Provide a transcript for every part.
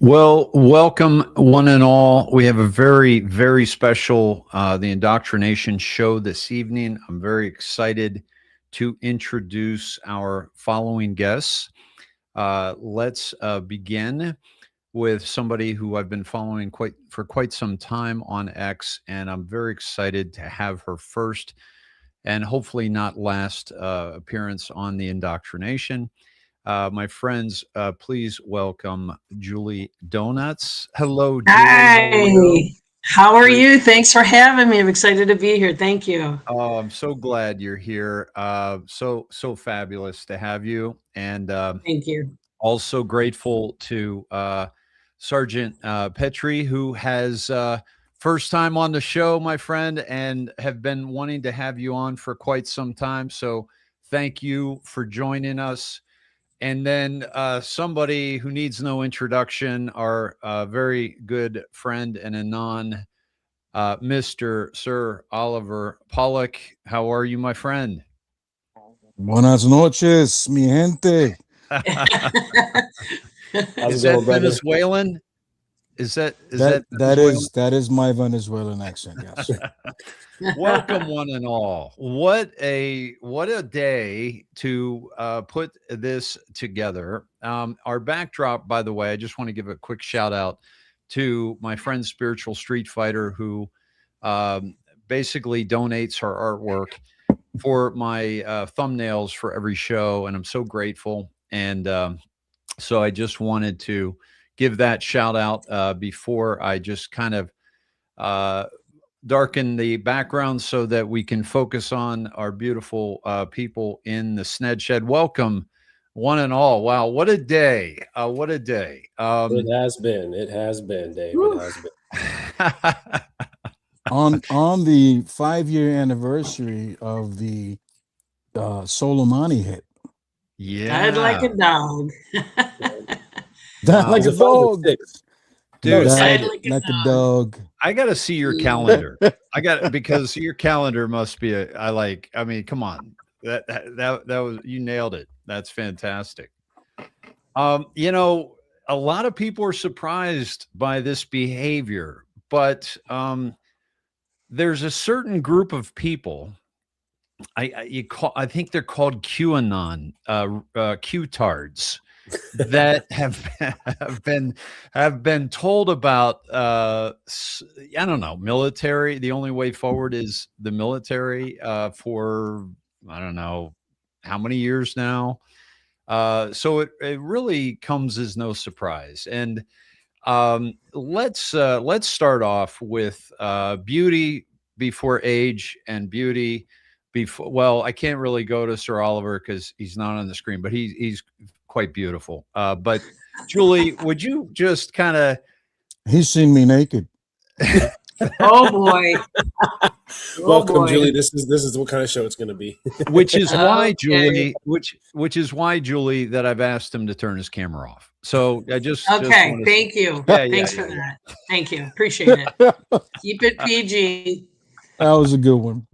Well, welcome one and all. We have a very, very special the indoctrination show this evening. I'm very excited to introduce our following guests. Let's begin with somebody who I've been following for quite some time on X, and I'm very excited to have her first and hopefully not last appearance on the indoctrination. My friends, please welcome Julie Donuts. Hello, Julie. Hi. How are you? Thanks for having me. I'm excited to be here. Thank you. Oh, I'm so glad you're here. So fabulous to have you. And Thank you. Also grateful to Sgt.Petree, who has first time on the show, my friend, and have been wanting to have you on for quite some time. So thank you for joining us. And then somebody who needs no introduction, our very good friend and anon, Mr. Sir Oliver Pollock. How are you, my friend? Buenas noches, mi gente. Is that Venezuelan? That is my Venezuelan accent, yes. Welcome one and all. What a day to put this together. Our backdrop, by the way, I just want to give a quick shout out to my friend Spiritual Street Fighter, who basically donates her artwork for my thumbnails for every show, and I'm so grateful. And so I just wanted to give that shout out before I just kind of darken the background so that we can focus on our beautiful people in the Sned Shed. Welcome, one and all. Wow, what a day! What a day! It has been. It has been, Dave. It has been. on the 5-year anniversary of the Solomani hit. Yeah, I'd like a dog. Like a dog. Dude, like a dog. I got to see your calendar. Because your calendar must be I mean, come on. That was, you nailed it. That's fantastic. You know, a lot of people are surprised by this behavior, but there's a certain group of people. I think they're called QAnon, Q-tards, that have been told about I don't know, military. The only way forward is the military for I don't know how many years now. So it really comes as no surprise. And let's start off with beauty before age and beauty before. Well, I can't really go to Sir Oliver because he's not on the screen, but he's quite beautiful. But Julie, would you just kind of? He's seen me naked. Oh boy. Oh Welcome, boy. Julie. This is what kind of show it's going to be. Which is why, Okay. Julie, which is why, Julie, that I've asked him to turn his camera off. So I just Okay. want to say, Thank you. yeah, Thanks for that. Thank you. Appreciate it. Keep it PG. That was a good one.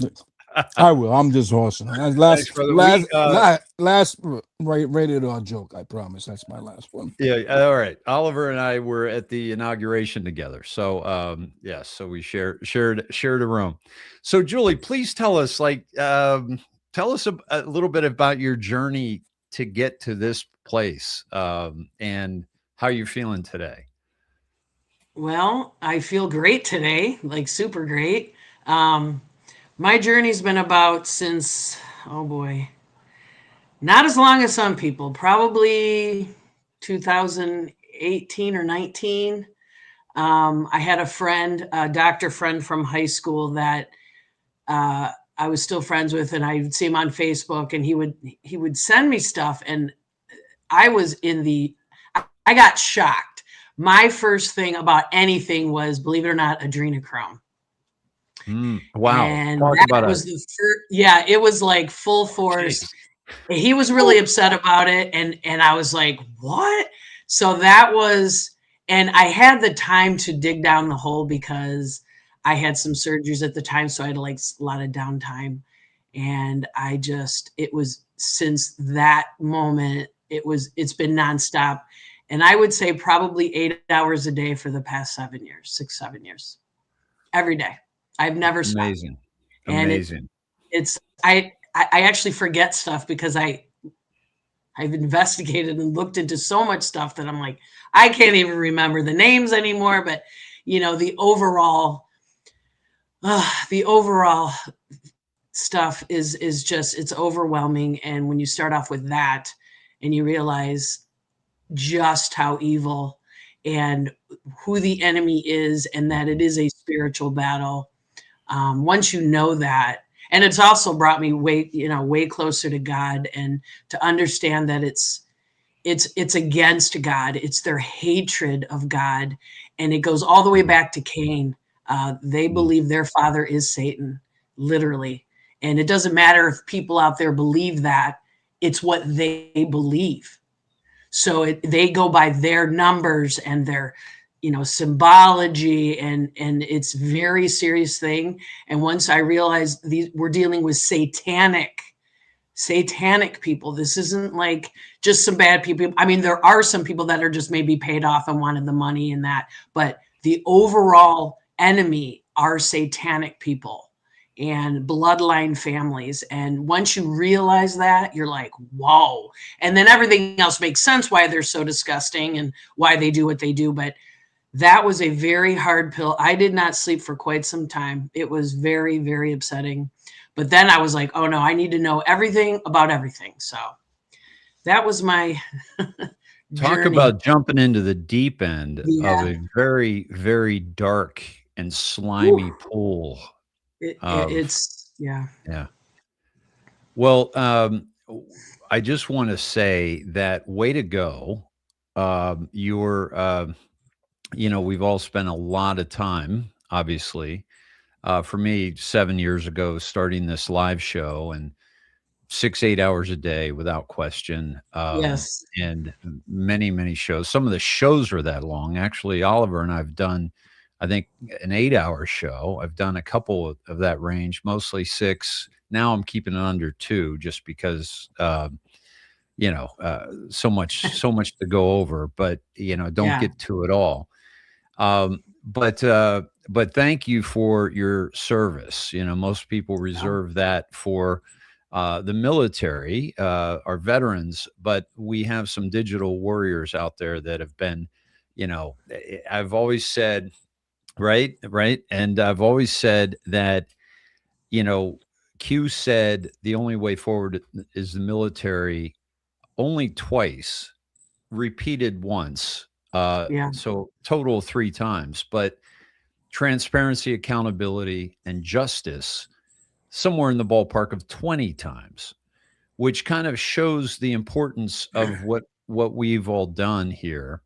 I will. I'm just horsing. Thanks, brother. Last rated R joke. I promise. That's my last one. Yeah. All right. Oliver and I were at the inauguration together. So, yes. So we shared a room. So, Julie, please tell us, tell us a little bit about your journey to get to this place, and how you're feeling today. Well, I feel great today, like super great. My journey's been about since, oh boy, not as long as some people, probably 2018 or 19. I had a friend, a doctor friend from high school that I was still friends with, and I would see him on Facebook, and he would send me stuff, and I was I got shocked. My first thing about anything was, believe it or not, adrenochrome. Wow. And Talk that about was the first, yeah, it was like full force. Jeez. He was really upset about it. And I was like, what? So that was, and I had the time to dig down the hole because I had some surgeries at the time. So I had like a lot of downtime. And it was since that moment, it's been nonstop. And I would say probably 8 hours a day for the past 7 years, 6, 7 years, every day. I've never stopped. Amazing. And Amazing. I actually forget stuff because I've investigated and looked into so much stuff that I'm like, I can't even remember the names anymore. But the overall stuff is just, it's overwhelming. And when you start off with that and you realize just how evil and who the enemy is, and that it is a spiritual battle. Once you know that, and it's also brought me way closer to God, and to understand that it's against God. It's their hatred of God, and it goes all the way back to Cain. They believe their father is Satan, literally, and it doesn't matter if people out there believe that. It's what they believe. So they go by their numbers and their symbology, and it's very serious thing. And once I realized we're dealing with satanic people, this isn't like just some bad people. I mean, there are some people that are just maybe paid off and wanted the money and that, but the overall enemy are satanic people and bloodline families. And once you realize that, you're like, whoa. And then everything else makes sense why they're so disgusting and why they do what they do. But that was a very hard pill. I did not sleep for quite some time. It was very, very upsetting. But then I was like, oh no, I need to know everything about everything. So that was my Talk journey. about jumping into the deep end of Yeah. a very, very dark and slimy pool. It's yeah. Well, I just want to say that way to go. We've all spent a lot of time, obviously. For me, 7 years ago, starting this live show, and 6, 8 hours a day without question. Yes. And many, many shows. Some of the shows are that long. Actually, Oliver and I've done, I think, an 8-hour show. I've done a couple of that range, mostly 6. Now I'm keeping it under 2 just because, so much to go over, but, don't get to it all. But thank you for your service. Most people reserve that for the military, our veterans, but we have some digital warriors out there that have been, I've always said, right. And I've always said that, Q said the only way forward is the military, only twice, repeated once. So total 3 times, but transparency, accountability, and justice somewhere in the ballpark of 20 times, which kind of shows the importance of what we've all done here.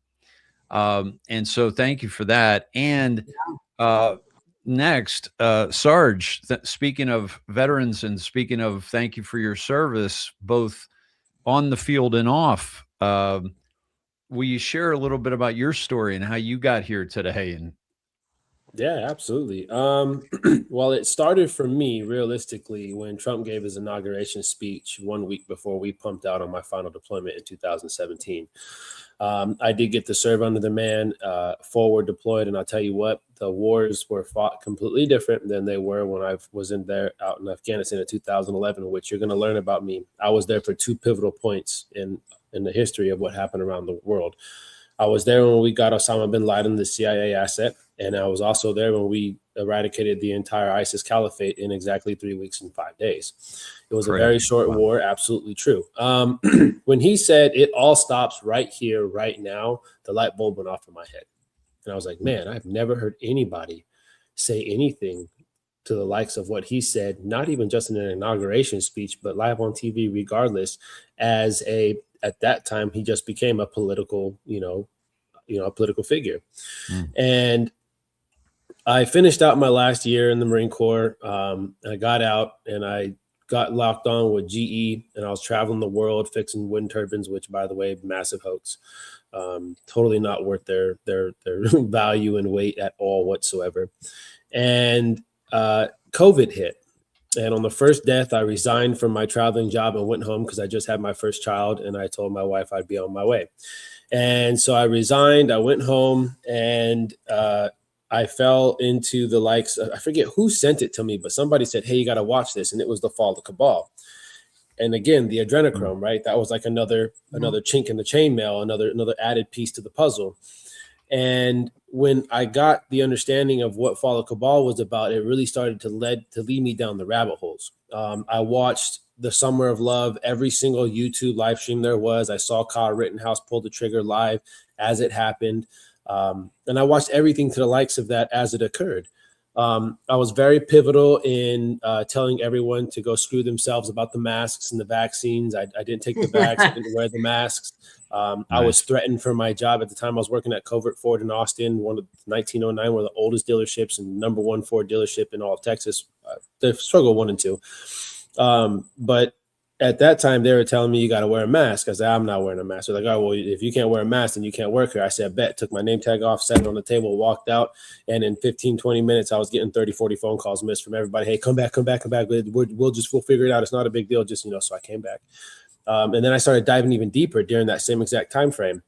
And so thank you for that. And next, Sarge, speaking of veterans and speaking of thank you for your service, both on the field and off, will you share a little bit about your story and how you got here today? And Yeah, absolutely. Well, it started for me realistically when Trump gave his inauguration speech 1 week before we pumped out on my final deployment in 2017. I did get to serve under the man, forward deployed, and I'll tell you what, the wars were fought completely different than they were when I was out in Afghanistan in 2011, which you're going to learn about me. I was there for two pivotal points in the history of what happened around the world. I was there when we got Osama bin Laden, the CIA asset, and I was also there when we eradicated the entire ISIS caliphate in exactly 3 weeks and 5 days. It was a very short war, absolutely true. When he said it all stops right here, right now, the light bulb went off in my head. And I was like, man, I've never heard anybody say anything to the likes of what he said, not even just in an inauguration speech, but live on TV, regardless, at that time, he just became a political, a political figure. And I finished out my last year in the Marine Corps. I got out and I got locked on with GE, and I was traveling the world fixing wind turbines, which, by the way, massive hoax. Totally not worth their value and weight at all whatsoever. And COVID hit. And on the first death, I resigned from my traveling job and went home because I just had my first child, and I told my wife I'd be on my way. And so I resigned, I went home, and I fell into the likes of, I forget who sent it to me, but somebody said, hey, you got to watch this. And it was The Fall of Cabal. And again, the adrenochrome, right? That was like another chink in the chainmail, another added piece to the puzzle. And when I got the understanding of what Fall of Cabal was about, it really started to lead me down the rabbit holes. I watched the Summer of Love, every single YouTube live stream there was. I saw Kyle Rittenhouse pull the trigger live as it happened. And I watched everything to the likes of that as it occurred. I was very pivotal in telling everyone to go screw themselves about the masks and the vaccines. I didn't take the vax. I didn't wear the masks. I was threatened for my job at the time. I was working at Covert Ford in Austin, 1909, one of the oldest dealerships and #1 Ford dealership in all of Texas. The struggle 1 and 2. But at that time, they were telling me you got to wear a mask. I said, I'm not wearing a mask. They're like, oh, well, if you can't wear a mask, then you can't work here. I said, bet. Took my name tag off, sat it on the table, walked out. And in 15, 20 minutes, I was getting 30, 40 phone calls missed from everybody. Hey, come back. We'll figure it out. It's not a big deal. Just, so I came back. And then I started diving even deeper during that same exact time frame.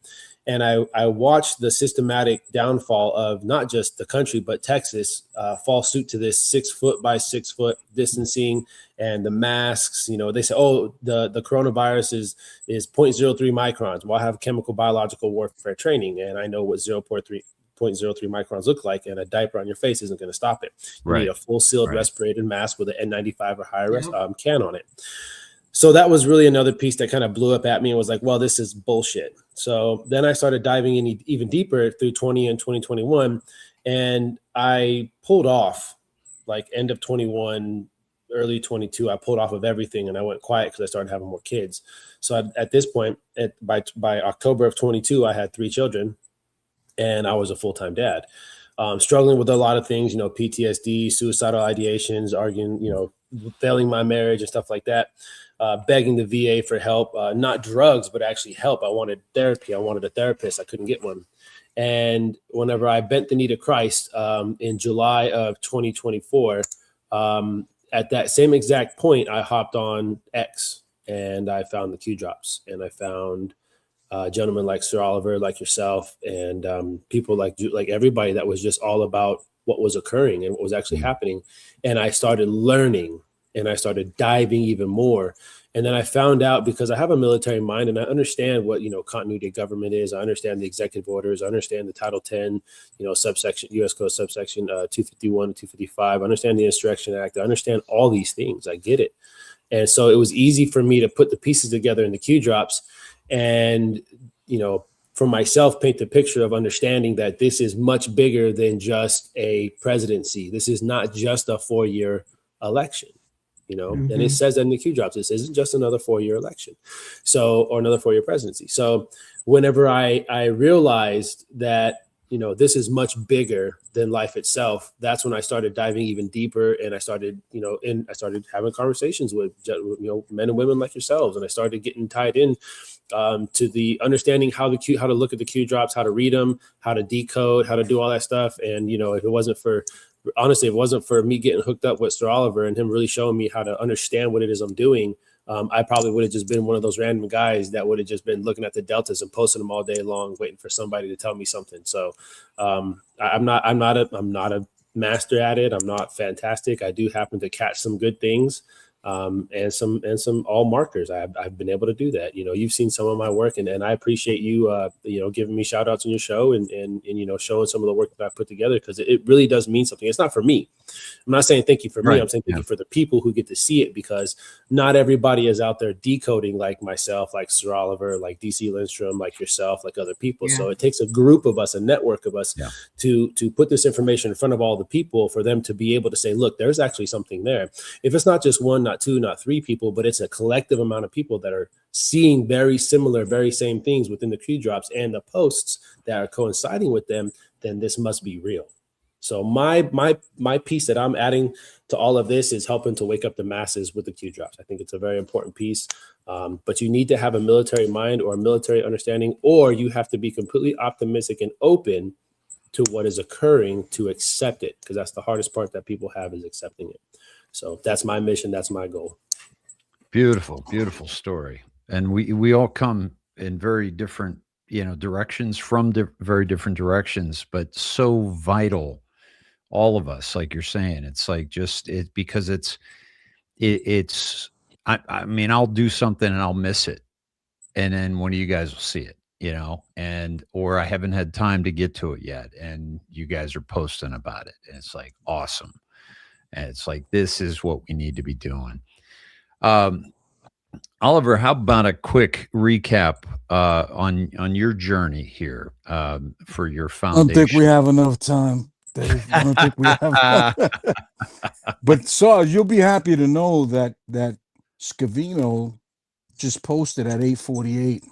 And I watched the systematic downfall of not just the country, but Texas fall suit to this 6 foot by 6 foot distancing and the masks. They say, oh, the coronavirus is 0.03 microns. Well, I have chemical biological warfare training, and I know what 0.03 microns look like, and a diaper on your face isn't going to stop it. You need a full sealed respirated mask with an N95 or higher can on it. So that was really another piece that kind of blew up at me and was like, well, this is bullshit. So then I started diving in even deeper through 20 and 2021. And I pulled off like end of 21, early 22. I pulled off of everything and I went quiet because I started having more kids. So at this point, by October of 22, I had 3 children and I was a full-time dad. Struggling with a lot of things, PTSD, suicidal ideations, arguing, failing my marriage and stuff like that. Begging the VA for help, not drugs, but actually help. I wanted therapy. I wanted a therapist. I couldn't get one. And whenever I bent the knee to Christ in July of 2024, at that same exact point, I hopped on X and I found the Q drops, and I found gentlemen like Sir Oliver, like yourself, and people like everybody that was just all about what was occurring and what was actually happening. And I started learning. And I started diving even more. And then I found out, because I have a military mind and I understand what, continuity of government is. I understand the executive orders. I understand the Title 10, subsection, U.S. Code subsection 251 and 255. I understand the Insurrection Act. I understand all these things. I get it. And so it was easy for me to put the pieces together in the Q drops and, for myself, paint the picture of understanding that this is much bigger than just a presidency. This is not just a 4-year election. And it says that in the Q drops, this isn't just another 4-year election. Or another 4-year presidency. So whenever I realized that this is much bigger than life itself. That's when I started diving even deeper, and I started, I started having conversations with, men and women like yourselves, and I started getting tied in to the understanding how to look at the Q drops, how to read them, how to decode, how to do all that stuff. And if it wasn't for me getting hooked up with Sir Oliver and him really showing me how to understand what it is I'm doing, I probably would have just been one of those random guys that would have just been looking at the deltas and posting them all day long, waiting for somebody to tell me something. So I'm not a master at it. I'm not fantastic. I do happen to catch some good things. And some all markers. I've been able to do that. You've seen some of my work, and I appreciate you, giving me shout outs on your show and showing some of the work that I put together, because it really does mean something. It's not for me. I'm not saying thank you for me. Right. I'm saying thank you for the people who get to see it, because not everybody is out there decoding like myself, like Sir Oliver, like DC Lindstrom, like yourself, like other people. Yeah. So it takes a group of us, a network of us, to put this information in front of all the people, for them to be able to say, look, there's actually something there. If it's not just one, not two, not three people, but it's a collective amount of people that are seeing very similar, very same things within the Q drops and the posts that are coinciding with them, then this must be real. So my piece that I'm adding to all of this is helping to wake up the masses with the Q drops. I think it's a very important piece, but you need to have a military mind or a military understanding, or you have to be completely optimistic and open to what is occurring to accept it, because that's the hardest part that people have, is accepting it. So that's my mission. That's my goal. Beautiful, beautiful story. And we all come in very different, directions, from very different directions, but so vital. All of us, like you're saying, it's like because I mean, I'll do something and I'll miss it, and then one of you guys will see it, or I haven't had time to get to it yet, and you guys are posting about it, and it's like awesome. And it's like, this is what we need to be doing. Oliver, how about a quick recap on your journey here for your I foundation? don't think we have enough time, Dave. I don't think we have. But Sarge, you'll be happy to know that Scavino just posted at 8:48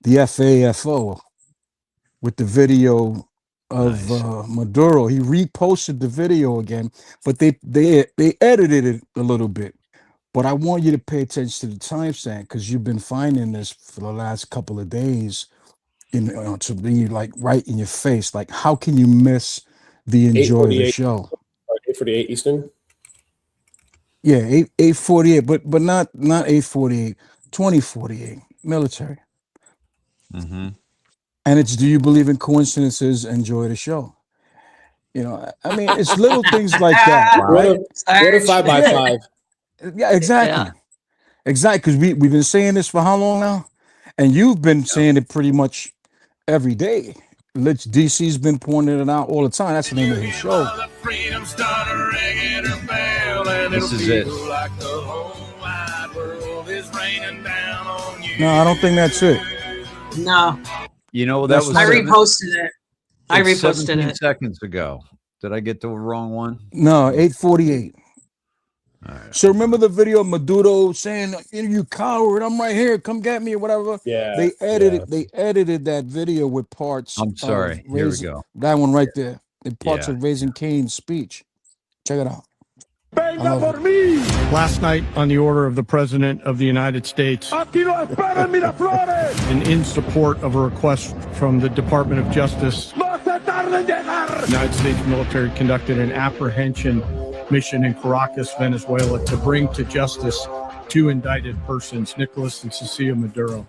the FAFO with the video of Maduro. He reposted the video again, but they edited it a little bit. But I want you to pay attention to the timestamp, because you've been finding this for the last couple of days, to be like right in your face. Like, how can you miss the enjoy the show? 8:48 Eastern. Yeah, 8:48, but not 8:48, 20:48 military. Mm-hmm. And it's, do you believe in coincidences? Enjoy the show. I mean, it's little things like that, right? What a 5x5. Yeah, exactly. Exactly, because we've been saying this for how long now? And you've been saying it pretty much every day. DC's been pointing it out all the time. That's the name of his show. This is it. No, I don't think that's it. No, That was. I reposted it. I reposted 17 it seconds ago. Did I get the wrong one? No, 8:48. All right. So remember the video of Maduro saying, "You coward! I'm right here. Come get me," or whatever. Yeah. They edited that video with parts. I'm sorry. Here we go. That one right there. In parts Yeah. of Raising Cane's speech. Check it out. Last night, on the order of the President of the United States, and in support of a request from the Department of Justice, the United States military conducted an apprehension mission in Caracas, Venezuela, to bring to justice two indicted persons, Nicolas and Cecilia Maduro.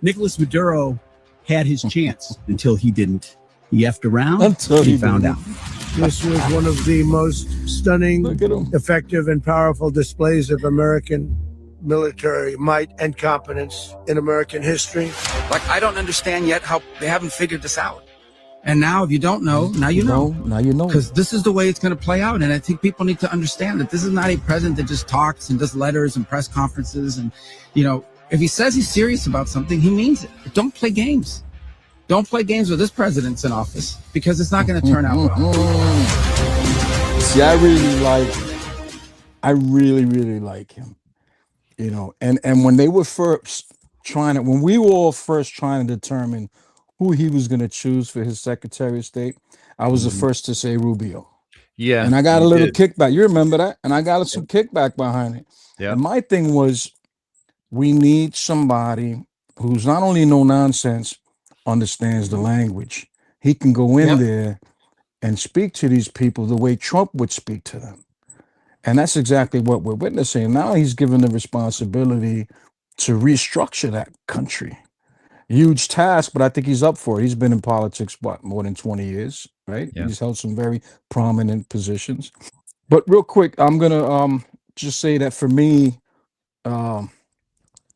Nicolas Maduro had his chance until he didn't. He effed around Until he he found didn't. out. This was one of the most stunning, Look at him. effective, and powerful displays of American military might and competence in American history. Like, I don't understand yet how they haven't figured this out. And now, if you don't know, now you know. Now you know. Because this is the way it's going to play out. And I think people need to understand that this is not a president that just talks and does letters and press conferences. And, if he says he's serious about something, he means it. But don't play games. Don't play games with this president's in office, because it's not going to turn out well. See, I really like him. And when they were when we were all first trying to determine who he was going to choose for his Secretary of State, I was the Mhm. first to say Rubio. Yeah, And I got a you little did. kickback. You remember that? And I got some kickback behind it. Yeah, And my thing was, we need somebody who's not only no nonsense, understands the language. He can go in Yep. there and speak to these people the way Trump would speak to them. And that's exactly what we're witnessing. Now he's given the responsibility to restructure that country. Huge task, but I think he's up for it. He's been in politics, what, more than 20 years, right? Yeah. He's held some very prominent positions. But real quick, I'm gonna just say that for me, um,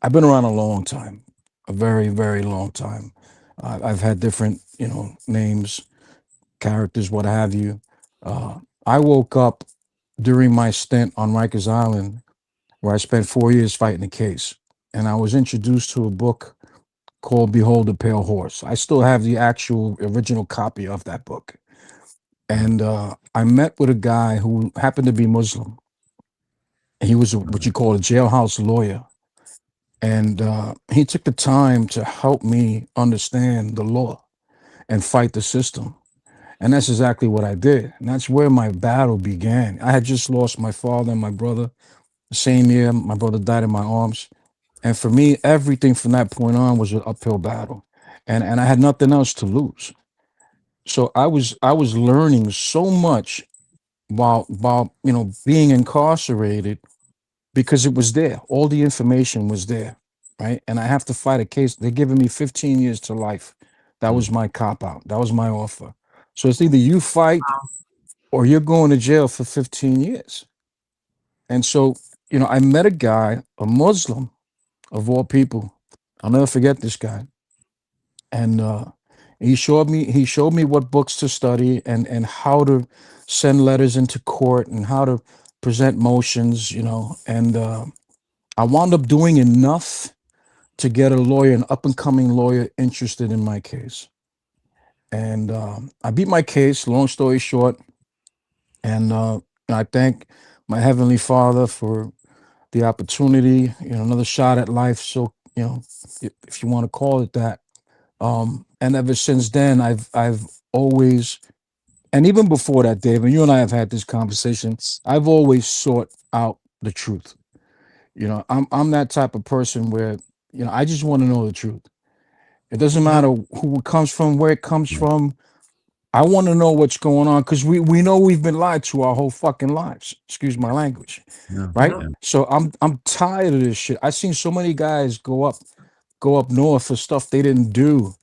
I've been around a long time, a very, very long time. I've had different, names, characters, what have you. I woke up during my stint on Rikers Island, where I spent 4 years fighting a case, and I was introduced to a book called "Behold the Pale Horse." I still have the actual original copy of that book, and I met with a guy who happened to be Muslim. He was what you call a jailhouse lawyer. And he took the time to help me understand the law and fight the system. And that's exactly what I did. And that's where my battle began. I had just lost my father and my brother the same year. My brother died in my arms. And for me, everything from that point on was an uphill battle. And I had nothing else to lose. So I was learning so much while being incarcerated, because it was there. All the information was there, right? And I have to fight a case. They're giving me 15 years to life. That was my cop out. That was my offer. So it's either you fight or you're going to jail for 15 years. And so, I met a guy, a Muslim of all people. I'll never forget this guy. And he showed me what books to study and how to send letters into court and how to present motions, and I wound up doing enough to get a lawyer, an up and coming lawyer, interested in my case. And I beat my case, long story short. And I thank my Heavenly Father for the opportunity, another shot at life. So, if you want to call it that. And ever since then, I've always, and even before that, Dave, and you and I have had this conversation, I've always sought out the truth. I'm that type of person where, I just want to know the truth. It doesn't matter who it comes from, where it comes from. I want to know what's going on, because we know we've been lied to our whole fucking lives. Excuse my language, Yeah. right? Yeah. So I'm tired of this shit. I've seen so many guys go up north for stuff they didn't do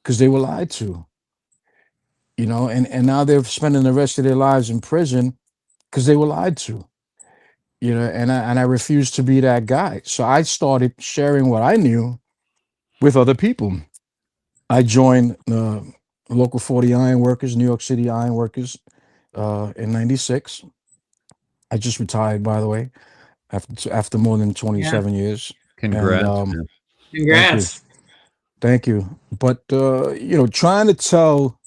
because they were lied to, and now they're spending the rest of their lives in prison because they were lied to. And I refuse to be that guy. So I started sharing what I knew with other people. I joined local 40 iron workers, New York City iron workers, in '96. I just retired, by the way, after more than 27 years. And Congrats, man. thank you, Congrats. thank you. But trying to tell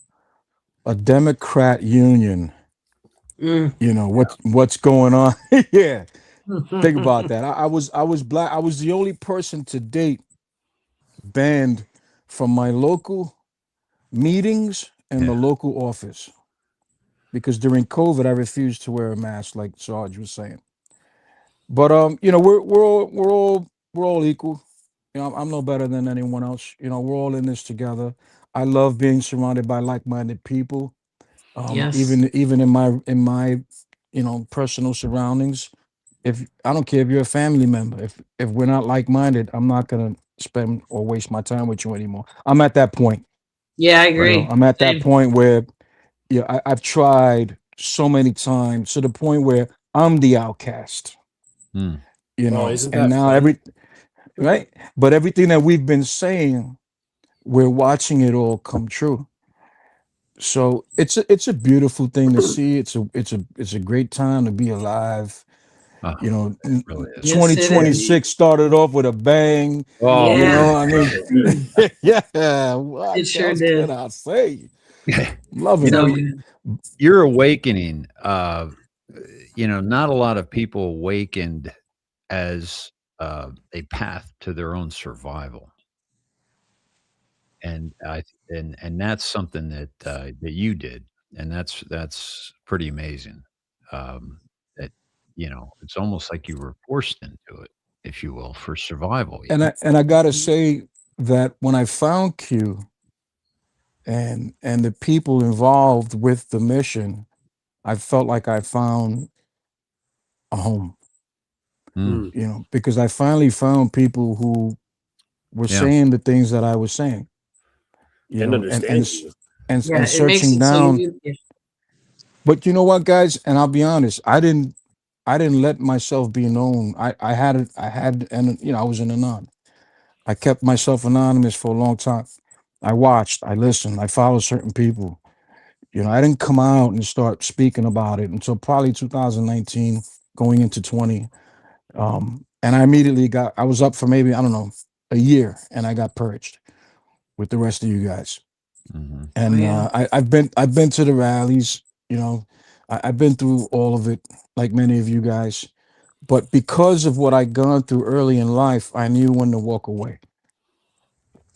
a Democrat union, Mm. what's going on. Yeah, think about that. I was black. I was the only person to date banned from my local meetings and the Yeah. local office, because during COVID I refused to wear a mask, like Sarge was saying. But we're all equal. I'm no better than anyone else. We're all in this together. I love being surrounded by like-minded people. Yes. Even in my personal surroundings. If I don't care if you're a family member, if we're not like-minded, I'm not gonna spend or waste my time with you anymore. I'm at that point. Yeah, I Right. agree. I'm at that Same. point where I've tried so many times to the point where I'm the outcast. Mm. Oh, isn't And that now fun? right, but everything that we've been saying, we're watching it all come true. So it's a beautiful thing to see. It's a great time to be alive. Oh, You know, it really is. Yes, it is. 2026 started off with a bang. Oh, You Yeah, know, I mean, yeah. it What sure else did. can I say? man. Loving So it. good. Your awakening, not a lot of people awakened as a path to their own survival. and and that's something that that you did, and that's pretty amazing. That it's almost like you were forced into it, if you will, for survival. And I gotta say that when I found Q and the people involved with the mission, I felt like I found a home. Mm, Because I finally found people who were yeah, saying the things that I was saying, And and understand you. Yeah, it makes searching it so down. you. But you know what, guys? And I'll be honest, I didn't let myself be known. And I was an anon. I kept myself anonymous for a long time. I watched, I listened, I followed certain people. I didn't come out and start speaking about it until probably 2019, going into 20. And I was up for maybe, I don't know, a year, and I got purged with the rest of you guys. hmm Oh And yeah. I've been to the rallies, I've been through all of it, like many of you guys. But because of what I'd gone through early in life, I knew when to walk away.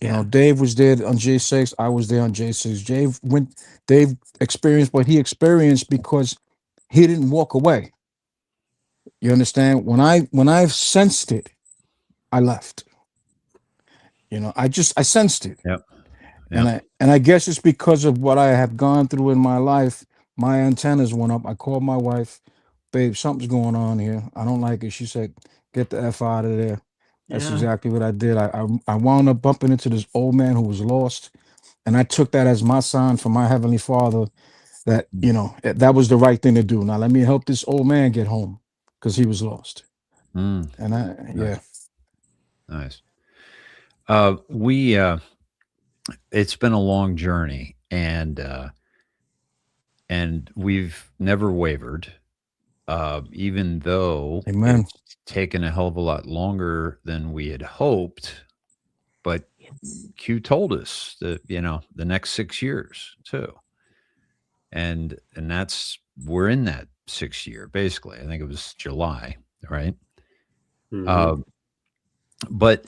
Yeah. Dave was there on J6. I was there on J6. Dave experienced what he experienced because he didn't walk away. You understand? When I sensed it, I left. I sensed it. Yep. And Yep. I guess it's because of what I have gone through in my life. My antennas went up. I called my wife, babe, something's going on here. I don't like it. She said, get the F out of there. That's Yeah. exactly what I did. I wound up bumping into this old man who was lost. And I took that as my sign from my Heavenly Father that, that was the right thing to do. Now let me help this old man get home because he was lost. Mm, And yeah. nice. We it's been a long journey, and we've never wavered, even though Amen. it's taken a hell of a lot longer than we had hoped. But Q told us that the next 6 years too, and that's we're in that 6 year basically. I think it was July, right? Mhm. Um, but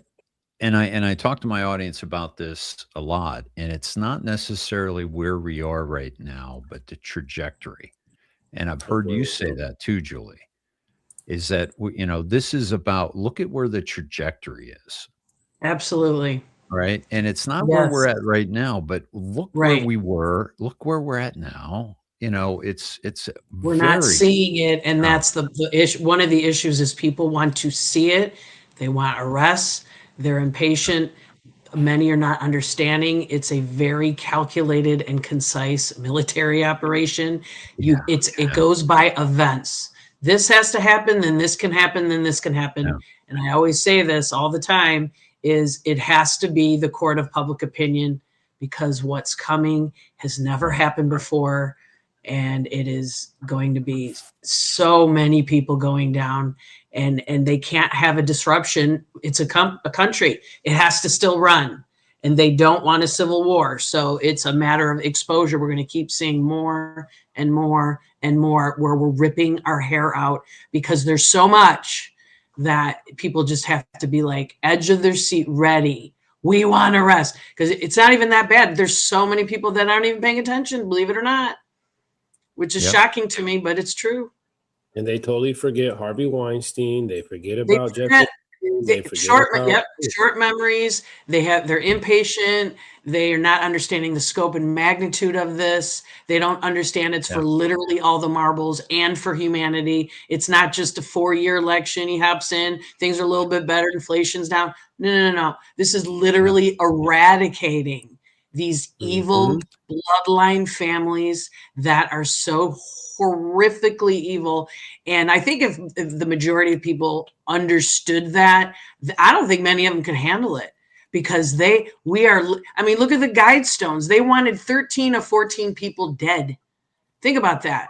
and I talk to my audience about this a lot, and it's not necessarily where we are right now, but the trajectory. And I've Of heard where you we're say going. that too, Julie. Is that this is about look at where the trajectory is, Absolutely. right? And it's not where we're Yes. at right now, but look where Right. we were, look where we're at now. It's We're not very seeing it, and oh, that's the issue. One of the issues is people want to see it. They want arrests. They're impatient. Many are not understanding. It's a very calculated and concise military operation. yeah, It goes by events. This has to happen, then this can happen, then this can yeah, happen. And I always say this all the time is it has to be the court of public opinion because what's coming has never happened before, and it is going to be so many people going down, and they can't have a disruption. It's a country. It has to still run, and they don't want a civil war. So it's a matter of exposure. We're going to keep seeing more and more and more where we're ripping our hair out because there's so much that people just have to be like edge of their seat ready. We want to rest because it's not even that bad. There's so many people that aren't even paying attention, believe it or not, which is yep, shocking to me, but it's true. And they totally forget Harvey Weinstein. They forget They about Jeffrey forget. Epstein. They forget Short, about yep, short memories. They're impatient. They are not understanding the scope and magnitude of this. They don't understand it's yeah, for literally all the marbles and for humanity. It's not just a 4-year election. He hops in, things are a little bit better, inflation's down. No. This is yeah, literally eradicating these evil Mhm. bloodline families that are so horrifically evil. And I think if the majority of people understood that, I don't think many of them could handle it because I mean, look at the Guidestones. They wanted 13 of 14 people dead. Think about that.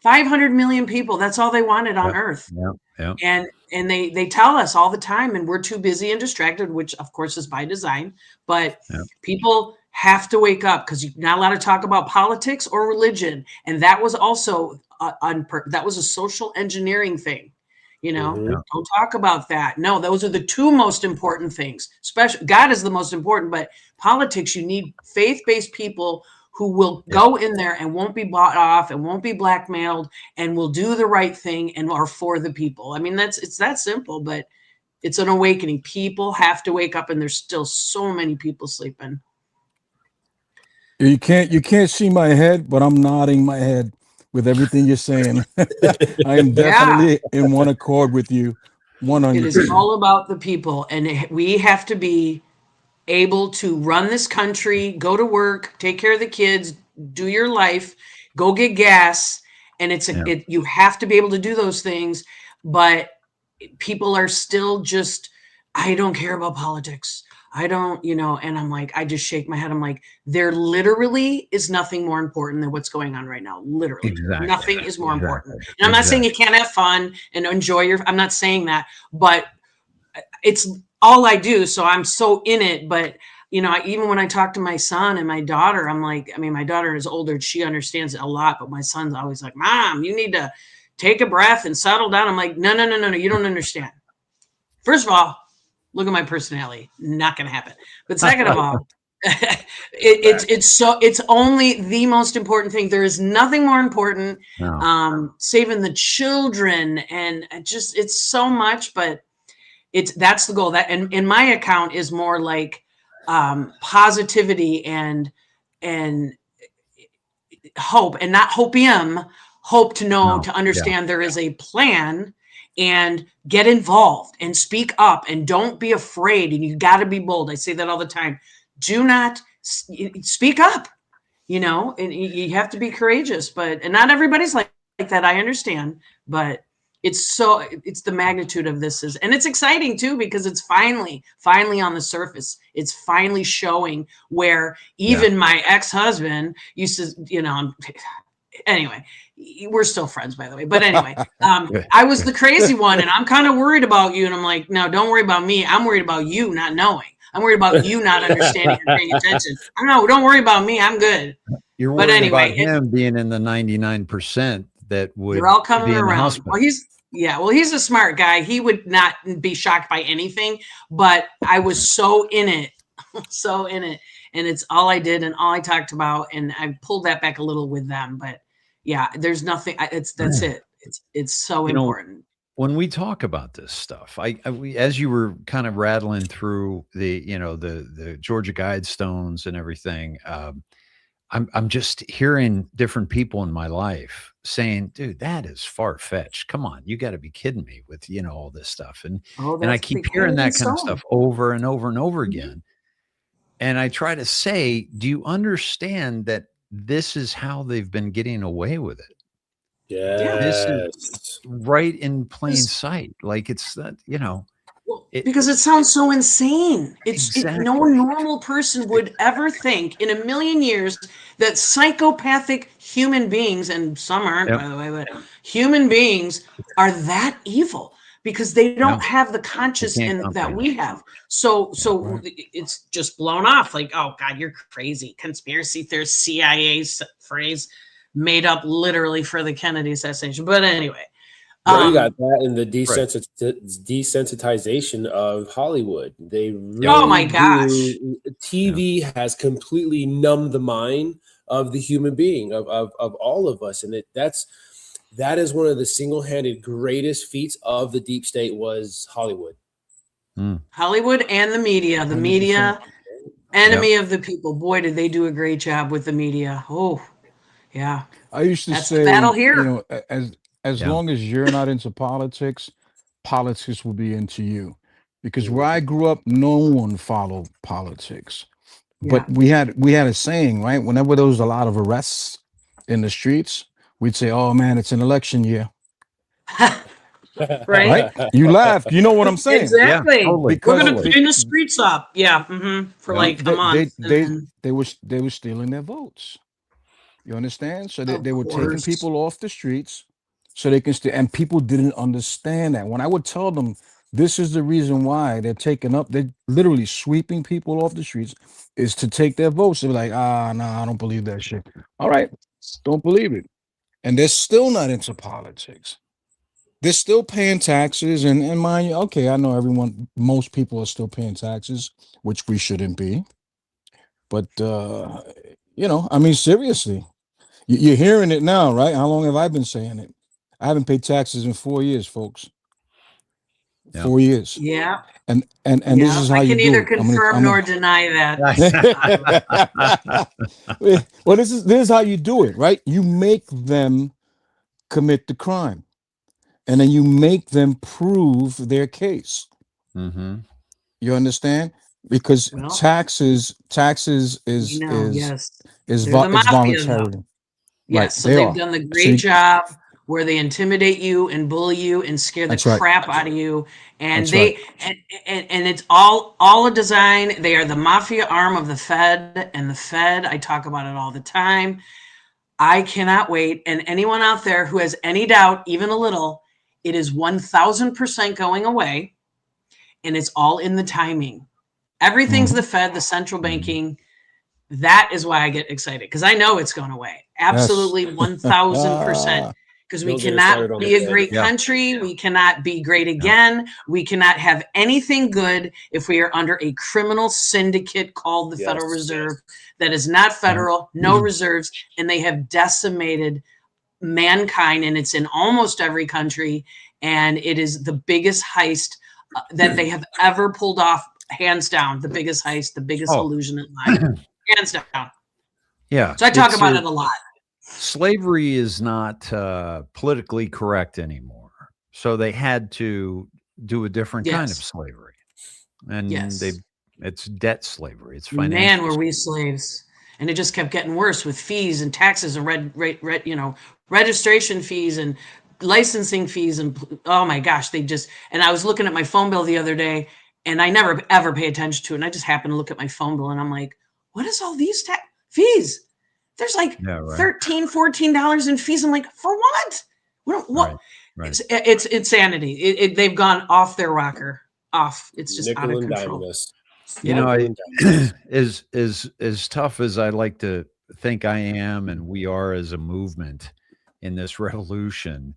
500 million people. That's all they wanted on yep, Earth. yep, yep, And they tell us all the time, and we're too busy and distracted, which of course is by design. But yep, people have to wake up because you're not allowed to talk about politics or religion, and that was also that was a social engineering thing. You know, Mhm. don't talk about that. No, those are the two most important things. Especially God is the most important, but politics, you need faith-based people who will go in there and won't be bought off and won't be blackmailed and will do the right thing and are for the people. I mean, it's that simple, but it's an awakening. People have to wake up, and there's still so many people sleeping. You can't see my head, but I'm nodding my head with everything you're saying. I am definitely in one accord with you. It is 100%. all about the people, and we have to be able to run this country, go to work, take care of the kids, do your life, go get gas, and you have to be able to do those things, but people are still just, I don't care about politics. I don't, and I'm like, I just shake my head. I'm like, there literally is nothing more important than what's going on right now. Literally. Exactly. Nothing is more important. And I'm not saying you can't have fun and enjoy I'm not saying that, but it's all I do. So I'm so in it. But, even when I talk to my son and my daughter, I'm like, I mean, my daughter is older. She understands it a lot, but my son's always like, Mom, you need to take a breath and settle down. I'm like, no, you don't understand. First of all, look at my personality. Not going to happen. But second of all, it's only the most important thing. There is nothing more important. Saving the children, and it's so much, but that's the goal. That, and in my account is more like positivity and hope, and not hopium. Hope to know, to understand there is a plan, and get involved and speak up, and don't be afraid, and you got to be bold. I say that all the time. Do not speak up, and you have to be courageous, and not everybody's like that. I understand, but it's the magnitude of this and it's exciting too, because it's finally on the surface. It's finally showing where even my ex-husband used to, anyway, we're still friends, by the way. But anyway, I was the crazy one, and I'm kind of worried about you. And I'm like, no, don't worry about me. I'm worried about you not knowing. I'm worried about you not understanding and paying attention. Don't worry about me. I'm good. You're worried about him being in the 99% that would. They're all coming around. Well, he's a smart guy. He would not be shocked by anything. But I was so in it, and it's all I did and all I talked about. And I pulled that back a little with them. But yeah, there's nothing. That's it. It's so important. When we talk about this stuff, as you were kind of rattling through the Georgia Guidestones and everything, I'm just hearing different people in my life saying, dude, that is far-fetched. Come on, you got to be kidding me with, all this stuff. And I keep hearing that kind of stuff over and over and over again. And I try to say, do you understand that this is how they've been getting away with it? Yeah. This is right in plain sight. Like it's that, because it sounds so insane. No normal person would ever think in a million years that psychopathic human beings, and some aren't, by the way, but human beings are that evil, because they don't have the consciousness that we have. So it's just blown off. Like, oh God, you're crazy. Conspiracy theorist, CIA phrase made up literally for the Kennedy assassination. But anyway. Well, you got that in the desensitization of Hollywood. They really oh my gosh, TV has completely numbed the mind of the human being, of all of us, and that is one of the single-handed greatest feats of the deep state was Hollywood. Hollywood and the media. The 100%. Media, enemy of the people. Boy, did they do a great job with the media. Oh, yeah. I used to say, battle here. As long as you're not into politics will be into you. Because where I grew up, no one followed politics. But we had a saying, right? Whenever there was a lot of arrests in the streets, we'd say, oh man, it's an election year. right? You laughed. You know what I'm saying? Exactly. Yeah, totally. We're going to clean the streets up. Yeah. For like a month. They were stealing their votes. You understand? So they were taking people off the streets so they can and people didn't understand that. When I would tell them this is the reason why they're literally sweeping people off the streets is to take their votes. They're like, no, I don't believe that shit. All right, don't believe it. And they're still not into politics. they're still paying taxes, and mind you, okay, I know most people are still paying taxes, which we shouldn't be. But I mean, seriously, you're hearing it now, right? How long have I been saying it? I haven't paid taxes in 4 years, folks. Yeah. 4 years. Yeah. And this Yeah. is how I you can do neither it. confirm nor deny that. Well, this is how you do it, right? You make them commit the crime, and then you make them prove their case. Mm-hmm. You understand? Because Well, taxes you know, yes. is They're the mafia, voluntary. though. Right, Yes. So they they've are. done the So great job where they intimidate you and bully you and scare the That's right. crap out of you. And That's they and it's all a design. They are the mafia arm of the Fed, and the Fed, I talk about it all the time. I cannot wait. And anyone out there who has any doubt, even a little, it is 1000% going away. And it's all in the timing. Everything's Mhm. the Fed, the central banking. That is why I get excited, because I know it's going away. Absolutely 1000%. Because we Don't get us started cannot on be the a Fed. great Yeah. country. We cannot be great again. We cannot have anything good if we are under a criminal syndicate called the Federal Reserve that is not federal, no reserves, and they have decimated mankind, and it's in almost every country, and it is the biggest heist that they have ever pulled off, hands down. The biggest heist, the biggest illusion in life, hands down. Yeah. So I talk about it a lot. Slavery is not politically correct anymore. So they had to do a different kind of Yes. slavery. And Yes. it's debt slavery. It's financial. Man, were we slaves. And it just kept getting worse with fees and taxes and registration fees and licensing fees. And oh my gosh, and I was looking at my phone bill the other day, and I never ever pay attention to it. And I just happened to look at my phone bill, and I'm like, what is all these fees? There's like $13, $14 in fees. I'm like, for what? What? Right. It's insanity. They've gone off their rocker. Off. It's just out of control. You know, as tough as I like to think I am, and we are as a movement in this revolution,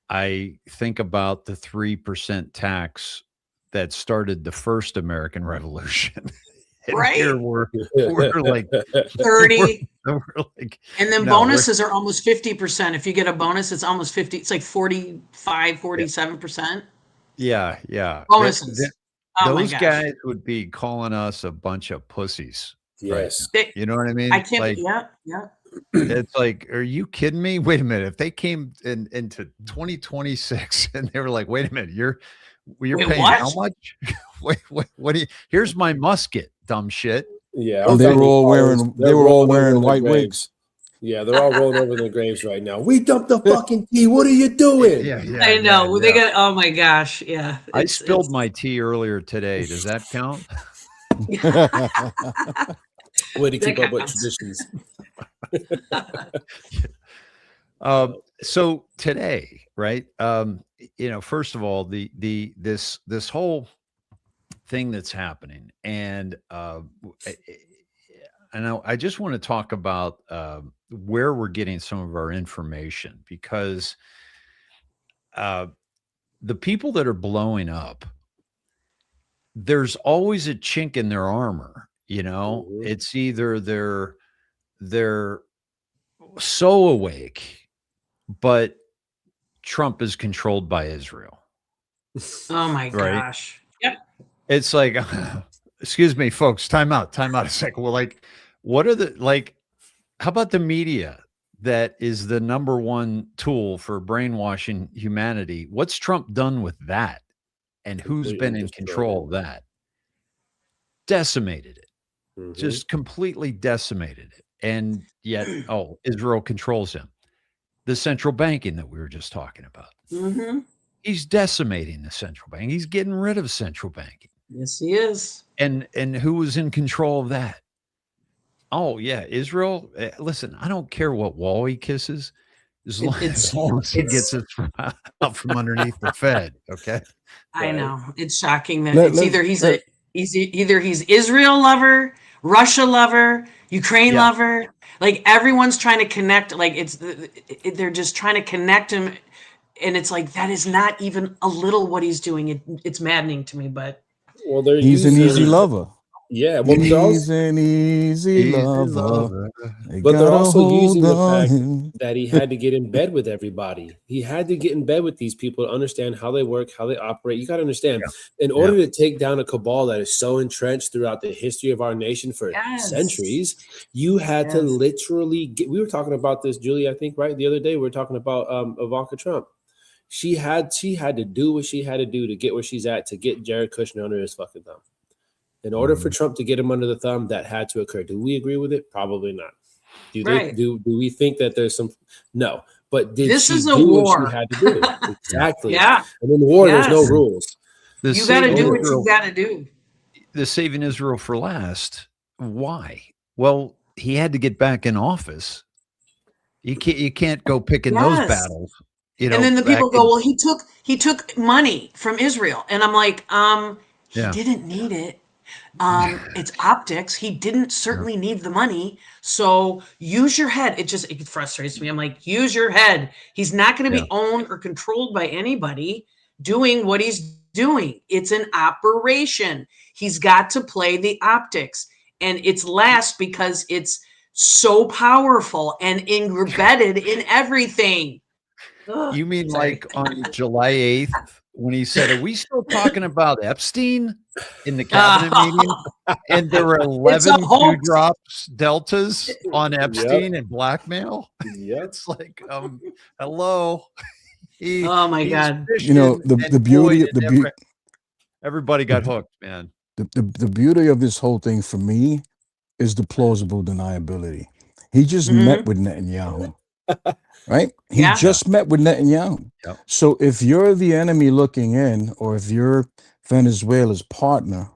I think about the 3% tax that started the first American Revolution. And right? Here we're like 30. We're like, and then bonuses are almost 50%. If you get a bonus, it's almost 50. It's like 45, 47%. Yeah. Bonuses. Those guys would be calling us a bunch of pussies. Yes. Right, you know what I mean? I can't. Like, yeah. It's like, are you kidding me? Wait a minute. If they came into 2026 and they were like, wait a minute, you're paying what? how much? Wait, what do you? Here's my musket, dumb shit. Yeah, they were all wearing white wigs. Yeah, they're all rolling over their graves right now. We dumped the fucking tea. What are you doing? Yeah. I know. They got. Oh my gosh. Yeah. I spilled my tea earlier today. Does that count? Way to keep up with traditions. So today, right? First of all, this whole thing that's happening, and I just want to talk about where we're getting some of our information, because the people that are blowing up, there's always a chink in their armor. It's either they're so awake, but Trump is controlled by Israel. Oh my gosh. Yep. It's like, excuse me, folks, time out a second. Well, like, what are how about the media that is the number one tool for brainwashing humanity? What's Trump done with that? And who's been in control of that? Decimated it. Just completely decimated it. And yet, Israel controls him. The central banking that we were just talking about. He's decimating the central bank. He's getting rid of central banking. Yes, he is. And who was in control of that? Oh, yeah, Israel. Listen, I don't care what wall he kisses, as long as he gets it out from underneath the Fed. Okay. I know. It's shocking that it's either he's Israel lover, Russia lover, Ukraine lover. Like everyone's trying to connect. Like they're just trying to connect him and it's like, that is not even a little what he's doing. It's maddening to me, but Well, they're He's an easy using, lover. yeah. Well, He's an easy lover. lover. They but they're gotta also hold using the on fact him. that he had to get in bed with everybody. He had to get in bed with these people to understand how they work, how they operate. You got to understand, in order to take down a cabal that is so entrenched throughout the history of our nation for centuries, you had to literally get. We were talking about this, Julie, I think, right? The other day, we were talking about Ivanka Trump. She had to do what she had to do to get where she's at, to get Jared Kushner under his fucking thumb. In order for Trump to get him under the thumb, that had to occur. Do we agree with it? Probably not. Do we think that there's some? No. But did this she is a do what war. she had to do? Exactly. Yeah. And in war, there's no Yes. rules. The You got to saving do what Israel- you got to do. The saving Israel for last. Why? Well, he had to get back in office. You can't go picking those Yes. battles. You know, And then the people back go, well, he took money from Israel. And I'm like, he Yeah. didn't need it. It's optics. He didn't certainly need the money. So use your head. It frustrates me. I'm like, use your head. He's not going to be owned or controlled by anybody doing what he's doing. It's an operation. He's got to play the optics. And it's last because it's so powerful and embedded in everything. Ugh, You mean sorry. like on July 8th when he said, "Are we still talking about Epstein in the cabinet meeting?" And there were 11 hoax. drops deltas on Epstein and blackmail. Yep. It's like, hello. Oh my He's God. You know, fishing, the and beauty boy, of the did beauty. everybody got hooked, man. The beauty of this whole thing for me is the plausible deniability. He just Mhm. met with Netanyahu, right? He Yeah. just met with Netanyahu. Yep. So if you're the enemy looking in, or if you're Venezuela's partner,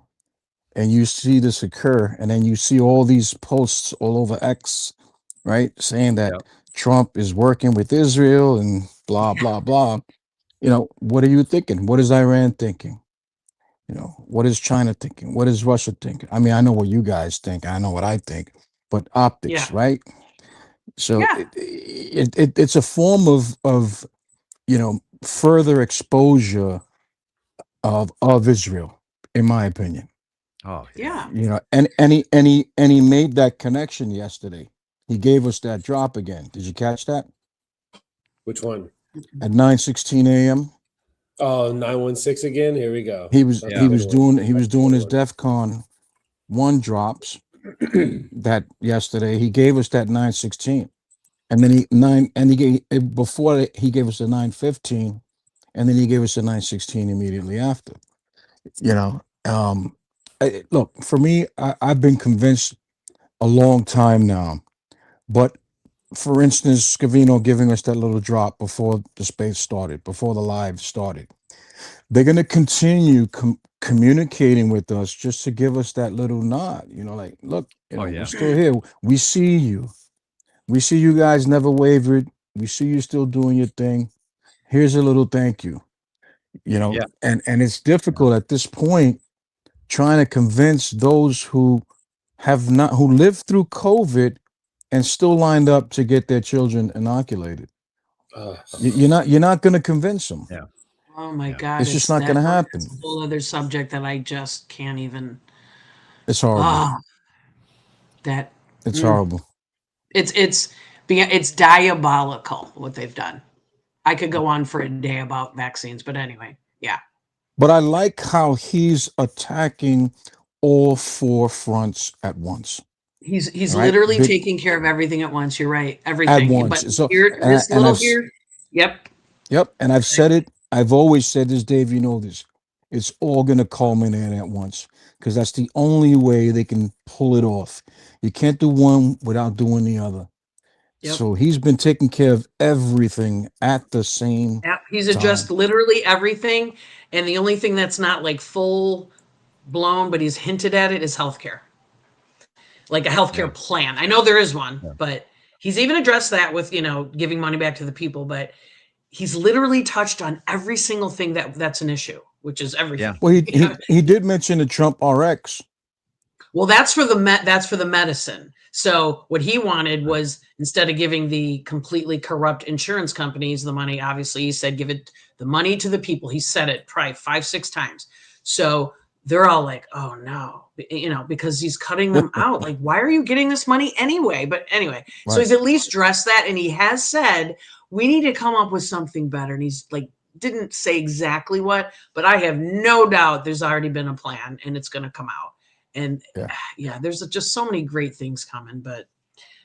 and you see this occur, and then you see all these posts all over X, right, saying that Yep. Trump is working with Israel and blah, blah, blah. You know, what are you thinking? What is Iran thinking? You know, what is China thinking? What is Russia thinking? I mean, I know what you guys think. I know what I think, but optics, Yeah. right? So Yeah. it's a form of further exposure of Israel, in my opinion. Oh, Yeah. You know, and he made that connection yesterday. He gave us that drop again. Did you catch that? Which one? At 9:16 a.m. Oh, 916 again. Here we go. He was That's a he good was one. doing That's a his good one. DEFCON 1 drops that yesterday. He gave us that 9:16, and then he gave before he gave us the 9:15, and then he gave us the 9:16 immediately after. You know, look, for me, I've been convinced a long time now, but for instance, Scavino giving us that little drop before the space started, before the live started. They're going to continue communicating with us just to give us that little nod. You know, like, look, we're still here. We see you. We see you guys never wavered. We see you still doing your thing. Here's a little thank you. You know, and it's difficult at this point trying to convince those who lived through COVID and still lined up to get their children inoculated. You're not going to convince them. Yeah. Oh my God. It's just not going to happen. It's a whole other subject that I just can't even. It's horrible. It's horrible. It's diabolical what they've done. I could go on for a day about vaccines, but anyway, yeah. But I like how he's attacking all 4 fronts at once. He's literally taking care of everything at once. You're right. Everything. At once. But So, here, this little here. Yep. Yep. And I've said it. I've always said this, Dave. You know this. It's all going to culminate at once because that's the only way they can pull it off. You can't do one without doing the other. Yep. So he's been taking care of everything at the same time. He's adjusted literally everything. And the only thing that's not like full blown, but he's hinted at it, is healthcare. Like a healthcare plan. I know there is one, but he's even addressed that with, giving money back to the people. But he's literally touched on every single thing that's an issue, which is everything. Yeah. Well, he did mention the Trump RX. Well, that's for the medicine. So what he wanted was, instead of giving the completely corrupt insurance companies the money, obviously he said, give it the money to the people. He said it probably 5-6 times. So they're all like, oh no, because he's cutting them out. Like, why are you getting this money anyway? But anyway, so Right. he's at least addressed that, and he has said we need to come up with something better. And he's like, didn't say exactly what, but I have no doubt there's already been a plan and it's going to come out. And Yeah. there's just so many great things coming, but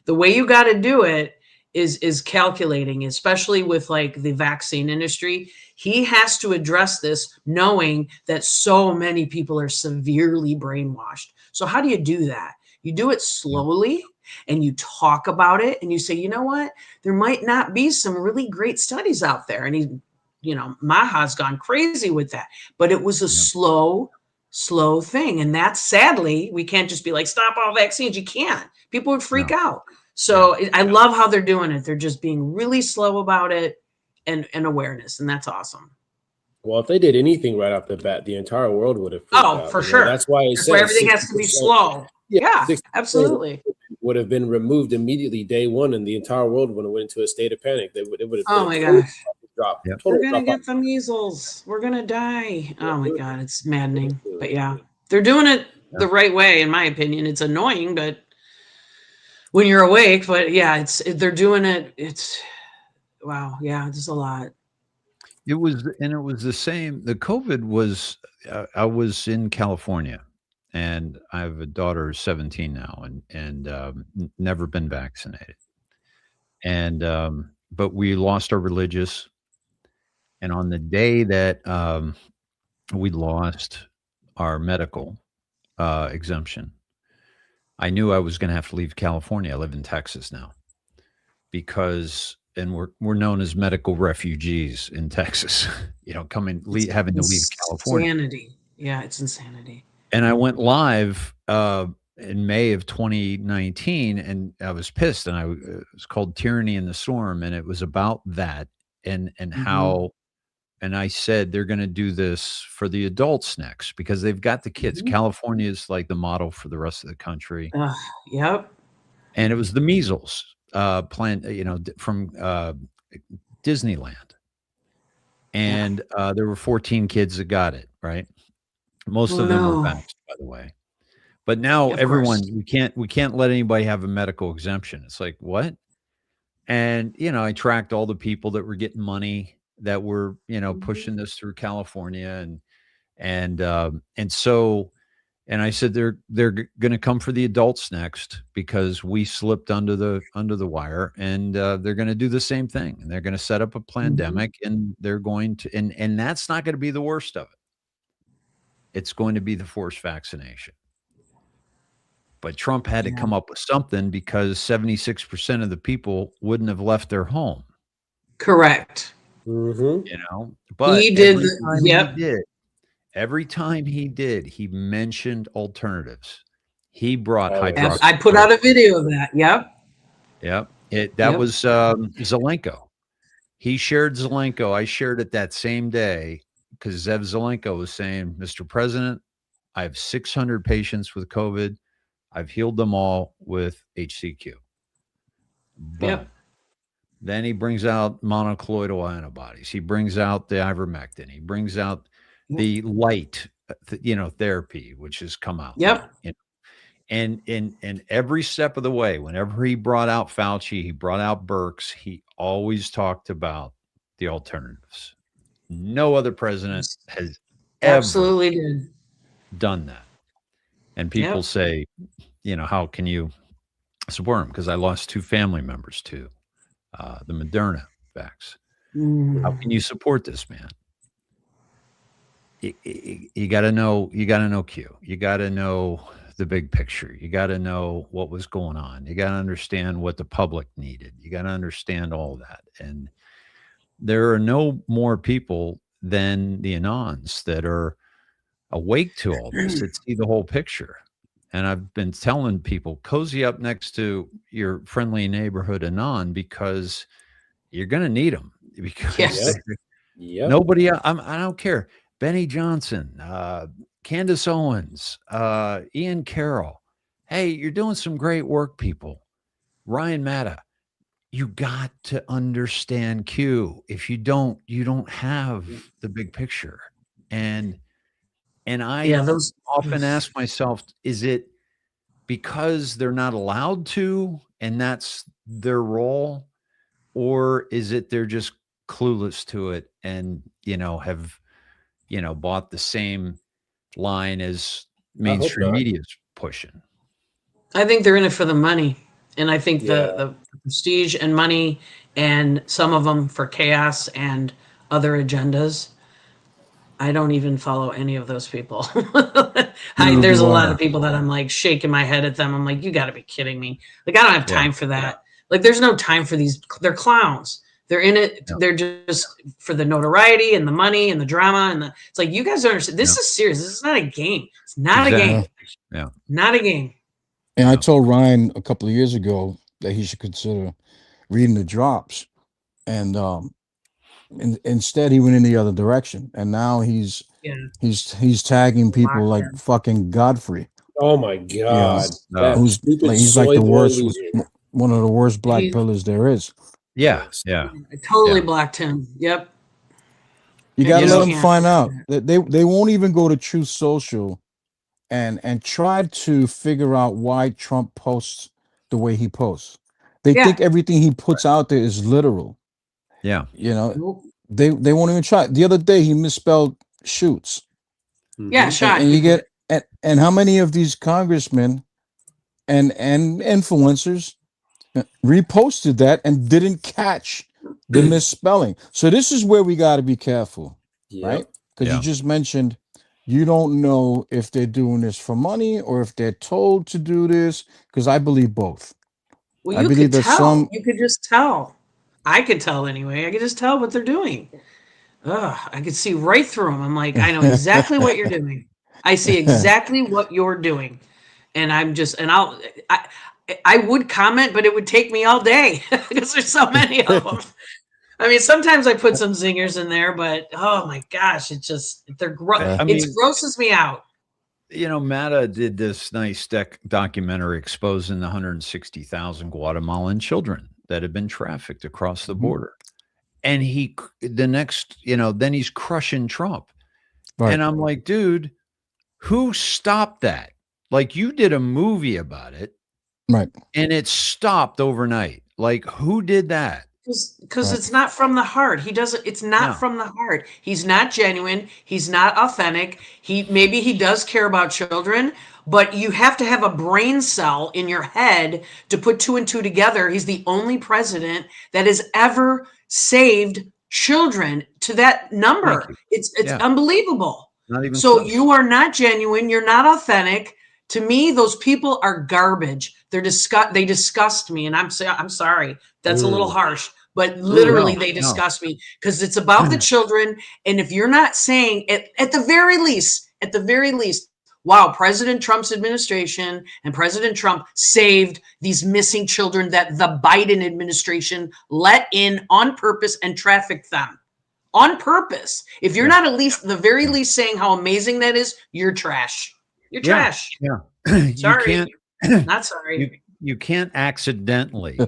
the way you got to do it is calculating, especially with like the vaccine industry. He has to address this knowing that so many people are severely brainwashed. So how do you do that? You do it slowly and you talk about it and you say, you know what, there might not be some really great studies out there. And Maha's gone crazy with that, but it was a slow thing. And that's, sadly, we can't just be like, stop all vaccines. You can't. People would freak out. So I love how they're doing it. They're just being really slow about it and awareness. And that's awesome. Well, if they did anything right off the bat, the entire world would have freaked out. For sure. That's why everything has to be slow. Yeah, absolutely. Would have been removed immediately day one, and the entire world would have went into a state of panic. It would have. Oh my gosh. Drop. Yep. We're going to get the measles. We're going to die. Oh my God. It's maddening. But yeah, they're doing it the right way. In my opinion, it's annoying, but when you're awake, but yeah, they're doing it. It's wow. Yeah. It's a lot. It was the same. The COVID was, I was in California and I have a daughter who's 17 now and never been vaccinated. And, but we lost our religious. And on the day that we lost our medical exemption, I knew I was going to have to leave California. I live in Texas now and we're known as medical refugees in Texas, having to leave California. Insanity. Yeah, it's insanity. And I went live in May of 2019 and I was pissed, and it was called Tyranny in the Storm. And it was about that and how, and I said, they're going to do this for the adults next because they've got the kids. California is like the model for the rest of the country. Yep. And it was the measles plan, from Disneyland. And there were 14 kids that got it, right? Most of them were vaxxed, by the way. But now everyone, we can't let anybody have a medical exemption. It's like, what? And, I tracked all the people that were getting money that were, pushing this through California. And I said, they're going to come for the adults next because we slipped under the wire, and they're going to do the same thing. And they're going to set up a pandemic, and they're going to, and that's not going to be the worst of it. It's going to be the forced vaccination. But Trump had to come up with something because 76% of the people wouldn't have left their home. Correct. But he did. Every time he did, he mentioned alternatives. He brought hydroxychloroquine. I put out a video of that. Yep. That was Zelenko. He shared Zelenko. I shared it that same day because Zev Zelenko was saying, Mr. President, I have 600 patients with COVID. I've healed them all with HCQ. But then he brings out monoclonal antibodies. He brings out the ivermectin. He brings out the light, therapy, which has come out. Yep. And every step of the way, whenever he brought out Fauci, he brought out Birx, he always talked about the alternatives. No other president has ever done that. And people say, how can you support him? Because I lost 2 family members to the Moderna vax. How can you support this man? You got to know Q. You got to know the big picture. You got to know what was going on. You got to understand what the public needed. You got to understand all that. And there are no more people than the Anons that are awake to all this, that see the whole picture. And I've been telling people, cozy up next to your friendly neighborhood Anon because you're going to need them. Because nobody, I don't care. Benny Johnson, Candace Owens, Ian Carroll. Hey, you're doing some great work, people. Ryan Matta, you got to understand Q. If you don't have the big picture. And I those often ask myself, is it because they're not allowed to, and that's their role, or is it they're just clueless to it and have bought the same line as I hope mainstream not. media is pushing? I think they're in it for the money, and I think Yeah. the prestige and money, and some of them for chaos and other agendas. I don't even follow any of those people. Neither There's do a I. lot of people that I'm like shaking my head at them. I'm like, you got to be kidding me. Like, I don't have Yeah. time for that. Like, there's no time for these. They're clowns. They're in it. Yeah. They're just for the notoriety and the money and the drama. And it's like, you guys don't understand. This is serious. This is not a game. It's not a game. Yeah. Not a game. And I told Ryan a couple of years ago that he should consider reading the drops, and instead he went in the other direction, and now he's tagging people like fucking Godfrey. Oh my God. That Who's stupid like, he's like soy the boy worst, loser. one of the worst black pillars there is. Yeah. I totally Yeah. blocked him. Yep. You got to You let know- them find out that they won't even go to Truth Social and try to figure out why Trump posts the way he posts. They think everything he puts out there is literal. Yeah. Nope. They won't even try. The other day he misspelled shoots. Yeah, shot. And you get and how many of these congressmen and influencers reposted that and didn't catch the misspelling. So this is where we got to be careful, right? Because you just mentioned you don't know if they're doing this for money or if they're told to do this. Because I believe both. Well, I you believe could that tell. You could just tell. I could tell anyway. I could just tell what they're doing. Ugh, I could see right through them. I'm like, I know exactly what you're doing. I see exactly what you're doing, and I'm just, and I would comment, but it would take me all day because there's so many of them. I mean, sometimes I put some zingers in there, but oh my gosh, it grosses me out. Matta did this nice documentary exposing the 160,000 Guatemalan children that had been trafficked across the border. And then he's crushing Trump. Right. And I'm like, dude, who stopped that? Like, you did a movie about it. Right. And it stopped overnight. Like, who did that? Because it's not from the heart. It's not from the heart. He's not genuine. He's not authentic. Maybe he does care about children, but you have to have a brain cell in your head to put two and two together. He's the only president that has ever saved children to that number. It's unbelievable. Not even so close. You are not genuine. You're not authentic. To me, those people are garbage. They disgust me, and I'm sorry. That's a little harsh, but literally they disgust me because it's about the children. And if you're not saying at the very least, wow, President Trump's administration and President Trump saved these missing children that the Biden administration let in on purpose and trafficked them on purpose. If you're not at least the very least saying how amazing that is, you're trash. You're trash. Yeah. Sorry. Not sorry. You can't accidentally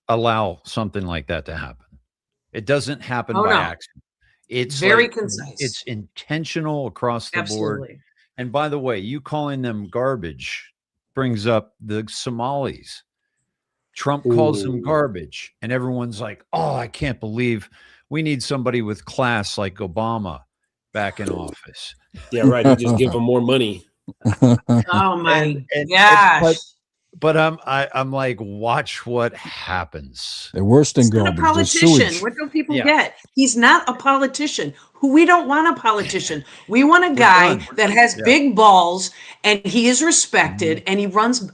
allow something like that to happen. It doesn't happen by accident. It's very concise. It's intentional across the board. And by the way, you calling them garbage brings up the Somalis. Trump calls them garbage, and everyone's like, "Oh, I can't believe we need somebody with class like Obama back in office." Yeah, right. You just give them more money. Oh my gosh! But I'm like, watch what happens. They're worse than He's not garbage. a politician. What do people get? He's not a politician. We don't want a politician. We want a guy that has big balls and he is respected and he runs.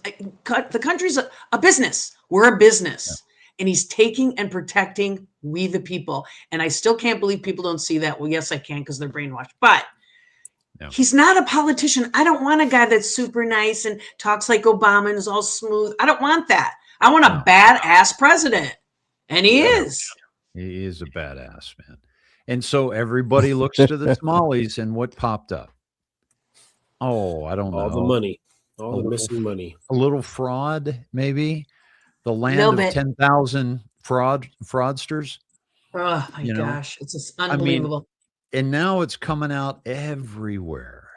The country's a business. We're a business. And he's taking and protecting we the people. And I still can't believe people don't see that. Well, yes, I can because they're brainwashed. But he's not a politician. I don't want a guy that's super nice and talks like Obama and is all smooth. I don't want that. I want a badass president. And he is. He is a badass, man. And so everybody looks to the Somalis and what popped up? Oh, I don't know. All the money, all A the little- missing money. A little fraud, maybe. The land Little of bit. 10,000 fraudsters. Oh my You know, gosh, it's just mean, unbelievable. And now it's coming out everywhere.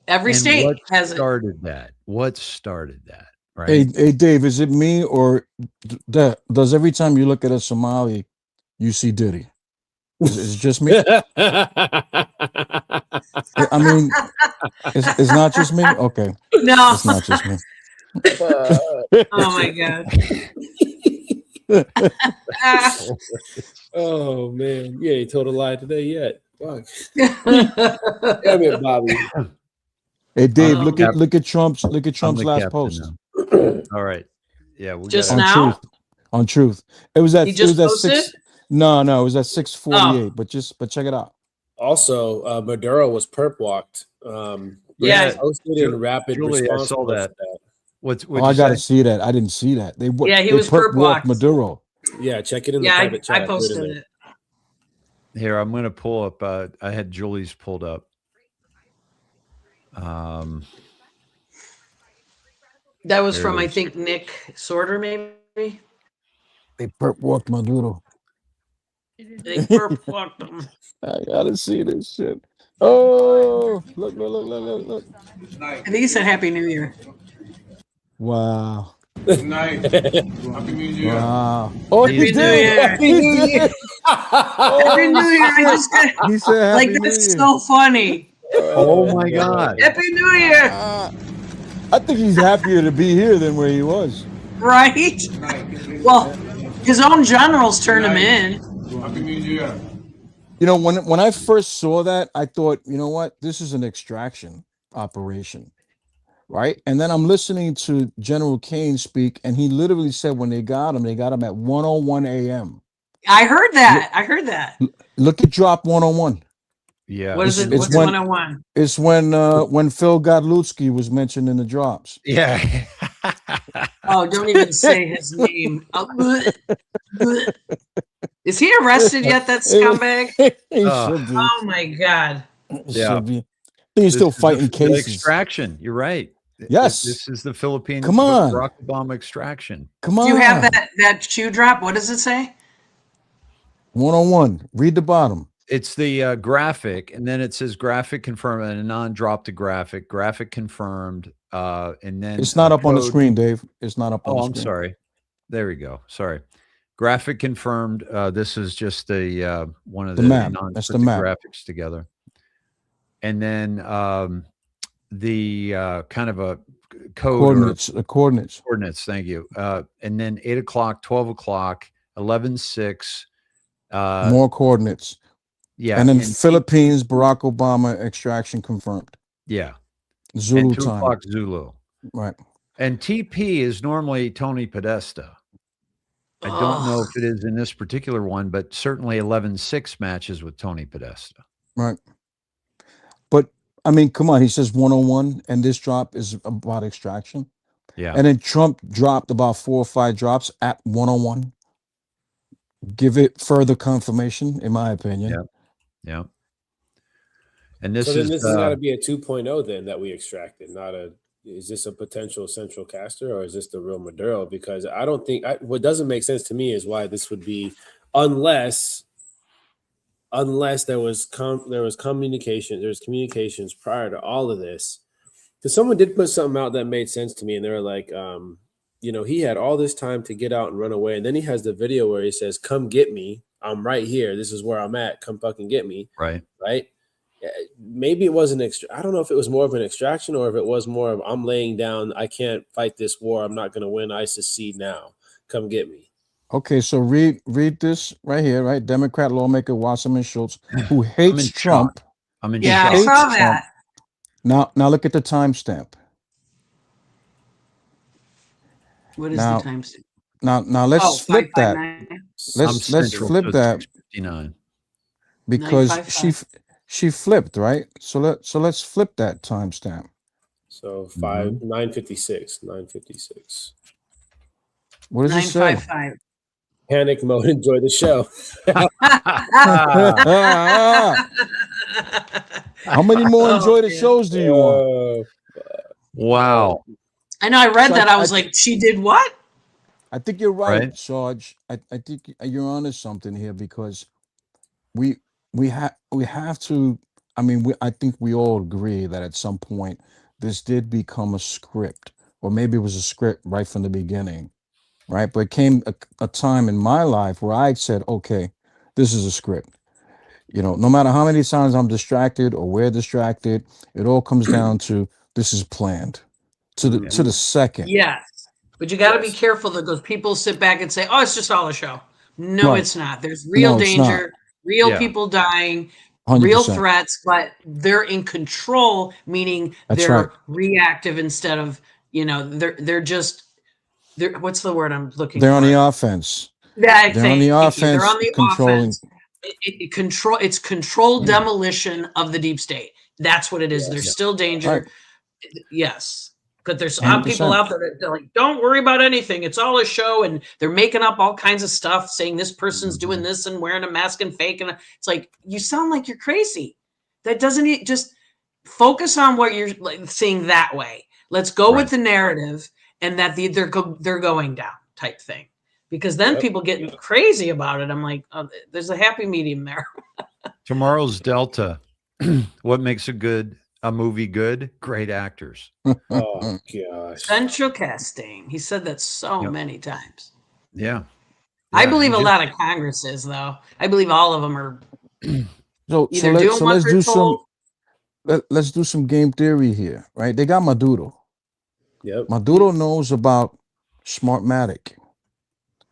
Every And state what has it. started that? What started that? Right? Hey, Dave, is it me or does every time you look at a Somali, you see Diddy? Is it just me? I mean, it's not just me. Okay, No. it's not just me. Oh my god. Oh man, you ain't told a lie today yet. Fuck. Damn it, Bobby. Hey, Dave, Oh. look at Trump's I'm the last captain post now. All right. Yeah, we Just gotta, on now? Truth. On Truth, it was at He just posted? 6. No, it was at 6:48. Oh. But check it out. Also, Maduro was perp walked. Yeah. Posted in rapid Julie, I response. saw post that. to What's Oh, I you gotta say? see that. I didn't see that. Yeah, he they was perp walked. Maduro. Yeah, check it in the Yeah, private chat. I posted it. Here, I'm gonna pull up. I had Julie's pulled up. That was There from it I is. think Nick Sorter, maybe. They perp walked Maduro. They perp walked him. I gotta see this shit. Oh, look. I think he said Happy New Year. Wow. Good night. Happy New Year. Wow. Oh, Happy he New did. Year. He did. Happy New Year. I just got, He said like Happy New that's Year. so funny. Oh my God. Happy New Year. I think he's happier to be here than where he was. Right? Well, his own generals turned him in. Happy New Year. You know, when I first saw that, I thought, you know what, this is an extraction operation, right? And then I'm listening to General Kane speak, and he literally said when they got him at 1:01 a.m. I heard that. Look at drop 101. Yeah. What is it? It's What's when- 101? It's when Phil Godlutsky was mentioned in the drops. Yeah. Oh, don't even say his name. Oh, bleh, bleh. Is he arrested yet, that scumbag? He should be. Oh my God. Yeah. Should be. He's still This is fighting the cases. extraction. You're right. Yes. This is the Philippine Come on. Barack Obama extraction. Come on. Do you have that shoe drop? What does it say? 101. Read the bottom. It's the graphic, and then it says graphic confirmed and a non-drop to graphic confirmed. And then It's not up on the code- screen, Dave. It's not up on Oh, the I'm screen. sorry. There we go. Sorry. Graphic confirmed. This is just the one of The the map. non- That's put the map. graphics together. And then the kind of a code Coordinates. The coordinates. coordinates. Thank you. And then 8 o'clock, 12 o'clock, 11:06. More coordinates. Yeah. And then and Philippines, Barack Obama extraction confirmed. yeah. Zulu And 2 time. o'clock Zulu. Right. And TP is normally Tony Podesta. I don't know if it is in this particular one, but certainly 11:06 matches with Tony Podesta. Right. But I mean, come on. He says 101, and this drop is about extraction. Yeah. And then Trump dropped about 4 or 5 drops at 101. Give it further confirmation, in my opinion. Yeah. Yeah. And this So then is this has got to be a 2.0 then that we extracted, not a. Is this a potential central caster or is this the real Maduro? Because I don't think what doesn't make sense to me is why this would be, unless there was communications prior to all of this. Because someone did put something out that made sense to me, and they were like, he had all this time to get out and run away, and then he has the video where he says, "Come get me. I'm right here. This is where I'm at. Come fucking get me." right. Right? Maybe it was I don't know if it was more of an extraction or if it was more of I'm laying down. I can't fight this war. I'm not going to win. I secede now. Come get me. Okay, so read this right here, right? Democrat lawmaker Wasserman Schultz, who hates Trump. I'm in Yeah, I shock. saw Hates that. Now look at the timestamp. What is Now- the timestamp? Now let's flip that. 559. Let's Central, flip so it's that 6:59. because 955. she flipped, right? So let's flip that timestamp. So Mm-hmm. 956. What does it say? 955. Panic mode. Enjoy the show. How many more Oh, enjoy the man. shows do you want? Wow. I know. I read So that. I was like, she did what? I think you're right, Right. Sarge. I think you're onto something here because we we have to. I mean, I think we all agree that at some point this did become a script, or maybe it was a script right from the beginning, right? But it came a time in my life where I said, okay, this is a script. You know, no matter how many times I'm distracted or we're distracted, it all comes down to this is planned to the second. Yes. But you got to be Yes. careful that those people sit back and say, oh, it's just all a show. No, Right. it's not. There's real No, it's not. danger, real Yeah. people dying, 100%. real threats, but they're in control, meaning That's they're right. reactive instead of, they're just, what's the word I'm looking They're on the for? offense. Yeah, They're on the thank you. They're offense, on the controlling. offense. It's controlled demolition of the deep state. That's what it is. There's Yes. still danger. Right. Yes. But there's 100%. people out there that they're like, don't worry about anything. It's all a show. And they're making up all kinds of stuff saying this person's doing this and wearing a mask and fake. And it's like, you sound like you're crazy. That doesn't just focus on what you're like seeing that way. Let's go with the narrative and that they're going down type thing. Because then people get crazy about it. I'm like, oh, there's a happy medium there. Tomorrow's Delta. What makes a movie good? Great actors. Oh gosh. Central casting. He said that so Yep. many times. Yeah. I Yeah, believe and a lot of Congresses, though. I believe all of them are So either doing what let's they're do told. let's do some game theory here, right? They got Maduro. Yep. Maduro knows about Smartmatic.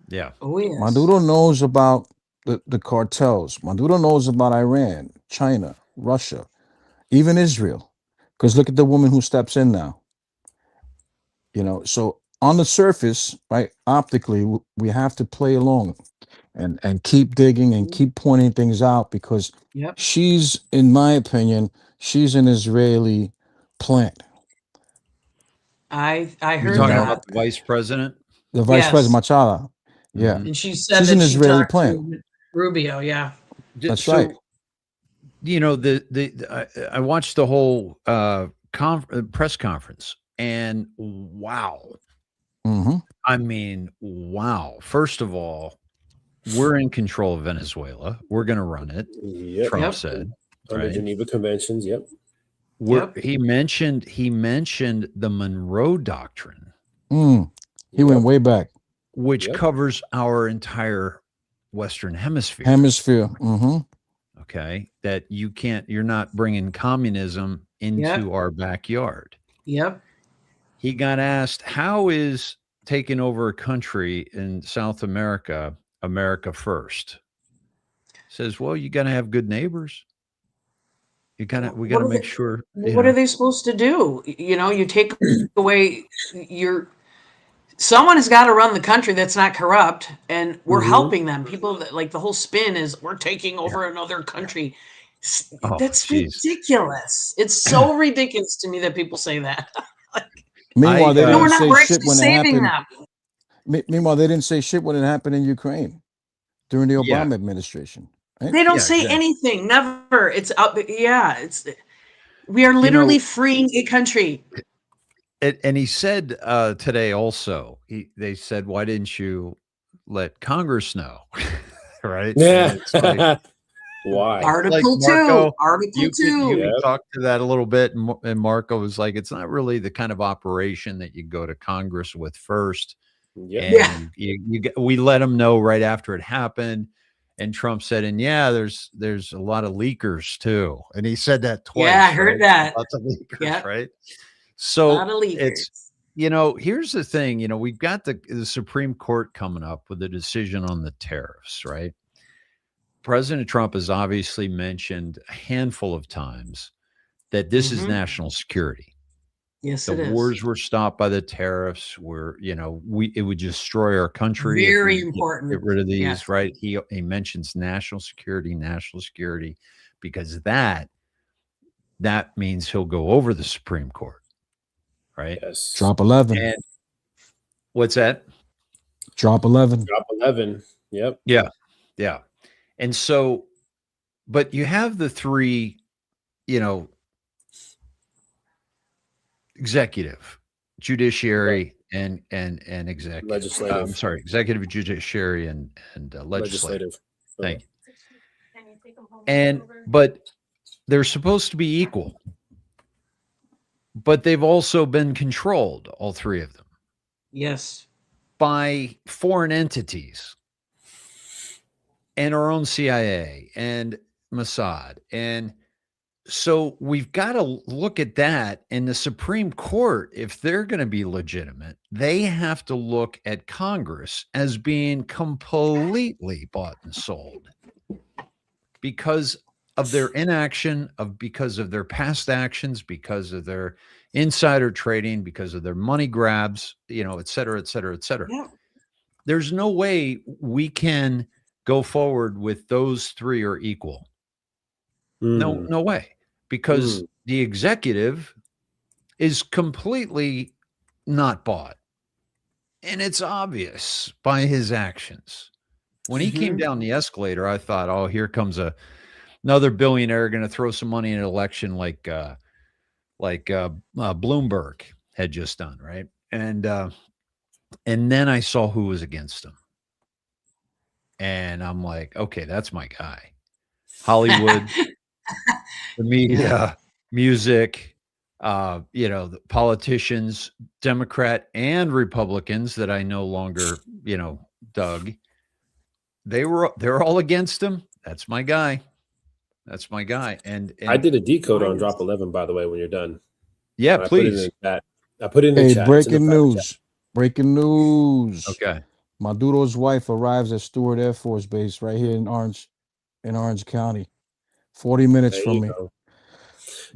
Yeah. Oh, yes. Maduro knows about the cartels. Maduro knows about Iran, China, Russia, even Israel. Because look at the woman who steps in now. You know, so on the surface, right, optically, we have to play along and keep digging and keep pointing things out because Yep. she's, in my opinion, she's an Israeli plant. I You're heard talking that. about the vice president? The vice Yes. president, Machala. Yeah. Mhm. And she said She's that an she Israeli talked plant. to Rubio. Yeah. That's So, right. you know, I watched the whole press conference, and wow. Mm-hmm. I mean, wow. First of all, we're in control of Venezuela. We're going to run it. Yep. Trump Yep. said. Under Right? Geneva Conventions. Yep. Yep. He mentioned the Monroe Doctrine, He went way back. which Yep. covers our entire Western Hemisphere. Mm-hmm. Okay, that you're not bringing communism into our backyard. Yep. He got asked, how is taking over a country in South America, America first? Says, well, you got to have good neighbors. We got to make sure. What are they supposed to do? You take away someone has got to run the country that's not corrupt, and we're helping them. People that like the whole spin is we're taking over another country. Oh, That's geez. ridiculous. It's so ridiculous to me that people say that. Meanwhile, they No, didn't say we're shit actually when it saving happened. them. Meanwhile, they didn't say shit when it happened in Ukraine during the Yeah. Obama administration. Right? They don't Yeah, say exactly. anything. Never. It's up. Yeah. We are literally freeing a country. And he said today also, they said, why didn't you let Congress know? Right? Yeah. And it's like, Why? Article like, Marco, 2. Article you 2. can talk to that a little bit. And Marco was like, it's not really the kind of operation that you go to Congress with first. Yep. And we let them know right after it happened. And Trump said, and there's a lot of leakers too. And he said that twice. Yeah, I heard right? that. Lots of leakers, Yep. right? A So lot of leakers. it's, here's the thing, we've got the Supreme Court coming up with a decision on the tariffs, right? President Trump has obviously mentioned a handful of times that this is national security. Yes, The it is. wars were stopped by the tariffs. It would destroy our country. Very if we important. Get rid of these, Yes. right? He mentions national security, because that means he'll go over the Supreme Court, right? Yes. Drop 11. And what's that? Drop 11. Drop 11. Yep. Yeah. And so, but you have the three you know, executive, judiciary, and executive. Legislative. I'm sorry, executive, judiciary, and legislative. Thank you. But they're supposed to be equal, but they've also been controlled, all three of them, Yes. by foreign entities and our own CIA and Mossad. And so we've got to look at that. And the Supreme Court, if they're going to be legitimate, they have to look at Congress as being completely bought and sold because of their inaction, because of their past actions, because of their insider trading, because of their money grabs, et cetera, et cetera, et cetera. Yeah. There's no way we can go forward with those three are equal. No way. Because the executive is completely not bought. And it's obvious by his actions. When he came down the escalator, I thought, oh, here comes another billionaire going to throw some money in an election like Bloomberg had just done, right? And then I saw who was against him. And I'm like, okay, that's my guy. Hollywood, the media, music, the politicians, Democrat and Republicans that I no longer, dug. They're all against him. That's my guy. That's my guy. And I did a decode on Drop 11, by the way, when you're done. Yeah, please. I put it in the chat. Breaking news. Breaking news. Okay. Maduro's wife arrives at Stewart Air Force Base right here in Orange County. 40 minutes from me.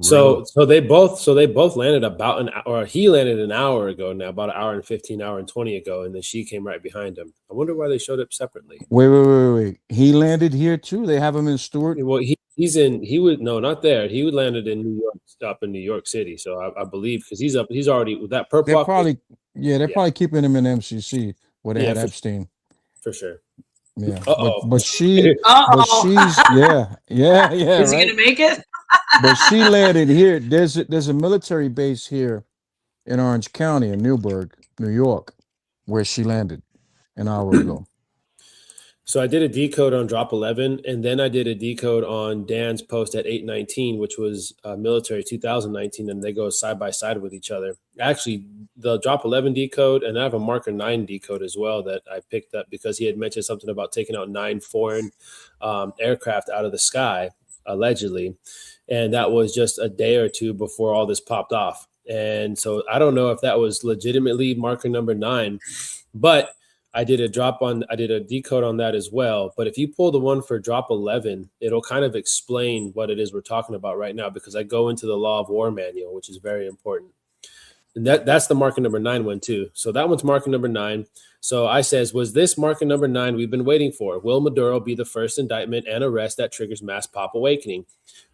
So they both landed about an hour. He landed an hour ago now, about an hour and 15, hour and 20 ago, and then she came right behind him. I wonder why they showed up separately. Wait. He landed here too? They have him in Stewart? Well, not there. He would landed in New York, up in New York City. So I believe because he's already with that purple. They're probably keeping him in MCC where they had Epstein. For sure. Yeah. But she's yeah. Is he gonna make it? But she landed here. There's a military base here in Orange County in Newburgh, New York, where she landed an hour ago. So I did a decode on Drop 11, and then I did a decode on Dan's post at 819, which was military 2019, and they go side by side with each other. Actually, the Drop 11 decode, and I have a Marker 9 decode as well that I picked up because he had mentioned something about taking out 9 foreign aircraft out of the sky, allegedly. And that was just a day or two before all this popped off. And so I don't know if that was legitimately Marker number 9, but I did a decode on that as well. But if you pull the one for Drop 11, it'll kind of explain what it is we're talking about right now, because I go into the Law of War manual, which is very important. And that's the Marker number 9 one too. So that one's Marker number 9. So I says, was this Marker number 9 we've been waiting for? Will Maduro be the first indictment and arrest that triggers mass pop awakening?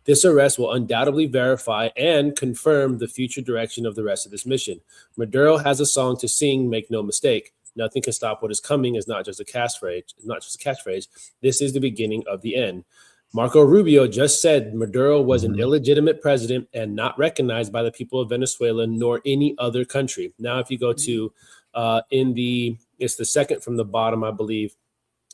This arrest will undoubtedly verify and confirm the future direction of the rest of this mission. Maduro has a song to sing, make no mistake. Nothing can stop what is coming is not just a catchphrase. This is the beginning of the end. Marco Rubio just said Maduro was an illegitimate president and not recognized by the people of Venezuela nor any other country. Now, if you go to it's the second from the bottom, I believe,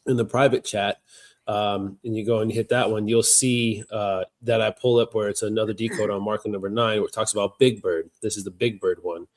in the private chat, and you go and hit that one, you'll see that I pull up where it's another decode on Marker number 9, where it talks about Big Bird. This is the Big Bird one.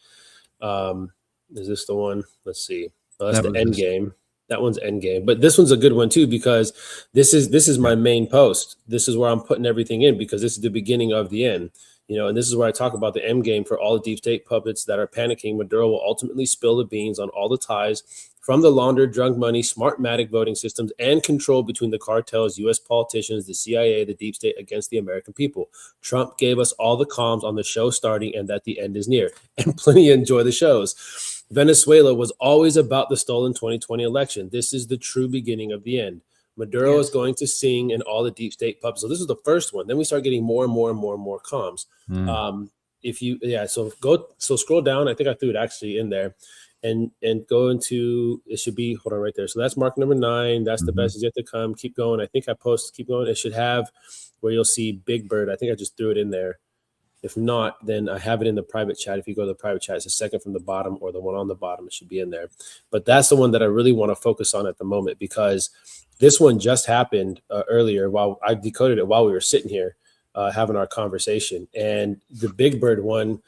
Is this the one? Let's see. Oh, that's the end game. That one's end game. But this one's a good one too, because this is my main post. This is where I'm putting everything in, because this is the beginning of the end. And this is where I talk about the end game for all the deep state puppets that are panicking. Maduro will ultimately spill the beans on all the ties from the laundered drug money, Smartmatic voting systems, and control between the cartels, U.S. politicians, the CIA, the deep state against the American people. Trump gave us all the comms on the show starting and that the end is near. And plenty enjoy the shows. Venezuela was always about the stolen 2020 election. This is the true beginning of the end. Maduro is going to sing and all the deep state puppets. So this is the first one. Then we start getting more and more and more and more comms. So scroll down. I think I threw it actually in there. And go into, it should be, hold on right there. So that's Mark number 9. That's the best is yet to come. Keep going. I think I posted, keep going. It should have where you'll see Big Bird. I think I just threw it in there. If not, then I have it in the private chat. If you go to the private chat, it's the second from the bottom or the one on the bottom. It should be in there. But that's the one that I really want to focus on at the moment, because this one just happened earlier while I decoded it while we were sitting here having our conversation. And the Big Bird one,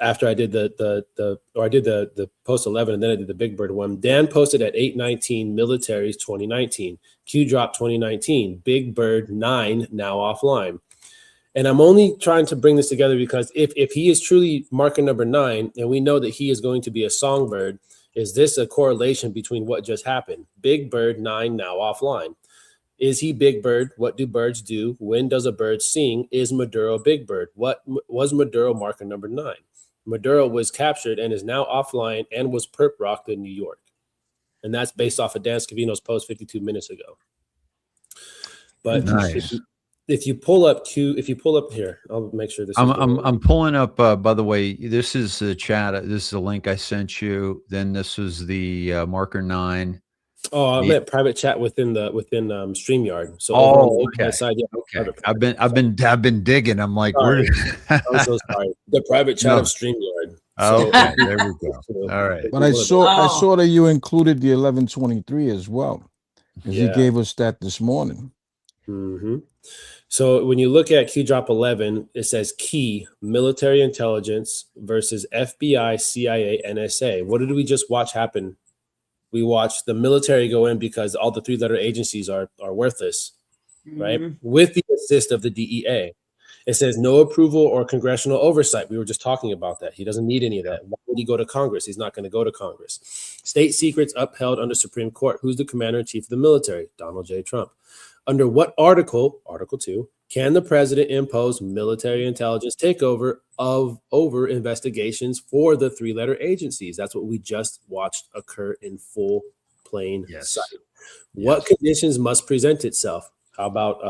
after I did the post 11 and then I did the Big Bird one, Dan posted at 8:19 militaries 2019, Q drop 2019, Big Bird 9 now offline. And I'm only trying to bring this together because if he is truly marker number 9, and we know that he is going to be a songbird, is this a correlation between what just happened? Big Bird 9 now offline. Is he Big Bird? What do birds do? When does a bird sing? Is Maduro Big Bird? What was Maduro marker number 9? Maduro was captured and is now offline and was perp rocked in New York. And that's based off of Dan Scavino's post 52 minutes ago. But nice. If you pull up here, I'll make sure this. I'm pulling up. By the way, this is the chat. This is the link I sent you. Then this was the marker 9. Oh, I meant private chat within StreamYard. So okay. Side, yeah, Okay. I've been digging. I'm like, sorry. I'm so sorry. The private chat of StreamYard. Oh, okay. There we go. All right. But I saw that you included the 1123 as well, because you gave us that this morning. Mm-hmm. So when you look at Q drop 11, it says key military intelligence versus FBI, CIA, NSA. What did we just watch happen? We watched the military go in because all the 3-letter agencies are worthless, right? With the assist of the DEA. It says no approval or congressional oversight. We were just talking about that. He doesn't need any of that. Why would he go to Congress? He's not going to go to Congress. State secrets upheld under Supreme Court. Who's the commander-in-chief of the military? Donald J. Trump. Under what article, Article 2, can the president impose military intelligence takeover over investigations for the 3-letter agencies? That's what we just watched occur in full plain sight. What conditions must present itself? How about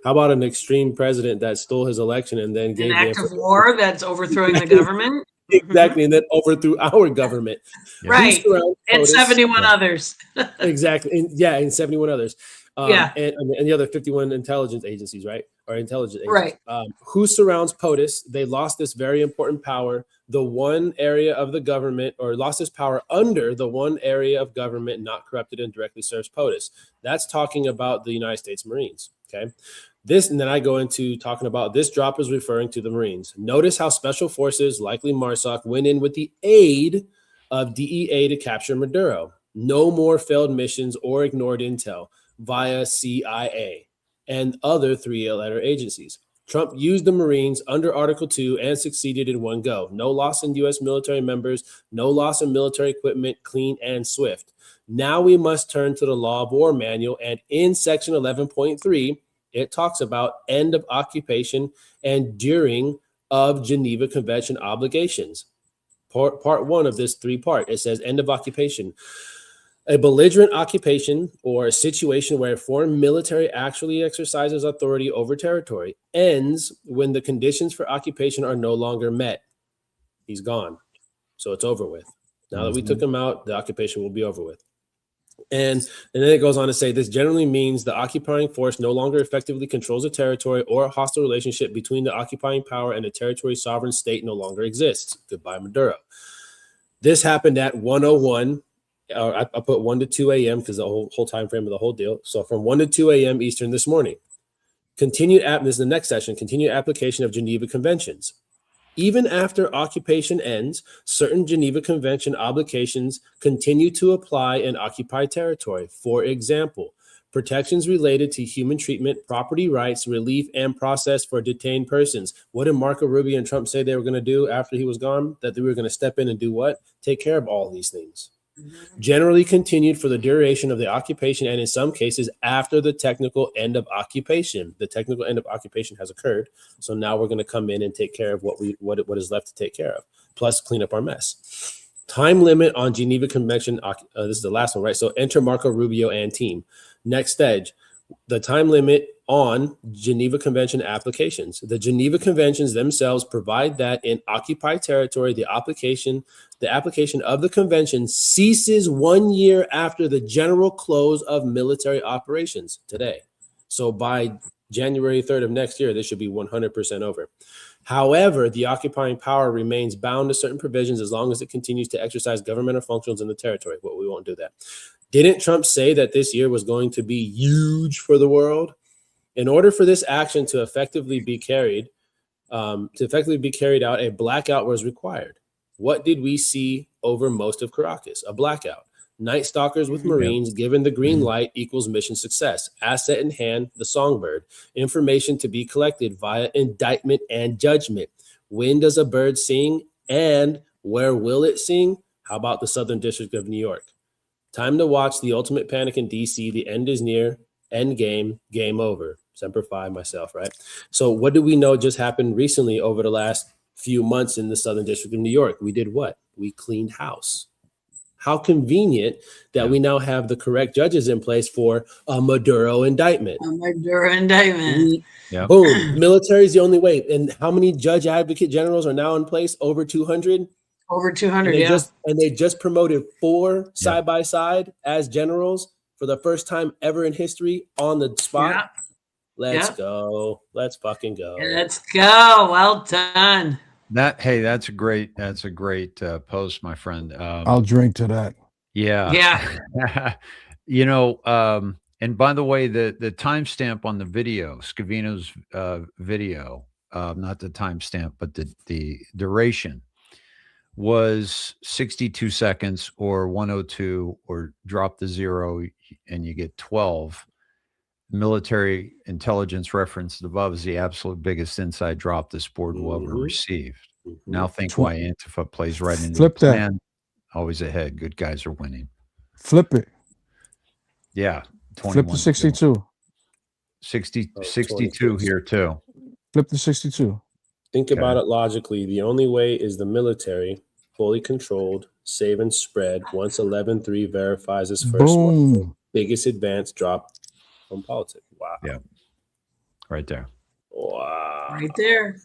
an extreme president that stole his election and then gave an act of war that's overthrowing the government? Exactly, and then overthrew our government. Right, and 71 others. Exactly, and 71 others. And the other 51 intelligence agencies, right? Or intelligence agencies. Right. Who surrounds POTUS? They lost this very important power. The one area of the government, or lost this power under the one area of government not corrupted and directly serves POTUS. That's talking about the United States Marines, okay? This, and then I go into talking about this drop is referring to the Marines. Notice how Special Forces, likely MARSOC, went in with the aid of DEA to capture Maduro. No more failed missions or ignored intel via CIA and other 3-letter agencies. Trump used the Marines under Article 2 and succeeded in one go. No loss in U.S. military members, no loss in military equipment, clean and swift. Now we must turn to the Law of War Manual, and in Section 11.3, it talks about end of occupation and during of Geneva Convention obligations. Part 1 of this 3-part, it says end of occupation. A belligerent occupation or a situation where a foreign military actually exercises authority over territory ends when the conditions for occupation are no longer met. He's gone. So it's over with. Now that we took him out, the occupation will be over with. And then it goes on to say this generally means the occupying force no longer effectively controls a territory, or a hostile relationship between the occupying power and the territory's sovereign state no longer exists. Goodbye, Maduro. This happened at 1:01. I put 1 to 2 a.m. because the whole time frame of the whole deal. So from 1 to 2 a.m. Eastern this morning. This is the next session. Continued application of Geneva Conventions. Even after occupation ends, certain Geneva Convention obligations continue to apply in occupied territory. For example, protections related to human treatment, property rights, relief, and process for detained persons. What did Marco Rubio and Trump say they were going to do after he was gone? That they were going to step in and do what? Take care of all these things. Generally continued for the duration of the occupation, and in some cases after the technical end of occupation. The technical end of occupation has occurred, so now we're going to come in and take care of what is left to take care of, plus clean up our mess. Time limit on Geneva Convention. This is the last one, right? So enter Marco Rubio and team. Next stage, the time limit on Geneva Convention applications. The Geneva Conventions themselves provide that in occupied territory, the application of the convention ceases 1 year after the general close of military operations today. So by January 3rd of next year, this should be 100% over. However, the occupying power remains bound to certain provisions as long as it continues to exercise governmental functions in the territory. Well, we won't do that. Didn't Trump say that this year was going to be huge for the world? In order for this action to effectively be carried out, a blackout was required. What did we see over most of Caracas? A blackout. Night Stalkers with Marines given the green light equals mission success. Asset in hand, the Songbird. Information to be collected via indictment and judgment. When does a bird sing and where will it sing? How about the Southern District of New York? Time to watch the ultimate panic in DC. The end is near. End game. Game over. Semper Fi, myself, right? So what do we know just happened recently over the last few months in the Southern District of New York? We did what? We cleaned house. How convenient that we now have the correct judges in place for a Maduro indictment. A Maduro indictment. Boom. Military is the only way. And how many judge advocate generals are now in place? Over 200? Over 200, and they just promoted 4 side by side as generals for the first time ever in history on the spot. Yeah. Let's go. Let's fucking go. Let's go. Well done. That's a great post, my friend. I'll drink to that. Yeah. You know, and by the way, the timestamp on the video, Scavino's video, not the timestamp, but the duration was 62 seconds or 102, or drop the 0 and you get 12. Military intelligence referenced above is the absolute biggest inside drop this board will ever receive. Now think why Antifa plays right into Flip the that. plan. Always ahead. Good guys are winning. Flip it. Yeah. Flip the 62. 62 here too. Flip the 62. Think about it logically. The only way is the military, fully controlled, save and spread. Once 11-3 verifies his first one, biggest advance drop from politics. Wow. Yeah. Right there. Wow. Right there.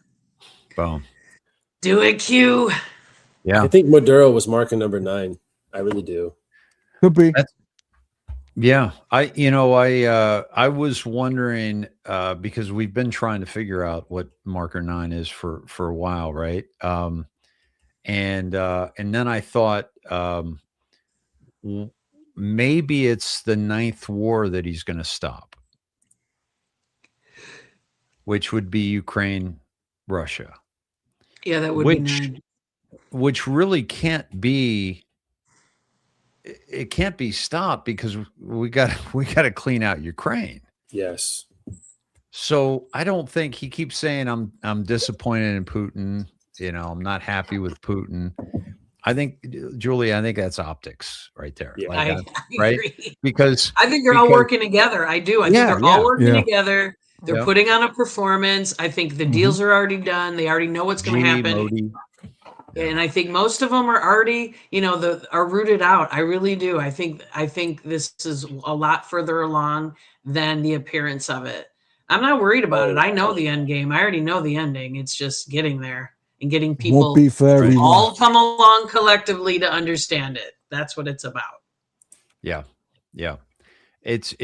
Boom. Do it, Q. Yeah. I think Maduro was marking number 9. I really do. Could be. Yeah. I was wondering, because we've been trying to figure out what marker 9 is for a while, right? And then I thought maybe it's the 9th war that he's going to stop, which would be Ukraine, Russia. Yeah, that would be 9. Which really can't be. It can't be stopped because we got to clean out Ukraine. Yes. So I don't think he keeps saying I'm disappointed in Putin. You know, I'm not happy with Putin. I think, Julie, I think that's optics right there. Yeah. Like I right? agree. Because I think they're all working together. I do. I think they're all working together. They're putting on a performance. I think the deals are already done. They already know what's going to happen. Modi. And I think most of them are already, are rooted out. I really do. I think this is a lot further along than the appearance of it. I'm not worried about it. I know the end game. I already know the ending. It's just getting there and getting people all come along collectively to understand it. That's what it's about. Yeah. Yeah. It's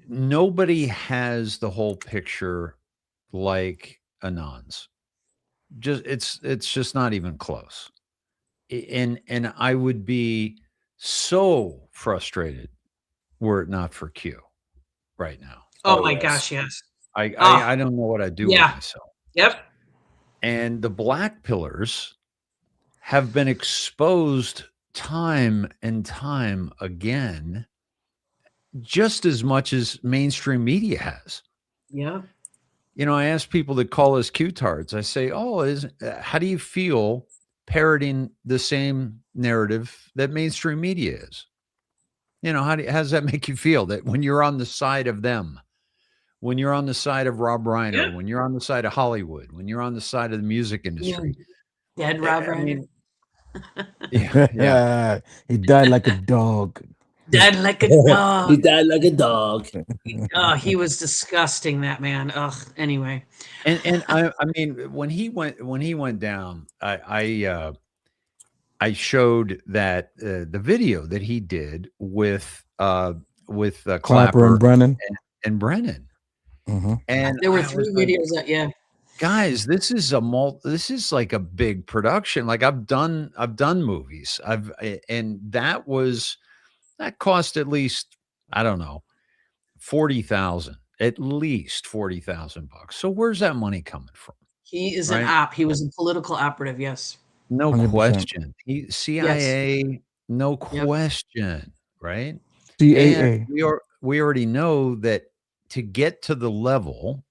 nobody has the whole picture like Anon's. It's just not even close. And I would be so frustrated were it not for Q right now. Oh my gosh, yes. I don't know what I'd do with myself. Yep. And the black pillars have been exposed time and time again, just as much as mainstream media has. Yeah. I ask people that call us Q-tards. I say, how do you feel parroting the same narrative that mainstream media is? How does that make you feel that when you're on the side of them, when you're on the side of Rob Reiner, when you're on the side of Hollywood, when you're on the side of the music industry? Dead Rob Reiner. Yeah. He died like a dog. Died like a dog. He died like a dog. Oh, he was disgusting, that man. Ugh. Anyway. And I mean, when he went down, I showed that the video that he did with Clapper and Brennan. and Brennan. And There were I 3 was like, videos that, yeah. guys, this is like a big production. Like I've done movies. And that cost at least, I don't know, 40,000, at least 40,000 bucks. So where's that money coming from? He is an Right? op. He was a political operative. Yes. No 100%. question. Yes. CIA, no Yep. question, right? And CAA. we already know that to get to the level,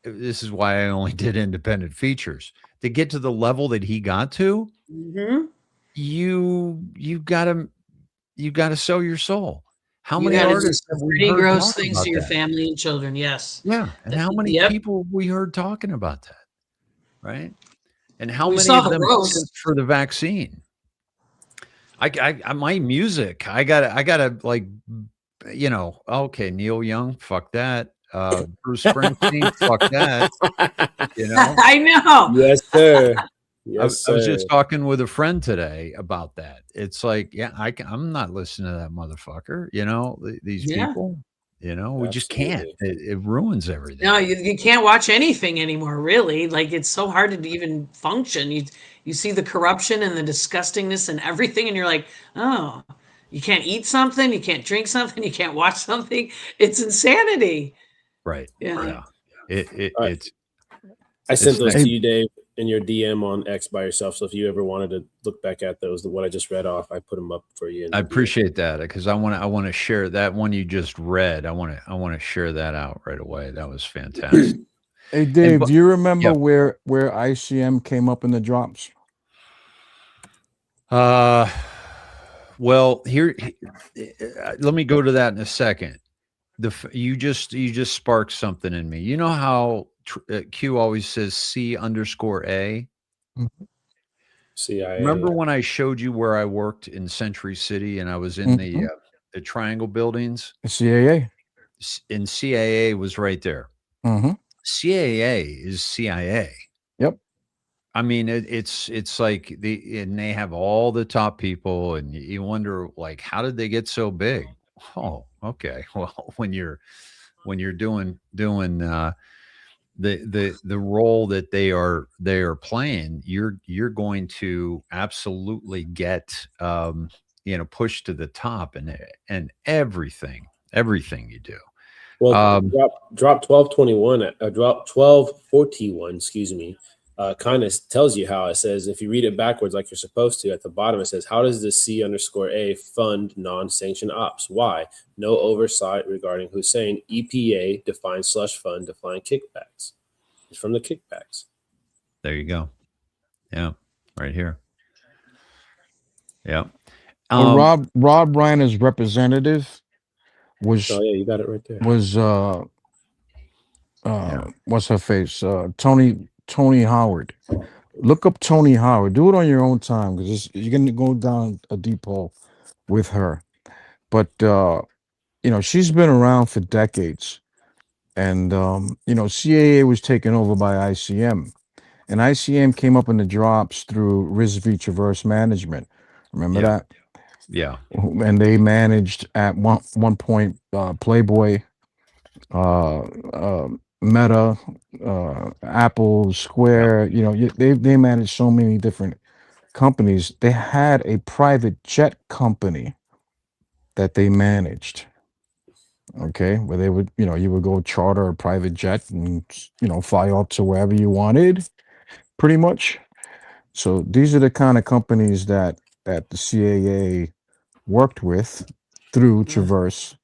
this is why I only did independent features. To get to the level that he got to, Hmm. you gotta sell your soul. How You many got to do artists some have we pretty heard gross talk things about to your that? family and children. Yes. Yeah, and how many Yep. people have we heard talking about that, right? And how We many saw of the them roast. sent for the vaccine? My music, I gotta like, okay, Neil Young, fuck that. Bruce Springsteen, fuck that. You know, I know. Yes, sir. I, Yes, I was sir. just talking with a friend today about that. It's like, yeah, I'm not listening to that motherfucker. These Yeah. people. We just can't. Absolutely. It ruins everything. No, you can't watch anything anymore, really. Like it's so hard to even function. You see the corruption and the disgustingness and everything, and you're like, oh, you can't eat something, you can't drink something, you can't watch something. It's insanity. Right. Yeah. Yeah. It All right. it's I sent those thank- to you, Dave, in your DM on X by yourself. So if you ever wanted to look back at those, what I just read off, I put them up for you. I appreciate that because I want to share that one you just read. I want to share that out right away. That was fantastic. Hey Dave, do you remember yeah. where ICM came up in the drops? Well, let me go to that in a second. You just sparked something in me. You know how Q always says C_A? CIA. Remember when I showed you where I worked in Century City and I was in the triangle buildings? CAA. And CAA was right there. CAA is CIA. Yep. I mean, it's like and they have all the top people, and you wonder like, how did they get so big? Oh, okay. Well, when you're doing the role that they are playing, you're going to absolutely get pushed to the top and everything you do. Well, drop 1221, drop 1241, excuse me. Kind of tells you how. It says, if you read it backwards like you're supposed to, at the bottom it says, how does the C_A fund non-sanctioned ops? Why? No oversight regarding Hussein. EPA defines slush fund, define kickbacks. It's from the kickbacks. There you go. Yeah, right here. Yeah. Rob Reiner's representative was. Oh yeah, you got it right there. Was what's her face? Tony Howard. Look up Tony Howard. Do it on your own time because you're gonna go down a deep hole with her. But she's been around for decades, and CAA was taken over by ICM, and ICM came up in the drops through RISV Traverse Management. Remember that? Yeah. And they managed at one point Playboy, Meta, Apple, Square. They managed so many different companies. They had a private jet company that they managed. Okay, where they would, you would go charter a private jet and fly up to wherever you wanted, pretty much. So these are the kind of companies that the CAA worked with through Traverse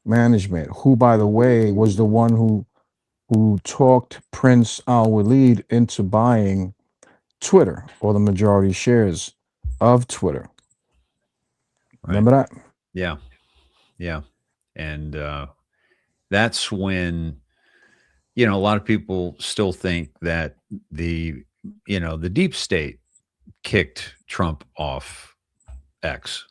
Management, who, by the way, was the one who talked Prince Al-Walid into buying Twitter, or the majority shares of Twitter. Right. Remember that? Yeah. Yeah. And that's when, a lot of people still think that the deep state kicked Trump off X.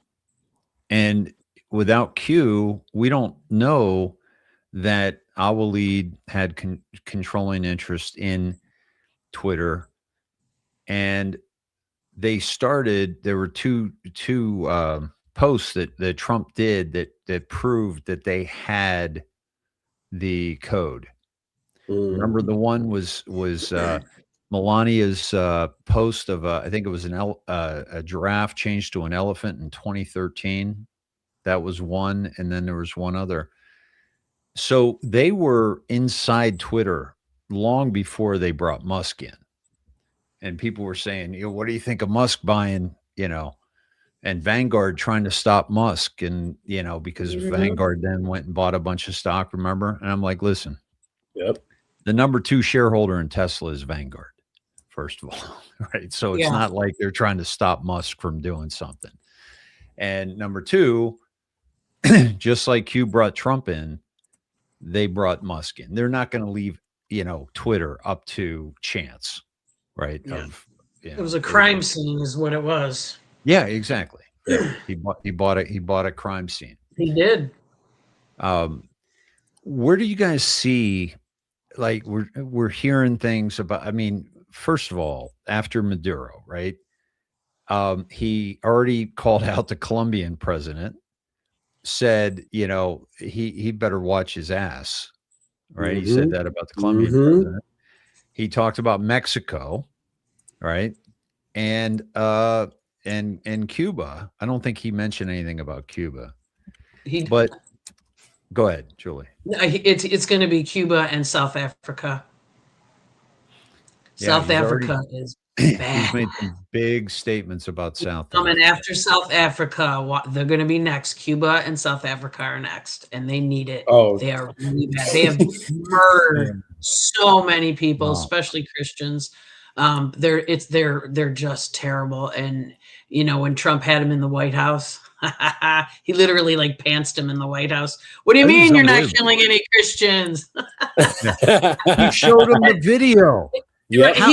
And without Q, we don't know that Al-Walid had controlling interest in Twitter. And there were two posts that Trump did that proved that they had the code. Mm. Remember the one was Melania's post of I think it was a giraffe changed to an elephant in 2013. That was one, and then there was one other. So they were inside Twitter long before they brought Musk in, and people were saying, what do you think of Musk buying, and Vanguard trying to stop Musk, and because Vanguard then went and bought a bunch of stock. Remember? And I'm like, listen, Yep. the number 2 shareholder in Tesla is Vanguard, first of all, right? So it's not like they're trying to stop Musk from doing something. And number 2, just like Q brought Trump in, they brought Musk in. They're not going to leave, Twitter up to chance, right? Yeah. It was a crime scene is what it was. Yeah, exactly. Yeah. He bought a crime scene. He did. Where do you guys see, like, we're hearing things about, first of all, after Maduro, right? He already called out the Colombian president, said, he better watch his ass, right? He said that about the Colombian president. He talked about Mexico, right? And Cuba. I don't think he mentioned anything about Cuba. But go ahead, Julie. It's going to be Cuba and South Africa. Yeah, South Africa is bad. He's made some big statements about South Africa. Coming after South Africa, they're going to be next. Cuba and South Africa are next, and they need it. Oh, they are really bad. They have murdered so many people, especially Christians. They're just terrible. And when Trump had him in the White House, he literally pantsed him in the White House. What do you mean you're not killing any Christians? You showed him the video. Yeah, how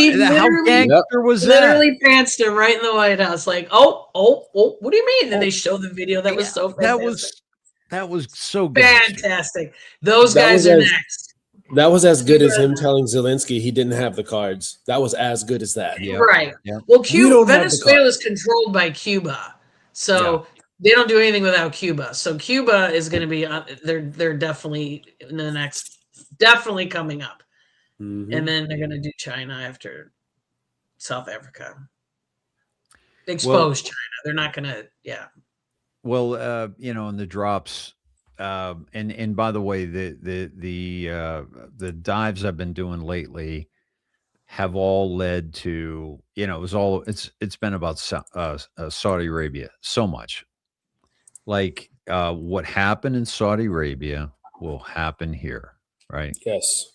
gangster was that? Literally pantsed him right in the White House. Like, oh, what do you mean? And they show the video. That was so fantastic. That was so good. Fantastic. Those guys are next. That was as good as him telling Zelensky he didn't have the cards. That was as good as that. Yeah. Right. Yeah. Well, Venezuela is controlled by Cuba, so they don't do anything without Cuba. So Cuba is going to be they're definitely in the next, definitely coming up. And then they're going to do China after South Africa. Expose China. They're not going to, Well, in the drops, and by the way, the dives I've been doing lately have all led to, it's been about Saudi Arabia so much. Like what happened in Saudi Arabia will happen here, right? Yes.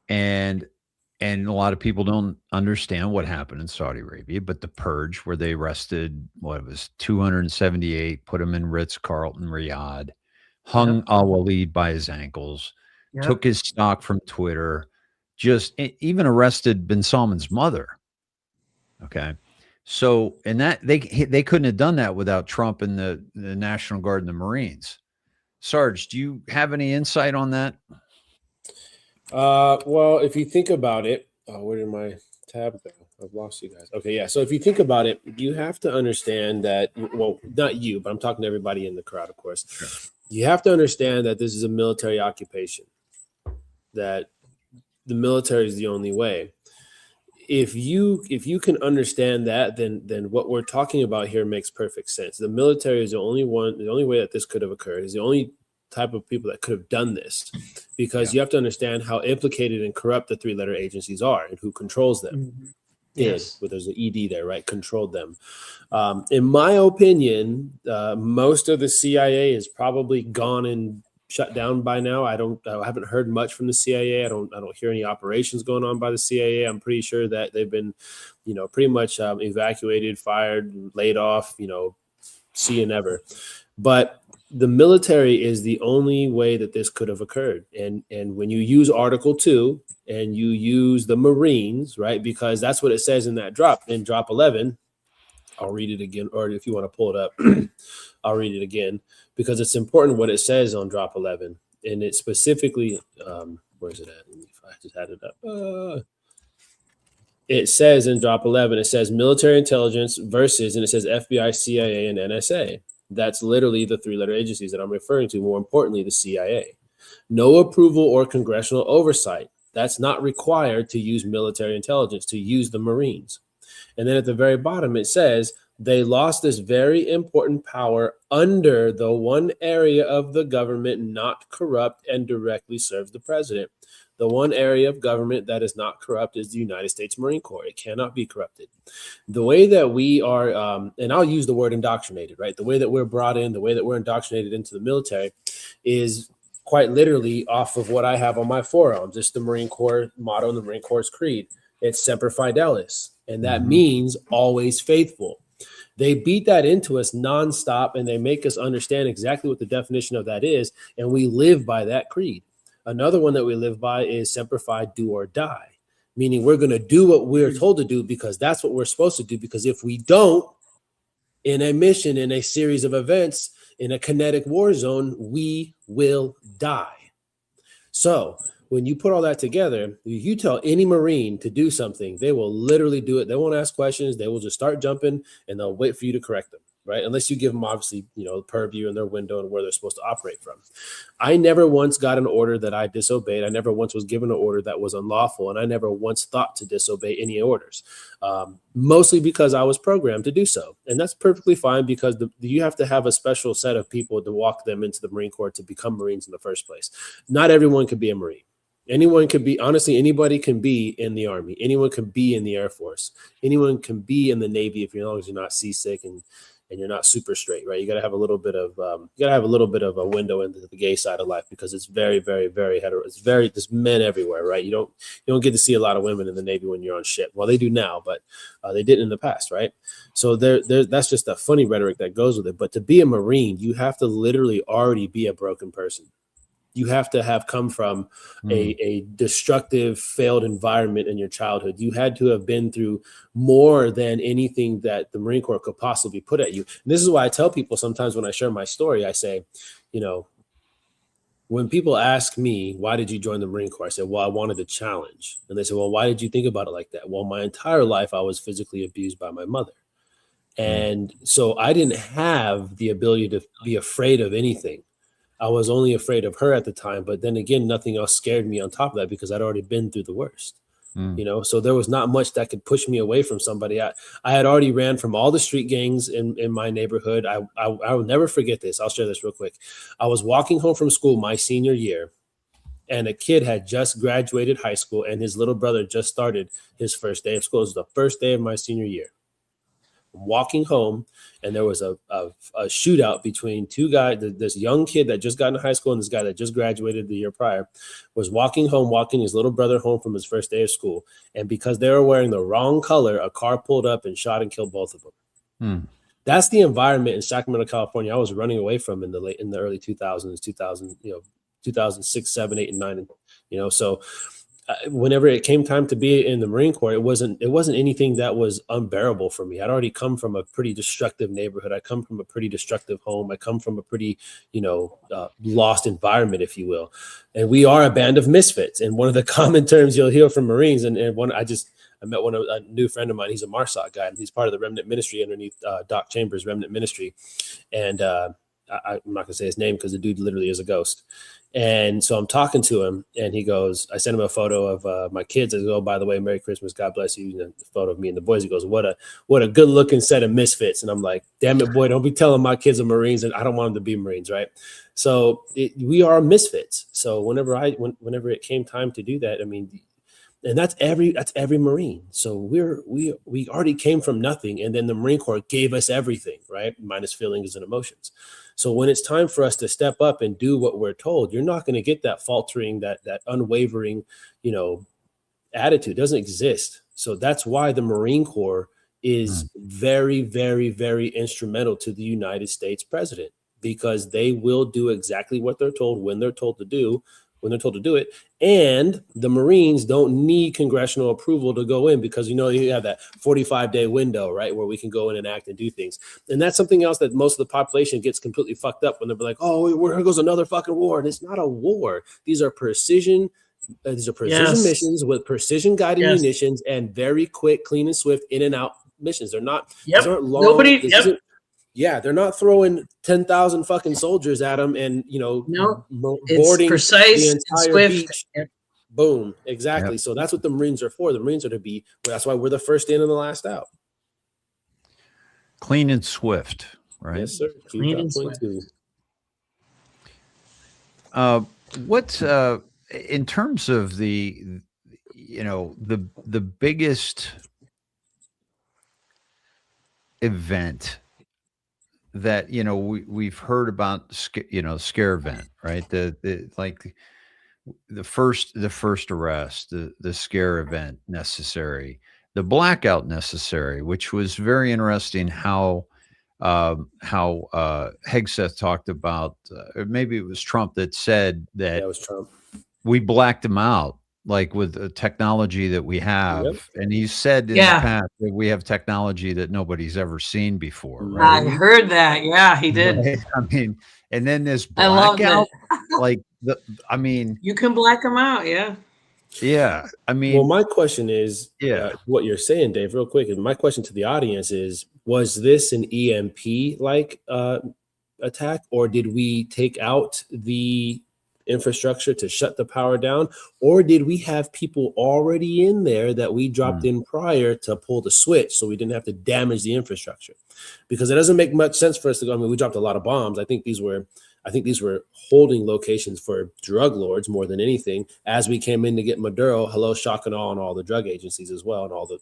And a lot of people don't understand what happened in Saudi Arabia, but the purge where they arrested, 278, put him in Ritz-Carlton, Riyadh, hung al-Walid by his ankles, took his stock from Twitter, just even arrested bin Salman's mother. Okay. So, and that they couldn't have done that without Trump and the National Guard and the Marines. Sarge, do you have any insight on that? Well, if you think about it, where did my tab go? I've lost you guys. Okay, yeah. So if you think about it, you have to understand that, well, not you, but I'm talking to everybody in the crowd, of course. Sure. You have to understand that this is a military occupation, that the military is the only way. If you can understand that, then what we're talking about here makes perfect sense. The military is the only way that this could have occurred, is the only type of people that could have done this, because you have to understand how implicated and corrupt the 3-letter agencies are and who controls them. Yes, but there's an ED there, right? Controlled them. In my opinion, most of the CIA is probably gone and shut down by now. I haven't heard much from the CIA. I don't hear any operations going on by the CIA. I'm pretty sure that they've been, pretty much evacuated, fired, laid off, see you never. But the military is the only way that this could have occurred. And when you use Article 2 and you use the Marines, right, because that's what it says in that drop, in drop 11, I'll read it again, or if you want to pull it up, I'll read it again, because it's important what it says on drop 11. And it specifically, where's it at? If I just had it up. It says in drop 11, it says military intelligence versus, and it says FBI, CIA, and NSA. That's literally the 3-letter agencies that I'm referring to. More importantly, the CIA. No approval or congressional oversight. That's not required to use military intelligence, to use the Marines. And then at the very bottom, it says they lost this very important power under the one area of the government not corrupt and directly serves the president. The one area of government that is not corrupt is the United States Marine Corps. It cannot be corrupted. The way that we are, and I'll use the word indoctrinated, right? The way that we're brought in, the way that we're indoctrinated into the military is quite literally off of what I have on my forearms. It's the Marine Corps motto and the Marine Corps creed. It's Semper Fidelis, and that means always faithful. They beat that into us nonstop, and they make us understand exactly what the definition of that is, and we live by that creed. Another one that we live by is Semper Fi, do or die, meaning we're going to do what we're told to do because that's what we're supposed to do, because if we don't, in a mission, in a series of events, in a kinetic war zone, we will die. So when you put all that together, you tell any Marine to do something, they will literally do it. They won't ask questions. They will just start jumping, and they'll wait for you to correct them, right? Unless you give them, obviously, the purview and their window and where they're supposed to operate from. I never once got an order that I disobeyed. I never once was given an order that was unlawful, and I never once thought to disobey any orders, mostly because I was programmed to do so. And that's perfectly fine, because you have to have a special set of people to walk them into the Marine Corps to become Marines in the first place. Not everyone can be a Marine. Anyone can be, honestly, anybody can be in the Army. Anyone can be in the Air Force. Anyone can be in the Navy as long as you're not seasick and you're not super straight, right? You got to have a little bit of a window into the gay side of life, because it's very, very, very hetero. There's men everywhere, right? You don't get to see a lot of women in the Navy when you're on ship. Well, they do now, but they didn't in the past, right? So that's just a funny rhetoric that goes with it. But to be a Marine, you have to literally already be a broken person. You have to have come from a destructive, failed environment in your childhood. You had to have been through more than anything that the Marine Corps could possibly put at you. And this is why I tell people sometimes when I share my story, I say, when people ask me, why did you join the Marine Corps? I said, well, I wanted a challenge. And they say, well, why did you think about it like that? Well, my entire life, I was physically abused by my mother. And so I didn't have the ability to be afraid of anything. I was only afraid of her at the time, but then again, nothing else scared me on top of that, because I'd already been through the worst, so there was not much that could push me away from somebody. I had already ran from all the street gangs in my neighborhood. I will never forget this. I'll share this real quick. I was walking home from school my senior year, and a kid had just graduated high school, and his little brother just started his first day of school. It was the first day of my senior year. I'm walking home, and there was a shootout between two guys. This young kid that just got into high school and this guy that just graduated the year prior was walking his little brother home from his first day of school. And because they were wearing the wrong color, a car pulled up and shot and killed both of them. That's the environment in Sacramento, California I was running away from in the early 2000s, 2006, 7, 8, and 9. So whenever it came time to be in the Marine Corps, it wasn't anything that was unbearable for me. I'd already come from a pretty destructive neighborhood. I come from a pretty destructive home. I come from a pretty, lost environment, if you will. And we are a band of misfits. And one of the common terms you'll hear from Marines, and I met a new friend of mine. He's a MARSOC guy, and he's part of the remnant ministry underneath Doc Chambers' remnant ministry. And I'm not going to say his name because the dude literally is a ghost. And so I'm talking to him, and he goes, I sent him a photo of my kids. I go, oh, by the way, Merry Christmas, God bless you. And a photo of me and the boys. He goes, what a good looking set of misfits. And I'm like, damn it, boy, don't be telling my kids are Marines, and I don't want them to be Marines, right? So we are misfits. So whenever it came time to do that, and that's every Marine. So we already came from nothing, and then the Marine Corps gave us everything, right? Minus feelings and emotions. So when it's time for us to step up and do what we're told, you're not going to get that faltering, that unwavering, attitude. It doesn't exist. So that's why the Marine Corps is very, very, very instrumental to the United States president, because they will do exactly what they're told when they're told to do it. And the Marines don't need congressional approval to go in, because, you have that 45-day window, right, where we can go in and act and do things. And that's something else that most of the population gets completely fucked up when they're like, oh, here goes another fucking war. And it's not a war. These are precision missions with precision guided munitions and very quick, clean and swift in and out missions. They're not, these aren't long. Yeah, they're not throwing 10,000 fucking soldiers at them and, No, it's boarding precise the and entire swift. beach. Yep. Boom. Exactly. Yep. So that's what the Marines are for. The Marines are to be, that's why we're the first in and the last out. Clean and swift, right? Yes, sir. Clean and swift. 22. What in terms of the biggest event that we've heard about, scare event, right? The first arrest, the scare event necessary, the blackout necessary, which was very interesting. How Hegseth talked about, or maybe it was Trump that said that That was Trump. we blacked him out, like with the technology that we have. Yep. And he said in the Yeah. past that we have technology that nobody's ever seen before, Mhm. right? I heard that. Yeah, he did. Right? I mean, and then this I loved blackout, it. like You can black them out. Yeah. yeah, I mean, Well, my question is, Yeah. what you're saying, Dave, real quick. And my question to the audience is, was this an EMP like attack, or did we take out the infrastructure to shut the power down, or did we have people already in there that we dropped in prior to pull the switch so we didn't have to damage the infrastructure? Because it doesn't make much sense for us to go. I mean, we dropped a lot of bombs. I think these were holding locations for drug lords more than anything. As we came in to get Maduro, hello, shock and awe, and all the drug agencies as well, and all the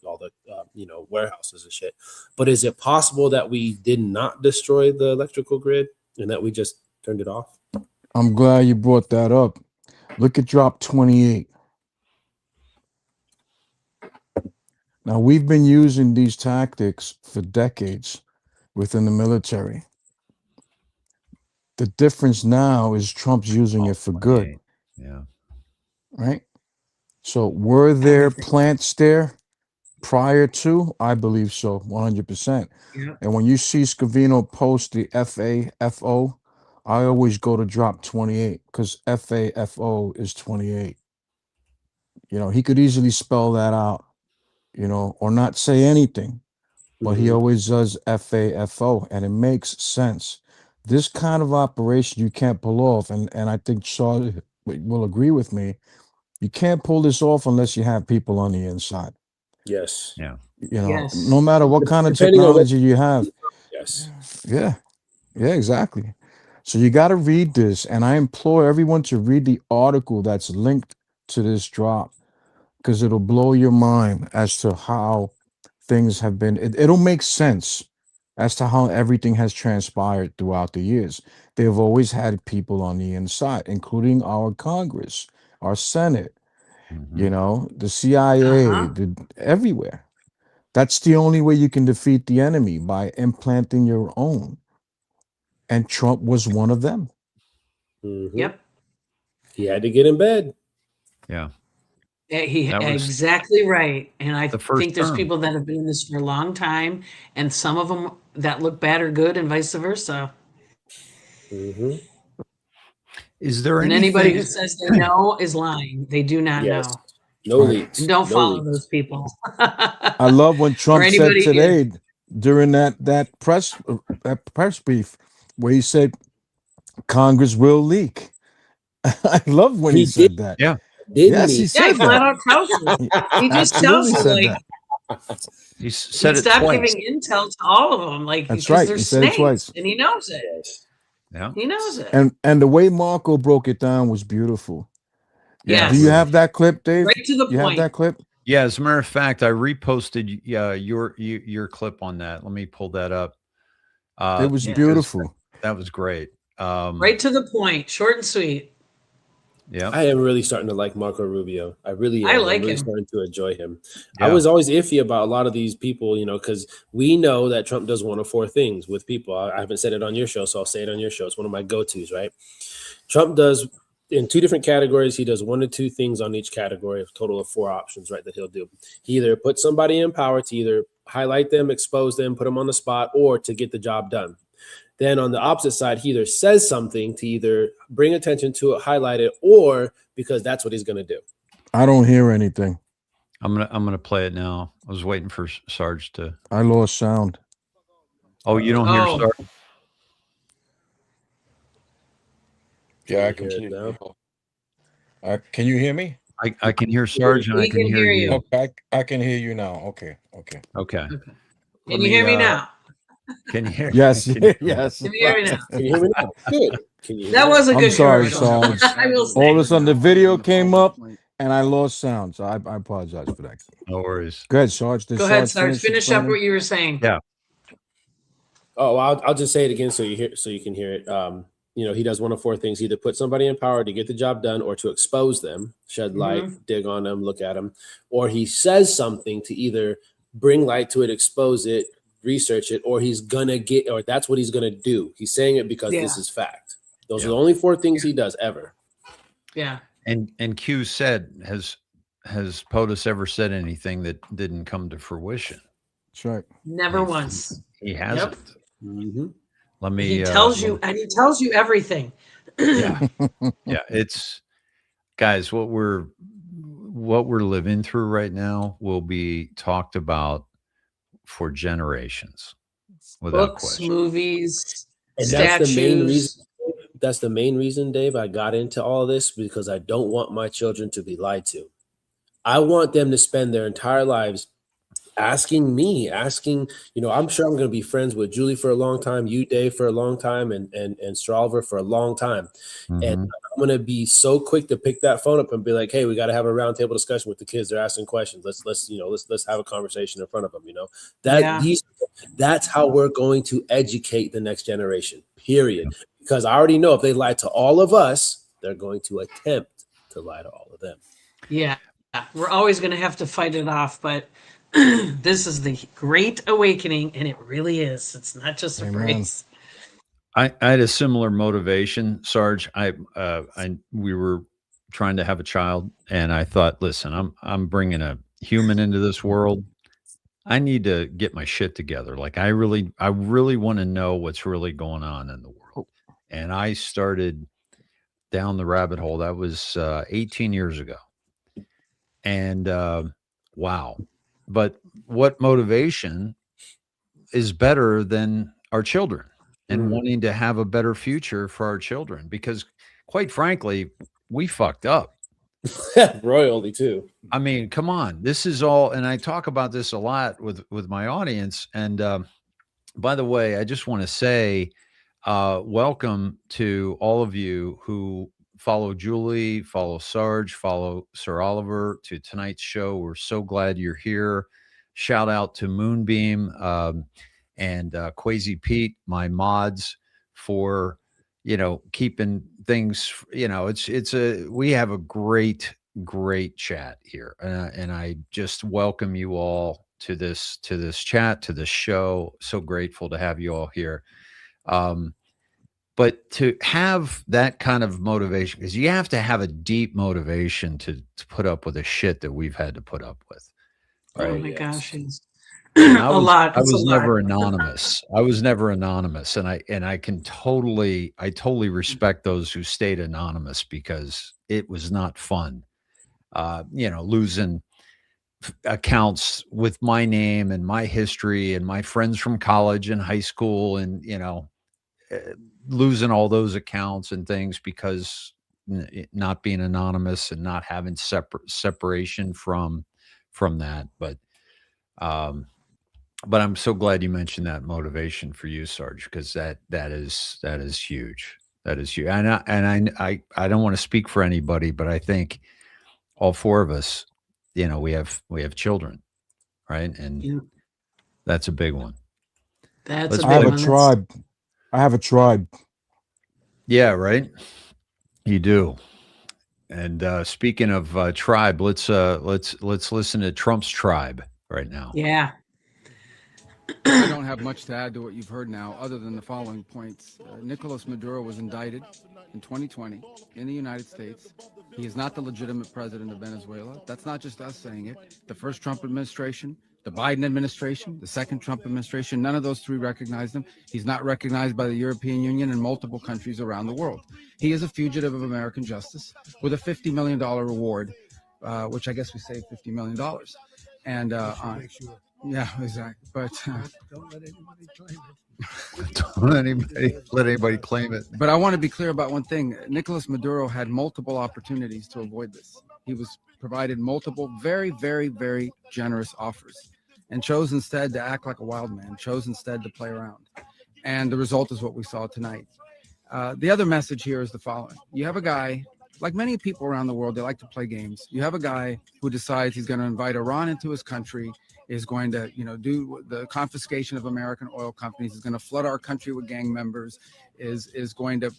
warehouses and shit. But is it possible that we did not destroy the electrical grid and that we just turned it off? I'm glad you brought that up. Look at drop 28. Now, we've been using these tactics for decades within the military. The difference now is Trump's using it for good, yeah. right? So were there plants there prior to? I believe so, 100%. Yeah. And when you see Scavino post the FAFO, I always go to drop 28 because FAFO is 28. He could easily spell that out, or not say anything, but he always does FAFO, and it makes sense. This kind of operation you can't pull off, and I think Shaw will agree with me. You can't pull this off unless you have people on the inside. Yes. Yeah. Yes. No matter what kind of Depending on what- technology you have. Yes. Yeah, exactly. So you got to read this, and I implore everyone to read the article that's linked to this drop, because it'll blow your mind as to how things have been. It'll make sense as to how everything has transpired throughout the years. They've always had people on the inside, including our Congress, our Senate, the CIA, everywhere. That's the only way you can defeat the enemy, by implanting your own. And Trump was one of them. Mhm. Yep. He had to get in bed. Yeah. That was exactly right. And I the first think there's term. people that have been in this for a long time, and some of them that look bad or good, and vice versa. Mm-hmm. Is there And anything? anybody who says they know is lying. They do not Yes. know. No Right. leaks. And don't No follow leaks. those people. I love when Trump said anybody today during that press brief where he said Congress will leak. I love when he said that. Yeah. Didn't Yes, he? he Yeah, said he flat that. out tells you. He just Absolutely tells you, said like, that. He said he it stopped twice. giving intel to all of them. Like, That's because right. they're He said it snakes, twice. and he knows it. Yes. Yeah. He knows it. And the way Marco broke it down was beautiful. Yes. Do you have that clip, Dave? Right to the You have point. that clip? Yeah. As a matter of fact, I reposted your clip on that. Let me pull that up. It was Yeah. beautiful. That was great. Right to the point, short and sweet. Yeah. I am really starting to like Marco Rubio. I really am. I like I'm really him. starting to enjoy him. Yeah. I was always iffy about a lot of these people, because we know that Trump does one of four things with people. I haven't said it on your show, so I'll say it on your show. It's one of my go-tos, right? Trump does, in two different categories, he does 1 to 2 things on each category, a total of 4 options, right, that he'll do. He either puts somebody in power to either highlight them, expose them, put them on the spot, or to get the job done. Then on the opposite side, he either says something to either bring attention to it, highlight it, or because that's what he's going to do. I don't hear anything. I'm gonna play it now. I was waiting for Sarge to. I lost sound. Oh, you don't hear Oh. Sarge? Yeah, I Can can you hear hear it you. Can you hear me? I can hear Sarge and I We can can hear hear you. you. Okay, I can hear you now. Okay. Okay. Okay. Let Can you hear me now? Can you hear? Yes, Can you- yes. Can you hear me now? Can you hear me now? Good. Can you hear That me was a I'm good sorry, commercial. Sarge. I will say. All of a sudden, the video came up and I lost sound, so I apologize for that. No worries. Go ahead, Sarge. Did Go ahead, Sarge Sarge. Finish up explaining? what you were saying. Yeah. Oh, well, I'll just say it again so you can hear it. He does one of four things: either put somebody in power to get the job done, or to expose them, shed light, dig on them, look at them, or he says something to either bring light to it, expose it, research it, or that's what he's gonna do. He's saying it because this is fact. Those are the only four things he does ever. Yeah. And Q said, has POTUS ever said anything that didn't come to fruition? That's right. Never once. He hasn't. Let me. He tells you, and he tells you everything. Yeah. Yeah. It's, guys, what we're living through right now will be talked about for generations, without Books, question. movies, And statues. that's the main reason, Dave, I got into all this, because I don't want my children to be lied to. I want them to spend their entire lives asking, I'm sure I'm going to be friends with Julie for a long time, you, Dave, for a long time, and Stralver for a long time. Mm-hmm. And I'm going to be so quick to pick that phone up and be like, hey, we got to have a roundtable discussion with the kids. They're asking questions. Let's have a conversation in front of them. That's how we're going to educate the next generation, period. Because I already know if they lie to all of us, they're going to attempt to lie to all of them. Yeah. We're always going to have to fight it off, but this is the great awakening, and it really is. It's not just a phrase. I had a similar motivation, Sarge. We were trying to have a child, and I thought, listen, I'm bringing a human into this world. I need to get my shit together. Like I really want to know what's really going on in the world. And I started down the rabbit hole. That was 18 years ago. And wow. But what motivation is better than our children and wanting to have a better future for our children? Because quite frankly, we fucked up. Royally too. I mean, come on. This is all, and I talk about this a lot with my audience. And by the way, I just want to say welcome to all of you who follow Julie, follow Sarge, follow Sir Oliver to tonight's show. We're so glad you're here. Shout out to Moonbeam and Quasi Pete, my mods, for keeping things. We have a great chat here, and I just welcome you all to this chat, to this show. So grateful to have you all here. But to have that kind of motivation, because you have to have a deep motivation to put up with the shit that we've had to put up with. Right? Oh my gosh. I lot. was never anonymous. I was never anonymous. And I totally respect those who stayed anonymous, because it was not fun. Losing accounts with my name and my history and my friends from college and high school, and losing all those accounts and things because not being anonymous and not having separation from that. But I'm so glad you mentioned that motivation for you, Sarge, because that is huge. That is huge. And I don't want to speak for anybody, but I think all four of us, we have children, right? And that's a big one. I have a tribe. I have a tribe. Yeah, right. You do. And speaking of tribe, let's listen to Trump's tribe right now. Yeah. I don't have much to add to what you've heard now, other than the following points. Nicolas Maduro was indicted in 2020 in the United States. He is not the legitimate president of Venezuela. That's not just us saying it. The first Trump administration, the Biden administration, the second Trump administration, none of those three recognized him. He's not recognized by the European Union and multiple countries around the world. He is a fugitive of American justice with a $50 million reward, which I guess we saved $50 million. And Yeah, exactly. But Don't let anybody claim it. but I want to be clear about one thing. Nicolas Maduro had multiple opportunities to avoid this. He was provided multiple very, very, very generous offers and chose instead to act like a wild man, chose instead to play around. And the result is what we saw tonight. The other message here is the following. You have a guy, like many people around the world, they like to play games. You have a guy who decides he's going to invite Iran into his country, is going to, do the confiscation of American oil companies, is going to flood our country with gang members, is going to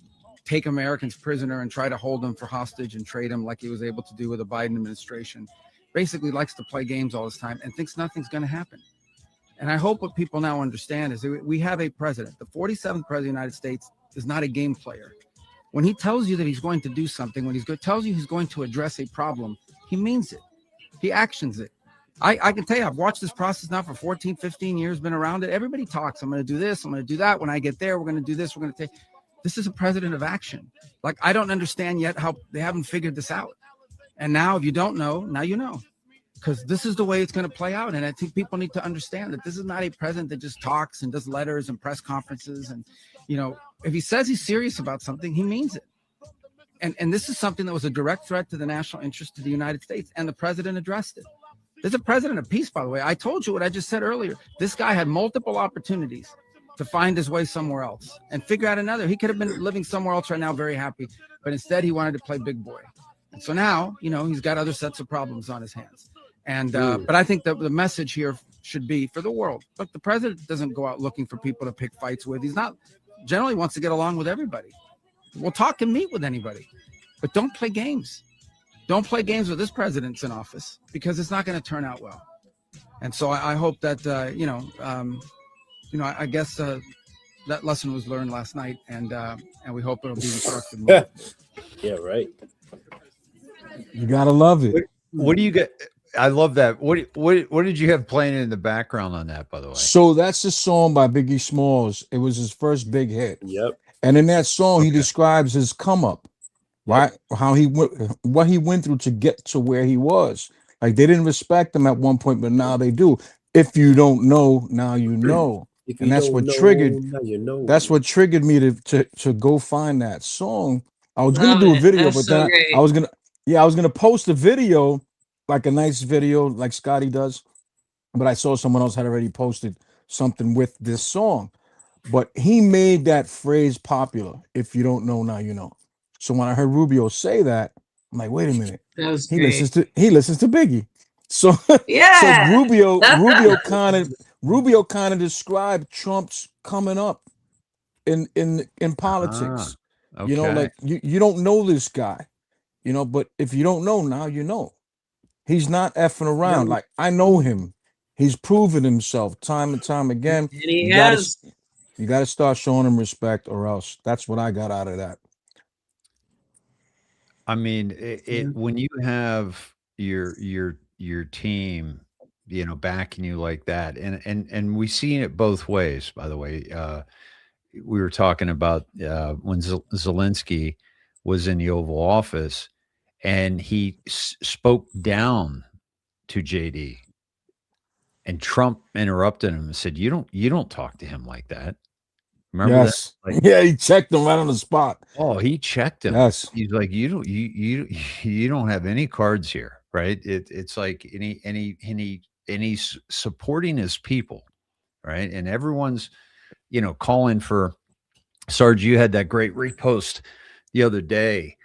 take Americans prisoner and try to hold them for hostage and trade them like he was able to do with the Biden administration. Basically likes to play games all this time and thinks nothing's going to happen. And I hope what people now understand is that we have a president. The 47th president of the United States is not a game player. When he tells you that he's going to do something, when tells you he's going to address a problem, he means it. He actions it. I can tell you, I've watched this process now for 14, 15 years, been around it. Everybody talks. I'm going to do this. I'm going to do that. When I get there, we're going to do this. We're going to take. This is a president of action. Like, I don't understand yet how they haven't figured this out. And now, if you don't know, now you know. Because this is the way it's going to play out. And I think people need to understand that this is not a president that just talks and does letters and press conferences. And, if he says he's serious about something, he means it. And this is something that was a direct threat to the national interest of the United States. And the president addressed it. There's a president of peace, by the way. I told you what I just said earlier. This guy had multiple opportunities to find his way somewhere else and figure out another. He could have been living somewhere else right now, very happy. But instead, he wanted to play big boy. And so now, he's got other sets of problems on his hands. And but I think that the message here should be for the world. Look, the president doesn't go out looking for people to pick fights with. He's not generally wants to get along with everybody. We'll talk and meet with anybody, but don't play games. Don't play games with this president's in office because it's not going to turn out well. And so I hope that I guess that lesson was learned last night, and we hope it'll be instructive. Yeah, right. You gotta love it. What do you get? I love that. What did you have playing in the background on that, by the way? So that's a song by Biggie Smalls. It was his first big hit. Yep. And in that song, he describes his come up, right? How he went, what he went through to get to where he was. Like, they didn't respect him at one point, but now they do. If you don't know, now you know. And that's what triggered. That's what triggered me to go find that song. I was gonna do a video, but then I was gonna post a video, like a nice video, like Scotty does. But I saw someone else had already posted something with this song. But he made that phrase popular. If you don't know, now you know. So when I heard Rubio say that, I'm like, wait a minute. He listens to Biggie. So yeah. So Rubio kind of described Trump's coming up in politics. Okay. Like you don't know this guy, but if you don't know, now you know. He's not effing around. Like, I know him. He's proven himself time and time again. And he has. You got to start showing him respect, or else. That's what I got out of that. I mean, when you have your team, backing you like that, and we've seen it both ways. By the way, we were talking about when Zelensky was in the Oval Office, and he spoke down to JD, and Trump interrupted him and said, "You don't talk to him like that." Remember yes. that? Like, yeah, he checked him right on the spot. Oh, he checked him. Yes. He's like, you don't have any cards here, right? It's like and he's supporting his people, right? And everyone's, calling for Sarge. You had that great repost the other day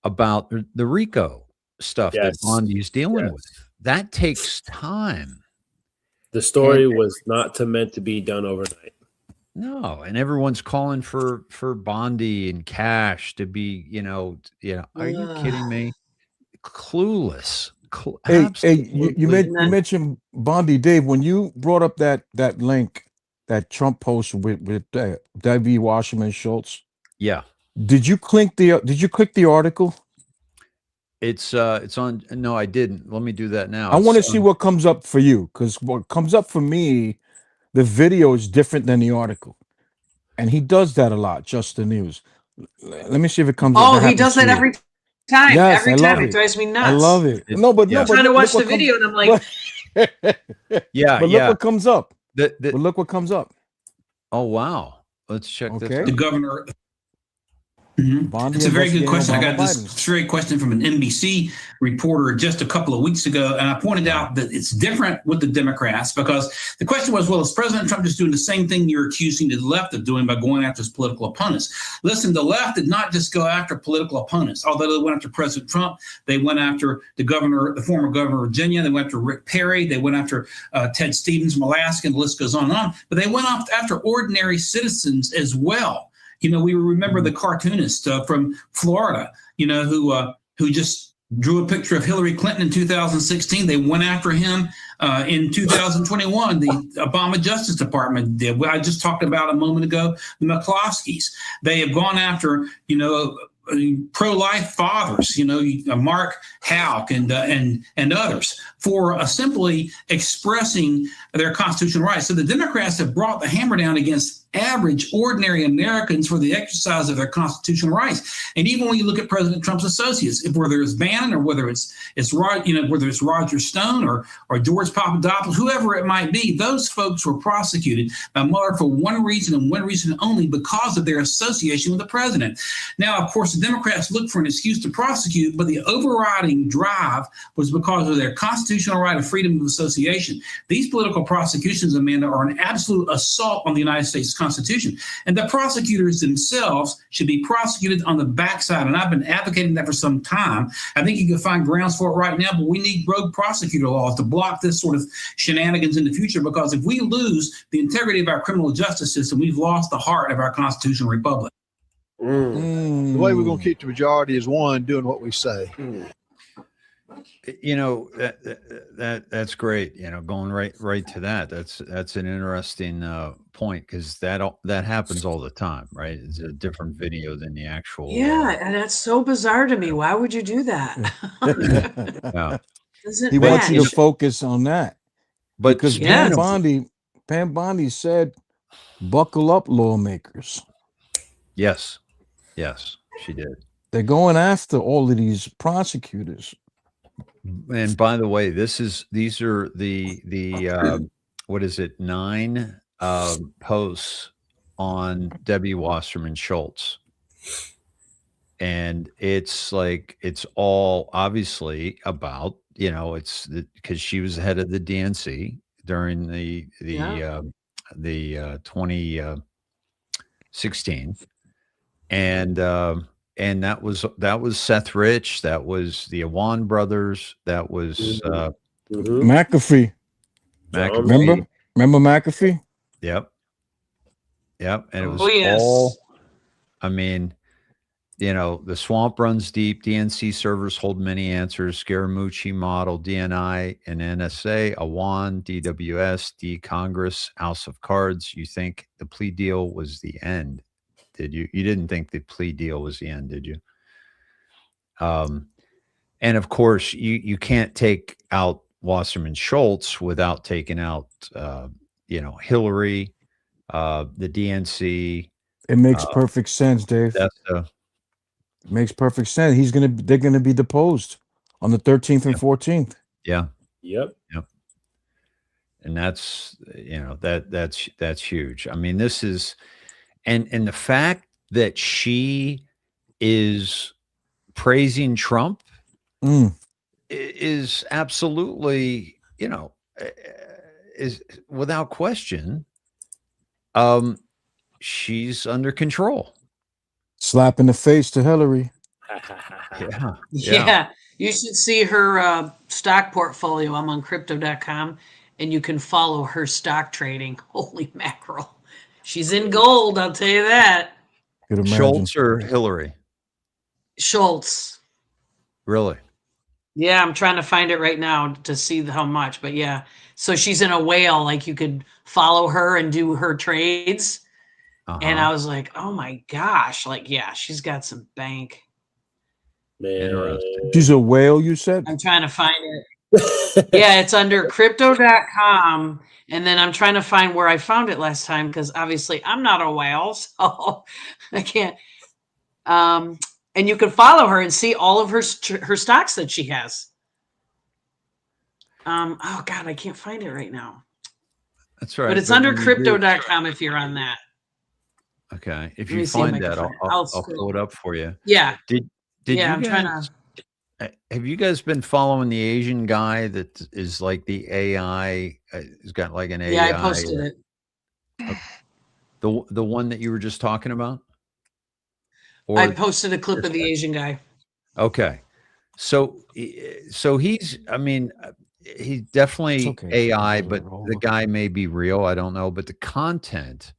about the RICO stuff that Bondi's dealing with. That takes time. The story was not meant to be done overnight. No, and everyone's calling for Bondi and Cash to be, are you kidding me? Clueless. Hey, you mentioned Bondi, Dave. When you brought up that link that Trump posted with W. Wasserman Schultz, yeah. Did you click the article? It's on. No, I didn't. Let me do that now. I want to see what comes up for you, because what comes up for me, the video is different than the article, and he does that a lot. Just the news. Let me see if it comes. Oh, he does that every time. Yes, every time it drives me nuts. I love it. I'm trying to watch the video, and I'm like, Yeah, But look yeah. what comes up. The, But the, look what comes up. oh wow. Let's check this. Okay. The Out. governor. Mhm. Bondi It's a very good investigating question. I Obama got this Biden. very question from an NBC reporter just a couple of weeks ago, and I pointed out that it's different with the Democrats because the question was, well, is President Trump just doing the same thing you're accusing the left of doing by going after his political opponents? Listen, the left did not just go after political opponents. Although they went after President Trump, they went after the former governor of Virginia, they went after Rick Perry, they went after Ted Stevens from Alaska, and the list goes on and on. But they went after ordinary citizens as well. You know, we remember the cartoonist from Florida, you know, who just drew a picture of Hillary Clinton in 2016. They went after him in 2021. The Obama Justice Department did. I just talked about a moment ago, the McCloskeys. They have gone after, you know, pro-life fathers, you know, Mark Houck and others for simply expressing their constitutional rights. So the Democrats have brought the hammer down against average, ordinary Americans for the exercise of their constitutional rights. And even when you look at President Trump's associates, whether it's Bannon or whether it's whether it's Roger Stone or George Papadopoulos, whoever it might be, those folks were prosecuted by Mueller for one reason and one reason only, because of their association with the president. Now, of course, the Democrats look for an excuse to prosecute, but the overriding drive was because of their constitutional right of freedom of association. These political prosecutions, Amanda, are an absolute assault on the United States Constitution. And the prosecutors themselves should be prosecuted on the backside. And I've been advocating that for some time. I think you can find grounds for it right now, but we need rogue prosecutor laws to block this sort of shenanigans in the future, because if we lose the integrity of our criminal justice system, we've lost the heart of our constitutional republic. The way we're going to keep the majority is one, doing what we say. You know, that's great. You know, going right to that. That's an interesting point, because that happens all the time, right? It's a different video than the actual. Yeah, and that's so bizarre to me. Why would you do that? Yeah. Doesn't He wants you match. to focus on that. But Because Yes. Pam Bondi said, buckle up, lawmakers. yes, she did. They're going after all of these prosecutors. And by the way, these are the what is it, 9 posts on Debbie Wasserman Schultz. And it's like, it's all obviously about, you know, it's because she was the head of the DNC during the 2016. And that was Seth Rich, that was the Awan brothers, that was McAfee. McAfee. Remember McAfee? Yep. And it was Oh, yes. all, I mean, you know, the swamp runs deep. DNC servers hold many answers. Scaramucci model, DNI and NSA, Awan, DWS, D Congress, House of Cards. You think the plea deal was the end? Did you? You didn't think the plea deal was the end, did you? And of course, you can't take out Wasserman Schultz without taking out, you know, Hillary, the DNC. It makes perfect sense, Dave. That's It makes perfect sense. They're gonna be deposed on the 13th and 14th. yeah. Yep. And that's, you know, that's huge. I mean, this is, and the fact that she is praising Trump is absolutely, you know, is without question, she's under control. Slap in the face to Hillary. Yeah. You should see her stock portfolio. I'm on crypto.com, and you can follow her stock trading. Holy mackerel. She's in gold, I'll tell you that. Could imagine. Schultz or Hillary? Schultz. Really? Yeah, I'm trying to find it right now to see how much, but yeah. So she's in a whale, like you could follow her and do her trades. And I was like, oh my gosh, like, yeah, she's got some bank. Man. She's a whale, you said? I'm trying to find it. Yeah, it's under crypto.com. And then I'm trying to find where I found it last time, because obviously I'm not a whale, so I can't. And you can follow her and see all of her stocks that she has. Oh God, I can't find it right now. That's right. But it's under crypto.com if you're on that. Okay. If Let you me see if find I can that, find it. I'll scroll. pull it up for you. Yeah. Did Yeah, you I'm trying to. have you guys been following the Asian guy that is like the AI? He's got like an Yeah, AI. I posted it. The one that you were just talking about? I Or posted a clip of the Asian guy. okay. So he's, I mean, he's It's definitely okay. AI, Move but it the over. guy may be real. I don't know, but the content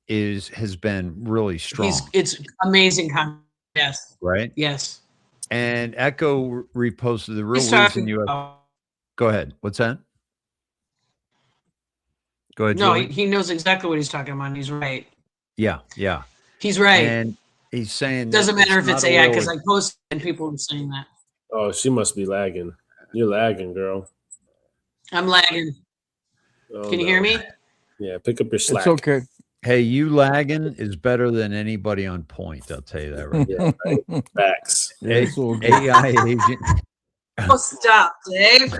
has been really strong, It's amazing content. Yes. right? Yes. And Echo reposted the real He's reason talking you have. about, Go ahead. What's that? Go ahead, no, Julie. he knows exactly what he's talking about. And he's right. Yeah, yeah. He's right. And he's saying Doesn't that matter if not it's AI oil, because I posted and people were saying that. Oh, she must be lagging. You're lagging, girl. I'm lagging. Oh, Can you no. hear me? Yeah, pick up your slack. It's okay. Hey, you lagging is better than anybody on point. I'll tell you that right now. Yeah, right. Facts. Yeah, it's all good. AI agent. Oh, stop, Dave.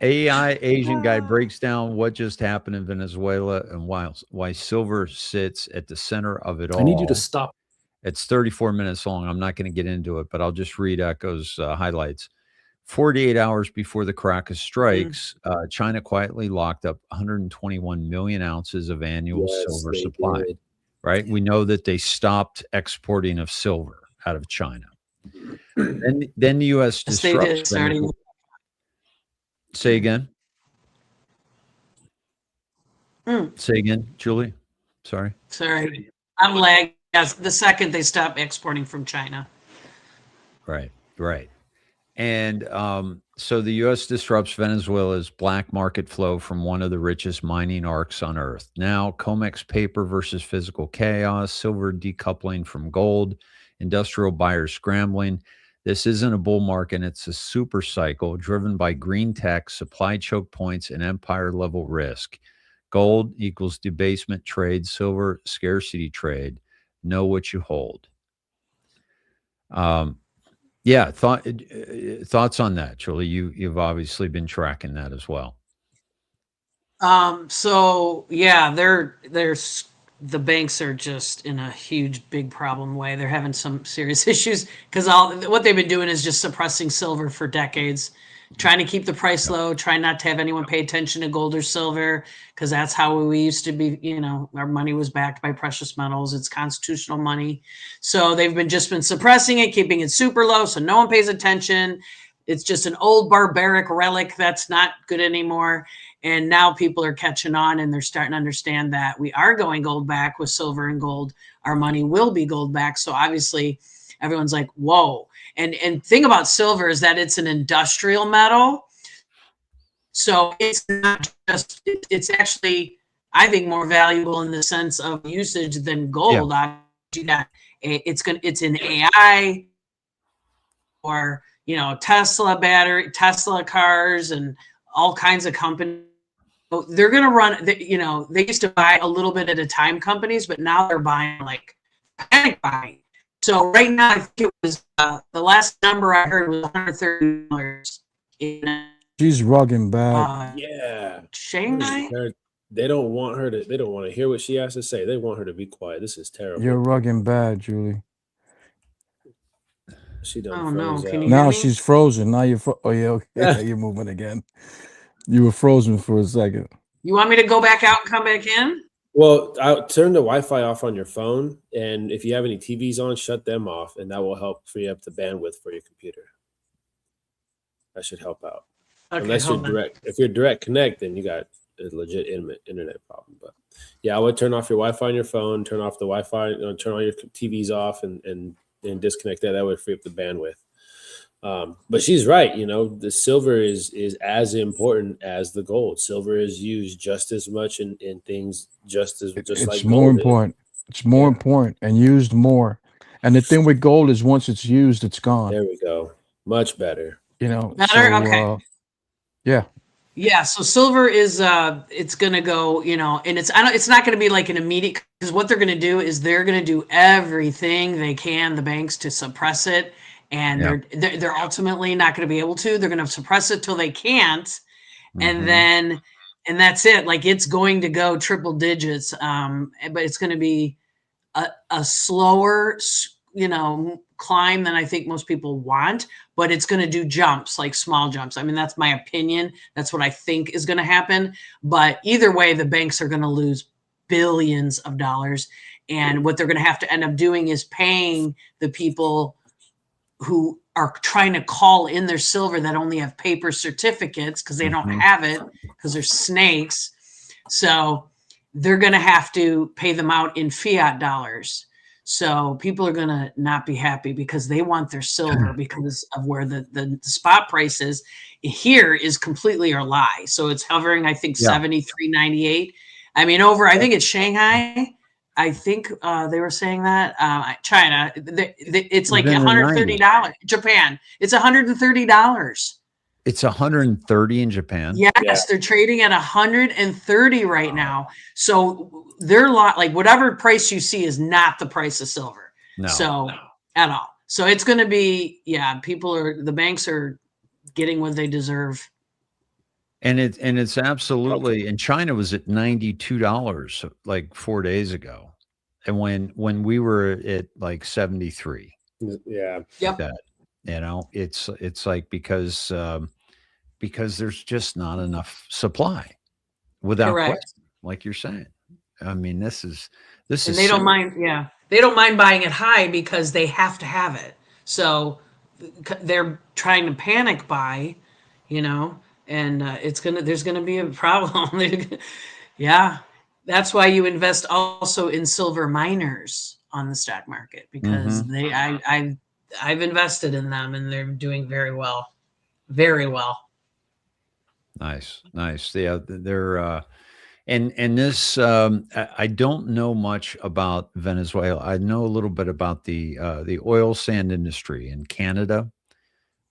AI Asian guy breaks down what just happened in Venezuela and why silver sits at the center of it all. I need you to stop. It's 34 minutes long. I'm not going to get into it, but I'll just read Echo's highlights. 48 hours before the Caracas strikes, China quietly locked up 121 million ounces of annual silver they supply. did. Right? We know that they stopped exporting of silver out of China. Then the U.S. Yes, they did, disrupts starting. Venezuela. Say again. Say again, Julie. Sorry. Sorry. I'm lagging. Yes, the second they stop exporting from China. Right, right. And so the U.S. disrupts Venezuela's black market flow from one of the richest mining arcs on Earth. Now, COMEX paper versus physical chaos, silver decoupling from gold, industrial buyers scrambling. This isn't a bull market. It's a super cycle driven by green tech, supply choke points, and empire level risk. Gold equals debasement trade, silver scarcity trade. Know what you hold. Yeah, thoughts on that, Julie? You've obviously been tracking that as well. So yeah, there's the banks are just in a huge, big problem way. They're having some serious issues because what they've been doing is just suppressing silver for decades, trying to keep the price low, trying not to have anyone pay attention to gold or silver because that's how we used to be. You know, our money was backed by precious metals. It's constitutional money. So they've been suppressing it, keeping it super low so no one pays attention. It's just an old barbaric relic that's not good anymore. And now people are catching on and they're starting to understand that we are going gold back with silver and gold. Our money will be gold back. So obviously everyone's like, whoa. And thing about silver is that it's an industrial metal. So it's not just, it's actually, I think, more valuable in the sense of usage than gold. Yeah. It's in AI or, you know, Tesla cars and all kinds of companies. They're going to run, you know, they used to buy a little bit at a time companies, but now they're buying like panic buying. So right now, I think it was the last number I heard was $130 in She's rugging bad. Yeah. Shanghai. They don't want her to. They don't want to hear what she has to say. They want her to be quiet. This is terrible. You're rugging bad, Julie. She done. Oh no! Can you now hear me? she's frozen. Now you're. Oh yeah, okay. Yeah, you're moving again. You were frozen for a second. You want me to go back out and come back in? Well, I'll turn the Wi-Fi off on your phone, and if you have any TVs on, shut them off, and that will help free up the bandwidth for your computer. That should help out. Okay, unless you're direct. If you're direct connect, then you got a legit internet problem. But yeah, I would turn off your Wi-Fi on your phone, turn off the Wi-Fi, turn all your TVs off, and disconnect that. That would free up the bandwidth. But she's right. You know, the silver is as important as the gold. Silver is used just as much in things, just It's like more gold important. It's more important and used more. And the thing with gold is once it's used, it's gone. There we go. Much better. You know, Better? so, Okay. yeah. Yeah, so silver is it's going to go, and it's not going to be like an immediate, because what they're going to do is they're going to do everything they can, the banks, to suppress it, and Yeah. they're ultimately not going to be able to. They're going to suppress it till they can't, and Mhm. then and that's it. Like, it's going to go triple digits, but it's going to be a slower, climb than I think most people want, but it's going to do jumps, like small jumps. I mean, that's my opinion. That's what I think is going to happen. But either way, the banks are going to lose billions of dollars. And what they're going to have to end up doing is paying the people who are trying to call in their silver that only have paper certificates because they don't Mhm. have it, because they're snakes. So they're going to have to pay them out in fiat dollars. So people are going to not be happy because they want their silver, because of where the spot price is here is completely a lie. So it's hovering, I think, Yeah. 73.98. I mean, I think it's Shanghai. I think they were saying that China, it's like It's in the 90s. $130. Japan, it's $130. It's 130 in Japan. Yes, Yeah. they're trading at 130 right now. So they're like, whatever price you see is not the price of silver. No. So at all. So it's going to be, the banks are getting what they deserve. And it's absolutely, and China was at $92 like 4 days ago. And when we were at like 73, Yeah. Yep. that, it's like, because there's just not enough supply, without Correct. question, like you're saying. I mean, this is And they serious. don't mind. Yeah. They don't mind buying it high because they have to have it. So they're trying to panic buy, and there's going to be a problem. Yeah. That's why you invest also in silver miners on the stock market, because Mhm. I've invested in them and they're doing very well. Very well. Nice. Yeah, they're and this I don't know much about Venezuela. I know a little bit about the oil sand industry in Canada.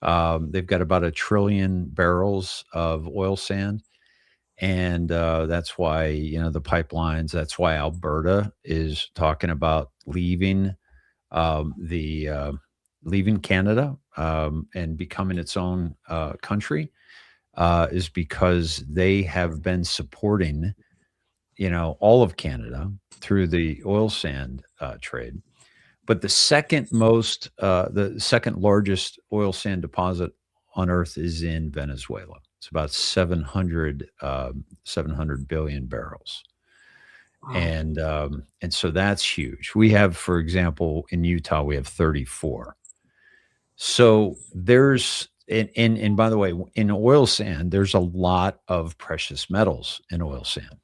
They've got about 1 trillion barrels of oil sand, and that's why, the pipelines. That's why Alberta is talking about the leaving Canada, and becoming its own country, is because they have been supporting, all of Canada through the oil sand trade. But the second largest oil sand deposit on earth is in Venezuela. It's about 700 billion barrels. Wow. And so that's huge. We have, for example, in Utah, we have 34. So there's, and by the way, in oil sand, there's a lot of precious metals in oil sand.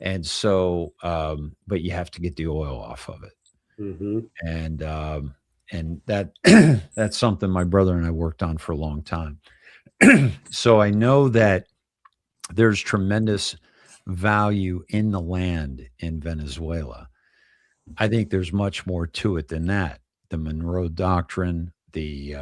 And so, but you have to get the oil off of it. Mm-hmm. And that that's something my brother and I worked on for a long time. So I know that there's tremendous value in the land in Venezuela. I think there's much more to it than that. The Monroe Doctrine, the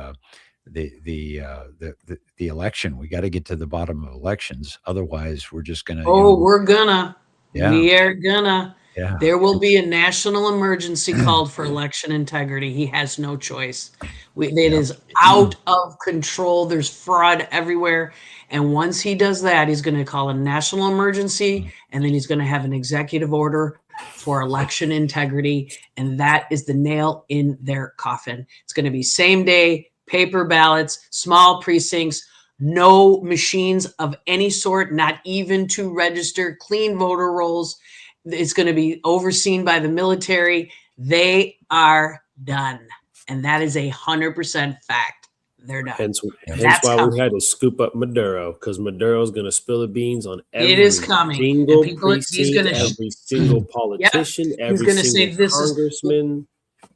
election. We got to get to the bottom of elections. Otherwise, we're just going to. We're gonna. Yeah. We are gonna. Yeah. There will be a national emergency called for election integrity. He has no choice. It is out of control. There's fraud everywhere. And once he does that, he's going to call a national emergency, and then he's going to have an executive order for election integrity. And that is the nail in their coffin. It's going to be same day, paper ballots, small precincts, no machines of any sort, not even to register, clean voter rolls. It's going to be overseen by the military. They are done. And that is 100% fact. They're done. Hence That's why coming. we had to scoop up Maduro, because Maduro's going to spill the beans on every It is coming. single And people, he's precinct, going to every single politician, every gonna say single this is- congressman.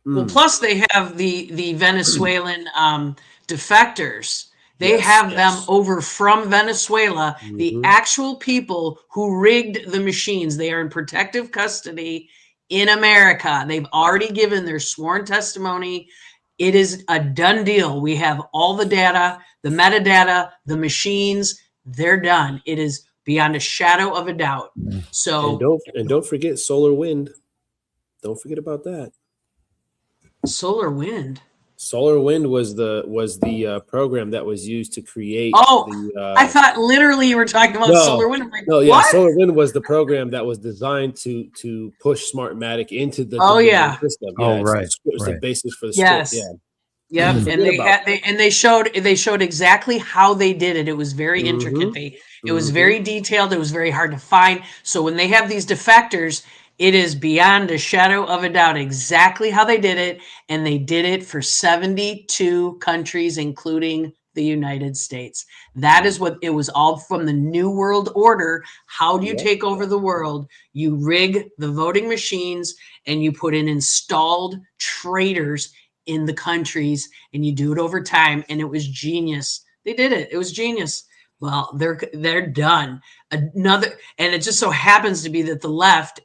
Well, plus they have the Venezuelan defectors. They Yes, have yes. them over from Venezuela. The Mhm. actual people who rigged the machines, they are in protective custody in America. They've already given their sworn testimony. It is a done deal. We have all the data, the metadata, the machines. They're done. It is beyond a shadow of a doubt. So And don't forget solar wind. Don't forget about that. solar wind. Solar wind was the program that was used to create. Oh, the, I thought literally you were talking about solar wind. I'm like, no, yeah, what? solar wind was the program that was designed to push Smartmatic into the Oh, division yeah. system. Oh, Yeah, right, it's the basis for the Yes. script. Yeah. Yep, Forget and about they showed exactly how they did it. It was very intricate. It was very detailed. It was very hard to find. So when they have these defectors, it is beyond a shadow of a doubt exactly how they did it, and they did it for 72 countries, including the United States. That is what it was, all from the New World Order. How do you take over the world? You rig the voting machines, and you put in installed traitors in the countries, and you do it over time, and it was genius. They did it. It was genius. Well, they're done. Another, and it just so happens to be that the left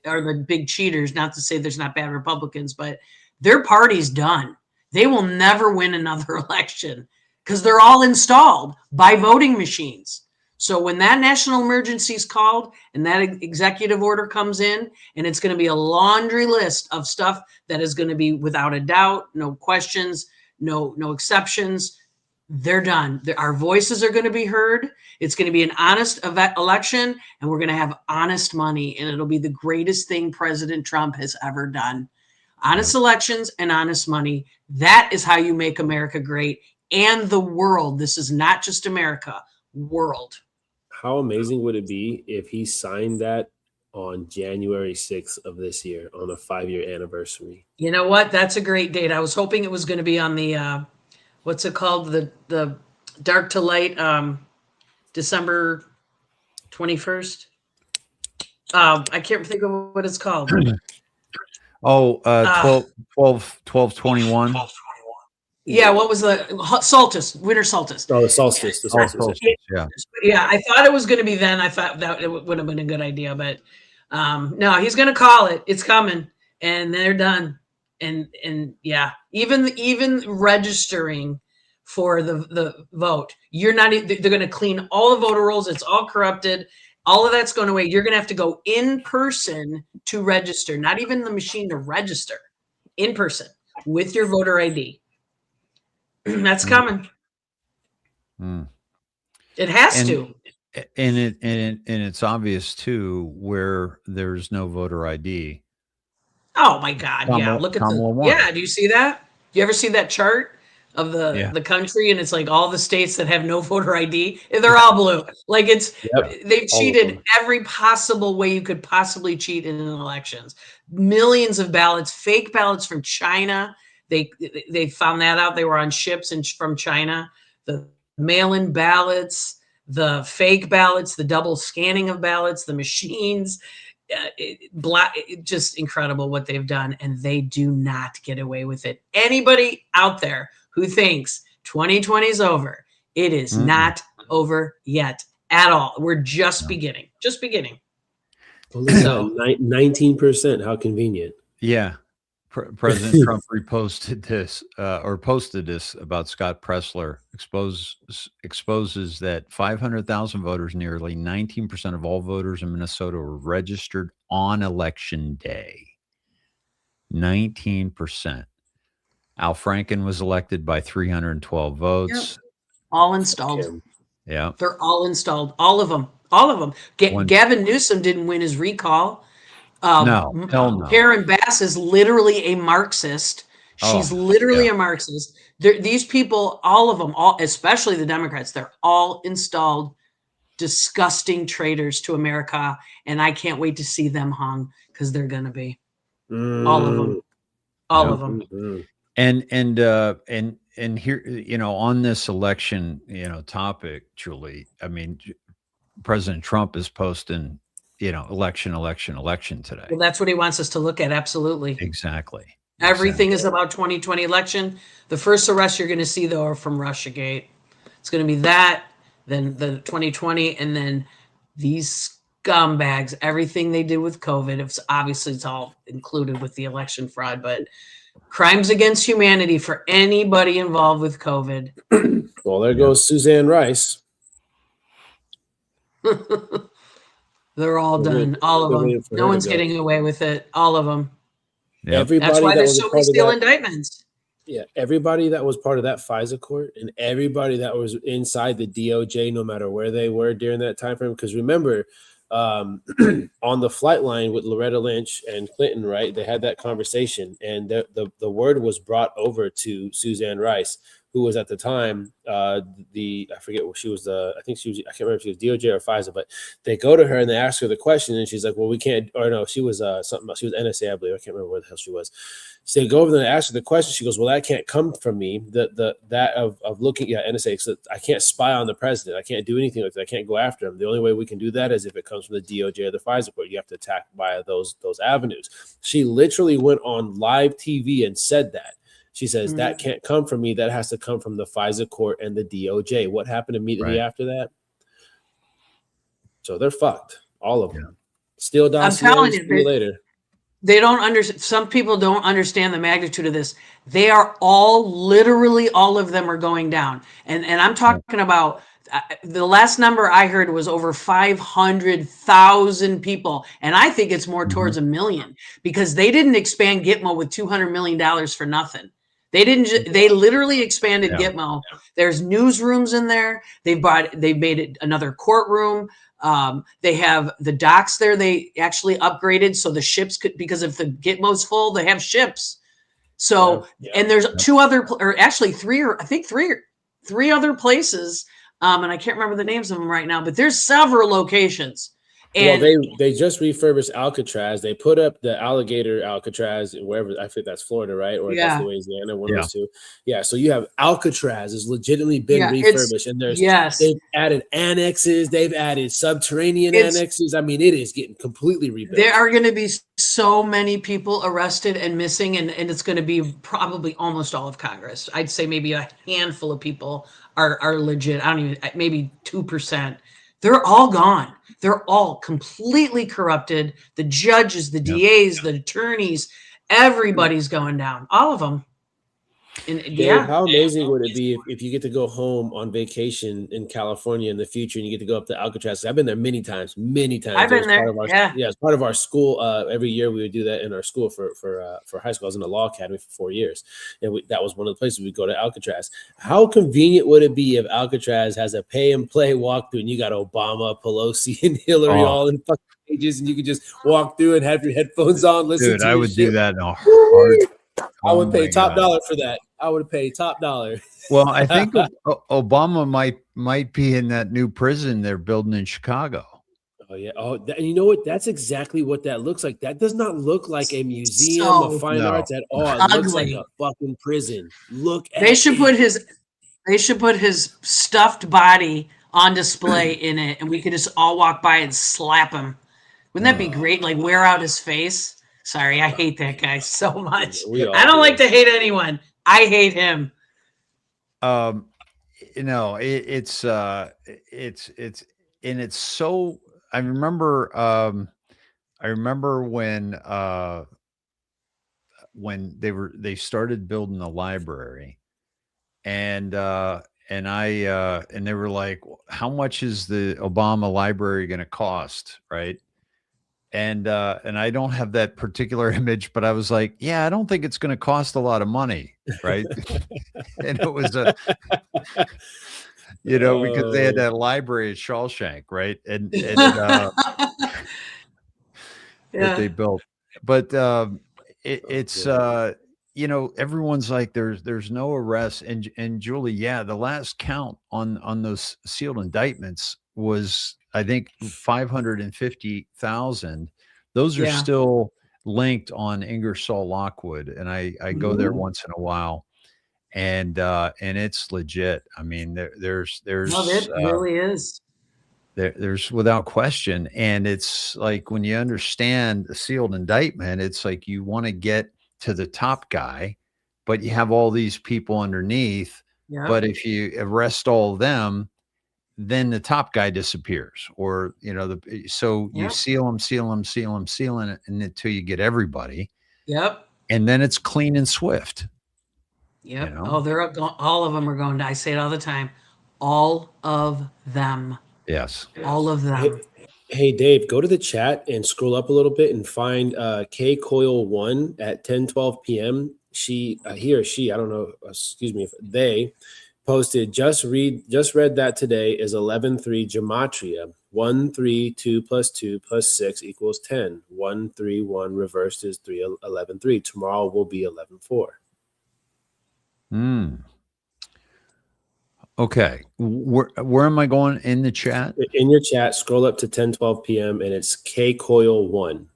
are the big cheaters. Not to say there's not bad Republicans, but their party's done. They will never win another election because they're all installed by voting machines. So when that national emergency is called and that executive order comes in, and it's going to be a laundry list of stuff that is going to be without a doubt, no questions, no exceptions, they're done. Our voices are going to be heard. It's going to be an honest election, and we're going to have honest money, and it'll be the greatest thing President Trump has ever done. Honest elections and honest money. That is how you make America great and the world. This is not just America, world. How amazing would it be if he signed that on January 6th of this year on a 5-year anniversary? You know what? That's a great date. I was hoping it was going to be on the what's it called? The dark to light, December 21st. I can't think of what it's called. Oh, 12/21. Yeah, what was the solstice? Winter solstice. Oh, the solstice. The solstice. Yeah. Yeah, I thought it was going to be then. I thought that it would have been a good idea, but no, he's going to call it. It's coming, and they're done. And yeah, even registering for the vote, you're not. They're going to clean all the voter rolls. It's all corrupted. All of that's going away. You're going to have to go in person to register. Not even the machine to register. In person with your voter ID. That's coming. It has to. And it's obvious too where there's no voter ID. Oh my God! Yeah, look at yeah. Do you see that? Do you ever see that chart of the country, and it's like all the states that have no voter ID? They're all blue. Like they've cheated every possible way you could possibly cheat in elections. Millions of ballots, fake ballots from China. They found that out. They were on ships from China. The mail-in ballots, the fake ballots, the double scanning of ballots, the machines, just incredible what they've done, and they do not get away with it. Anybody out there who thinks 2020 is over, it is not over yet at all. We're just beginning. Just beginning. So 19%. How convenient. Yeah. President Trump reposted this or posted this about Scott Pressler, exposes that 500,000 voters, nearly 19% of all voters in Minnesota, were registered on election day. 19%. Al Franken was elected by 312 votes. Yep. All installed. Yeah. They're all installed. All of them. All of them. Gavin Newsom didn't win his recall. No, hell no. Karen Bass is literally a Marxist. She's literally a Marxist. These people, all of them, especially the Democrats, they're all installed disgusting traitors to America, and I can't wait to see them hung because they're going to be. All of them. All of them. And here, on this election, topic, Julie, I mean, President Trump is posting, election today. Well, that's what he wants us to look at. Absolutely. Exactly. Everything is about 2020 election. The first arrest you're going to see, though, are from Russiagate. It's going to be that, then the 2020, and then these scumbags, everything they did with COVID. It's all included with the election fraud, but crimes against humanity for anybody involved with COVID. Well, there goes Suzanne Rice. They're all They're waiting- done. All of they're them. waiting for No her to one's go. getting away with it. All of them. Yep. That's Everybody why that there's was a so many part of steel that, indictments. yeah, everybody that was part of that FISA court and everybody that was inside the DOJ, no matter where they were during that time frame. Because remember, on the flight line with Loretta Lynch and Clinton, right? They had that conversation, and the word was brought over to Suzanne Rice, who was at the time I forget what she was, I think she was, I can't remember if she was DOJ or FISA, but they go to her and they ask her the question, and she's like, well, we can't, or no, she was something else. She was NSA, I believe. I can't remember where the hell she was. So they go over there and ask her the question. She goes, well, that can't come from me. That of looking, yeah, NSA. So I can't spy on the president. I can't do anything like that. I can't go after him. The only way we can do that is if it comes from the DOJ or the FISA court. You have to attack via those avenues. She literally went on live TV and said that. She says, that can't come from me. That has to come from the FISA court and the DOJ. What happened immediately after that? So they're fucked. All of them. Yeah. Steal I'm dossiers. telling See you, you later. they don't understand. Some people don't understand the magnitude of this. They are all, literally all of them are going down. And I'm talking about, the last number I heard was over 500,000 people. And I think it's more towards 1 million, because they didn't expand Gitmo with $200 million for nothing. They didn't. They literally expanded Gitmo. There's newsrooms in there. They've made it another courtroom. They have the docks there. They actually upgraded so the ships could, because if the Gitmo's full, they have ships. So, and there's two other, or actually three other places. And I can't remember the names of them right now, but there's several locations. And well, they just refurbished Alcatraz. They put up the alligator Alcatraz wherever, I think that's Florida, right? Or that's Louisiana, one of those two. Yeah. So you have Alcatraz has legitimately been refurbished, and they've added annexes, they've added subterranean annexes. I mean, it is getting completely rebuilt. There are going to be so many people arrested and missing, and it's going to be probably almost all of Congress. I'd say maybe a handful of people are legit. I don't even, maybe 2%. They're all gone. They're all completely corrupted. The judges, the DAs, the attorneys, everybody's going down. All of them. And Dave, how amazing would it be if you get to go home on vacation in California in the future and you get to go up to Alcatraz? I've been there many times. I've been there. As part of our school, every year we would do that in our school for high school. I was in the law academy for 4 years, and that was one of the places we'd go to, Alcatraz. How convenient would it be if Alcatraz has a pay and play walkthrough and you got Obama, Pelosi, and Hillary all in fucking pages, and you could just walk through and have your headphones on, listen to I would shit. do that in a heart. I would pay top dollar for that. I would pay top dollar. Well, I think Obama might be in that new prison they're building in Chicago. Oh yeah. Oh, and you know what? That's exactly what that looks like. That does not look like a museum of fine arts at all. It looks like a fucking prison. They should put his stuffed body on display in it, and we could just all walk by and slap him. Wouldn't that be great? Like, wear out his face. Sorry, I hate that guy so much. I don't like to hate anyone. I hate him. It's so. I remember when they started building the library, and they were like, how much is the Obama library going to cost, right? And I don't have that particular image, but I was like, yeah, I don't think it's going to cost a lot of money, right? And it was because they had that library at Shawshank, right? And that they built, but it's everyone's like, there's no arrests, and Julie, the last count on those sealed indictments was, I think, 550,000. Those are still linked on Ingersoll Lockwood, and I go there once in a while, and it's legit. I mean, there's it really is. There's without question, and it's like, when you understand the sealed indictment, it's like you want to get to the top guy, but you have all these people underneath. Yeah. But if you arrest all of them, then the top guy disappears, or you seal them, and until you get everybody. Yep. And then it's clean and swift. Yep. Oh, all of them are going to. I say it all the time. All of them. Yes. All of them. Hey, Dave, go to the chat and scroll up a little bit and find K Coil 1 at 10:12 p.m. He or she, I don't know, excuse me, if they posted just read that today is 11:3 gematria. 1 3 2 plus 2 plus 6 equals 10. 1 3 1 reversed is 3 11 3. Tomorrow will be 11 4. Okay. Where am I going in the chat? In your chat, scroll up to 10:12 p.m. and it's K Coil 1.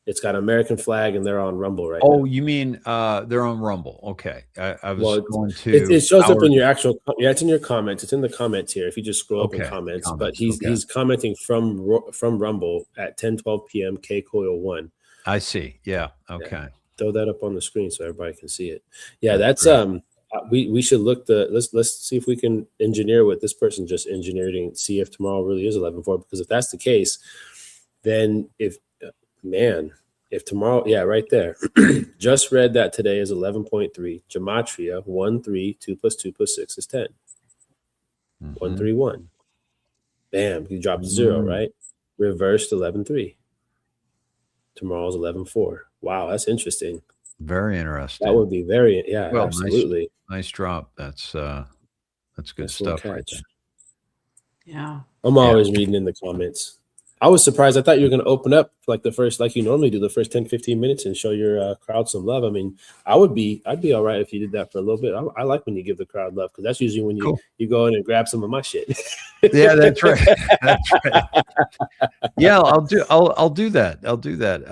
It's got American flag and they're on Rumble right now. Oh, you mean they're on Rumble? Okay, I was going to. It shows up in your actual. Yeah, it's in your comments. It's in the comments here. If you just scroll up in comments, but he's commenting from Rumble at 10:12 p.m. K Coil 1. I see. Yeah. Okay. Yeah. Throw that up on the screen so everybody can see it. Yeah, that's we should look let's see if we can engineer what this person just engineered and see if tomorrow really is 11/4. Because if that's the case, then if tomorrow, right there, just read that today is 11.3. Gematria 1 3 2 plus 2 plus 6 is 10. 1 3 1. Bam, you dropped 0, right? Reversed 11.3. Tomorrow's 11.4. Wow, that's interesting. Very interesting. That would be absolutely. Nice drop. That's good stuff right there. Yeah. I'm always reading in the comments. I was surprised. I thought you were going to open up like you normally do, the first 10, 15 minutes and show your crowd some love. I mean, I'd be all right if you did that for a little bit. I like when you give the crowd love because that's usually when you go in and grab some of my shit. Yeah, that's right. That's right. Yeah, I'll do that. I'll do that.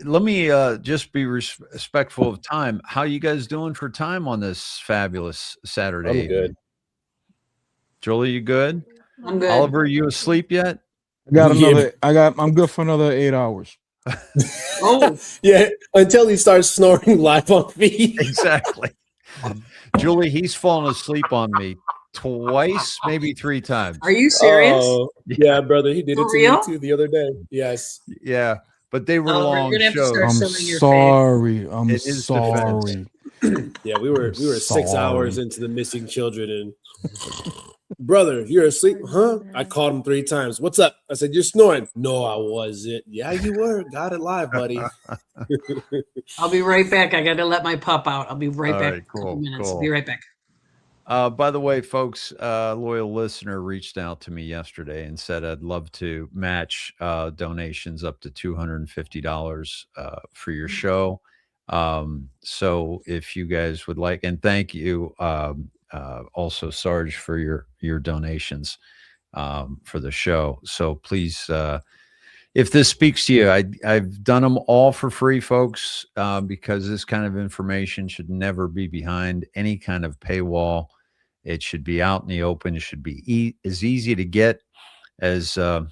Let me just be respectful of time. How you guys doing for time on this fabulous Saturday? I'm good. Julie, you good? I'm good. Oliver, you asleep yet? I'm good for another 8 hours. Oh, yeah, until he starts snoring live on feed. Exactly. Julie, he's fallen asleep on me twice, maybe 3 times. Are you serious? Oh, yeah, brother. He did For it to real? me too the other day. Yes. Yeah, but they were long you're gonna have to shows. start I'm showing your sorry. I'm It is sorry. Yeah, we were 6 sorry. hours into the missing children and brother, you're asleep, huh? I called him 3 times. What's up? I said, you're snoring. No, I wasn't. Yeah, you were. Got it live, buddy. I'll be right back. I got to let my pup out. I'll be right All back. right, A couple cool, minutes. cool. Be right back. By the way, folks, loyal listener reached out to me yesterday and said I'd love to match donations up to $250 for your show. So if you guys would like, and thank you also, Sarge, for your donations for the show. So please, if this speaks to you, I've done them all for free, folks, because this kind of information should never be behind any kind of paywall. It should be out in the open. It should be as easy to get as the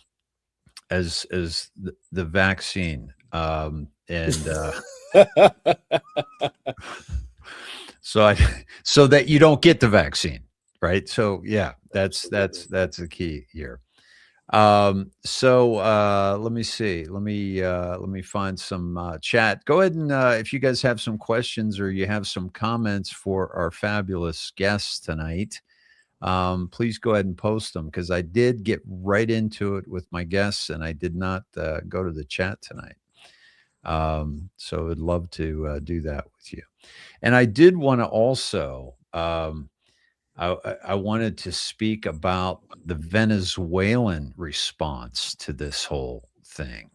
vaccine. So that you don't get the vaccine, right? So yeah, that's the key here. Let me see. Let me find some chat. Go ahead and if you guys have some questions or you have some comments for our fabulous guests tonight, please go ahead and post them because I did get right into it with my guests and I did not go to the chat tonight. So I'd love to do that with you. And I did want to also I wanted to speak about the Venezuelan response to this whole thing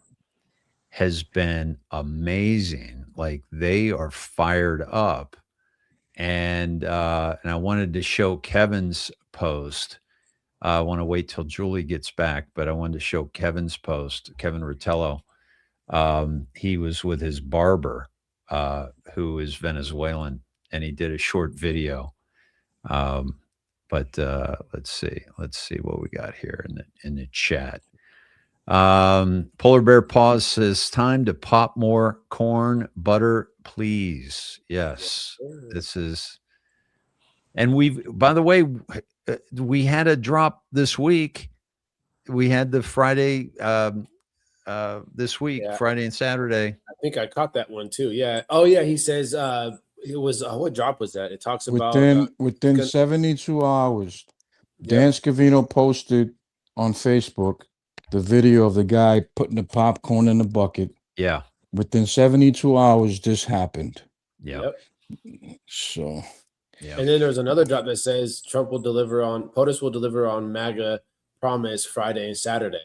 has been amazing. Like they are fired up. And I wanted to show Kevin's post. I want to wait till Julie gets back, but I wanted to show Kevin's post, Kevin Rotello. He was with his barber, who is Venezuelan, and he did a short video. But let's see what we got here in the chat. Polar Bear Paws says, time to pop more corn butter, please. Yes, this is, and by the way, we had a drop this week. We had the Friday, this week, Friday and Saturday. I think I caught that one too. Yeah. Oh yeah. He says, it was what drop was that? It talks about within 72 hours. Dan Scavino posted on Facebook the video of the guy putting the popcorn in the bucket. Yeah. Within 72 hours, this happened. Yeah. So, yeah. And then there's another drop that says POTUS will deliver on MAGA promise Friday and Saturday.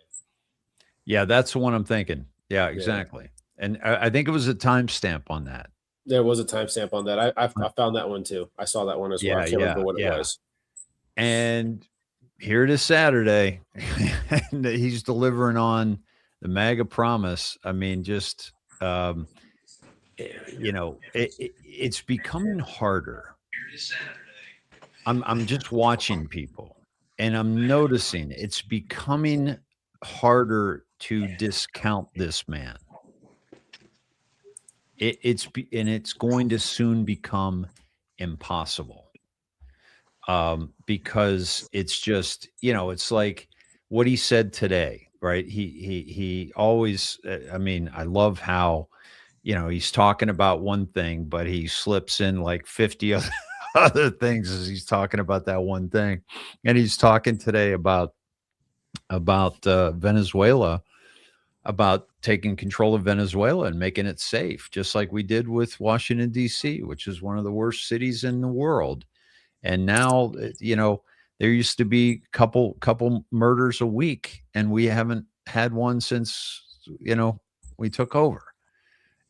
Yeah, that's the one I'm thinking. Yeah, exactly. And I think it was a timestamp on that. There was a timestamp on that. I found that one too. I saw that one as well. I can't remember what it was. And here it is Saturday, and he's delivering on the MAGA promise. I mean, just it's becoming harder. I'm just watching people, and I'm noticing it's becoming harder to discount this man. It's going to soon become impossible. Because it's just, it's like what he said today, right? He always, I mean, I love how, he's talking about one thing, but he slips in like 50 other things as he's talking about that one thing. And he's talking today about Venezuela, about taking control of Venezuela and making it safe, just like we did with Washington, D.C., which is one of the worst cities in the world. And now, there used to be couple murders a week, and we haven't had one since, we took over.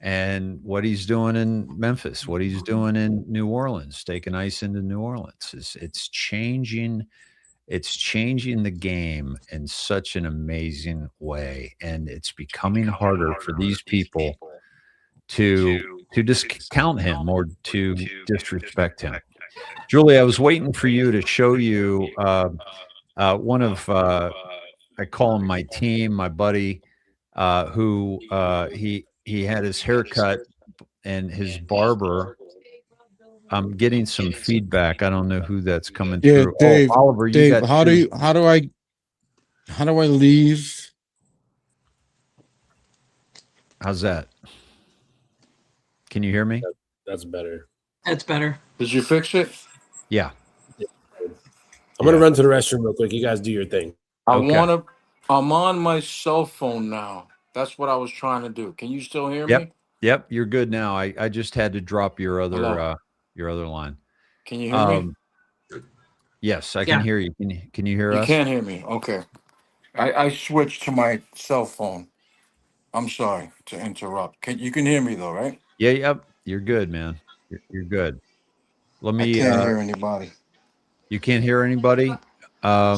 And what he's doing in Memphis, what he's doing in New Orleans, taking ICE into New Orleans, it's changing the game in such an amazing way. And it's becoming harder for these people to discount him or to disrespect him. Julie, I was waiting for you to show you one of I call him my team, my buddy, who he had his haircut, and his barber. I'm getting some feedback. I don't know who that's coming through. Dave, Oliver, you Dave, got how do I leave? How's that? Can you hear me? That's better. That's better. Did you fix it? Yeah. I'm gonna run to the restroom real quick. You guys do your thing. Okay. I'm on my cell phone now. That's what I was trying to do. Can you still hear me? Yep, you're good now. I just had to drop your other Hello? line. Can you hear me? Yes, I can hear you. Can you hear You us? can't hear me. Okay. I switched to my cell phone. I'm sorry to interrupt. You can hear me though, right? Yeah, yep. You're good, man. You're good. Let I me can't hear anybody. You can't hear anybody? I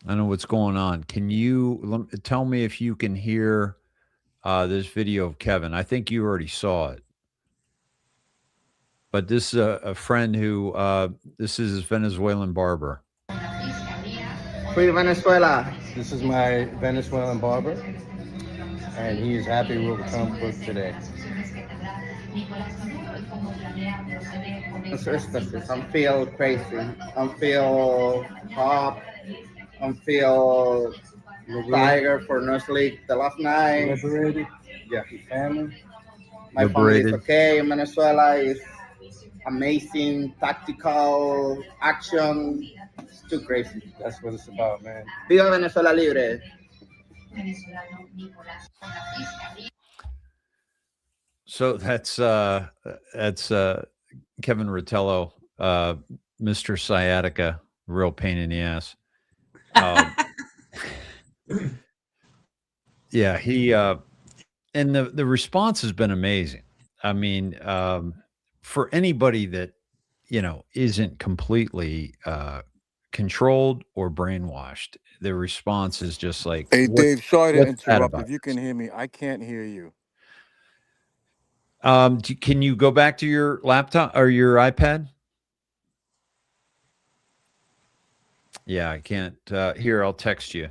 don't know what's going on. Can you tell me if you can hear this video of Kevin? I think you already saw it. But this is a friend who, this is his Venezuelan barber. Free Venezuela. This is my Venezuelan barber, and he is happy with Trump for today. I feel crazy. I feel hot. I feel tired for no sleep the last night. Liberated. Yeah. Family. My family is okay. Venezuela is amazing tactical action. It's too crazy. That's what it's about, man. Viva Venezuela libre. So that's Kevin Rotello, Mr. Sciatica, real pain in the ass. Yeah, he and the response has been amazing. I mean, for anybody that isn't completely controlled or brainwashed, the response is just like, Hey, Dave, sorry to what's that interrupt. about? If you can hear me, I can't hear you. Can you go back to your laptop or your iPad? Yeah, I can't. Here, I'll text you.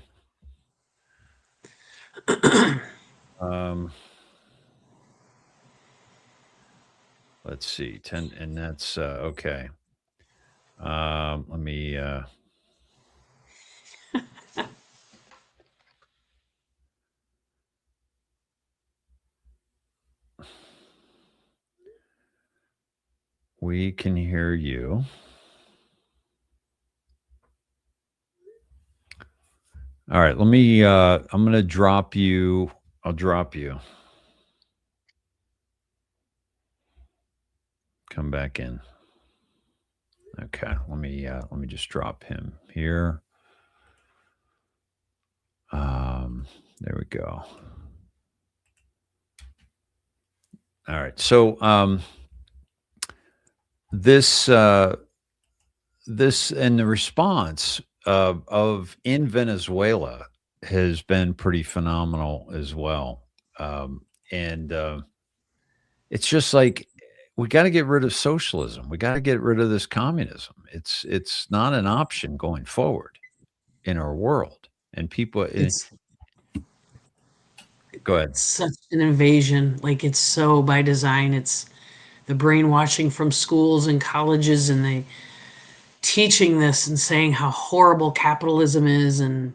Let's see, 10, and that's okay. Let me. We can hear you. All right, let me I'm going to drop you. I'll drop you. Come back in. Okay, let me just drop him here. There we go. All right. So this and the response of in Venezuela has been pretty phenomenal as well. And it's just like we got to get rid of socialism. We got to get rid of this communism. It's not an option going forward in our world. And people, go ahead. It's such an invasion. Like, it's so by design. It's the brainwashing from schools and colleges, and they teaching this and saying how horrible capitalism is and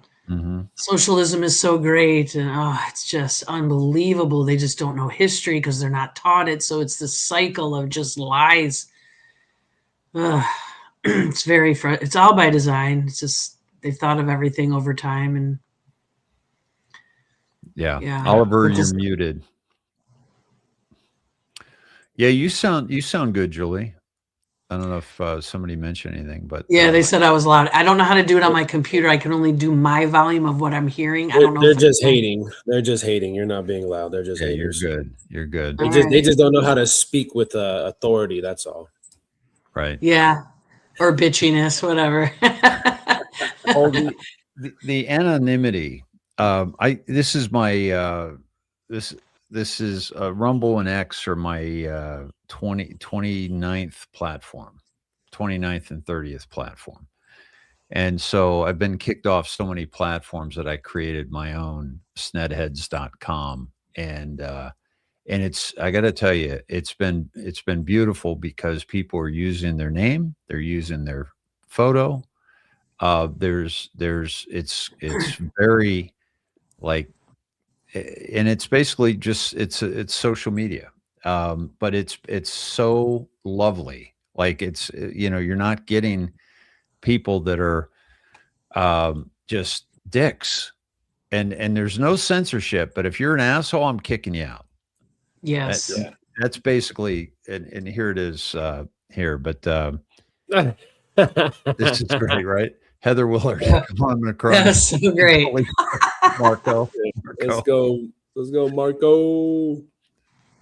socialism is so great. And it's just unbelievable. They just don't know history because they're not taught it. So it's this cycle of just lies. It's it's all by design. It's just they've thought of everything over time. And yeah. Oliver, you're muted. Yeah, you sound good, Julie. I don't know if somebody mentioned anything, but yeah, they said I was loud. I don't know how to do it on my computer. I can only do my volume of what I'm hearing. I don't know. They're just hating. They're just hating. You're not being loud. They're just hating. You're good. You're good. They just don't know how to speak with authority. That's all. Right. Yeah. Or bitchiness, whatever. The anonymity. This is my this is Rumble and X are my 29th platform, 29th and 30th platform. And so I've been kicked off so many platforms that I created my own snedheads.com. And it's, I got to tell you, it's been beautiful because people are using their name. They're using their photo. It's very like, and it's basically just, it's social media. But it's so lovely. Like it's, you're not getting people that are just dicks, and there's no censorship. But if you're an asshole, I'm kicking you out. Yes. That's basically, and here it is here. But this is great, right? Heather Willard, come on, I'm gonna cry. That's so great. Marco. Let's go, Marco.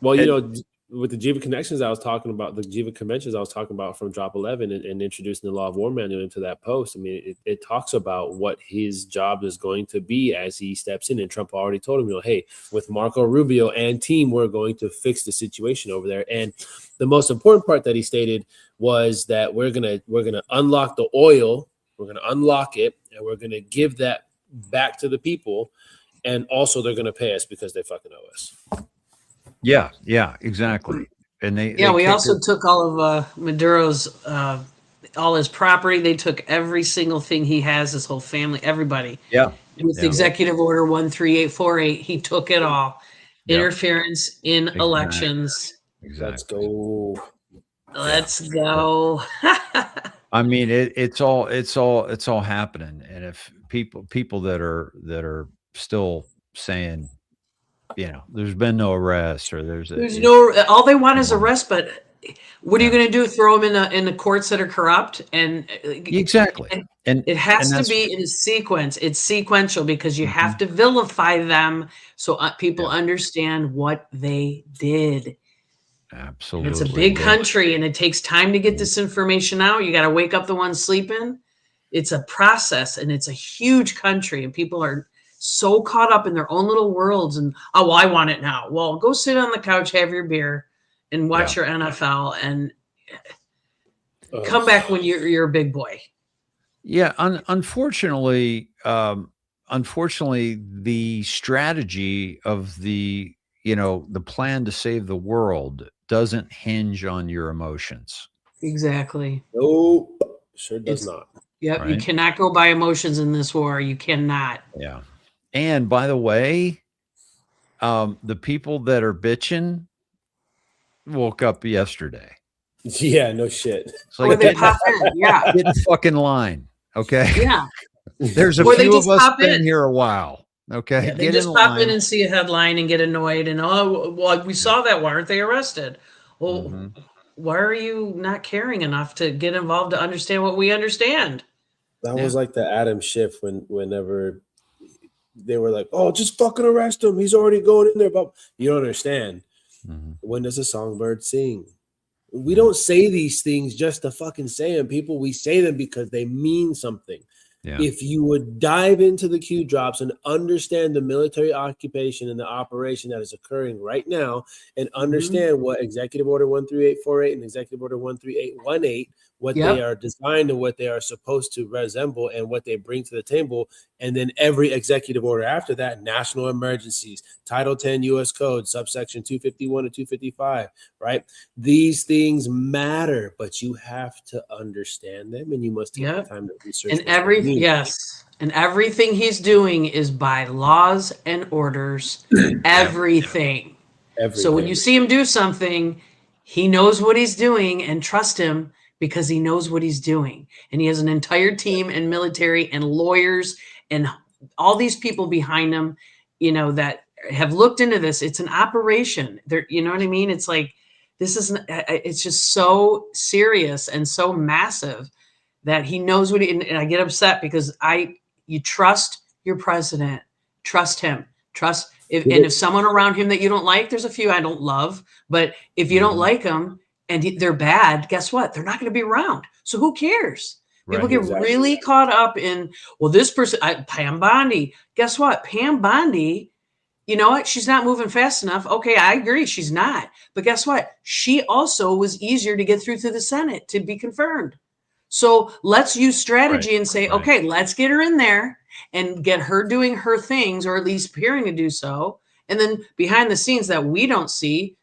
Well, with the Jiva Connections I was talking about, the Jiva Conventions I was talking about from Drop 11 and introducing the Law of War Manual into that post. I mean, it talks about what his job is going to be as he steps in. And Trump already told him, hey, with Marco Rubio and team, we're going to fix the situation over there. And the most important part that he stated was that we're gonna unlock the oil, we're gonna unlock it, and we're gonna give that back to the people. And also they're gonna pay us because they fucking owe us. Yeah, exactly. And we also took all of Maduro's all his property. They took every single thing he has, his whole family, everybody. Yeah. With Executive Order 13848, he took it all. Yeah. Interference in elections. Exactly. Let's go. I mean, it's all happening. And if people that are still saying, there's been no arrest, or there's all they want is arrest. But what are you going to do? Throw them in the courts that are corrupt? And exactly. And it has to be in a sequence. It's sequential because you have to vilify them so people understand what they did. Absolutely. And it's a big country, and it takes time to get this information out. You got to wake up the ones sleeping. It's a process, and it's a huge country, and people are so caught up in their own little worlds. And I want it now. Well, go sit on the couch, have your beer, and watch your NFL, and come back when you're a big boy. Yeah, unfortunately, the strategy of the plan to save the world doesn't hinge on your emotions. Exactly. No, sure does not. Yep, right? You cannot go by emotions in this war. You cannot. Yeah. And by the way, the people that are bitching woke up yesterday. Yeah, no shit. It's Or like they pop in. Yeah. get in fucking line. Okay. Yeah. There's a Or they few just of us pop been in. here a while. Okay. Yeah, they Get in just pop in line. and see a headline and get annoyed and, oh, well, we saw that. Why aren't they arrested? Well, Mhm. why are you not caring enough to get involved to understand what we understand? That Yeah. was like the Adam Schiff whenever they were like, "Oh, just fucking arrest him. He's already going in there." But you don't understand. Mhm. When does a songbird sing? We don't say these things just to fucking say them, people. We say them because they mean something. Yeah. If you would dive into the Q drops and understand the military occupation and the operation that is occurring right now, and understand what Executive Order 13848 and Executive Order 13818, what they are designed and what they are supposed to resemble and what they bring to the table, and then every executive order after that, national emergencies, Title 10 U.S. Code, subsection 251 and 255, right? These things matter, but you have to understand them, and you must take the time to research. And everything he's doing is by laws and orders. Everything. So when you see him do something, he knows what he's doing, and trust him because he knows what he's doing. And he has an entire team and military and lawyers and all these people behind him, that have looked into this. It's an operation. You know what I mean? It's like, it's just so serious and so massive that he knows what and I get upset because you trust your president, trust him, and if someone around him that you don't like, there's a few I don't love, but if you don't like them and they're bad, guess what? They're not going to be around. So who cares? People get really caught up in, well, this person, Pam Bondi, guess what? Pam Bondi, you know what? She's not moving fast enough. Okay, I agree. She's not. But guess what? She also was easier to get through to the Senate to be confirmed. So let's use strategy and say, okay, let's get her in there and get her doing her things, or at least appearing to do so. And then behind the scenes that we don't see,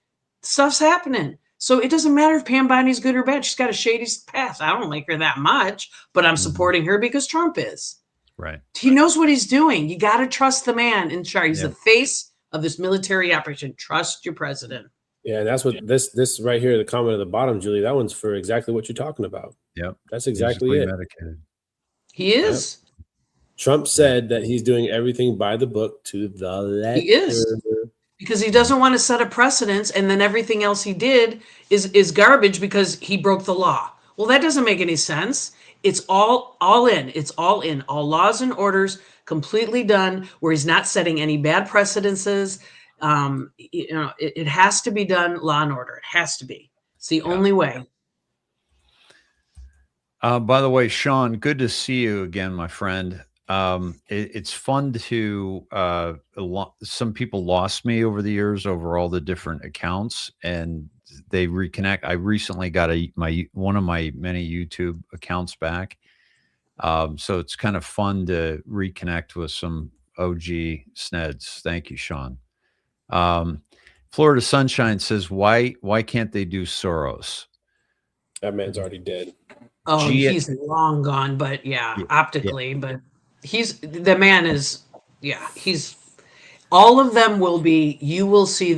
stuff's happening. So it doesn't matter if Pam Bondi's good or bad. She's got a shady past. I don't like her that much, but I'm supporting her because Trump is. Right. He knows what he's doing. You got to trust the man in charge. He's the face of this military operation. Trust your president. Yeah, and that's what this right here, the comment at the bottom, Julie, that one's for exactly what you're talking about. Yep. That's exactly it. Medicated. He is. Yep. Trump said that he's doing everything by the book to the letter. He is. Because he doesn't want to set a precedence, and then everything else he did is garbage because he broke the law. Well, that doesn't make any sense. It's all in. It's all in. All laws and orders completely done, where he's not setting any bad precedences. It has to be done law and order. It has to be. It's the only way. By the way, Sean, good to see you again, my friend. It's fun to some people lost me over the years over all the different accounts, and they reconnect. I recently got one of my many YouTube accounts back. So it's kind of fun to reconnect with some OG Sneds. Thank you, Sean. Florida Sunshine says, why can't they do Soros? That man's already dead. Oh, he's long gone, but optically, but he's all of them will be, you will see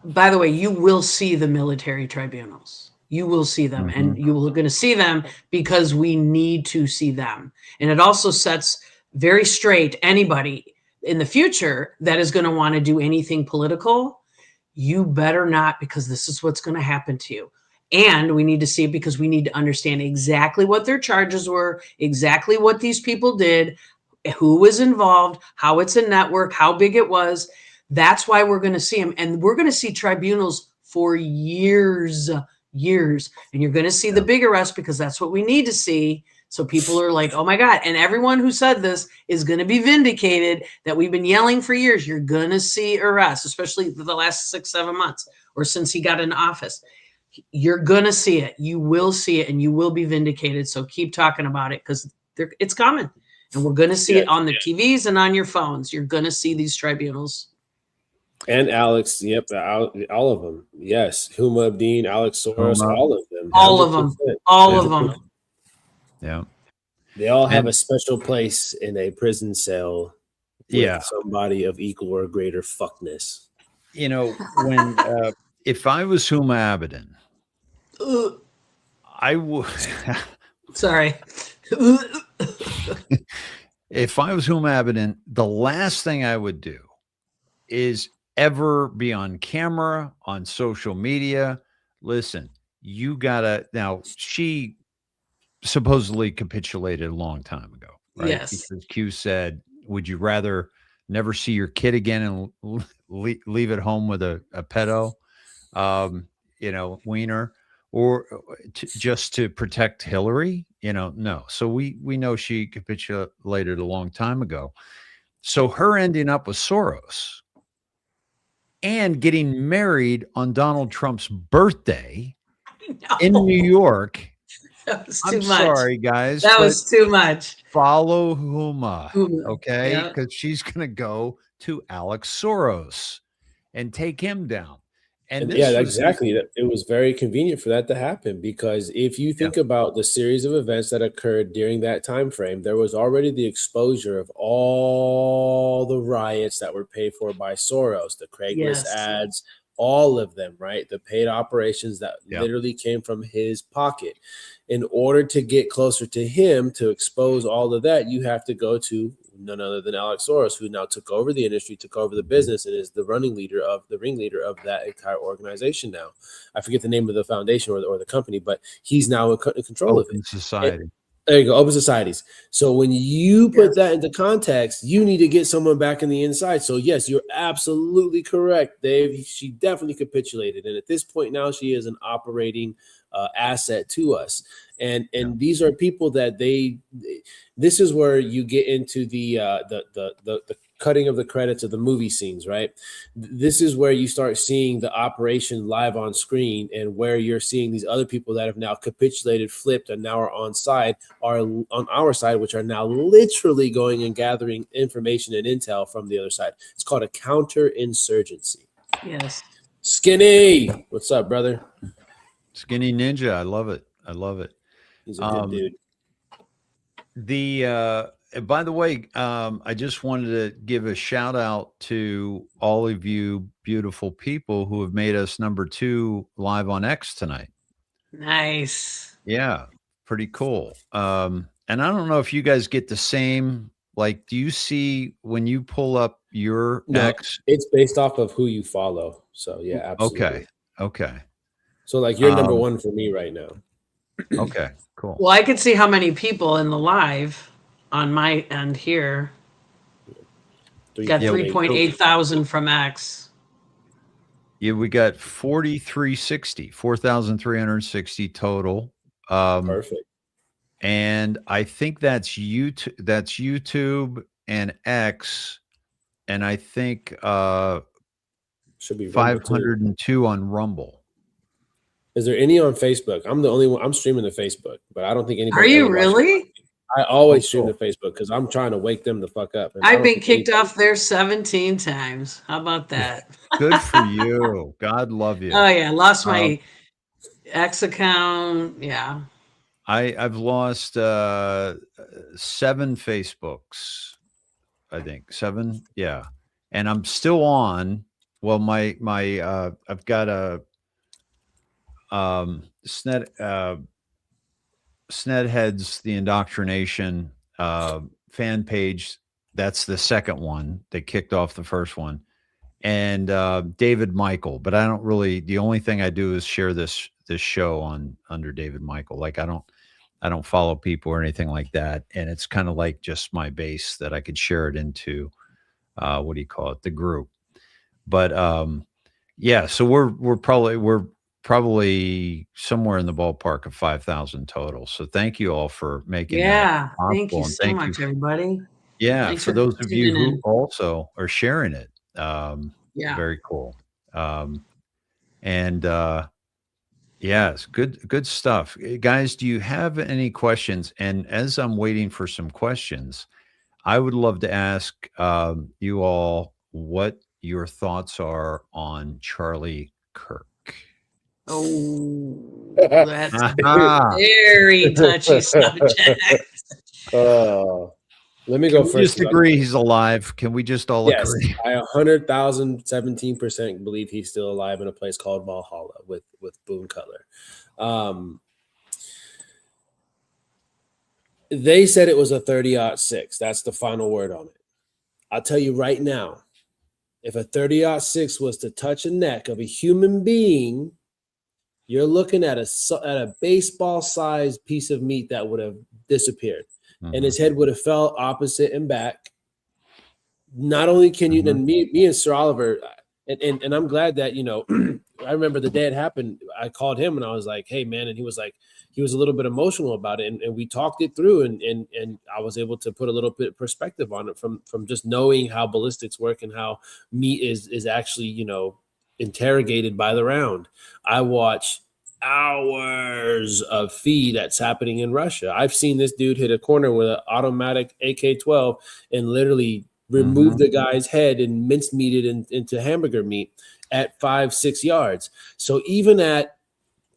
by the way, you will see the military tribunals. You will see them, and you are going to see them because we need to see them. And it also sets very straight anybody in the future that is going to want to do anything political. You better not, because this is what's going to happen to you. And we need to see it because we need to understand exactly what their charges were, exactly what these people did, who was involved, how it's a network, how big it was. That's why we're going to see them. And we're going to see tribunals for years. And you're going to see the big arrest because that's what we need to see. So people are like, oh my God. And everyone who said this is going to be vindicated, that we've been yelling for years. You're going to see arrests, especially the last 6-7 months or since he got in office. You're going to see it. You will see it, and you will be vindicated. So keep talking about it because it's coming. And we're going to see it on the TVs and on your phones. You're going to see these tribunals. And Alex, yep, all of them. Yes, Huma Abedin, Alex Soros, all of them. All of them. All of them. Yeah. They all have a special place in a prison cell with somebody of equal or greater fuckness. You know, when if I was Huma Abedin, I would. Sorry. If I was Huma Abedin, the last thing I would do is ever be on camera, on social media. Listen, you gotta, now she supposedly capitulated a long time ago, right? Yes. Because Q said, would you rather never see your kid again and leave it home with a pedo, wiener, or just to protect Hillary? No. So we know she capitulated a long time ago. So her ending up with Soros and getting married on Donald Trump's birthday in New York. That was too I'm much. Sorry, guys. That was too much. Follow Huma, Huma, okay? yeah. Because she's going to go to Alex Soros and take him down. And yeah, this was, exactly. It was very convenient for that to happen, because if you think about the series of events that occurred during that time frame, there was already the exposure of all the riots that were paid for by Soros, the Craigslist ads, all of them, right? The paid operations that literally came from his pocket. In order to get closer to him, to expose all of that, you have to go to none other than Alex Soros, who now took over the industry, took over the business, and is the ringleader of that entire organization now. I forget the name of the foundation or the company, but he's now in control of it. Society. There you go, Open Societies. So when you put that into context, you need to get someone back in the inside. So yes, you're absolutely correct, Dave. She definitely capitulated, and at this point now, she is an operating asset to us. And these are people that this is where you get into the cutting of the credits of the movie scenes, right? This is where you start seeing the operation live on screen, and where you're seeing these other people that have now capitulated, flipped, and now are on our side, which are now literally going and gathering information and intel from the other side. It's called a counterinsurgency. Yes. Skinny, what's up, brother? Skinny Ninja. I love it. He's a good dude. By the way, I just wanted to give a shout out to all of you beautiful people who have made us #2 live on X tonight. Nice. Yeah, pretty cool. And I don't know if you guys get the same, like, do you see when you pull up your X? It's based off of who you follow. So yeah, absolutely. Okay. So like you're number 1 for me right now. Okay, cool. Well, I could see how many people in the live on my end here. Got 3.8 thousand from X. Yeah, we got 4,360 total. Perfect. And I think that's YouTube. That's YouTube and X, and I think should be 502 on Rumble. Is there any on Facebook? I'm the only one. I'm streaming to Facebook, but I don't think anybody. Are you really? I always stream to Facebook because I'm trying to wake them the fuck up. I've been kicked off there 17 times. How about that? Good for you. God love you. Oh yeah, lost my X account. Yeah. I've lost 7 Facebooks. I think 7. Yeah, and I'm still on. Well, my I've got a Snedheads, the indoctrination fan page. That's the second one. They kicked off the first one, and David Michael. But I don't really. The only thing I do is share this show under David Michael. Like I don't follow people or anything like that, and it's kind of like just my base that I could share it into. What do you call it? The group. But yeah, so we're probably somewhere in the ballpark of 5,000 total. So thank you all for making that possible. Thank you so much, everybody. Yeah, Thanks for those of you who in. also are sharing it. Very cool. Yeah, it's good stuff. Guys, do you have any questions? And as I'm waiting for some questions, I would love to ask you all what your thoughts are on Charlie Kirk. Oh, that's a very touchy subject. Let me go Can first. We just agree he's alive. Can we just all agree? I 100,017% believe he's still alive in a place called Valhalla with Boone Cutler. They said it was a 30-06. That's the final word on it. I'll tell you right now, if a 30-06 was to touch a neck of a human being, you're looking at a baseball-sized piece of meat that would have disappeared, and his head would have fell opposite and back. Not only can you, and me and Sir Oliver, and I'm glad that, you know, I remember the day it happened, I called him and I was like, hey, man, and he was like, he was a little bit emotional about it, and we talked it through, and I was able to put a little bit of perspective on it from just knowing how ballistics work and how meat is actually, you know, interrogated by the round. I watch hours of feed that's happening in Russia. I've seen this dude hit a corner with an automatic AK-12 and literally remove the guy's head and mincemeat it into hamburger meat at 5-6 yards. So even at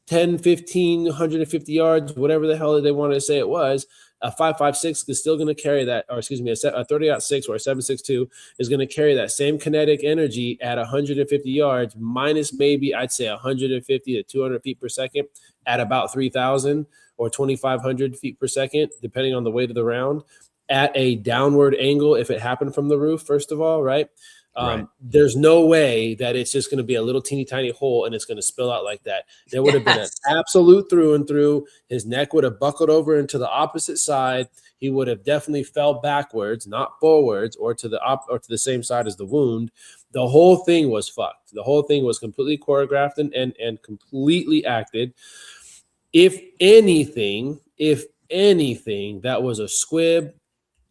10, 15, 150 yards, whatever the hell they wanted to say it was, a 5.56 is still going to carry that, or excuse me, a 30-06 or a 7.62 is going to carry that same kinetic energy at 150 yards, minus maybe I'd say 150 to 200 feet per second at about 3,000 or 2,500 feet per second, depending on the weight of the round, at a downward angle if it happened from the roof, first of all, right? There's no way that it's just going to be a little teeny tiny hole and it's going to spill out like that. There would have been an absolute through and through. His neck would have buckled over into the opposite side. He would have definitely fell backwards, not forwards, or to the same side as the wound. The whole thing was fucked. The whole thing was completely choreographed and completely acted. If anything, that was a squib,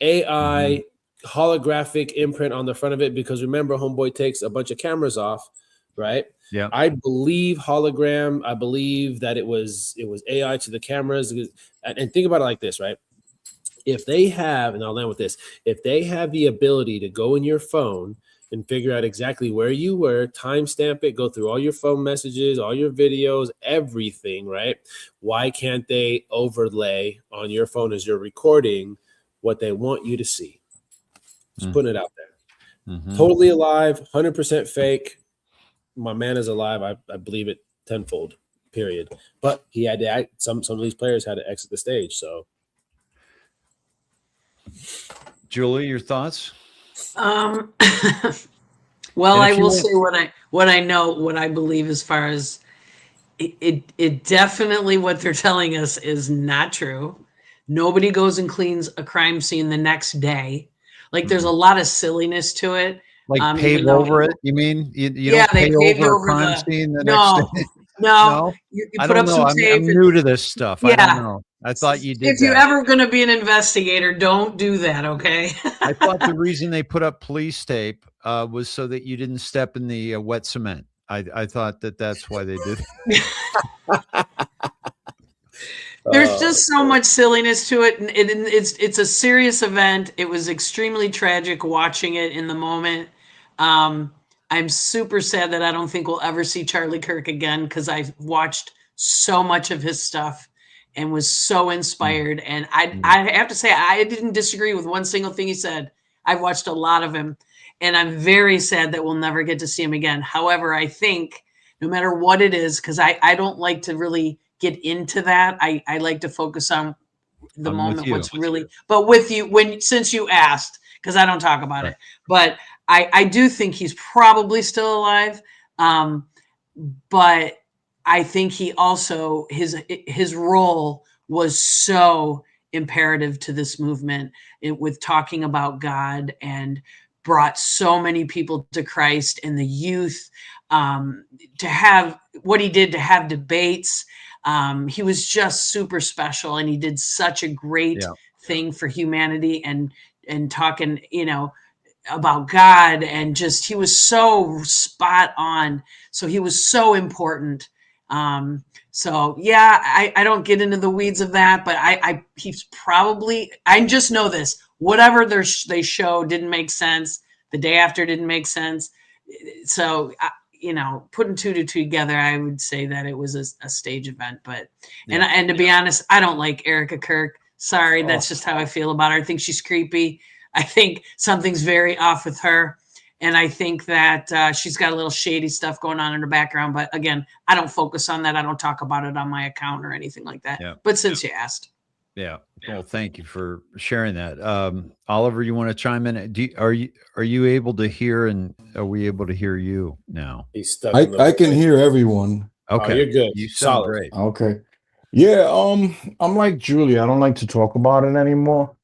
AI, holographic imprint on the front of it, because remember, homeboy takes a bunch of cameras off, right? Yeah. I believe hologram. I believe that it was AI to the cameras. And think about it like this, right? If they have, and I'll land with this, if they have the ability to go in your phone and figure out exactly where you were, timestamp it, go through all your phone messages, all your videos, everything, right? Why can't they overlay on your phone as you're recording what they want you to see? Just putting it out there. Totally alive, 100% fake. My man is alive. I believe it tenfold, period. But he had to some of these players had to exit the stage. So, Julie, your thoughts? Well, And I if you will want- say what I know, what I believe, as far as it definitely, what they're telling us is not true. Nobody goes and cleans a crime scene the next day. Like, there's a lot of silliness to it. Like Even pave though- over it? You mean you Yeah, don't they pave paved over a over crime the- scene the No, next day? no. You I put don't up know. some I'm tape. new to this stuff. I Yeah. don't know. I thought you did If you're that. ever going to be an investigator, don't do that, okay? I thought the reason they put up police tape was so that you didn't step in the wet cement. I thought that's why they did it. There's just so much silliness to it, and it's a serious event. It was extremely tragic watching it in the moment. I'm super sad that I don't think we'll ever see Charlie Kirk again, because I've watched so much of his stuff and was so inspired. And I have to say, I didn't disagree with one single thing he said. I've watched a lot of him, and I'm very sad that we'll never get to see him again. However, I think no matter what it is, because I don't like to really get into that. I like to focus on the moment, what's really, but with you, since you asked, because I don't talk about it, but I do think he's probably still alive. But I think he also, his role was so imperative to this movement with talking about God, and brought so many people to Christ, and the youth, to have what he did, to have debates. He was just super special, and he did such a great thing for humanity, and talking, about God, and just, he was so spot on. So he was so important. So yeah, I don't get into the weeds of that, but he's probably, I just know this, whatever they show didn't make sense. The day after didn't make sense. So, putting two to two together, I would say that it was a stage event. But and to be honest, I don't like Erica Kirk. Sorry, that's just how I feel about her. I think she's creepy. I think something's very off with her, and I think that she's got a little shady stuff going on in her background. But again, I don't focus on that. I don't talk about it on my account or anything like that. But since you asked, Yeah. Well, thank you for sharing that. Oliver, you want to chime in? Are you able to hear, and are we able to hear you now? He's stuck I in the I can void. hear everyone. Oh, Okay. you're good. You sound Solid. great. Okay. Yeah, I'm like Julie. I don't like to talk about it anymore.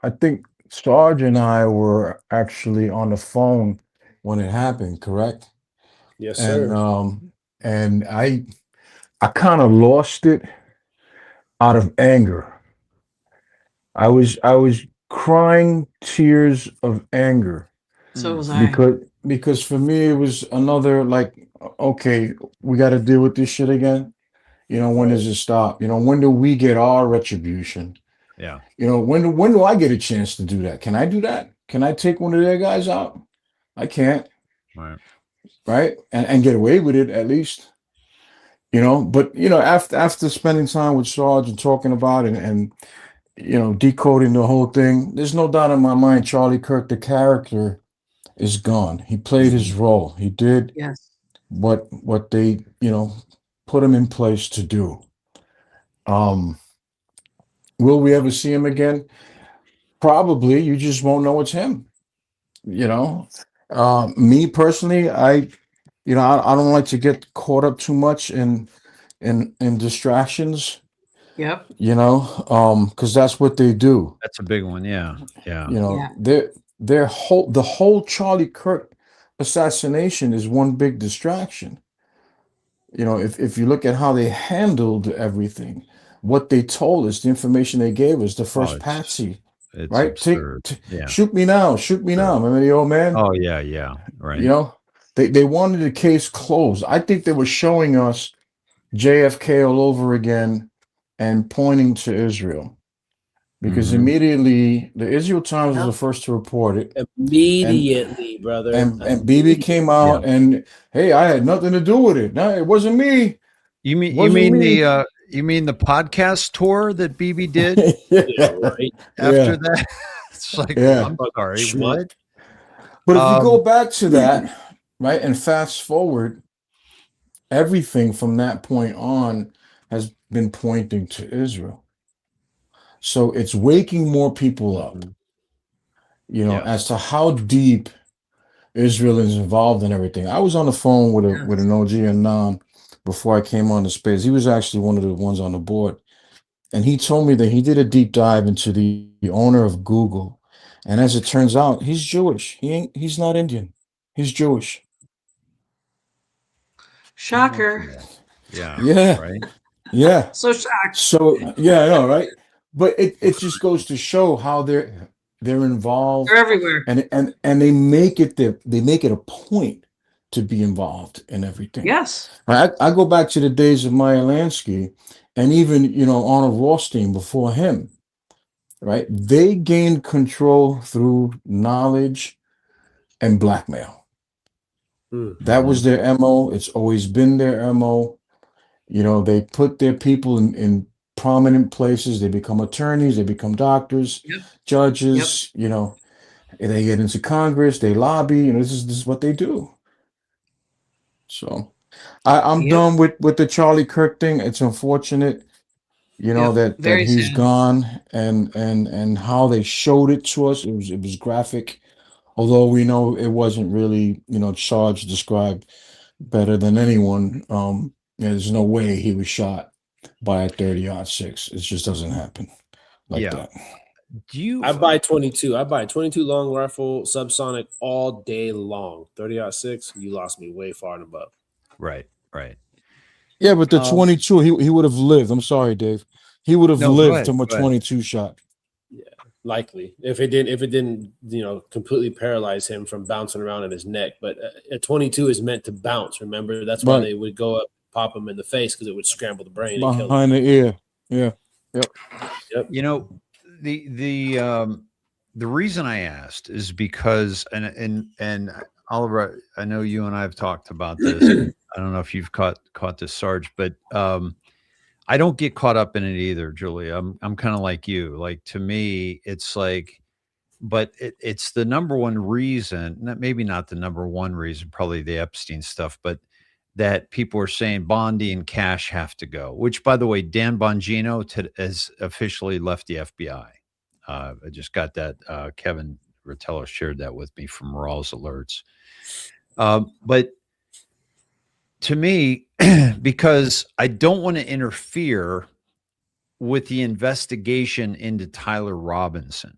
I think Sarge and I were actually on the phone when it happened, correct? Yes, And sir. and I kind of lost it out of anger. I was crying tears of anger So was I. because for me it was another like, okay, we got to deal with this shit again. When does it stop? When do we get our retribution? Yeah. When do I get a chance to do that? Can I do that? Can I take one of their guys out? I can't, Right. right? And get away with it at least. But after spending time with Sarge and talking about it and decoding the whole thing, there's no doubt in my mind Charlie Kirk, the character, is gone. He played his role. He did Yes. what they, put him in place to do. Will we ever see him again? Probably. You just won't know it's him. Me personally, I don't like to get caught up too much in distractions. Yep. Because that's what they do. That's a big one. Yeah. Yeah. Yeah. The whole Charlie Kirk assassination is one big distraction. If you look at how they handled everything, what they told us, the information they gave us, the first patsy, It's right? absurd. Yeah. Shoot me now, shoot me now. Remember the old man? Oh yeah. Yeah. Right. They wanted the case closed. I think they were showing us JFK all over again and pointing to Israel. Because immediately the Israel Times was the first to report it. Immediately, brother. And BB came out and, hey, I had nothing to do with it. No, it wasn't me. You mean me. You mean the podcast tour that BB did Yeah, right. after that? It's like, I'm sorry, what? But if you go back to that, right, and fast forward, everything from that point on has been pointing to Israel. So it's waking more people up, as to how deep Israel is involved in everything. I was on the phone with an OG and Nan before I came on the space. He was actually one of the ones on the board. And he told me that he did a deep dive into the owner of Google. And as it turns out, he's Jewish. He's not Indian. He's Jewish. Shocker. Yeah. Right. Yeah. So shocked. So yeah, I know, right? But it just goes to show how they're involved. They're everywhere. And they make it a point to be involved in everything. Yes. I go back to the days of Meyer Lansky and even, Arnold Rothstein before him, right? They gained control through knowledge and blackmail. That was their MO. It's always been their MO. They put their people in prominent places. They become attorneys. They become doctors, judges. They get into Congress. They lobby. This is what they do. So I'm done with the Charlie Kirk thing. It's unfortunate, that he's sad. gone and how they showed it to us. It was graphic, although we know it wasn't really, Sarge described better than anyone. There's no way he was shot by a 30-06. It just doesn't happen like that. I buy 22. I buy 22 long rifle subsonic all day long. 30-06, you lost me way far and above. Right. Right. Yeah, but the 22, he would have lived. I'm sorry, Dave. He would have lived to a 22 shot. Yeah, likely. If it didn't, completely paralyze him from bouncing around in his neck. But a 22 is meant to bounce. Remember, that's why they would go up, pop him in the face because it would scramble the brain and kill him. Behind the ear. Yeah. Yep. The reason I asked is because and Oliver, I know you and I have talked about this. I don't know if you've caught this, Sarge, but I don't get caught up in it either, Julia. I'm kind of like you. Like, to me, it's like, but it's the number one reason, maybe not the number one reason, probably the Epstein stuff, but that people are saying Bondi and Cash have to go, which, by the way, Dan Bongino has officially left the FBI. I just got that. Kevin Rotella shared that with me from Rawls Alerts. But to me, because I don't want to interfere with the investigation into Tyler Robinson,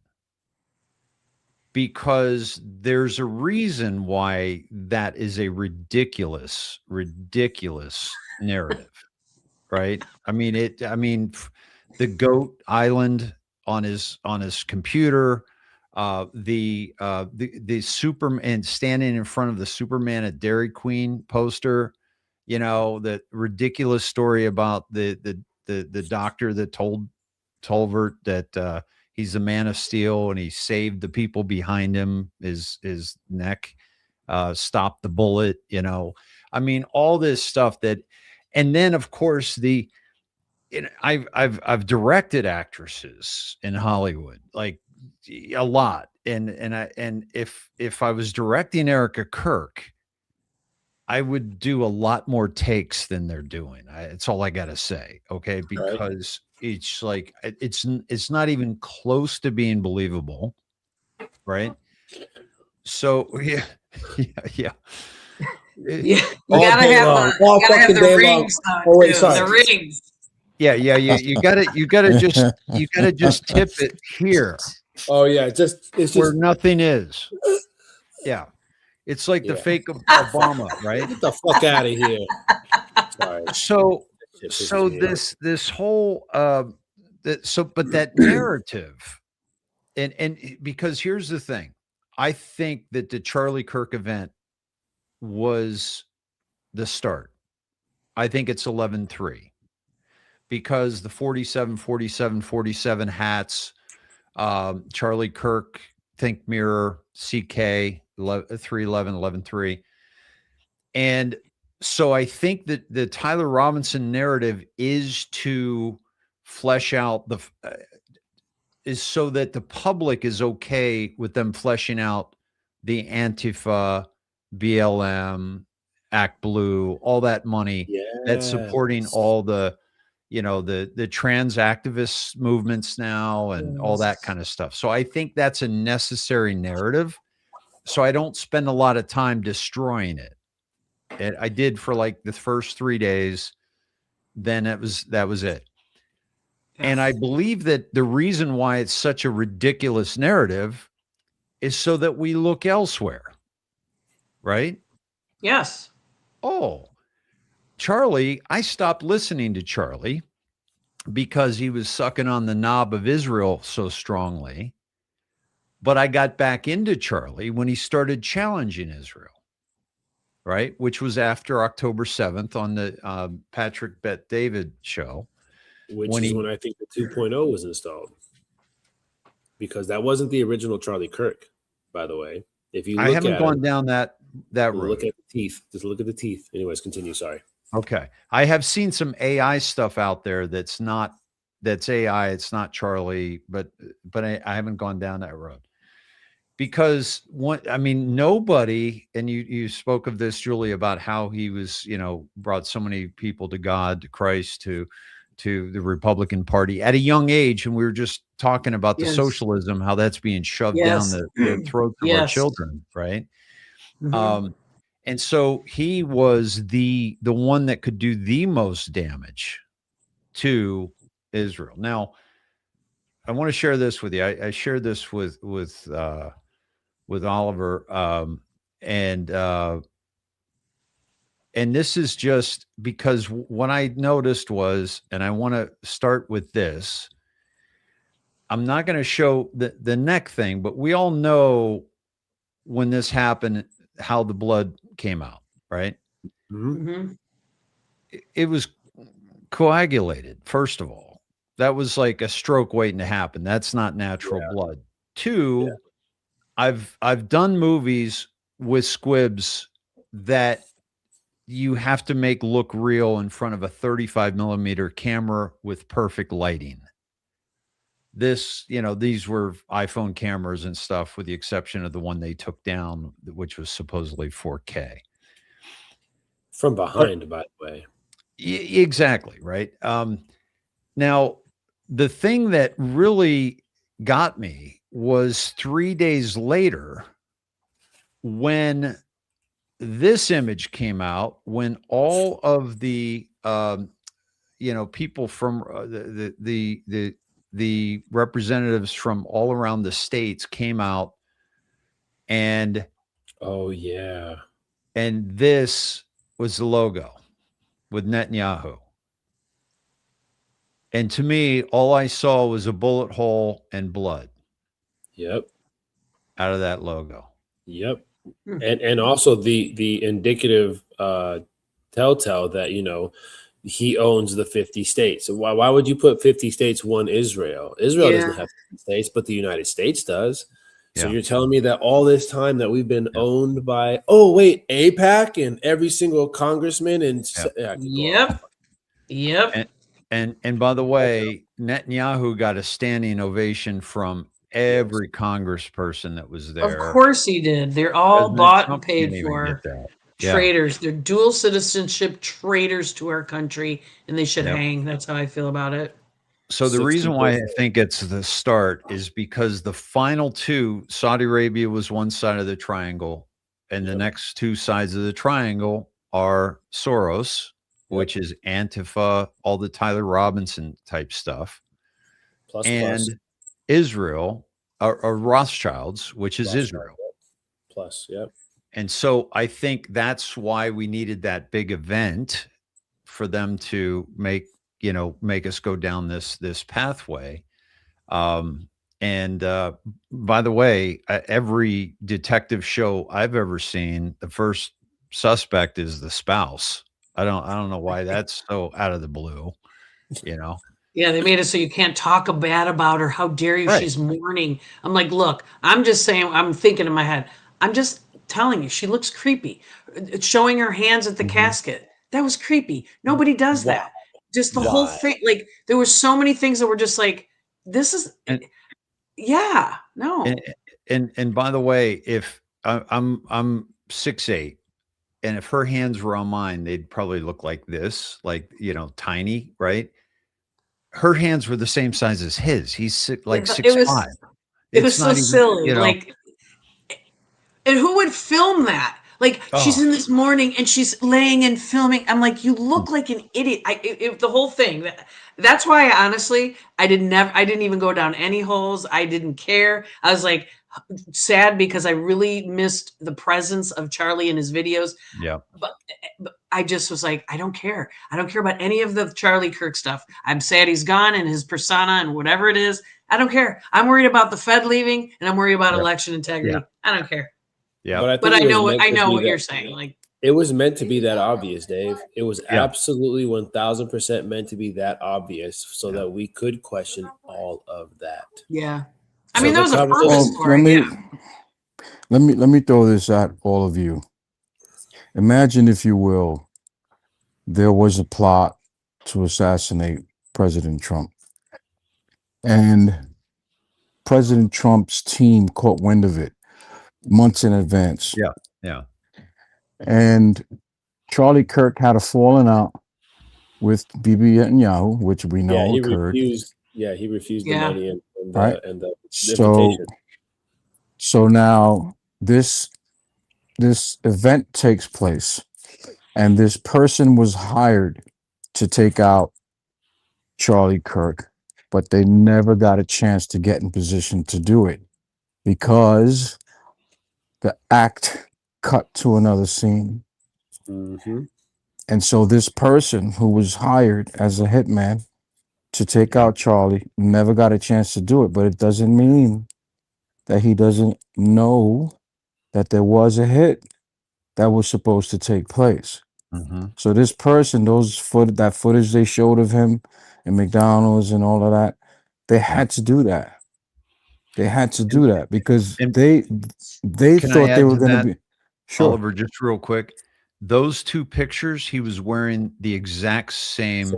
because there's a reason why that is a ridiculous narrative, right? I mean, the Goat Island on his computer, the Superman standing in front of the Superman at Dairy Queen poster, the ridiculous story about the doctor that told Tolbert that he's the Man of Steel and he saved the people behind him, his neck, stopped the bullet, I mean, all this stuff and then of course I've directed actresses in Hollywood, like a lot. And if I was directing Erica Kirk, I would do a lot more takes than they're doing. It's all I got to say. Okay. Because it's like, it's not even close to being believable. Right. So yeah. Yeah. You gotta have the rings. The rings. Yeah. You gotta just tip it here. Oh yeah. It's just where nothing is. Yeah. It's like the fake Obama, right? Get the fuck out of here. Sorry. So this whole but that narrative, and because here's the thing, I think that the Charlie Kirk event was the start. I think it's 11-3 because the 47, 47, 47 hats, Charlie Kirk, Think Mirror, CK, 311, 11-3. And so I think that the Tyler Robinson narrative is to flesh out is so that the public is okay with them fleshing out the Antifa, BLM, Act Blue, all that money that's supporting all the, the trans activist movements now and all that kind of stuff. So I think that's a necessary narrative. So I don't spend a lot of time destroying it. And I did for like the first 3 days. Then that was it. And I believe that the reason why it's such a ridiculous narrative is so that we look elsewhere. Right? Yes. Oh, Charlie, I stopped listening to Charlie because he was sucking on the knob of Israel so strongly. But I got back into Charlie when he started challenging Israel, right? Which was after October 7th on the Patrick Bet David show. When I think the 2.0 was installed. Because that wasn't the original Charlie Kirk, by the way. If you look I haven't gone down that road. Look at the teeth. Just look at the teeth. Anyways, continue. Sorry. Okay. I have seen some AI stuff out there that's AI. It's not Charlie, but I haven't gone down that road. Because nobody, and you spoke of this, Julie, about how he was, brought so many people to God, to Christ, to the Republican Party at a young age. And we were just talking about the socialism, how that's being shoved down the throats of our children. Right. Mm-hmm. And so he was the one that could do the most damage to Israel. Now, I want to share this with you. I shared this with Oliver, and this is just because what I noticed was, and I want to start with this. I'm not going to show the neck thing, but we all know when this happened, how the blood came out, right? Mm-hmm. It was coagulated. First of all, that was like a stroke waiting to happen. That's not natural blood. Two, I've done movies with squibs that you have to make look real in front of a 35 millimeter camera with perfect lighting. These were iPhone cameras and stuff, with the exception of the one they took down, which was supposedly 4K. From behind, by the way. Exactly, right? Now, the thing that really got me was 3 days later when this image came out, when all of the people from the representatives from all around the states came out, and Oh yeah, and this was the logo with Netanyahu. And to me, all I saw was a bullet hole and blood. Yep. Out of that logo. Yep. And also the indicative telltale that, he owns the 50 states. So why would you put 50 states, one Israel? Israel doesn't have 50 states, but the United States does. So you're telling me that all this time that we've been owned by, AIPAC and every single congressman and Yep. And by the way, Netanyahu got a standing ovation from every congressperson that was there. Of course he did. They're all bought and paid for. Yeah. Traitors. They're dual citizenship traitors to our country, and they should hang. That's how I feel about it. So the reason why I think it's the start is because the final two, Saudi Arabia was one side of the triangle, and the next two sides of the triangle are Soros, which is Antifa, all the Tyler Robinson type stuff, plus Israel, or Rothschilds, which is Israel. Plus. And so I think that's why we needed that big event for them to make us go down this pathway. And by the way, every detective show I've ever seen, the first suspect is the spouse. I don't know why that's so out of the blue, Yeah, they made it so you can't talk bad about her. How dare you? Right. She's mourning. I'm like, look, I'm just saying, I'm thinking in my head, I'm just telling you, she looks creepy. Showing her hands at the casket. That was creepy. Nobody does that. Just the whole thing. Like, there were so many things that were just like, this is, no. And by the way, if I'm 6'8", and if her hands were on mine, they'd probably look like this, like, tiny, right? Her hands were the same size as his. He's 6'5". It was so silly. And who would film that? Like, she's in this morning and she's laying and filming. I'm like, you look like an idiot. The whole thing. That's why I didn't even go down any holes. I didn't care. I was like sad because I really missed the presence of Charlie in his videos. Yeah. But I just was like, I don't care. I don't care about any of the Charlie Kirk stuff. I'm sad he's gone and his persona and whatever it is. I don't care. I'm worried about the Fed leaving and I'm worried about election integrity. I don't care. Yeah. But I know what you're saying. Like, it was meant to be that obvious, Dave. It was absolutely 1000% meant to be that obvious so that we could question all of that. Yeah. I mean, that was a purpose for it. Let me throw this at all of you. Imagine, if you will, there was a plot to assassinate President Trump. And President Trump's team caught wind of it months in advance. Yeah. And Charlie Kirk had a falling out with Bibi Netanyahu, which we know occurred. He refused the money and the invitation. So now this event takes place, and this person was hired to take out Charlie Kirk, but they never got a chance to get in position to do it because the act cut to another scene. And so this person who was hired as a hitman to take out Charlie never got a chance to do it, but it doesn't mean that he doesn't know that there was a hit that was supposed to take place. So this person, that footage they showed of him in McDonald's and all of that, they had to do that. They had to do that because they thought they were going to be. Sure. Oliver, just real quick. Those two pictures, he was wearing the exact same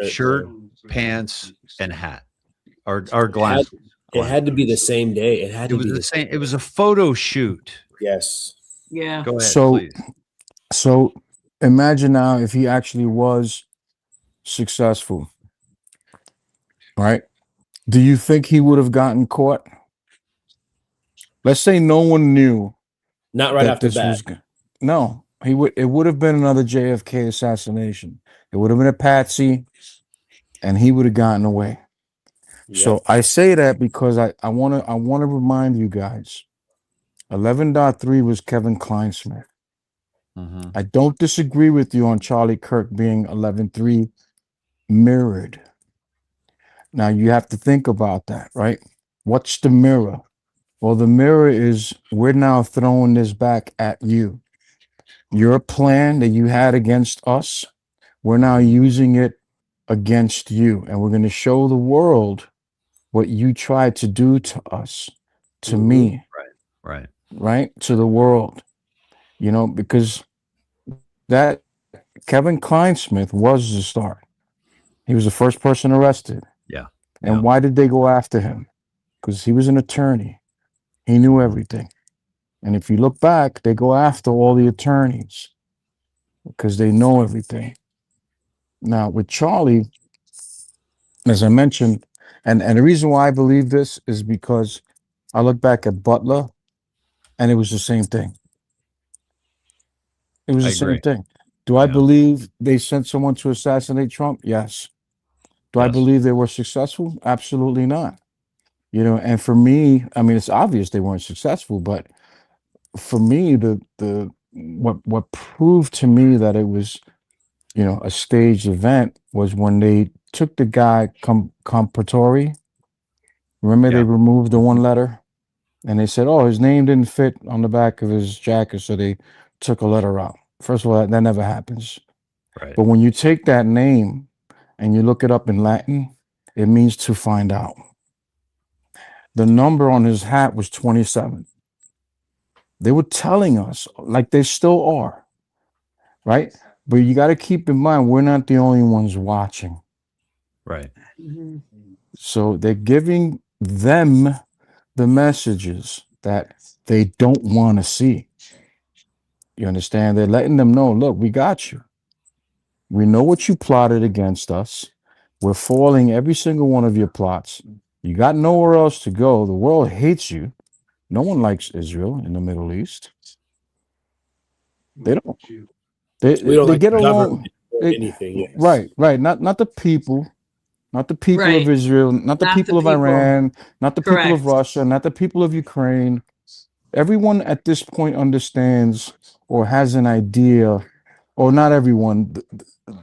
shirt, pants, and hat, or glasses. It had to be the same day. It was the same. It was a photo shoot. Yes. Yeah. Go ahead, please. So imagine now if he actually was successful, right? Do you think he would have gotten caught? Let's say no one knew Not right that after this that. was no. He would. It would have been another JFK assassination. It would have been a patsy, and he would have gotten away. So I say that because I want to remind you guys. 11.3 was Kevin Kleinsmith. Mhm. I don't disagree with you on Charlie Kirk being 11.3 mirrored. Now you have to think about that, right? What's the mirror? Well, the mirror is we're now throwing this back at you. Your plan that you had against us, we're now using it against you. And we're going to show the world what you tried to do to us, to me, Right. right? To the world, because that Kevin Kleinsmith was the start. He was the first person arrested. Yeah. And why did they go after him? Because he was an attorney. He knew everything. And if you look back, they go after all the attorneys because they know everything. Now, with Charlie, as I mentioned, and the reason why I believe this is because I look back at Butler and it was the same thing. It was I the same agree. thing. Do I Yeah. believe they sent someone to assassinate Trump? Yes. Do I Yes. believe they were successful? Absolutely not. And for me, I mean, it's obvious they weren't successful, but for me, what proved to me that it was, a staged event was when they took the guy Comparatori. Remember, they Yeah. removed the one letter, and they said, "Oh, his name didn't fit on the back of his jacket, so they took a letter out." First of all, that never happens. Right. But when you take that name and you look it up in Latin, it means to find out. The number on his hat was 27. They were telling us, like they still are, right? But you got to keep in mind, we're not the only ones watching. Right. Mhm. So they're giving them the messages that they don't want to see. You understand? They're letting them know, look, we got you. We know what you plotted against us. We're foiling every single one of your plots. You got nowhere else to go. The world hates you. No one likes Israel in the Middle East. They don't. We don't They like get the along. government or anything. Yes. Right. Not the people. Not the people of Right. Israel, not the Not the people of people. Iran, not the people of Correct. Russia, not the people of Ukraine. Everyone at this point understands or has an idea, or not everyone,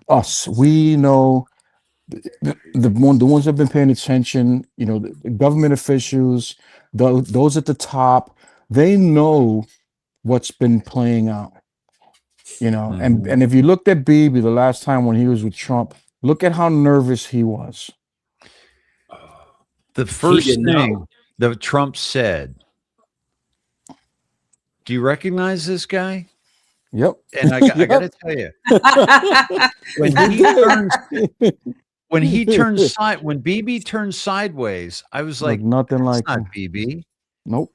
us. We know the ones that have been paying attention, the government officials, those at the top, they know what's been playing out. Mhm. And if you looked at Bibi the last time when he was with Trump, look at how nervous he was. The first didn't know. thing that Trump said, do you recognize this guy? Yep. And I got to Yep. tell you, He did. when BB turns sideways, I was Look like, nothing that's like not him. BB. Nope.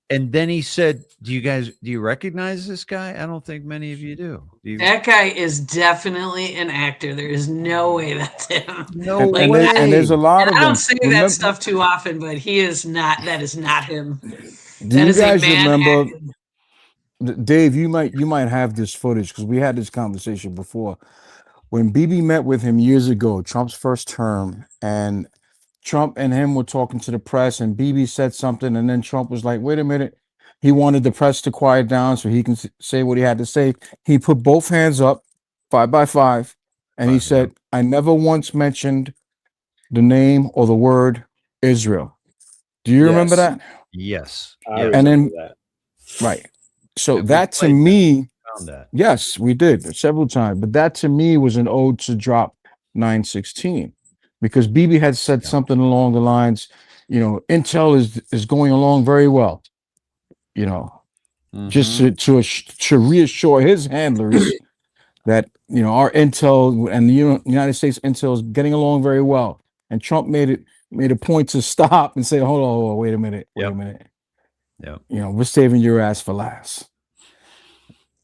And then he said, do you recognize this guy? I don't think many of you do. That guy is definitely an actor. There is no way that's him. No Like, And there's a lot and of I don't them. say that stuff too often, but he is not. That is not him. Do That you is a guys man remember, acting. Dave? You might have this footage because we had this conversation before. When BB met with him years ago, Trump's first term, and Trump and him were talking to the press, and BB said something, and then Trump was like, "Wait a minute." He wanted the press to quiet down so he can say what he had to say. He put both hands up, 5x5, and he said, "I never once mentioned the name or the word Israel." Do you remember Yes. that? Yes. I And remember then, that. right. So And we that to played me, found that. yes, we did several times, but that to me was an ode to Drop 916 because BB had said something along the lines, Intel is going along very well, just Mhm. to reassure his handlers that our Intel and the United States Intel is getting along very well. And Trump made a point to stop and say, hold on, wait a minute. Yep. We're saving your ass for last.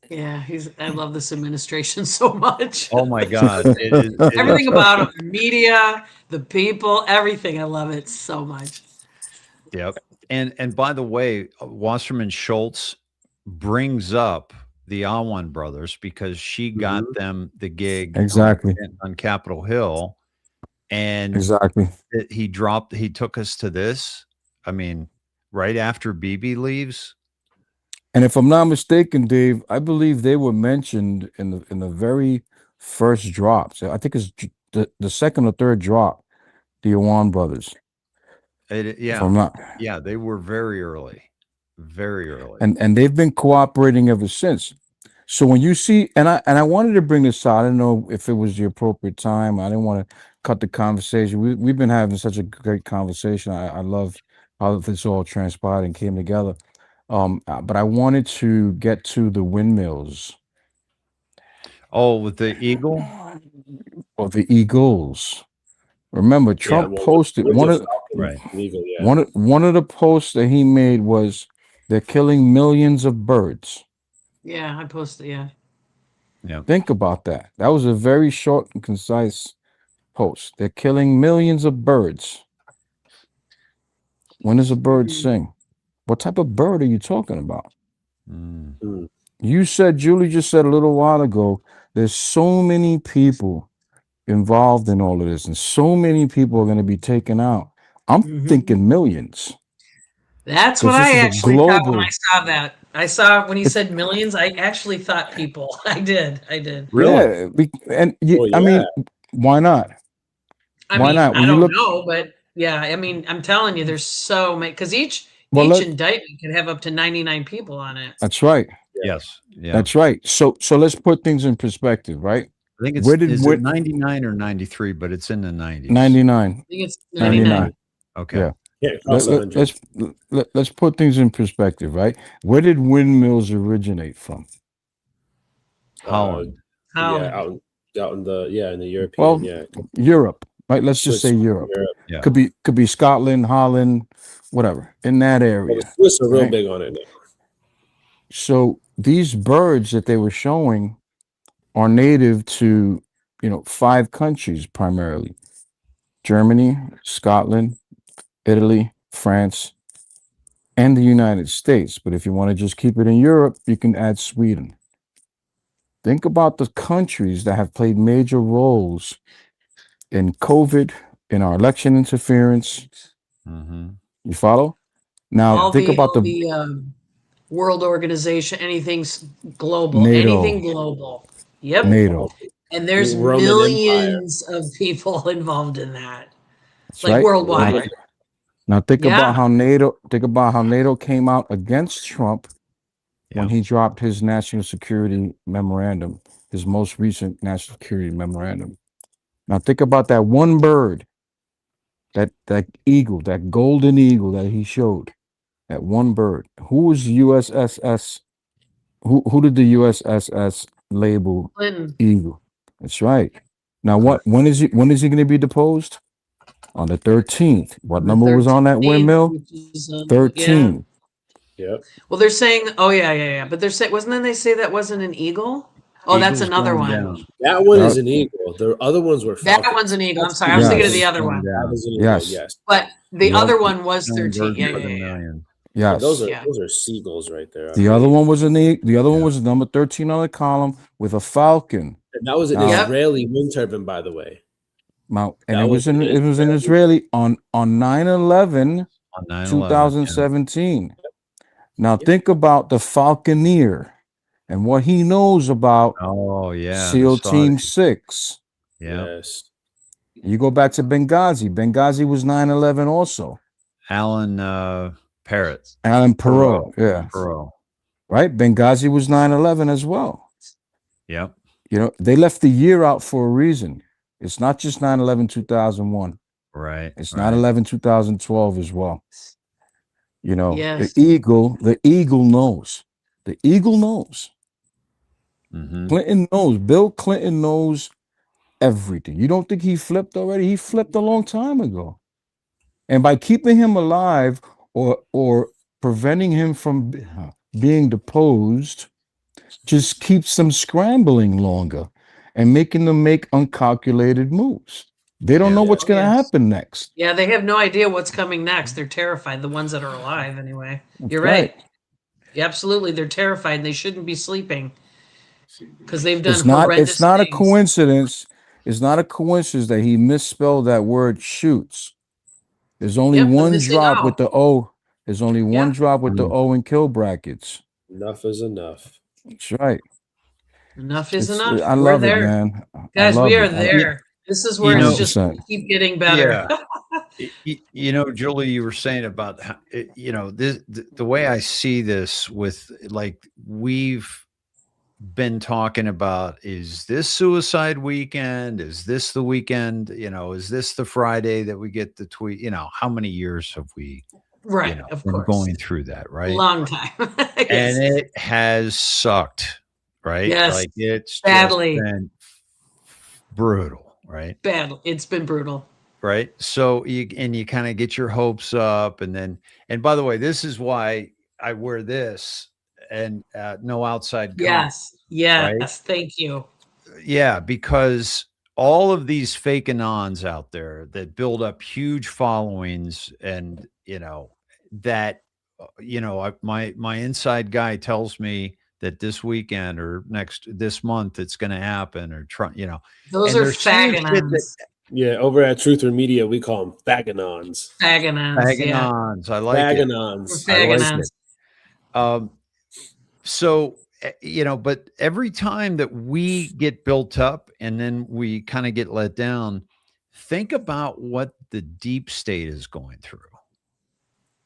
Yeah, I love this administration so much. Oh my God. It Everything is. about it, the media, the people, everything. I love it so much. Yep. And by the way, Wasserman Schultz brings up the Awan brothers because she got Mhm. them the gig Exactly. on Capitol Hill, and Exactly. he took us to this. I mean, right after BB leaves. And if I'm not mistaken, Dave, I believe they were mentioned in the very first drops. I think it's the second or third drop, the Iwan brothers. If Yeah. I'm not, Yeah, they were very early. Very early. and they've been cooperating ever since. So when you see, and I wanted to bring this out, I don't know if it was the appropriate time. I didn't want to cut the conversation. We've been having such a great conversation. I love how this all transpired and came together. But I wanted to get to the windmills Oh, with the Eagle? or the Eagles. Remember, Yeah, Trump well, posted with one the of Falcon Right. Eagle, yeah. one of the posts that he made was they're killing millions of birds. Yeah, I posted. Yeah. Yeah. Think about that. That was a very short and concise post. They're killing millions of birds. When does a bird Mhm. sing? What type of bird are you talking about? Mm. Mm. You said, Julie just said a little while ago, there's so many people involved in all of this, and so many people are going to be taken out. I'm Mhm. thinking millions. That's what Because this I is a actually thought when I global. saw that. I saw when he It's, said millions. I actually thought people. I did. I did. Really? yeah, Oh, I yeah. mean, why not? I Why mean, not? I When you don't look, know, but yeah, I mean, I'm telling you, there's so many because well, each indictment can have up to 99 people on it. that's right. Yes. Yeah. That's right. So let's put things in perspective, right? I think Where did is it 99 or 93, but it's in the 90s. 99? I think it's 99. 99. Okay. Yeah. Yeah, it costs 100. Let's put things in perspective, right? Where did windmills originate from? Holland. Yeah, Holland. out in the in the Well, European, yeah. Europe, right? Let's just say Switzerland, Europe. Europe. Yeah. Could be Scotland, Holland, whatever, in that Well, the area. Swiss are real Right? big on it now. So these birds that they were showing are native to, 5 countries primarily: Germany, Scotland, Italy, France, and the United States. But if you want to just keep it in Europe, you can add Sweden. Think about the countries that have played major roles in COVID, in our election interference. Mm-hmm. You follow? Now think about All the the world organization, global, anything NATO. global. Yep. NATO. And there's Roman Empire. millions of people involved in that, That's like right. worldwide. Now think Yeah. about how NATO came out against Trump when Yeah. he dropped his national security memorandum, his most recent national security memorandum. Now think about that one bird, that eagle, that golden eagle that he showed. That one bird. Who was USSS? Who did the USSS label Clinton. eagle? That's right. Now when is he going to be deposed? On the 13th. What The number was on that 13th, windmill? which is, 13. Yep. Well, they're saying, oh yeah. But they're saying, wasn't then they say that wasn't an eagle? Oh, that's Eagle's another going one. down. That one is That- an eagle. The other ones were That falcons. one's an eagle. I'm That's sorry, I was thinking of Yes. the other Going one. That down. is an eagle, Yes. yes. But the Yep. other one was Killing 13. birds Yeah. by the million. Yes. Those are Yeah. seagulls right there. I The other believe. one was the other one was number 13 on the column with a falcon. And that was an Now- Israeli wind turbine, by the way. Now, and That it was an Israeli on 9/11 On 9/11. 2017. Now Yeah. think about the Falconeer and what he knows about Yeah. Oh yeah. SEAL the Team Saudi. 6. Yeah. Yes. You go back to Benghazi. Benghazi was 9/11 also. Alan Parrott. Alan Perot. Yeah. Perot. Right? Benghazi was 9/11 as well. Yep. They left the year out for a reason. It's not just 9/11 2001. Right. It's right. 9/11 2012 as well. Yes. The eagle knows. The eagle knows. Mm-hmm. Clinton knows. Bill Clinton knows everything. You don't think he flipped already? He flipped a long time ago. And by keeping him alive or preventing him from being deposed, just keeps them scrambling longer and making them make uncalculated moves. They don't know what's going to happen next. Yeah, they have no idea what's coming next. They're terrified. The ones that are alive, anyway. That's You're right. Yeah, absolutely, they're terrified. And they shouldn't be sleeping because they've done horrendous It's not things. a coincidence. It's not a coincidence that he misspelled that word shoots. There's only one drop with the O. There's only one drop with the O in kill brackets. Enough is enough. That's right. Enough is It's- enough. I We're love it, there. man. Guys, I love we are it. there. This is where it's just 100%. keep getting better. You know, Julie, you were saying about how, you know, the way I see this with, like, we've been talking about, is this suicide weekend? Is this the weekend? You know, is this the Friday that we get the tweet? You know, how many years have we, Right, you know, of been course. going through that, right? Long time. Yes. And it has sucked, right? Yes. Like, it's Badly. just been brutal, right? Bad. It's been brutal. Right. So you kind of get your hopes up, and by the way, this is why I wear this and no outside comment. Yes. Right? Thank you. Yeah, because all of these fake anons out there that build up huge followings, and you know that my inside guy tells me that this weekend or this month it's going to happen, or try, you know, Those and are they're saying shit fagonons. Yeah, over at Truth or Media, we call them fagonons. Fagonons. Yeah. Fagonons. I like Fagonons. it. I like Fagonons. it. So, you know, but every time that we get built up and then we kind of get let down, think about what the deep state is going through.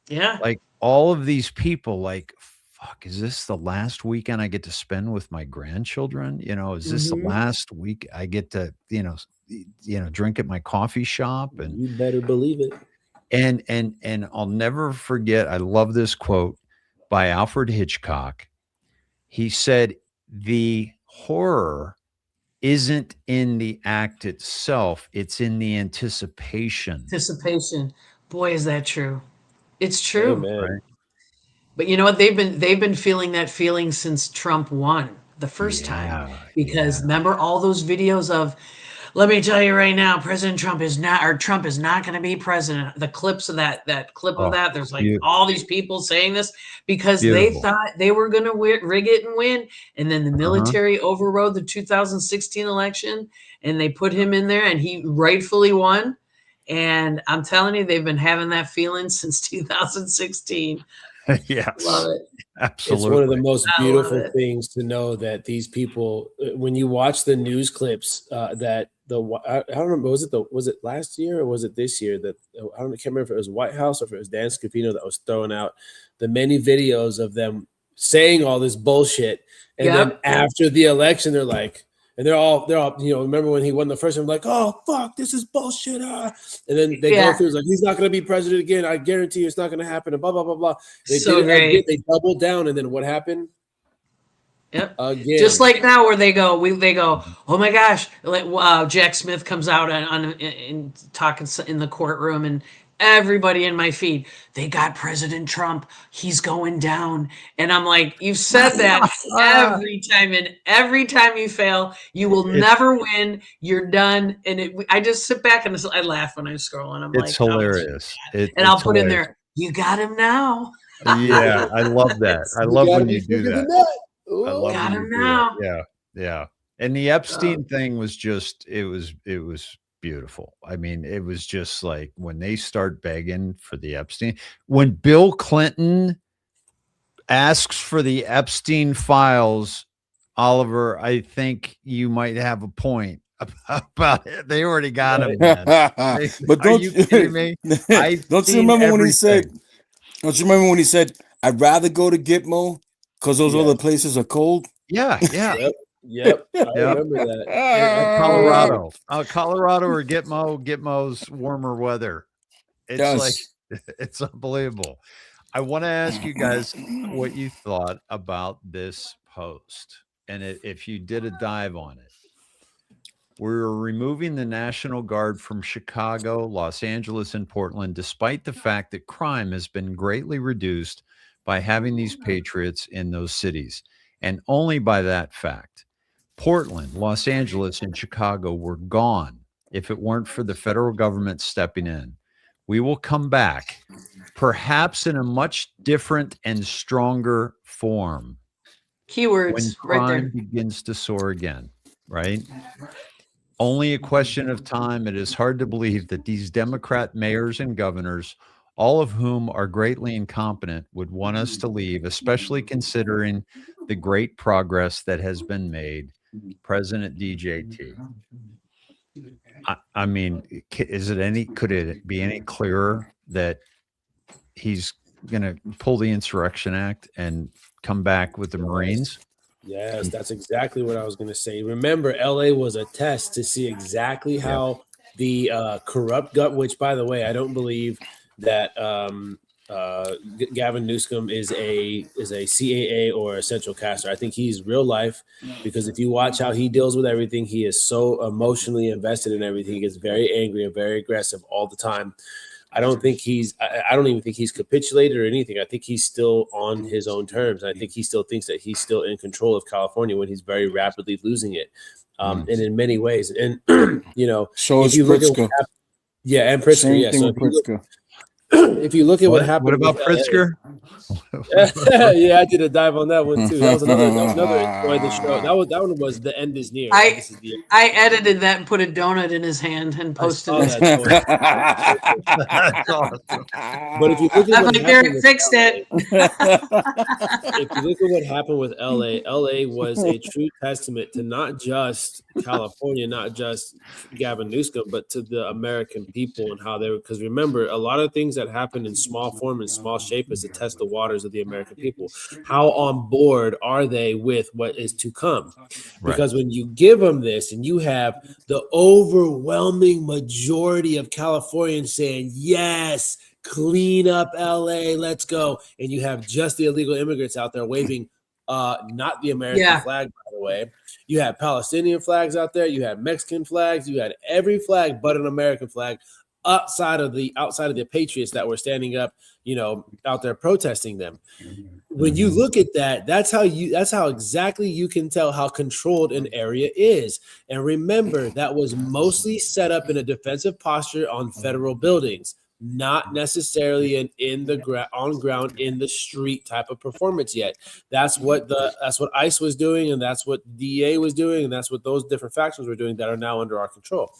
Yeah. Like all of these people, like, fuck, is this the last weekend I get to spend with my grandchildren? You know, is this the last week I get to, you know, drink at my coffee shop? And you better believe it. And I'll never forget, I love this quote by Alfred Hitchcock. He said, the horror isn't in the act itself, it's in the anticipation. Boy, is that true. It's true. Amen. Right? But you know what? They've been feeling that feeling since Trump won the first time. Because remember all those videos of, let me tell you right now, Trump is not going to be president. The clips of that clip of that, there's like all these people saying this because they thought they were going to rig it and win. And then the military overrode the 2016 election and they put him in there and he rightfully won. And I'm telling you, they've been having that feeling since 2016. Yes. Love it. Absolutely. It's one of the most beautiful things to know that these people, when you watch the news clips, that I don't remember, was it last year or was it this year that I can't remember if it was White House or if it was Dan Scavino that was throwing out the many videos of them saying all this bullshit, and then after the election they're like, and they're all you know, remember when he won the first one, like, oh fuck, this is bullshit, and then they go through, it's like, he's not going to be president again, I guarantee you it's not going to happen, and blah blah blah blah. They did it again, they doubled down, and then what happened? Yep. Again. Just like now, where they go, oh my gosh! Like Jack Smith comes out and talking in the courtroom, and everybody in my feed, they got President Trump. He's going down, and I'm like, you've said that every time, and every time you fail, you will never win. You're done. And I just sit back and I laugh when I'm scrolling. I'm it's like, hilarious. I'll put in there, you got him now. Yeah, I love that. I love when you do that. I love got him when you do now. that. Yeah. And the Epstein thing was just, it was beautiful. I mean, it was just like when they start begging for the Epstein, when Bill Clinton asks for the Epstein files, Oliver, I think you might have a point about it. They already got him. But don't you kidding me? Don't you remember when he said, I'd rather go to Gitmo because those other places are cold? Yeah. Yep. I remember that. Colorado or Gitmo's warmer weather. It's like, it's unbelievable. I want to ask you guys what you thought about this post, and if you did a dive on it. We're removing the National Guard from Chicago, Los Angeles, and Portland, despite the fact that crime has been greatly reduced by having these patriots in those cities. And only by that fact, Portland, Los Angeles, and Chicago were gone if it weren't for the federal government stepping in. We will come back, perhaps in a much different and stronger form, when Keywords right there. crime begins to soar again, right? Only a question of time. It is hard to believe that these Democrat mayors and governors, all of whom are greatly incompetent, would want us to leave, especially considering the great progress that has been made. President DJT. I mean, could it be any clearer that he's going to pull the Insurrection Act and come back with the Marines? Yes, that's exactly what I was going to say. Remember, LA was a test to see exactly how the corrupt gut, which, by the way, I don't believe that Gavin Newsom is a CAA or a central caster. I think he's real life, because if you watch how he deals with everything, he is so emotionally invested in everything. He gets very angry and very aggressive all the time. I don't even think he's capitulated or anything. I think he's still on his own terms. I think he still thinks that he's still in control of California when he's very rapidly losing it. And in many ways. And, so if is you look Pritzker. and Pritzker. Same Yeah. thing So with Pritzker. if you look at what happened, What about Pritzker? Yeah, I did a dive on that one too. That was another enjoy the show. That one was The End Is Near. I edited that and put a donut in his hand and posted it. That's awesome. But if you look at what happened, fixed it. If you look at what happened with LA was a true testament to not just California, not just Gavin Newsom, but to the American people and how they were. Because remember, a lot of things that happen in small form and small shape is to test the waters of the American people. How on board are they with what is to come? Because when you give them this and you have the overwhelming majority of Californians saying, yes, clean up LA, let's go. And you have just the illegal immigrants out there waving not the American flag, by the way. You had Palestinian flags out there, you had Mexican flags, you had every flag but an American flag outside of the patriots that were standing up, out there protesting them. When you look at that, that's how exactly you can tell how controlled an area is. And remember, that was mostly set up in a defensive posture on federal buildings, not necessarily on ground in the street type of performance yet. That's what ICE was doing, and that's what DEA was doing, and that's what those different factions were doing that are now under our control.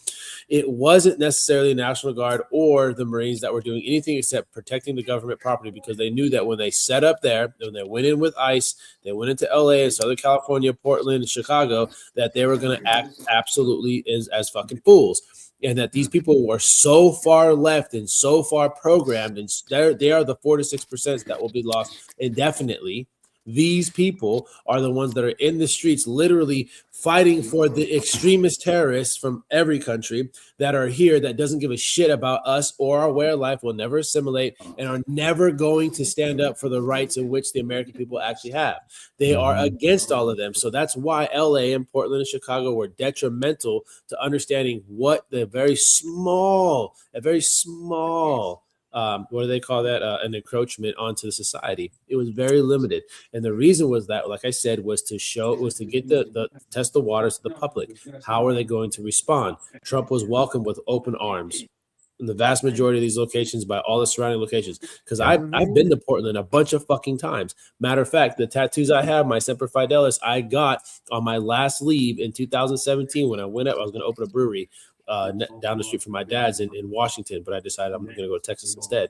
It wasn't necessarily National Guard or the Marines that were doing anything except protecting the government property, because they knew that when they set up there, when they went in with ICE, they went into LA and Southern California, Portland, Chicago, that they were going to act absolutely as fucking fools. And that these people were so far left and so far programmed, and they are the 4 to 6% that will be lost indefinitely. These people are the ones that are in the streets literally fighting for the extremist terrorists from every country that are here, that doesn't give a shit about us or our way of life, will never assimilate, and are never going to stand up for the rights in which the American people actually have. They are against all of them. So that's why LA and Portland and Chicago were detrimental to understanding what the very small what do they call that? An encroachment onto the society. It was very limited. And the reason was that, like I said, was to get the test the waters to the public. How are they going to respond? Trump was welcomed with open arms in the vast majority of these locations by all the surrounding locations. Because I've been to Portland a bunch of fucking times. Matter of fact, the tattoos I have, my Semper Fidelis, I got on my last leave in 2017 when I went up. I was going to open a brewery down the street from my dad's in Washington, but I decided I'm going to go to Texas instead.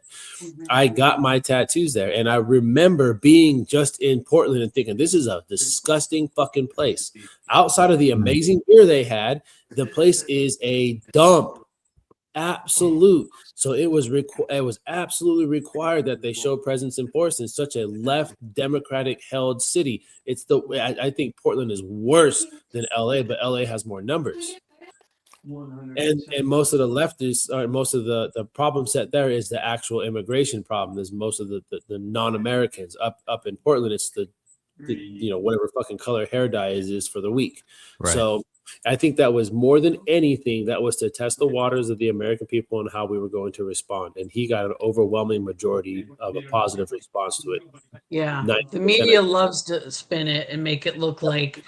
I got my tattoos there, and I remember being just in Portland and thinking, this is a disgusting fucking place. Outside of the amazing beer they had, the place is a dump. Absolute. So it was absolutely required that they show presence and force in such a left Democratic held city. I think Portland is worse than LA, but LA has more numbers. And most of the leftists, or most of the problem set there is the actual immigration problem. There's most of the non-Americans up in Portland. It's the whatever fucking color hair dye is for the week. Right. So I think that was more than anything, that was to test the waters of the American people and how we were going to respond. And he got an overwhelming majority of a positive response to it. Yeah. 90%. The media loves to spin it and make it look like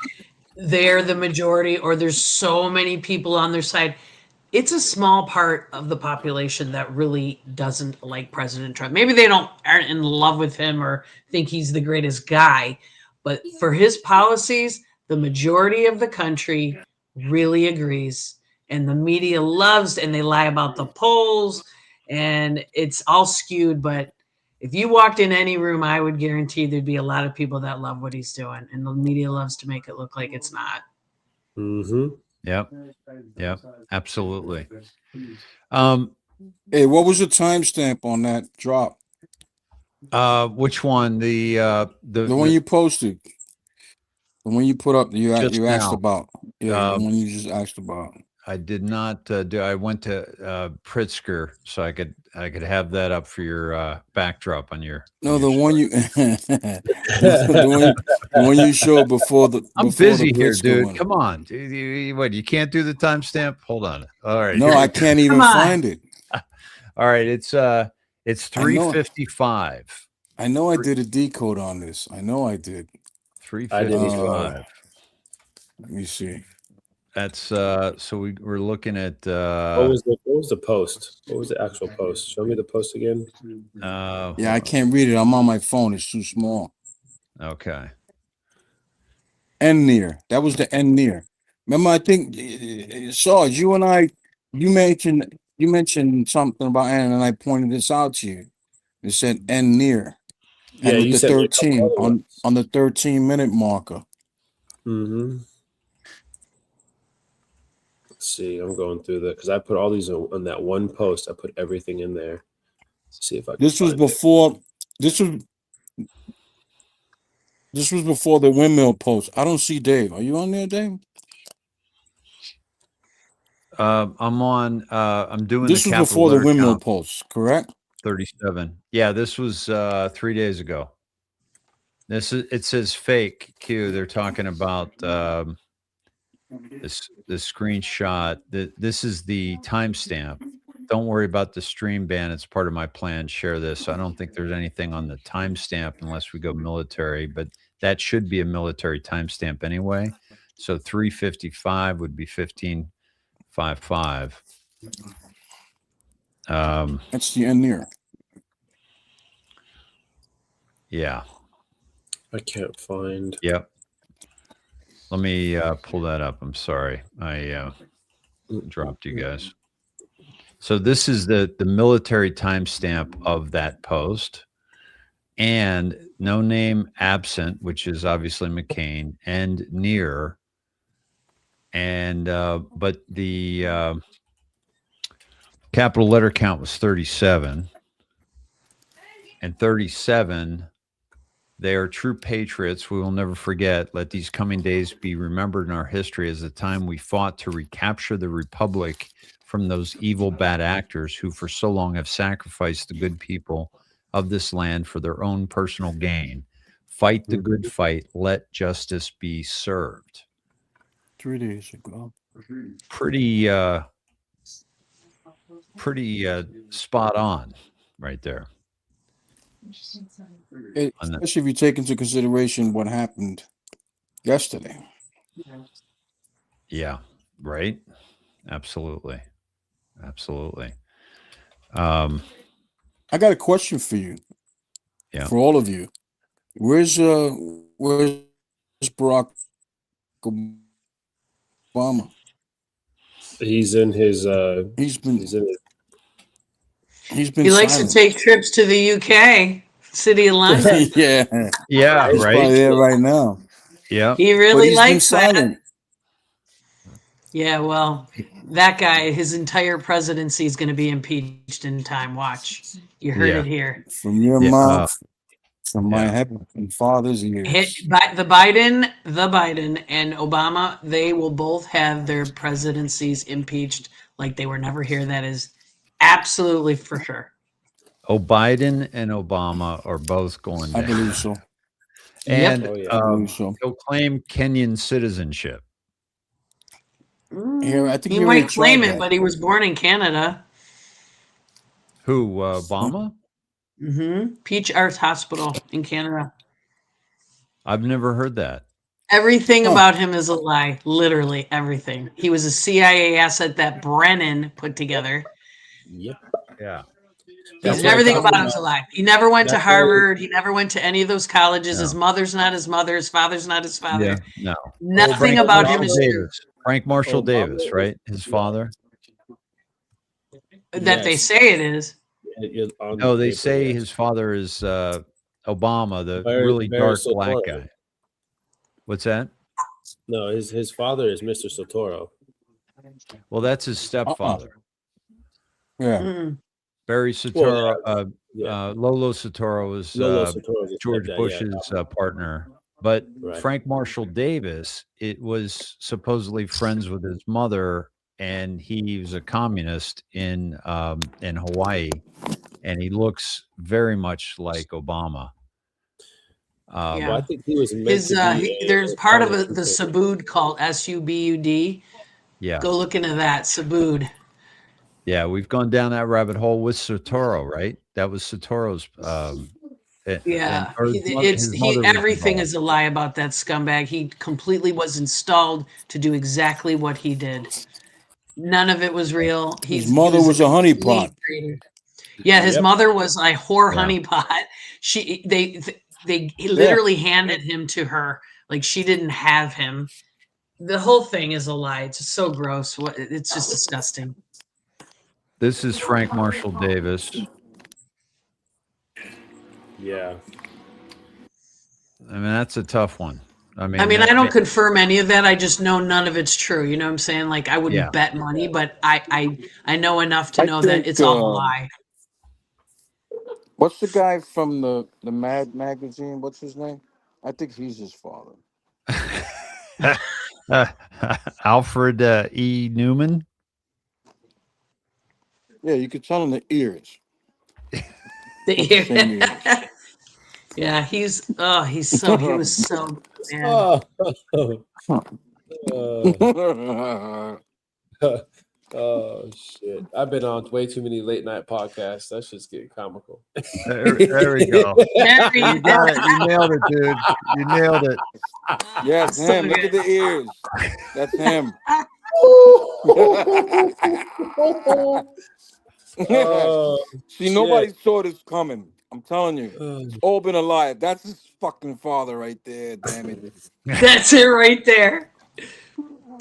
they're the majority or there's so many people on their side. It's a small part of the population that really doesn't like President Trump. Maybe they aren't in love with him or think he's the greatest guy, but for his policies, the majority of the country really agrees. And the media loves, and they lie about the polls, and it's all skewed. But if you walked in any room, I would guarantee there'd be a lot of people that love what he's doing, and the media loves to make it look like it's not. Mm-hmm. Yep. Yep. Absolutely. Hey, what was the timestamp on that drop? Which one? The one you posted. The one you put up, you asked now. about. Yeah, the one you just asked about. I did not do. I went to Pritzker, so I could have that up for your backdrop on your. No, on the your one you, the one you showed before the. I'm before busy the here, Pritzker dude. one. Come on, dude. What? You can't do the timestamp? Hold on. All right. No, here I we go. can't even find it. All right, it's 3:55. I know I did a decode on this. I know I did. 3:55. Let me see. That's so we're looking at what was the post? What was the actual post? Show me the post again. Yeah, I can't read it. I'm on my phone. It's too small. Okay. End near. That was the end near. Remember, I think Sarge, you and I, you mentioned something about end, and I pointed this out to you. It said end near. Yeah, and you the said 13 on the 13-minute marker. Mm-hmm. Let's see, I'm going through that because I put all these on that one post. I put everything in there. Let's see if I. This was before. This was before the windmill post. I don't see Dave. Are you on there, Dave? I'm on. I'm doing. This the was capital before the letter windmill count. post, correct? 37. Yeah, this was 3 days ago. It says fake Q. They're talking about this screenshot. This is the timestamp. Don't worry about the stream ban. It's part of my plan. Share this. I don't think there's anything on the timestamp unless we go military, but that should be a military timestamp anyway. So 3:55 would be 15:55. That's the end near. Yeah. I can't find. Yep. Let me pull that up. I'm sorry. I dropped you guys. So this is the military timestamp of that post, and no name absent, which is obviously McCain, and near. And but the capital letter count was 37, and 37. They are true patriots. We will never forget. Let these coming days be remembered in our history as the time we fought to recapture the republic from those evil, bad actors who for so long have sacrificed the good people of this land for their own personal gain. Fight the good fight. Let justice be served. 3 days ago. Pretty spot on right there. Especially if you take into consideration what happened yesterday. Yeah, right. Absolutely. Absolutely. I got a question for you. Yeah. For all of you. Where's Barack Obama? He's in his. He's been. He likes to take trips to the UK, city of London. Yeah. Yeah, He's right. probably there right now. Yeah. He really likes that. Silent. Yeah, well, that guy, his entire presidency is going to be impeached in time. Watch. You heard it here. From your mouth, from my heaven and father's ears. The Biden and Obama, they will both have their presidencies impeached like they were never here. That is absolutely for sure. Biden and Obama are both going down. I believe so. And I believe so. he'll claim Kenyan citizenship. Here, I think He he already might claim tried it, that. but he was born in Canada. Who, Obama? Peach Arts Hospital in Canada. I've never heard that. Everything about him is a lie. Literally everything. He was a CIA asset that Brennan put together. Yep. Yeah. Everything about him's a lie. He never went to That's where- Harvard. He never went to any of those colleges. No. His mother's not his mother. His father's not his father. Yeah. No. Nothing Frank about Marshall him is true. Davis. Frank Marshall Obama- Davis, right? His father. That they Yes. say it is. On No, the they paper, say yes. his father is Obama, the Very- really very dark black Sotoro. guy. What's that? No, his father is Mr. Sotoro. Well, that's his stepfather. Yeah. Mm-mm. Barry Sotoro, Yeah. Lolo Sotoro is Lolo Sotoro is his George stepdad, Bush's partner. But Right. Frank Marshall Davis, it was supposedly friends with his mother, and he was a communist in Hawaii, and he looks very much like Obama. Yeah. Well, I think he was meant His to be. there's part of the Subud called Subud. Yeah. Go look into that Subud. Yeah, we've gone down that rabbit hole with Sotoro, right? That was Sotoro's. Yeah, or his mother was everything involved. is a lie about that scumbag. He completely was installed to do exactly what he did. None of it was real. His mother was a honeypot. Yeah, his Yep. mother was a whore Yeah. honeypot. They literally handed him to her, like she didn't have him. The whole thing is a lie. It's just so gross. It's just disgusting. This is Frank Marshall Davis. Yeah. I mean, that's a tough one. I mean, I don't confirm any of that. I just know none of it's true. You know what I'm saying? Like I wouldn't Yeah. bet money, but I know enough to I know that think, it's all a lie. What's the guy from the Mad magazine? What's his name? I think he's his father. Alfred E. Newman. Yeah, you could tell him the ears. The Same ear. ears. Yeah, he was so man. Oh shit! I've been on way too many late night podcasts. That shit's getting comical. There we go. You got it. You nailed it, dude. You nailed it. Yeah, it's him. Look at the ears. That's him. See, nobody saw this coming. I'm telling you. It's all been a lie. That's his fucking father right there. Damn it. That's it right there.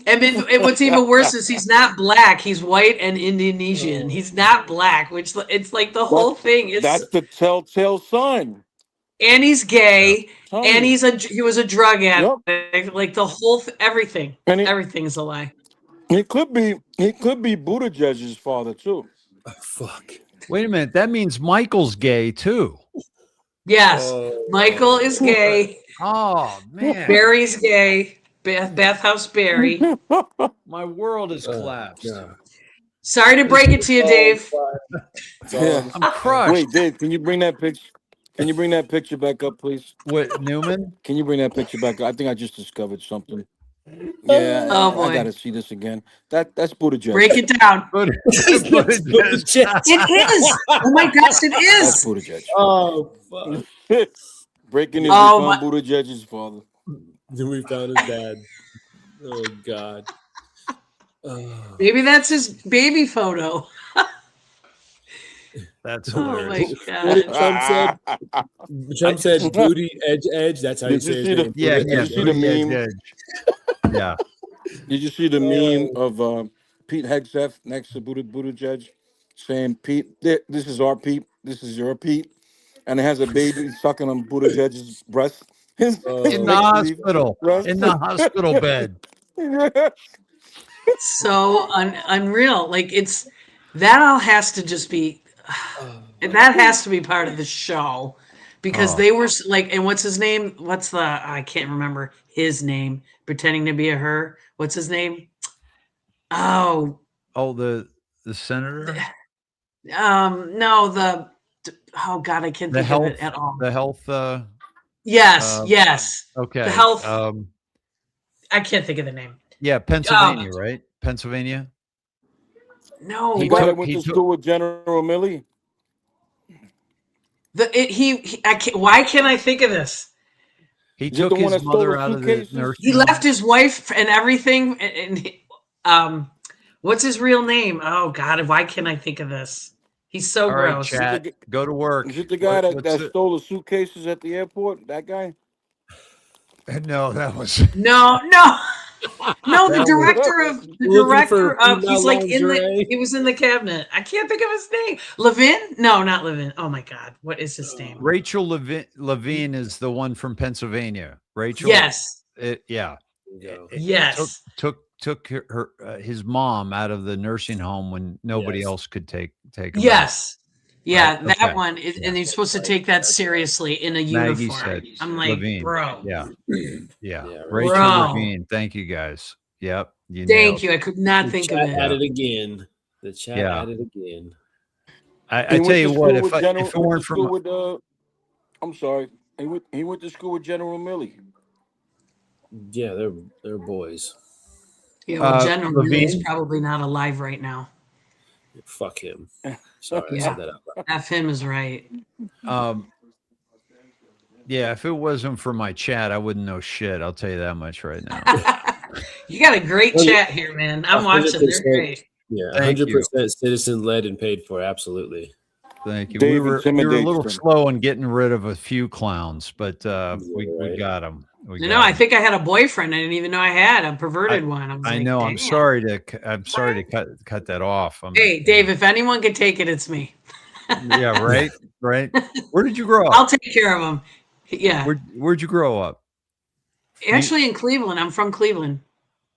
And what's even worse is he's not black. He's white and Indonesian. He's not black, which it's like the whole thing. That's the telltale sign. And he's gay, Tell and you. he was a drug addict. Like the whole everything. Everything's a lie. He could be Buttigieg's father too. Fuck. Wait a minute. That means Michael's gay too. Yes, Michael is gay. Oh man, Barry's gay. Bathhouse Barry. my world has collapsed. Sorry to break it to you, Dave. Yeah. I'm crushed. Wait, Dave, can you bring that picture? Can you bring that picture back up, please? What, Newman? Can you bring that picture back up? I think I just discovered something. Yeah, Oh, boy. I gotta see this again. That's Buttigieg. Break it down. Buttigieg. It is. Oh my gosh, it That's is. Buttigieg. Oh fuck! Breaking news, Oh, we found Buttigieg's father. Then we found his dad. Oh god. Maybe that's his baby photo. That's Oh hilarious. my What did god. Trump said? Trump said booty edge. That's how you Did you say see his the- name. Yeah, Did yeah. you see the Buttigieg meme? edge. Yeah. Did you see the meme of Pete Hegseth next to Buttigieg saying, "Pete, this is our Pete. This is your Pete," and it has a baby sucking on Buttigieg's breast. In the hospital. In the hospital bed. So unreal. Like that all has to just be that has to be part of the show because they were like, and what's his name? I can't remember his name, pretending to be a her. What's his name? Oh, the senator? no, oh God, I can't think of it at all. The health Yes. okay. The health. I can't think of the name. Yeah, Pennsylvania, right? Pennsylvania? No, The He guy took- that went he to took- school with General Milley. Why can't I think of this? He Is it took the one his that stole mother the out of the suitcases? nursing He home. left his wife and everything. What's his real name? Oh God, why can't I think of this? He's so All right, gross. chat. Go to work. Is it the guy that What's it? stole the suitcases at the airport? That guy? No, that was No. The director of he's like in the. lingerie. He was in the cabinet. I can't think of his name. Levin? No, not Levin. Oh my God, what is his name? Rachel Levine is the one from Pennsylvania. Rachel. Yes. Yeah. Yes. Took her his mom out of the nursing home when nobody else could take him out. Yes. Yeah, Right, that okay. one. And you're supposed to take that seriously in a Maggie uniform. said I'm like, Levine. bro. Yeah. Yeah, Rachel Bro. Levine. Thank you guys. Yep. You Thank nailed you. I could not think of chat it. added again. The chat Yeah. added again. I tell you what, if it weren't from I'm sorry, he went to school with General Milley. Yeah, they're boys. Yeah, well, General Milley is Levine? probably not alive right now. Fuck him. Sorry, I Yeah. said that out loud. F him is right. Yeah, if it wasn't for my chat, I wouldn't know shit. I'll tell you that much right now. You got a great Well, chat here, man. I'm watching. They're 100%. great. Yeah, Thank you. 100% citizen led and paid for. Absolutely. Thank you. Dave we were a intimidates little them. slow in getting rid of a few clowns, but we right. got them. I think I had a boyfriend. I didn't even know I had a perverted one. I was I like, know. I'm damn. sorry to cut that off. Hey, Dave, if anyone could take it, it's me. Yeah, right. Where did you grow up? I'll take care of him. Yeah. Where'd you grow up? Actually, in Cleveland. I'm from Cleveland.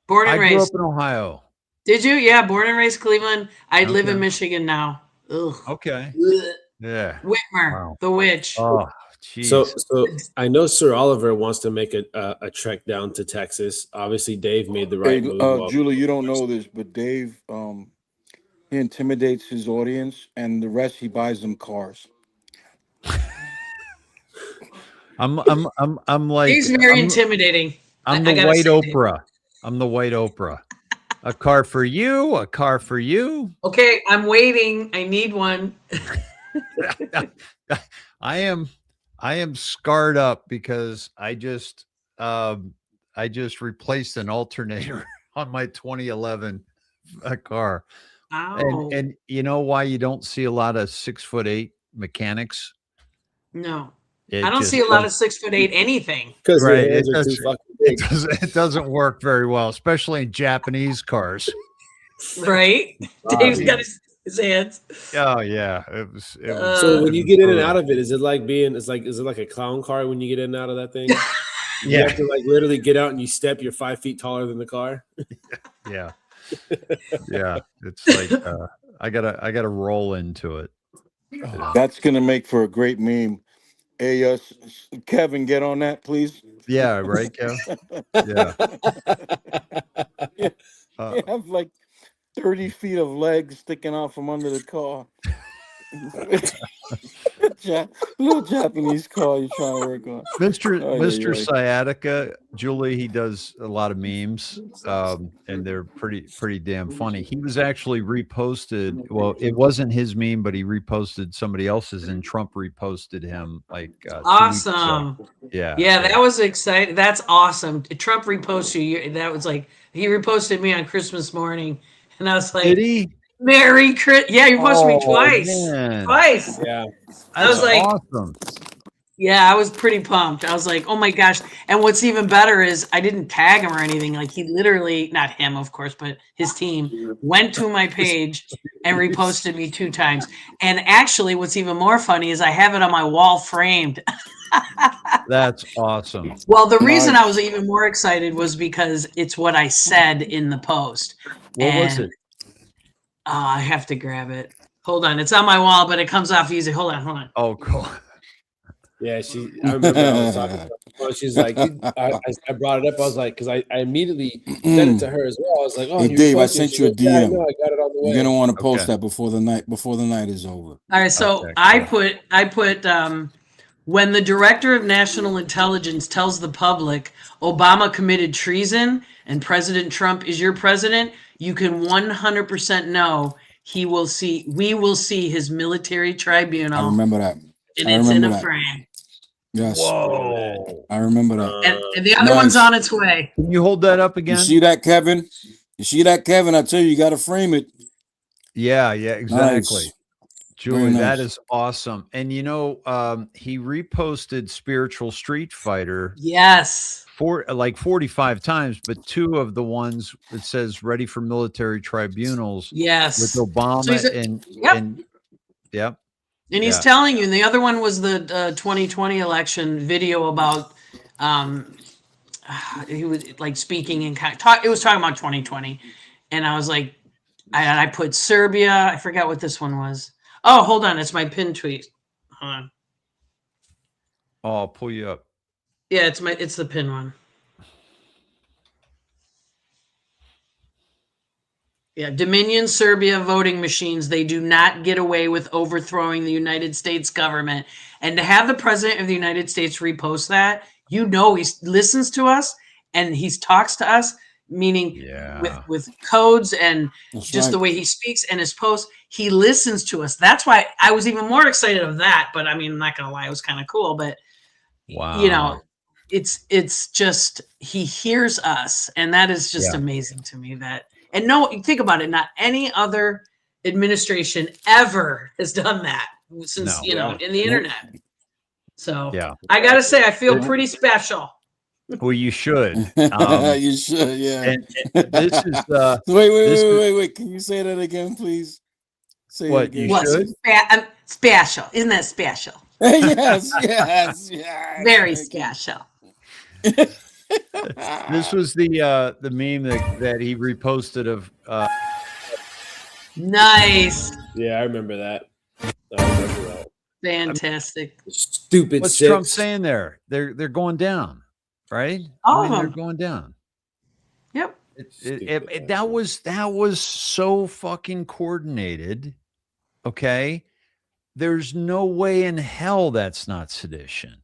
Born and I grew up raised. in Ohio. Did you? Yeah, born and raised Cleveland. I live in Okay. Michigan now. Ugh. Okay. Ugh. Yeah. Whitmer, Wow. the witch. Oh, jeez. So I know Sir Oliver wants to make a trek down to Texas. Obviously, Dave made the right move. while- Julie, you don't know this, but Dave, he intimidates his audience, and the rest he buys them cars. I'm like He's very intimidating. I'm I the gotta white say, Dave. Oprah. I'm the white Oprah. A car for you, a car for you. Okay, I'm waiting. I need one. I am scarred up because I just replaced an alternator on my 2011 car. Ow. And you know why you don't see a lot of 6'8" mechanics? No. It I don't just see a lot of doesn't- 6'8" anything. Because Right, your hands it are too does- fucking big. it doesn't work very well, especially in Japanese cars. Right? Dave's got his hands. Oh yeah, it was. So when you get in and brutal. out of it, is it like is it like a clown car when you get in and out of that thing? You Yeah. have to like literally get out and you step. You're 5 feet taller than the car. Yeah, yeah. It's like I gotta roll into it. That's gonna make for a great meme. Hey, Kevin, get on that, please. Yeah, right, Kev. Yeah. You have like 30 feet of legs sticking out from under the car. Little Japanese car you're trying to work on. Mr. Sciatica, Julie, he does a lot of memes, and they're pretty damn funny. He was actually reposted. Well, it wasn't his meme, but he reposted somebody else's, and Trump reposted him like 2 weeks ago. Awesome. Yeah, that was exciting. That's awesome. Trump reposted you. That was like he reposted me on Christmas morning, and I was like, did he? Merry Christmas. Yeah, you posted me twice. Man. Twice. Yeah. I was like, awesome. yeah, I was pretty pumped. I was like, oh my gosh. And what's even better is I didn't tag him or anything. Like he literally, not him, of course, but his team went to my page and reposted me 2 times. And actually, what's even more funny is I have it on my wall framed. That's awesome. Well, the reason I was even more excited was because it's what I said in the post. What was it? I have to grab it. Hold on. It's on my wall, but it comes off easy. Hold on. Oh, cool. Yeah, I remember I was talking to her. She's like, I brought it up. I was like, because I immediately sent it to her as well. I was like, oh, Hey, you Dave, I posted it? sent She's you a like, yeah, I DM. know, I got it on the way. You're gonna want to post Okay. that before the night is over. All right. So Okay, I put when the director of national intelligence tells the public Obama committed treason and President Trump is your president, you can 100% know we will see his military I tribunal, remember that. and I it's in remember a that. frame. Yes, Whoa. I remember that. And the other one's Nice. on its way. Can you hold that up You again? see that, Kevin? You see that, Kevin? I tell you, you got to frame it. Yeah, exactly. Nice. Julie, Very that nice. is awesome. And he reposted Spiritual Street Fighter Yes. for like 45 times, but 2 of the ones it says ready for military tribunals Yes. with So Obama he's yep. And he's telling you, and the other one was the 2020 election video about he was like speaking and it was talking about 2020, and I was like, I put Serbia. I forgot what this one was. Oh, hold on, it's my pinned tweet. Hold on. Oh, I'll pull you up. Yeah, it's the pin one. Yeah, Dominion Serbia voting machines, they do not get away with overthrowing the United States government. And to have the president of the United States repost that, he listens to us and he talks to us, meaning with codes and just the way he speaks and his posts, he listens to us. That's why I was even more excited of that. But I mean, I'm not going to lie, it was kind of cool. But, it's just, he hears us. And that is just amazing to me that. And no, think about it. Not any other administration ever has done that since, in the internet. So I got to say, I feel pretty special. Well, you should. You should, yeah. And this is wait. Can you say that again, please? Say what it again. you should. Special. Isn't that special? yes. Very special. This was the meme that he reposted of nice. Yeah, I remember that. Fantastic. Stupid. What's Trump saying there? They're going down, right? All of them. They're going down. Yep. That was so fucking coordinated. Okay. There's no way in hell that's not sedition.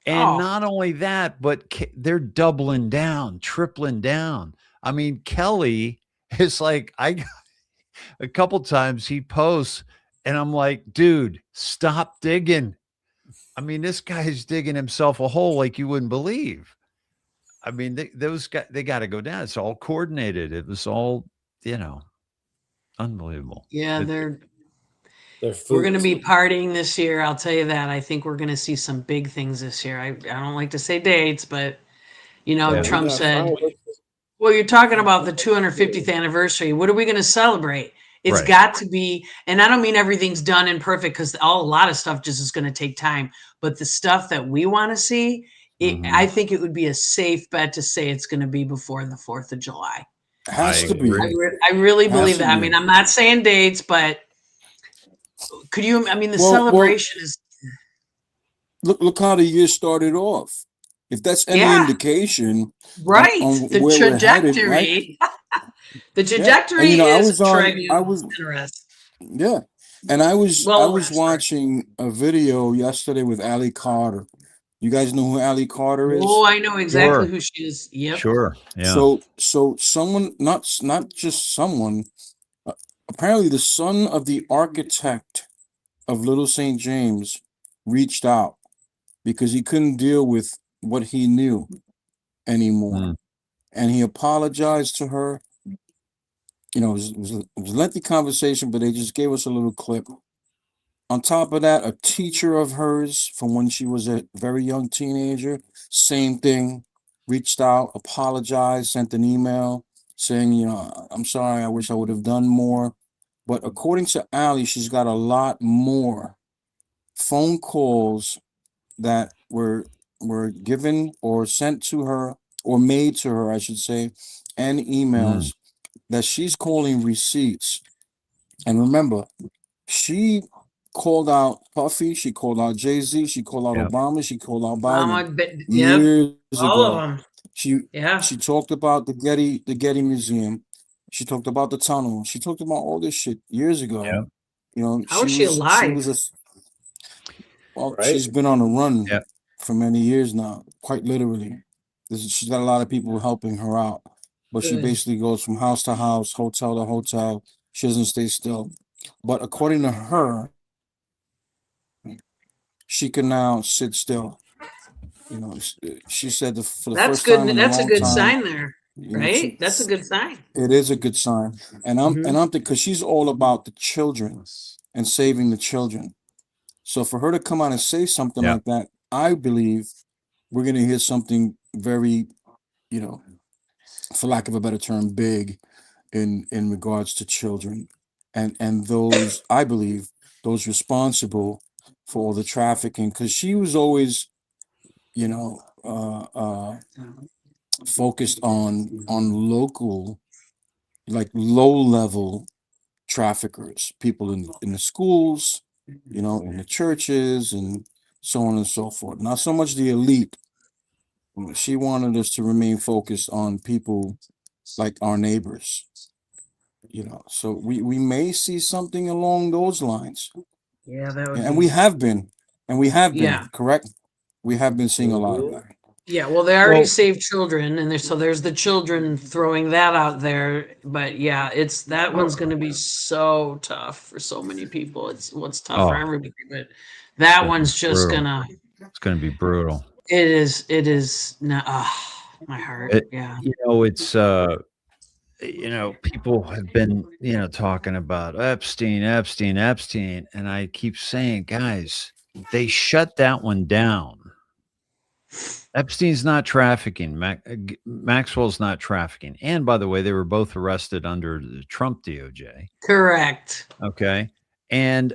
And not only that, but they're doubling down, tripling down. I mean, Kelly is like, a couple times he posts and I'm like, dude, stop digging. I mean, this guy's digging himself a hole like you wouldn't believe. I mean, those guys, they got to go down. It's all coordinated. It was all, unbelievable. Yeah, we're going to be partying this year. I'll tell you that. I think we're going to see some big things this year. I don't like to say dates, but Trump said, well, you're talking about the 250th anniversary. What are we going to celebrate? It's got to be, and I don't mean everything's done and perfect because a lot of stuff just is going to take time. But the stuff that we want to see, I think it would be a safe bet to say it's going to be before the 4th of July. Has to be. I really believe that. I mean, I'm not saying dates, but could you? I mean, the celebration is. Look how the year started off. If that's any indication, right? On the trajectory, headed, right? The trajectory is interesting. Yeah, and I was watching a video yesterday with Ali Carter. You guys know who Ali Carter is? Oh, I know exactly who she is. Yep. Sure. Yeah. So someone, not just someone. Apparently, the son of the architect of Little St. James reached out because he couldn't deal with what he knew anymore. And he apologized to her. It was a lengthy conversation, but they just gave us a little clip. On top of that, a teacher of hers from when she was a very young teenager, same thing, reached out, apologized, sent an email saying, I'm sorry, I wish I would have done more. But according to Ali, she's got a lot more phone calls that were given or sent to her or made to her, I should say, and emails that she's calling receipts. And remember, she called out Puffy, she called out Jay-Z, she called out Obama, she called out Biden years all ago. Of them. She talked about the Getty Museum. She talked about the tunnel. She talked about all this shit years ago. How is she alive? She's been on a run for many years now, quite literally. She's got a lot of people helping her out. but she Good. basically goes from house to house, hotel to hotel. She doesn't stay still. But according to her, she can now sit still. You know, she said for the That's first time good. in a That's a long good time, sign there, you know, right? That's a good sign. it is a good sign. And I'm thinking, because she's all about the children and saving the children. So for her to come out and say something Yeah. like that, I believe we're going to hear something very, you know, for lack of a better term, big in regards to children, and those, I believe, those responsible for all the trafficking, because she was always, you know, focused on local, like low level traffickers, people in the schools, you know, in the churches, and so on and so forth. Not so much the elite. She wanted us to remain focused on people like our neighbors, you know. So we may see something along those lines. Yeah, that would And be. we have been, Yeah. correct? We have been seeing a lot of that. Yeah, well, they already So saved children, and there's the children throwing that out there. But yeah, that one's going to be so tough for so many people. It's tough for Oh, everybody, but that one's just brutal. gonna. It's going to be brutal. It is. It is. Not, my heart. Yeah. You know, it's you know, people have been, you know, talking about Epstein, and I keep saying, guys, they shut that one down. Epstein's not trafficking. Maxwell's not trafficking. And by the way, they were both arrested under the Trump DOJ. Correct. Okay. And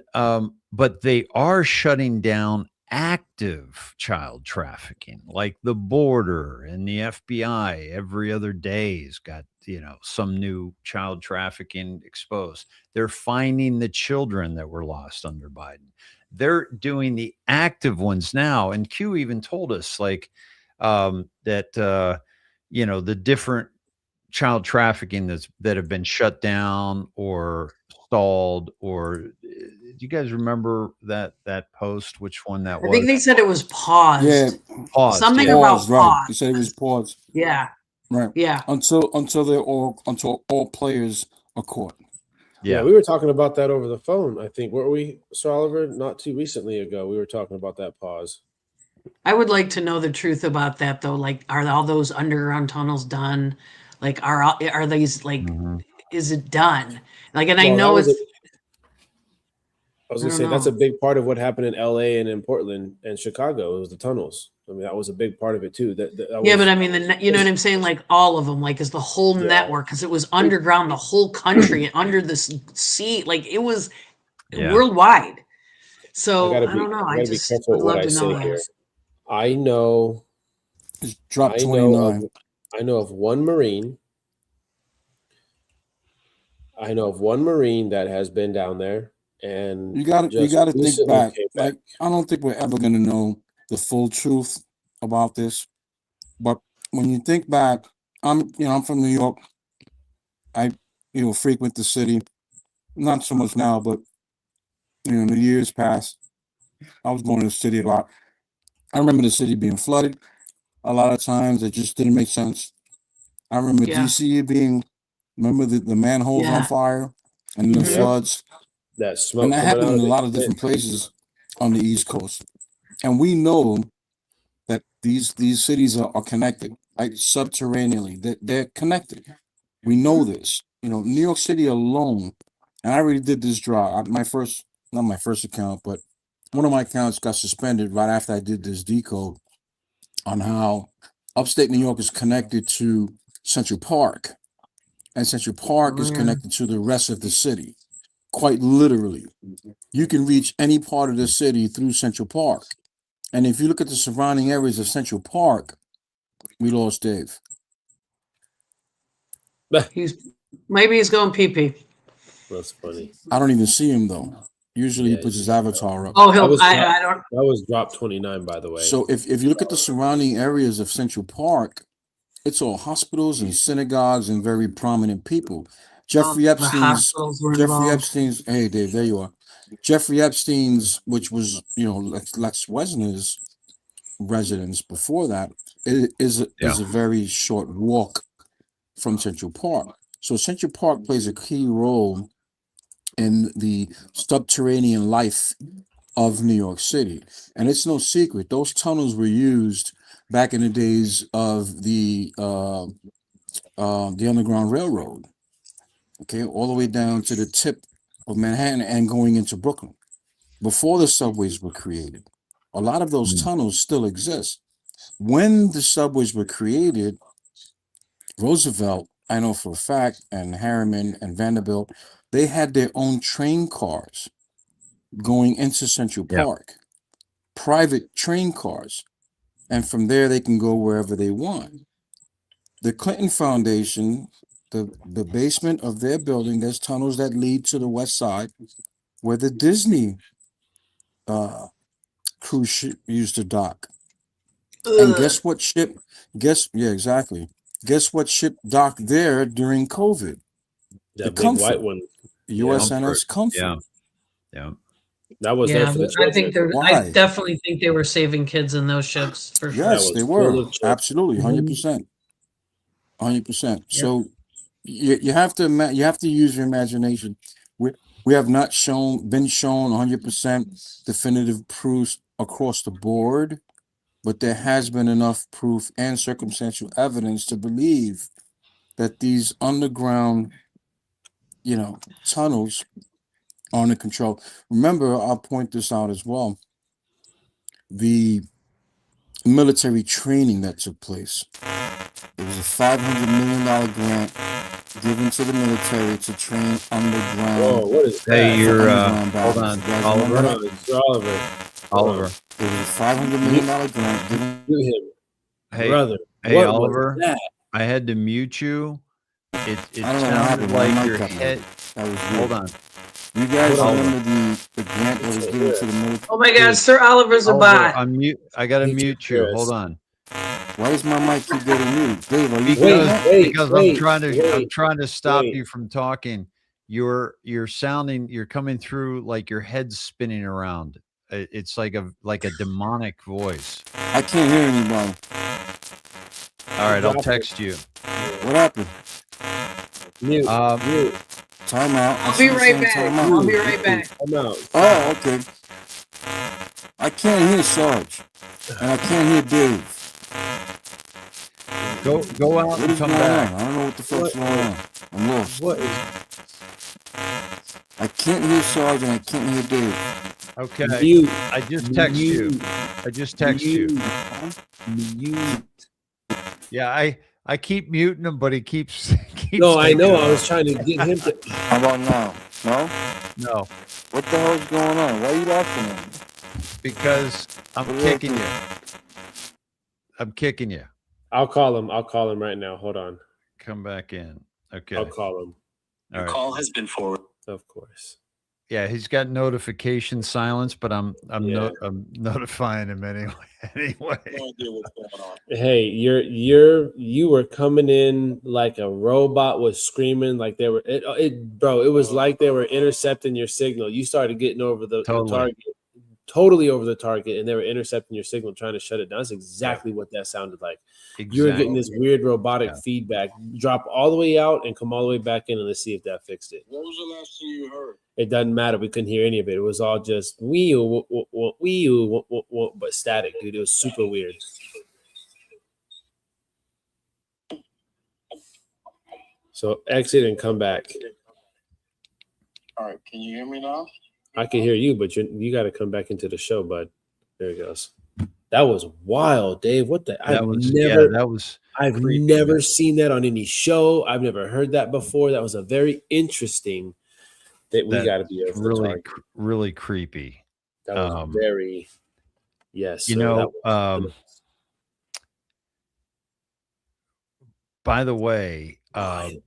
but they are shutting down active child trafficking, like the border and the FBI every other day has got, you know, some new child trafficking exposed. They're finding the children that were lost under Biden. They're doing the active ones now. And Q even told us like that you know, the different child trafficking that have been shut down or stalled, or do you guys remember that post, which one that I think was? they said it was paused. yeah, Paused, Something yeah. about paused, right? pause. You said it was paused, Yeah. right? Yeah. Until all players are caught. Yeah, Yeah. we were talking about that over the phone, I think. Weren't we, Sir Oliver? Not too recently ago, we were talking about that pause. I would like to know the truth about that, though. Like, are all those underground tunnels done? Like, are these like? Mhm. Is it done? Like, and I Well, that know was it's. I was I gonna don't say that's a know. big part of what happened in LA and in Portland and Chicago. It was the tunnels. I mean, that was a big part of it too. That Yeah, was, but I mean, you know what I'm saying? Like all of them, like is the whole yeah. network because it was underground, the whole country under the sea. Like it was Yeah. worldwide. I So gotta I don't know. I I gotta be just careful would with what love I to know say that. here. I know It's dropped I know 29. I know of one Marine. I know of one Marine that has been down there and You got just to think recently back. came back. Like, I don't think we're ever gonna know the full truth about this. But when you think back, I'm from New York. I, frequent the city. Not so much now, but in the years past, I was going to the city a lot. I remember the city being flooded. A lot of times it just didn't make sense. I remember Yeah. DC remember the manholes on Yeah. fire and the Mhm. floods. That And smoke that coming happened out in of a it. lot of different places on the East Coast. And we know that these cities are connected, like subterraneously. They're connected. We know this. New York City alone, and I already did this draw. Not my first account, but one of my accounts got suspended right after I did this decode on how upstate New York is connected to Central Park, and Central Park is connected to the rest of the city. Quite literally, you can reach any part of the city through Central Park. And if you look at the surrounding areas of Central Park, we lost Dave. Maybe he's going pee. That's funny. I don't even see him though. Usually he Yeah, puts his avatar up. Oh, that I don't. was drop 29, by the way. So if you look at the surrounding areas of Central Park, it's all hospitals and synagogues and very prominent people. Jeffrey The hospitals were involved. Hey Dave, there you are. Jeffrey Epstein's, which was Lex Wesner's residence before that, is a very short walk from Central Park. So Central Park plays a key role in the subterranean life of New York City. And it's no secret, those tunnels were used back in the days of the Underground Railroad, okay, all the way down to the tip of Manhattan and going into Brooklyn before the subways were created. A lot of those tunnels still exist. When the subways were created, Roosevelt, I know for a fact, and Harriman and Vanderbilt, they had their own train cars going into Central Park, private train cars. And from there, they can go wherever they want. The Clinton Foundation, the basement of their building, there's tunnels that lead to the west side where the Disney cruise ship used to dock. And guess what ship? Yeah, exactly. Guess what ship docked there during COVID? That The big Comfort. white one. USNS Comfort. Yeah. Yeah. That was there for the I think children. I Why? definitely think they were saving kids in those ships for sure. Yes, was they full were. of children. Absolutely, 100%. 100%. Yep. So you have to use your imagination. We have not been shown 100% definitive proofs across the board, but there has been enough proof and circumstantial evidence to believe that these underground, tunnels are under control. Remember, I'll point this out as well. The military training that took place. It was a $500 million grant given to the military to train underground. Whoa, what is that? Hey, you're underground hold battles. on, You guys Oliver. remember Hold that? on, Sir Oliver. Oliver. It was a $500 million grant given. Do him. Hey, Brother. hey, what Oliver. was that? I had to mute you. It I don't know what sounded happened. My like mic your got head. muted. That was Hold weird. on. You guys Hold on. remember the grant that was given to the military? Oh my God, Sir Oliver's a Oliver, bot. I gotta He mute took you. Chris. Hold on. Why does my mic keep getting muted? Dave, are you Because wait, I'm trying to stop wait. you from talking. You're coming through like your head's spinning around. It's like a demonic voice. I can't hear anybody. All right, I'll text you. What happened? Mute. Mute. Time out. I'll be right back. I'll be right back. I'm out. Oh, okay. I can't hear Sarge, and I can't hear Dave. Go out What and is come going back. on? I don't know what the fuck's going on. I'm lost. What is I can't hear Sarge and I can't hear Dave. Okay. mute? I just text you. I just text you. Mute. Yeah, I keep muting him, but he keeps No, I know. taking I it was off. trying to get him to. How about now? No? No, What the hell's going on? Why are you laughing at me? because I'm What did I kicking do? you. I'm kicking you. I'll call him. I'll call him right now. Hold on. Come back in. Okay. I'll call him. All right. Call has been forwarded. Of course. Yeah, he's got notification silence, but I'm Yeah. I'm notifying him anyway. Anyway. No idea what's going on. Hey, you were coming in like a robot was screaming like they were bro, it was like they were intercepting your signal. You started getting over the target, totally over the target, and they were intercepting your signal, trying to shut it down. That's exactly what that sounded like. Exactly. You were getting this weird robotic feedback. Drop all the way out and come all the way back in, and let's see if that fixed it. What was the last thing you heard? It doesn't matter. We couldn't hear any of it. It was all just but static, dude. It was super weird. So exit and come back. All right, can you hear me now? I can hear you, but you got to come back into the show, bud. There he goes. That was wild, Dave. What the? I've never seen that on any show. I've never heard that before. That was a very interesting. That we got to be over really, really creepy. That was very. Yes, you know. By the way, I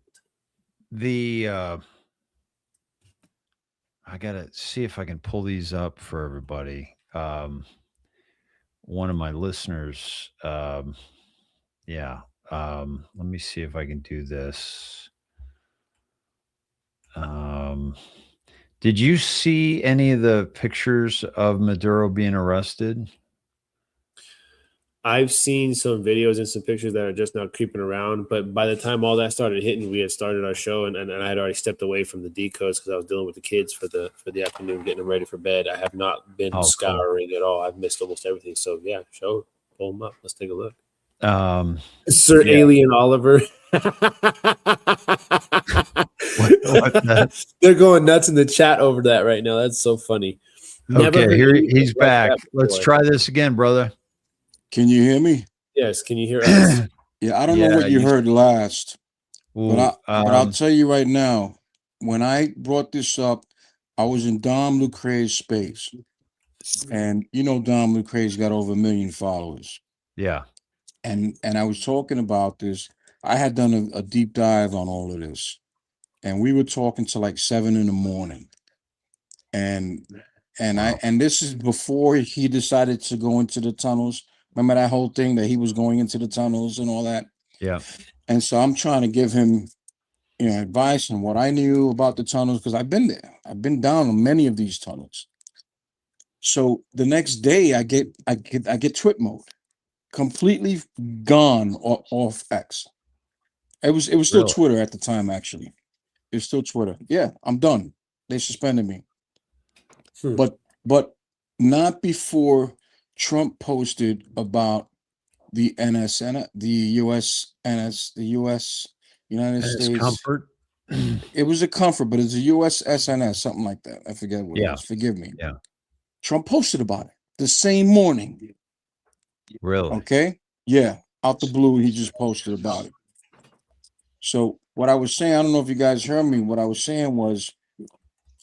gotta see if I can pull these up for everybody. One of my listeners, let me see if I can do this. Did you see any of the pictures of Maduro being arrested? I've seen some videos and some pictures that are just now creeping around, but by the time all that started hitting, we had started our show, and I had already stepped away from the decodes because I was dealing with the kids for the afternoon, getting them ready for bed. I have not been Oh, cool. scouring at all. I've missed almost everything. So yeah, pull them up. Let's take a look. Yeah. Alien Oliver. They're going nuts in the chat over that right now. That's so funny. Never Okay, heard here anything he's like back. that Let's before. try this again, brother. Can you hear me? Yes, can you hear us? Yeah, I don't know what you heard last, but I'll tell you right now. When I brought this up, I was in Dom Lucre's space, and you know Dom Lucre's got over 1 million followers. Yeah. And I was talking about this. I had done a deep dive on all of this, and we were talking till like 7 a.m. And this is before he decided to go into the tunnels. Remember that whole thing that he was going into the tunnels and all that? Yeah. And so I'm trying to give him, advice on what I knew about the tunnels, because I've been there. I've been down on many of these tunnels. So the next day I get twit mode, completely gone off X. It was still Really? Twitter at the time, actually. It's still Twitter. Yeah, I'm done. They suspended me. But not before Trump posted about the NSN, the US NS, the US United States Comfort. It was a comfort, but it's a US SNS, something like that. I forget what it was. Forgive me. Yeah. Trump posted about it the same morning. Really? Okay. Yeah. Out the blue, he just posted about it. So what I was saying, I don't know if you guys heard me. What I was saying was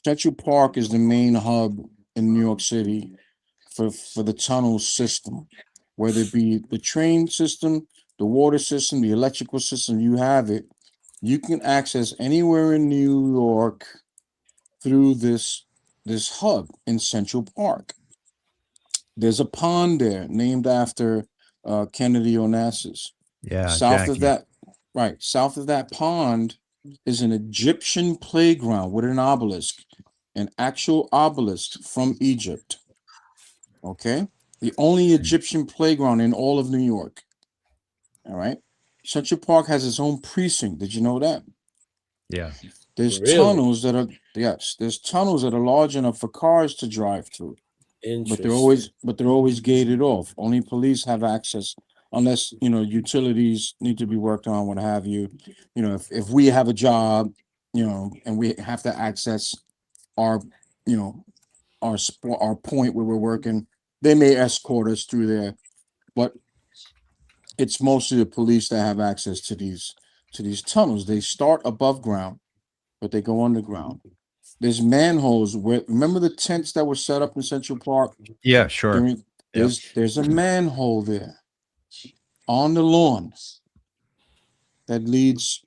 Central Park is the main hub in New York City for the tunnel system, whether it be the train system, the water system, the electrical system, you have it. You can access anywhere in New York through this hub in Central Park. There's a pond there named after Kennedy Onassis. Yeah. South of Jackie. south of that pond is an Egyptian playground with an obelisk, an actual obelisk from Egypt. Okay, the only Egyptian playground in all of New York. All right, Central Park has its own precinct. Did you know that? Yeah. There's Really? tunnels that are there's tunnels that are large enough for cars to drive through. But they're always gated off. Only police have access, unless utilities need to be worked on, what have you. If we have a job, and we have to access our our point where we're working, they may escort us through there. But it's mostly the police that have access to these tunnels. They start above ground, but they go underground. There's manholes remember the tents that were set up in Central Park? Yeah, sure. There's a manhole there on the lawn that leads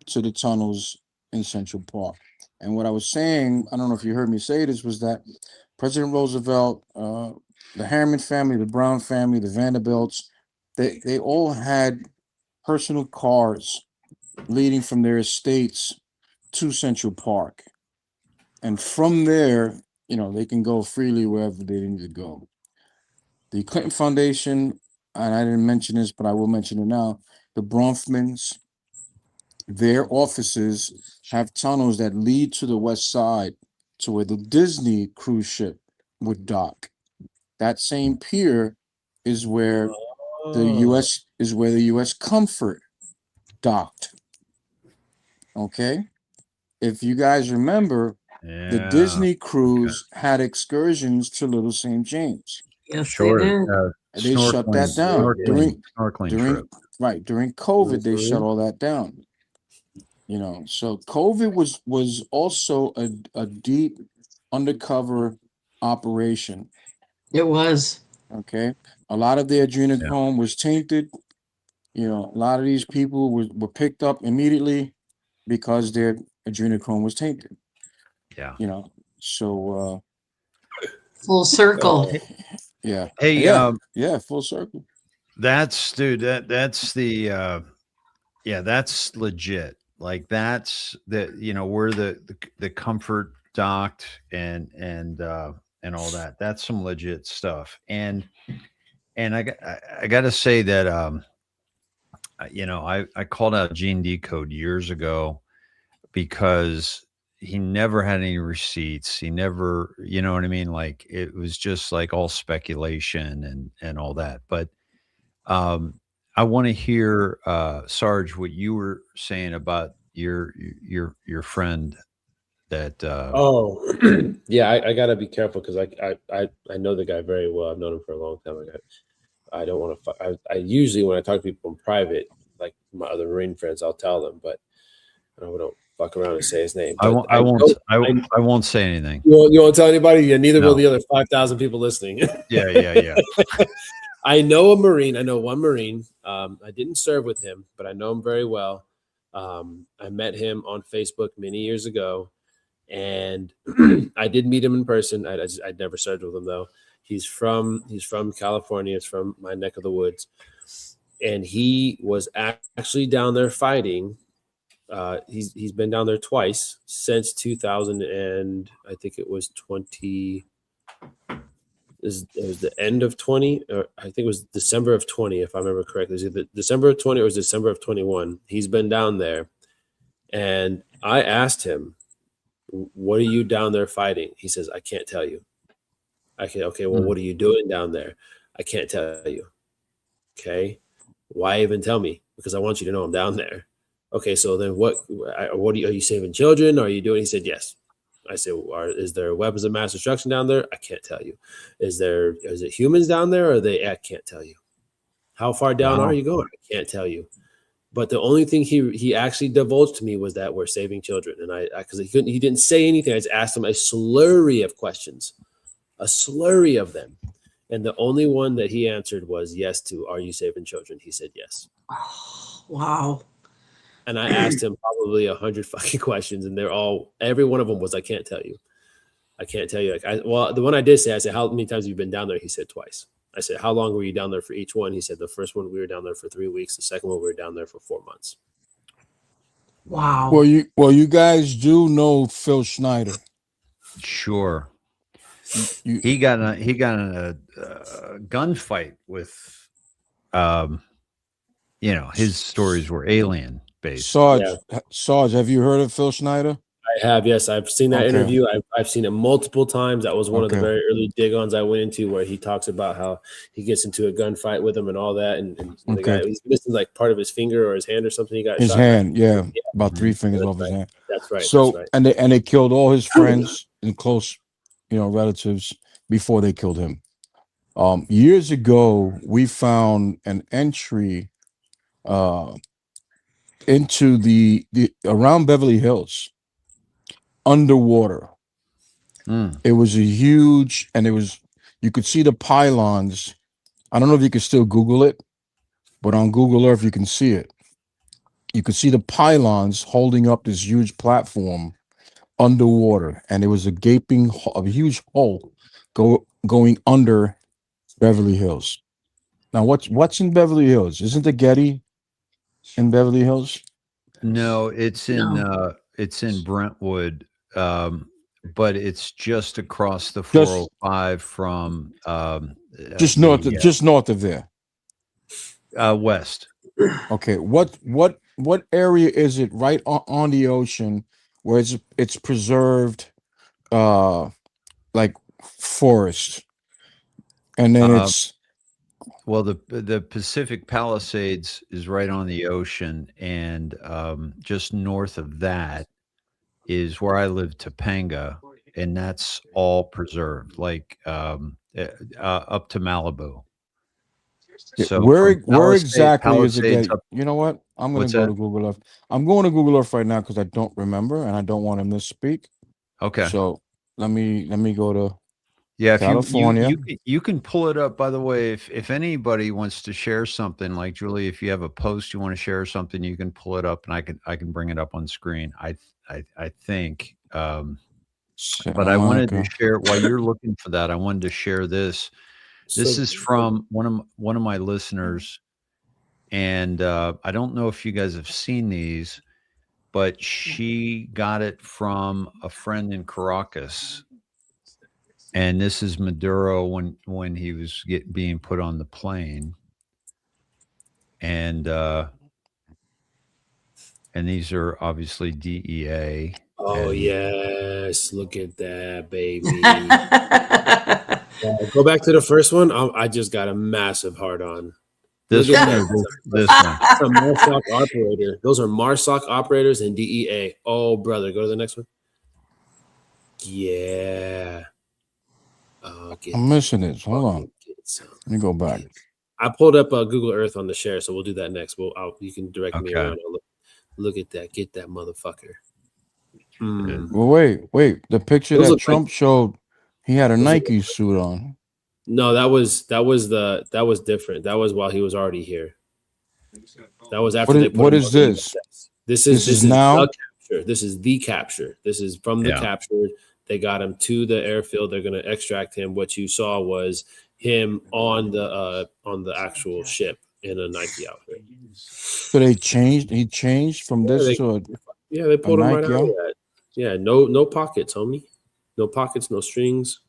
to the tunnels in Central Park. And what I was saying, I don't know if you heard me say this, was that President Roosevelt, the Harriman family, the Brown family, the Vanderbilts, they all had personal cars leading from their estates to Central Park. And from there, they can go freely wherever they need to go. The Clinton Foundation, and I didn't mention this, but I will mention it now, the Bronfmans, their offices have tunnels that lead to the west side to where the Disney cruise ship would dock. That same pier is where the US Comfort docked. Okay? If you guys remember, the Disney cruise had excursions to Little St. James. Yes, Sure. they did. They shut that down during trip. During COVID. They shut all that down. So COVID was also a deep undercover operation. It was. Okay, a lot of their adrenochrome was tainted. A lot of these people were picked up immediately because their adrenochrome was tainted. Yeah. So full circle. Yeah. Hey, yeah, full circle. That's that's the that's legit. Like that's where the comfort docked and all that. That's some legit stuff. And And I got to say that, I called out Gene Decode years ago because he never had any receipts. He never, you know what I mean? Like it was just like all speculation and all that. But I want to hear, Sarge, what you were saying about your friend that, Oh, yeah, I gotta be careful because I know the guy very well. I've known him for a long time. I don't want to. I usually when I talk to people in private, like my other Marine friends, I'll tell them, but I don't fuck around and say his name. I But won't, I won't, I won't say anything. You won't tell anybody. Yeah, neither will No. the other 5,000 people listening. Yeah. I know a Marine. I know one Marine. I didn't serve with him, but I know him very well. I met him on Facebook many years ago, and I did meet him in person. I'd never served with him though. He's from California. It's from my neck of the woods, and he was actually down there fighting. He's been down there twice since 2000, and I think it was 20. It was the end of 20, or I think it was December of 20, if I remember correctly. It was either December of 20 or it was December of 21. He's been down there, and I asked him, "What are you down there fighting?" He says, "I can't tell you." Okay, well, what are you doing down there? I can't tell you. Okay, why even tell me? Because I want you to know I'm down there. Okay, so then what are you saving children? Are you doing? He said, yes. I said, is there weapons of mass destruction down there? I can't tell you. Is it humans down there? Or are they? I can't tell you. How far down are you going? I can't tell you. But the only thing he actually divulged to me was that we're saving children, and because he didn't say anything. I just asked him a slurry of questions, a slurry of them, and the only one that he answered was yes to. Are you saving children? He said yes. Oh, wow. And I asked him probably 100 fucking questions, and every one of them was, I can't tell you. I can't tell you. The one I did say, I said, how many times have you been down there? He said twice. I said, how long were you down there for each one? He said, the first one we were down there for 3 weeks. The second one we were down there for 4 months. Wow. Well, you guys do know Phil Schneider. Sure. He got in a gunfight with, his stories were alien based. Sarge, have you heard of Phil Schneider? I have, yes. I've seen that interview. I've seen it multiple times. That was one of the very early dig-ons I went into, where he talks about how he gets into a gunfight with him and all that, and the guy, he's missing like part of his finger or his hand or something. He got his shot hand, about 3 fingers off his hand. That's right. So, that's right. and they killed all his friends and close, relatives before they killed him. Years ago, we found an entry into the around Beverly Hills underwater. It was a huge, and you could see the pylons. I don't know if you can still Google it, but on Google Earth you can see it. You could see the pylons holding up this huge platform underwater, and it was a huge hole going under Beverly Hills. Now, what's in Beverly Hills? Isn't the Getty in Beverly Hills? No, it's in Brentwood, but it's just across the 405 from just north of there. West. Okay, what area is it right on the ocean where it's preserved like forest, and then it's the Pacific Palisades is right on the ocean, and just north of that is where I live, Topanga, and that's all preserved, like up to Malibu. So where exactly is it? Palisades You know what? I'm going to go to Google Earth. I'm going to Google Earth right now because I don't remember and I don't want to misspeak. Okay. So let me go to California. You can pull it up. By the way, if anybody wants to share something, like Julie, if you have a post you want to share something, you can pull it up and I can bring it up on screen. I think. But I wanted to share while you're looking for that. I wanted to share this. This is from one of my listeners, and I don't know if you guys have seen these, but she got it from a friend in Caracas, And this is Maduro when he was being put on the plane. And these are obviously DEA. Oh, and yes. Look at that, baby. Go back to the first one. I just got a massive heart on. This Look at one, that. this one. That's a MARSOC operator. Those are MARSOC operators and DEA. Oh, brother. Go to the next one. Yeah. Oh, I'm missing it. Hold on. Let me go back. I pulled up Google Earth on the share, so we'll do that next. You can direct me Okay. around. Look at that. Get that motherfucker. Well, wait. The picture Those that look Trump showed, he had a Nike suit on. No, that was different. That was while he was already here. That was after they put What him is on the this? USS. This is now? the capture. This is the capture. This is from the capture. They got him to the airfield. They're going to extract him. What you saw was him on the actual ship in a Nike outfit. So they changed. He changed from this to a they pulled him right Nike out of that. Yeah, no pockets, homie. No pockets, no strings.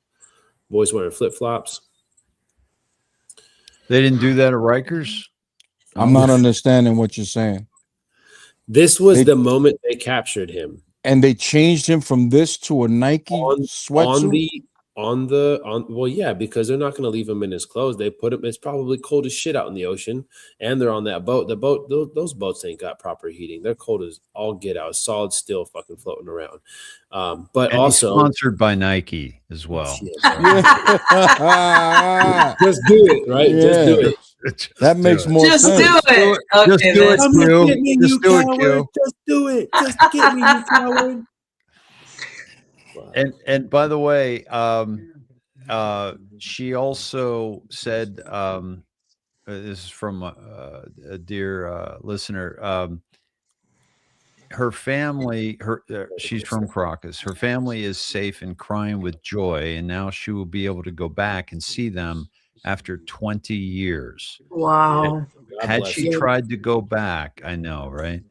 Boys wearing flip flops. They didn't do that at Rikers? I'm not understanding what you're saying. This was the moment they captured him. And they changed him from this to a Nike sweatsuit? Well, yeah, because they're not going to leave him in his clothes. They put him. It's probably cold as shit out in the ocean, and they're on that boat. Those boats ain't got proper heating. They're cold as all get out. Solid steel, fucking floating around. But and also sponsored by Nike as well. Just do it, right? Yeah. Just do it. That makes more Just sense. do it. Just Okay, do it, then. Q. Get me, Just you do it, coward. Q. Just do it. Just get me, you coward. And by the way, she also said, this is from a dear listener. Her family, she's from Caracas. Her family is safe and crying with joy, and now she will be able to go back and see them after 20 years. Wow. Had she tried to go back, I know, right?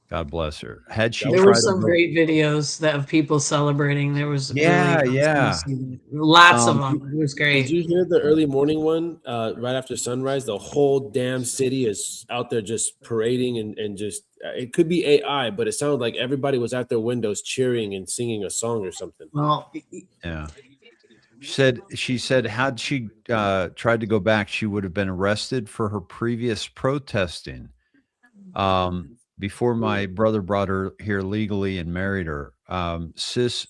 God bless her. Had she There tried were to some go, great videos of people celebrating. There was Yeah, really yeah. awesome. Lots of them. It was great. Did you hear the early morning one right after sunrise? The whole damn city is out there just parading and just it could be AI, but it sounded like everybody was at their windows cheering and singing a song or something. Well, yeah. She said had she tried to go back, she would have been arrested for her previous protesting. Before my brother brought her here legally and married her. Let's see,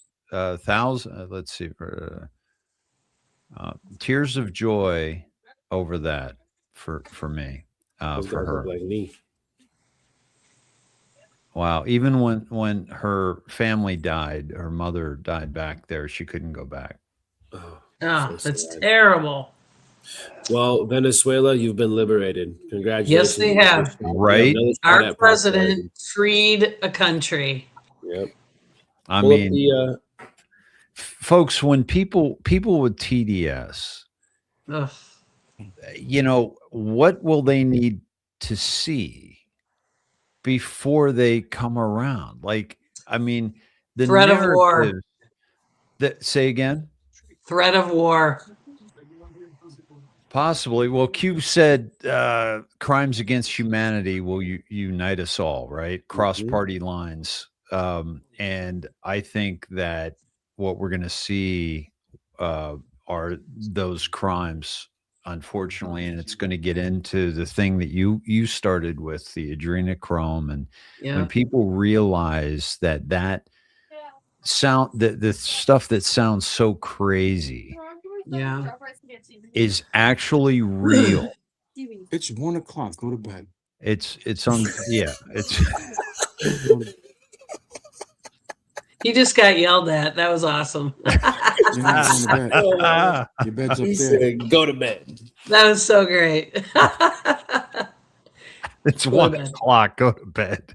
tears of joy over that for me, Those for guys look her. like me. Wow. Even when her family died, her mother died back there, she couldn't go back. oh, So that's sad. terrible. Well, Venezuela, you've been liberated. Congratulations. Yes, they have. Right? Our president freed a country. Yep. I Pull up mean, the, folks, when people with TDS, Ugh. what will they need to see before they come around? Like, I mean, the Threat of war. narrative say again? Threat of war. Possibly. Well, Q said crimes against humanity will unite us all, right? Cross party lines. And I think that what we're going to see are those crimes, unfortunately, and it's going to get into the thing that you started with, the adrenochrome, and when people realize that sound, the stuff that sounds so crazy, is actually real. It's 1 o'clock. Go to bed. It's on. Yeah, it's. He just got yelled at. That was awesome. You're not going to bed. Your bed's up he there. said, go to bed. That was so great. It's 1 o'clock. Go to bed.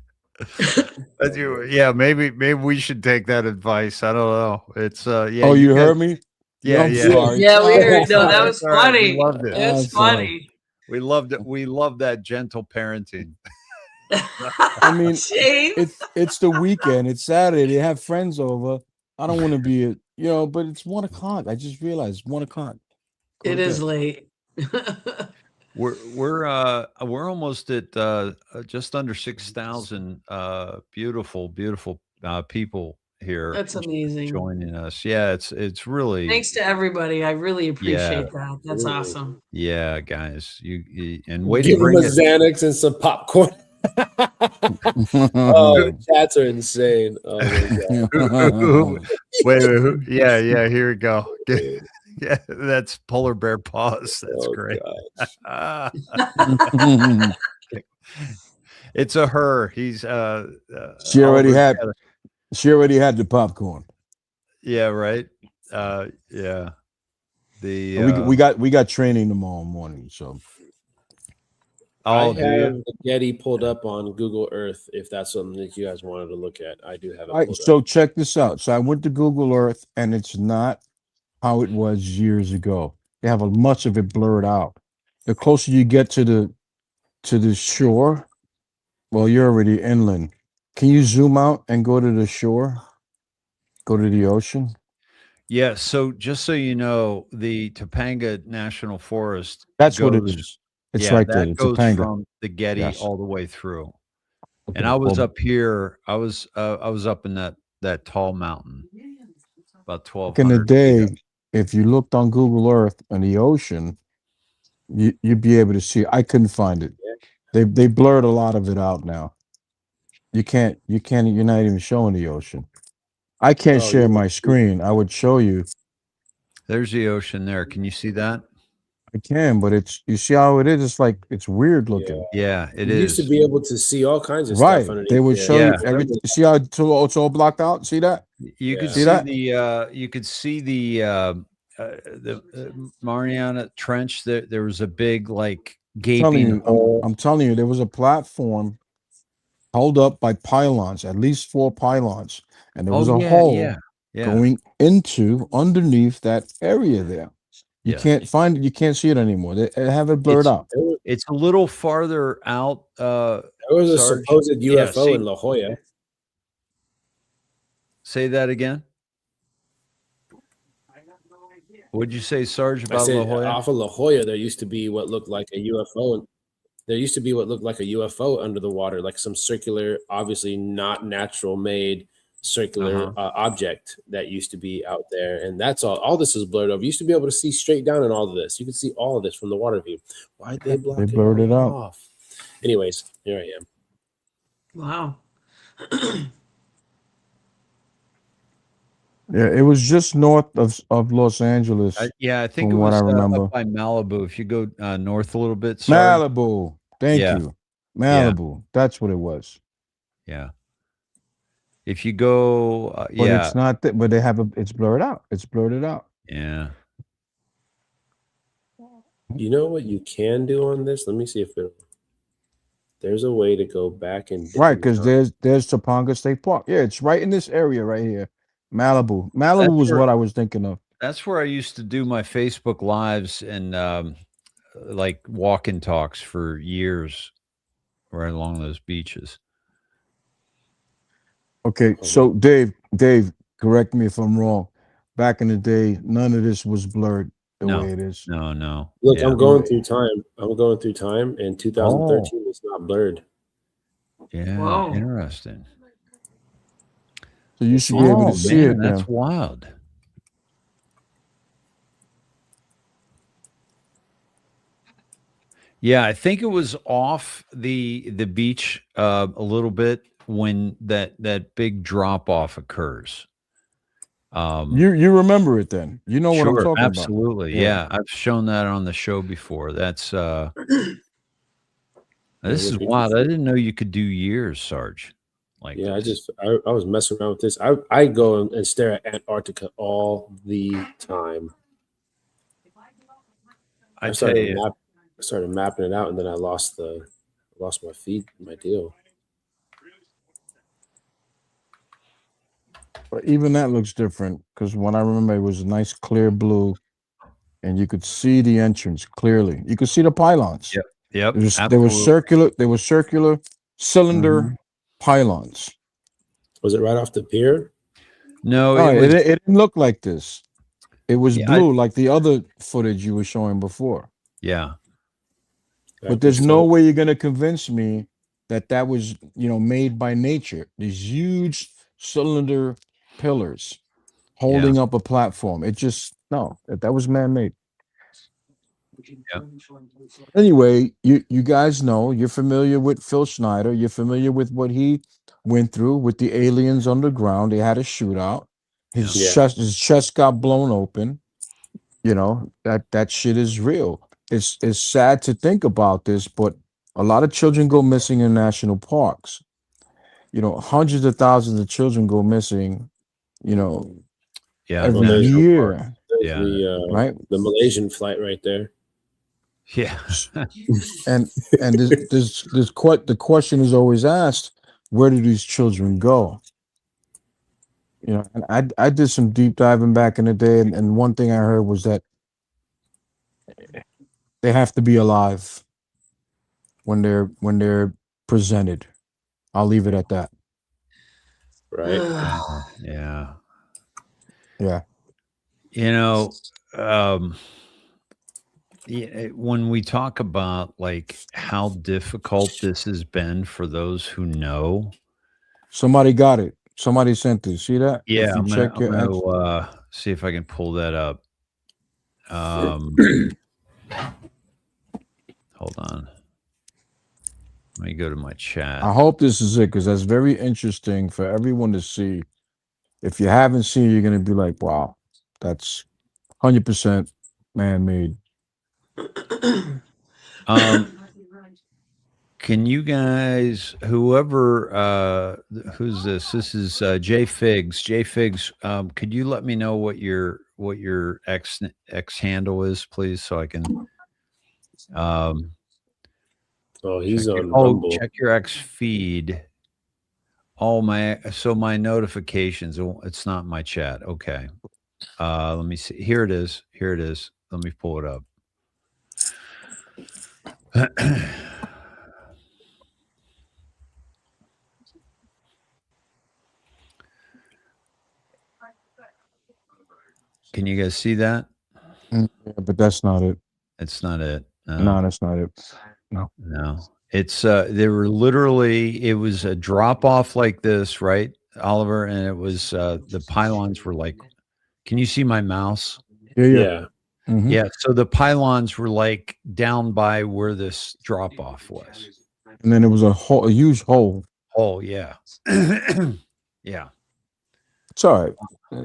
Yeah, maybe we should take that advice. I don't know. It's yeah. Oh, you heard me? Yeah, I'm yeah. sorry. Yeah, we heard. No, that was All right, funny. we loved it. It was funny. We loved it. We love that gentle parenting. I mean, Shane? it's the weekend. It's Saturday. They have friends over. I don't want to be you know, but it's 1 o'clock. I just realized 1 o'clock. It is late. We're almost at just under 6,000 beautiful people here That's amazing. joining us. Yeah, it's really Thanks to everybody. I really appreciate that. That's Ooh. awesome. yeah, guys. You and way to Give him bring a it. Xanax and some popcorn. Oh, chats are insane. Oh my god. Wait, yeah, here we go. Yeah, that's polar bear paws. That's Oh, great. gosh. It's a her. He's She already Oliver's had. got a- She already had the popcorn. yeah, right. Yeah. The And we got training tomorrow morning. So I oh, do you? have the Getty pulled up on Google Earth if that's something that you guys wanted to look at. I do have it all right, pulled so up. check this out. So I went to Google Earth, and it's not how it was years ago. They have a much of it blurred out. The closer you get to the shore, well, you're already inland. Can you zoom out and go to the shore? Go to the ocean. Yeah. So just so you know, the Topanga National Forest That's what it goes. is. It's Yeah, right there. that It's goes Topanga. from the Getty Yes. all the way through. Okay, And I was well, up here. I was up in that tall mountain, about back in the 1,200 feet up. day, if you looked on Google Earth on the ocean, you'd be able to see. I couldn't find it. They blurred a lot of it out now. You're not even showing the ocean. I can't Oh, share yeah. my screen. I would show you. There's the ocean there. Can you see that? I can, but you see how it is? It's like it's weird looking. Yeah, it You used is. to be able to see all kinds of Right. stuff underneath They would there. show Yeah. you everything. See how it's all blocked out? See that? You could Yeah. see See that? you could see the Mariana Trench. There was a big like gaping hole. I'm telling you, there was a platform held up by pylons, at least 4 pylons, and there was a hole yeah. going into underneath that area there. You Yeah. can't find it. You can't see it anymore. They have it blurred out. It's a little farther out. There was a Sarge. supposed Yeah, UFO see- in La Jolla. Say that again. What'd you say, Sarge, I about said La Jolla? off of La Jolla, there used to be what looked like a UFO. There used to be what looked like a UFO under the water, like some circular, obviously not natural made circular object that used to be out there. And that's all this is blurred over. You used to be able to see straight down in all of this. You could see all of this from the water view. Why'd they block They blurred it out. off? Anyways, here I am. Wow. Yeah, it was just north of Los Angeles. Yeah, I think it from what was I remember. up by Malibu. If you go north a little bit, Sarge. Malibu. Thank Yeah. you. Malibu. That's what it was. Yeah. If you go, But yeah, it's not that. But it's blurred out. It's blurred it out. yeah. You know what you can do on this? Let me see if there's a way to go back and Right, because there's Topanga State Park. Yeah, it's right in this area right here. Malibu. Malibu was what I was thinking of. That's where I used to do my Facebook lives and like walk-in talks for years, right along those beaches. Okay, so Dave, correct me if I'm wrong. Back in the day, none of this was blurred the way it is. No. Look, Yeah. I'm going through time. And 2013 is not blurred. Yeah, Whoa. interesting. So you should be able to see it That's now. wild. Yeah, I think it was off the beach a little bit when that big drop off occurs. You remember it then? You know what I'm talking absolutely. about. Yeah, I've shown that on the show before. That's this is wild. I didn't know you could do years, Sarge. Like, yeah, I was messing around with this. I go and stare at Antarctica all the time. I tell you, I started mapping it out, and then I lost my feed, my deal. But even that looks different because when I remember it was a nice clear blue, and you could see the entrance clearly. You could see the pylons. Yep. There were circular cylinder pylons. Was it right off the pier? No, No, it was. it didn't look like this. It was Yeah, blue, like the other footage you were showing before. yeah. But there's no way you're gonna convince me that that was, made by nature. These huge cylinder pillars holding up a platform. It just that was man-made. Yeah. Anyway, you guys know, you're familiar with Phil Schneider. You're familiar with what he went through with the aliens underground. They had a shootout. His chest got blown open. That shit is real. It's sad to think about this, but a lot of children go missing in national parks. Hundreds of thousands of children go missing, every year. Yeah. Right. The Malaysian flight right there. Yeah. and the question is always asked, where do these children go? And I did some deep diving back in the day, and one thing I heard was that they have to be alive when they're presented. I'll leave it at that. Right. Yeah. Yeah. When we talk about like how difficult this has been for those who know. Somebody got it. Somebody sent it. See that? Yeah, I'm gonna see if I can pull that up. Hold on. Let me go to my chat. I hope this is it, because that's very interesting for everyone to see. If you haven't seen it, you're gonna be like, wow, that's 100% man-made. Can you guys, whoever, who's this? This is Jay Figs. Jay Figs, could you let me know what your X handle is, please, so I can. He's on Rumble. Check your X feed. So my notifications. It's not my chat. Okay. Let me see. Here it is. Let me pull it up. Can you guys see that? Yeah, but that's not it. It's not it. No, that's not it. No. It's they were literally, it was a drop off like this, right, Oliver? And it was the pylons were like, can you see my mouse? Yeah. Mm-hmm. Yeah. So the pylons were like down by where this drop off was. And then it was a huge hole. Oh, yeah. Yeah. It's all right.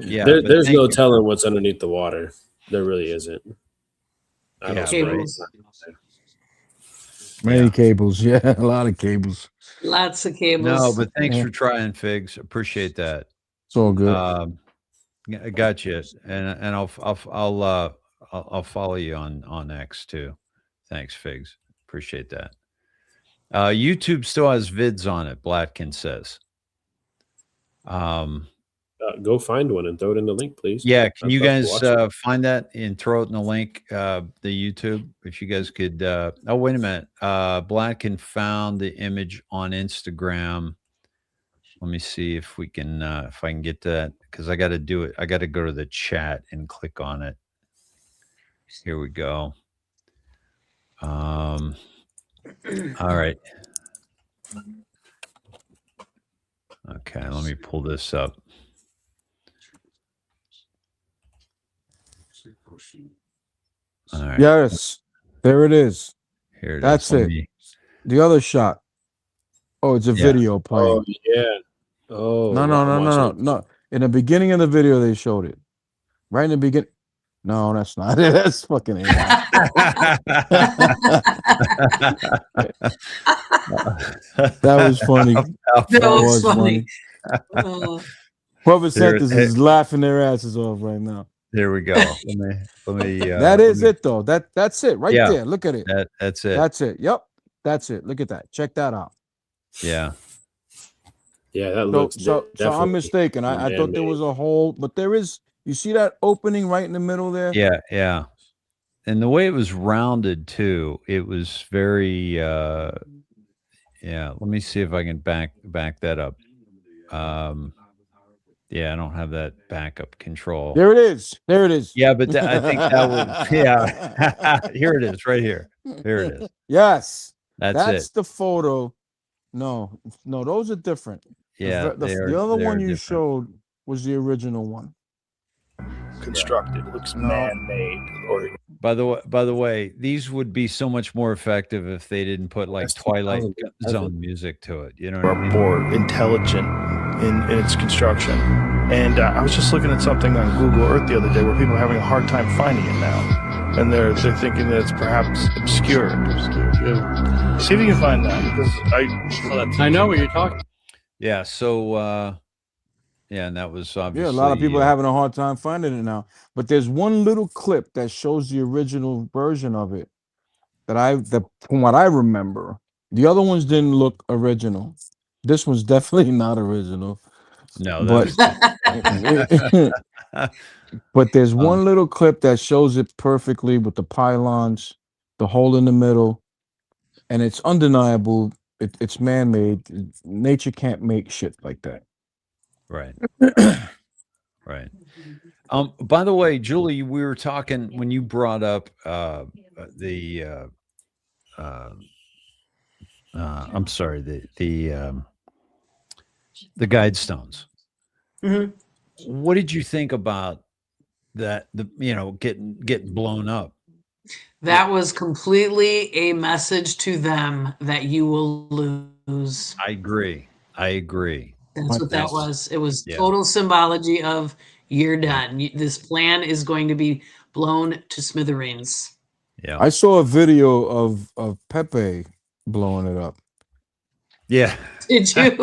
Yeah. There's no telling what's underneath the water. There really isn't. Cables. Many cables. Yeah, a lot of cables. Lots of cables. No, but thanks for trying, Figs. Appreciate that. It's all good. I got you, and I'll follow you on X too. Thanks, Figs. Appreciate that. YouTube still has vids on it. Blatkin says. Go find one and throw it in the link, please. Yeah, can you guys find that and throw it in the link, the YouTube? If you guys could. Oh, wait a minute. Blatkin found the image on Instagram. Let me see if we can, if I can get that, because I got to do it. I got to go to the chat and click on it. Here we go. All right. Okay, let me pull this up. All right. Yes, there it is. Here it That's is. it. The other shot. Oh, it's a video playing. Oh, yeah. Oh, No. In the beginning of the video, they showed it. Right in the beginning. No, that's not it. That's fucking AI. That was funny. That was funny. Whoever sent this is laughing their asses off right now. There we go. Let me. That is it, though. That's it right there. Look at it. That's it. That's it. Yep. That's it. Look at that. Check that out. Yeah. Yeah, that looks. So I'm mistaken. I thought there was a hole, but there is. You see that opening right in the middle there? Yeah. And the way it was rounded too, it was very. Yeah. Let me see if I can back that up. Yeah, I don't have that backup control. There it is. There it is. Yeah, but I think that was yeah. Here it is, right here. Here it is. Yes, That's that's it. the photo. No, no, those are different. Yeah, The other one you different. showed was the original one. Constructed. It looks man-made. Or By the way, these would be so much more effective if they didn't put like That's Twilight 2011. Zone music to it. You know what I are mean? more intelligent in its construction. And I was just looking at something on Google Earth the other day where people are having a hard time finding it now, and they're thinking that it's perhaps obscured. See if you can find that, because I know what you're talking. Yeah. So yeah, and that was obviously Yeah, a lot of people are having a hard time finding it now. But there's one little clip that shows the original version of it that from what I remember, the other ones didn't look original. This one's definitely not original. no, But that but there's one little clip that shows it perfectly with the pylons, the hole in the middle, and it's undeniable. It's man-made. Nature can't make shit like that. right. Right. By the way, Julie, we were talking when you brought up the I'm sorry, the guide stones. Mhm. What did you think about that? Getting blown up. That was completely a message to them that you will lose. I agree. That's what that was. It was Yeah. total symbology of you're done. This plan is going to be blown to smithereens. Yeah. I saw a video of Pepe blowing it up. Yeah. Did you? Okay,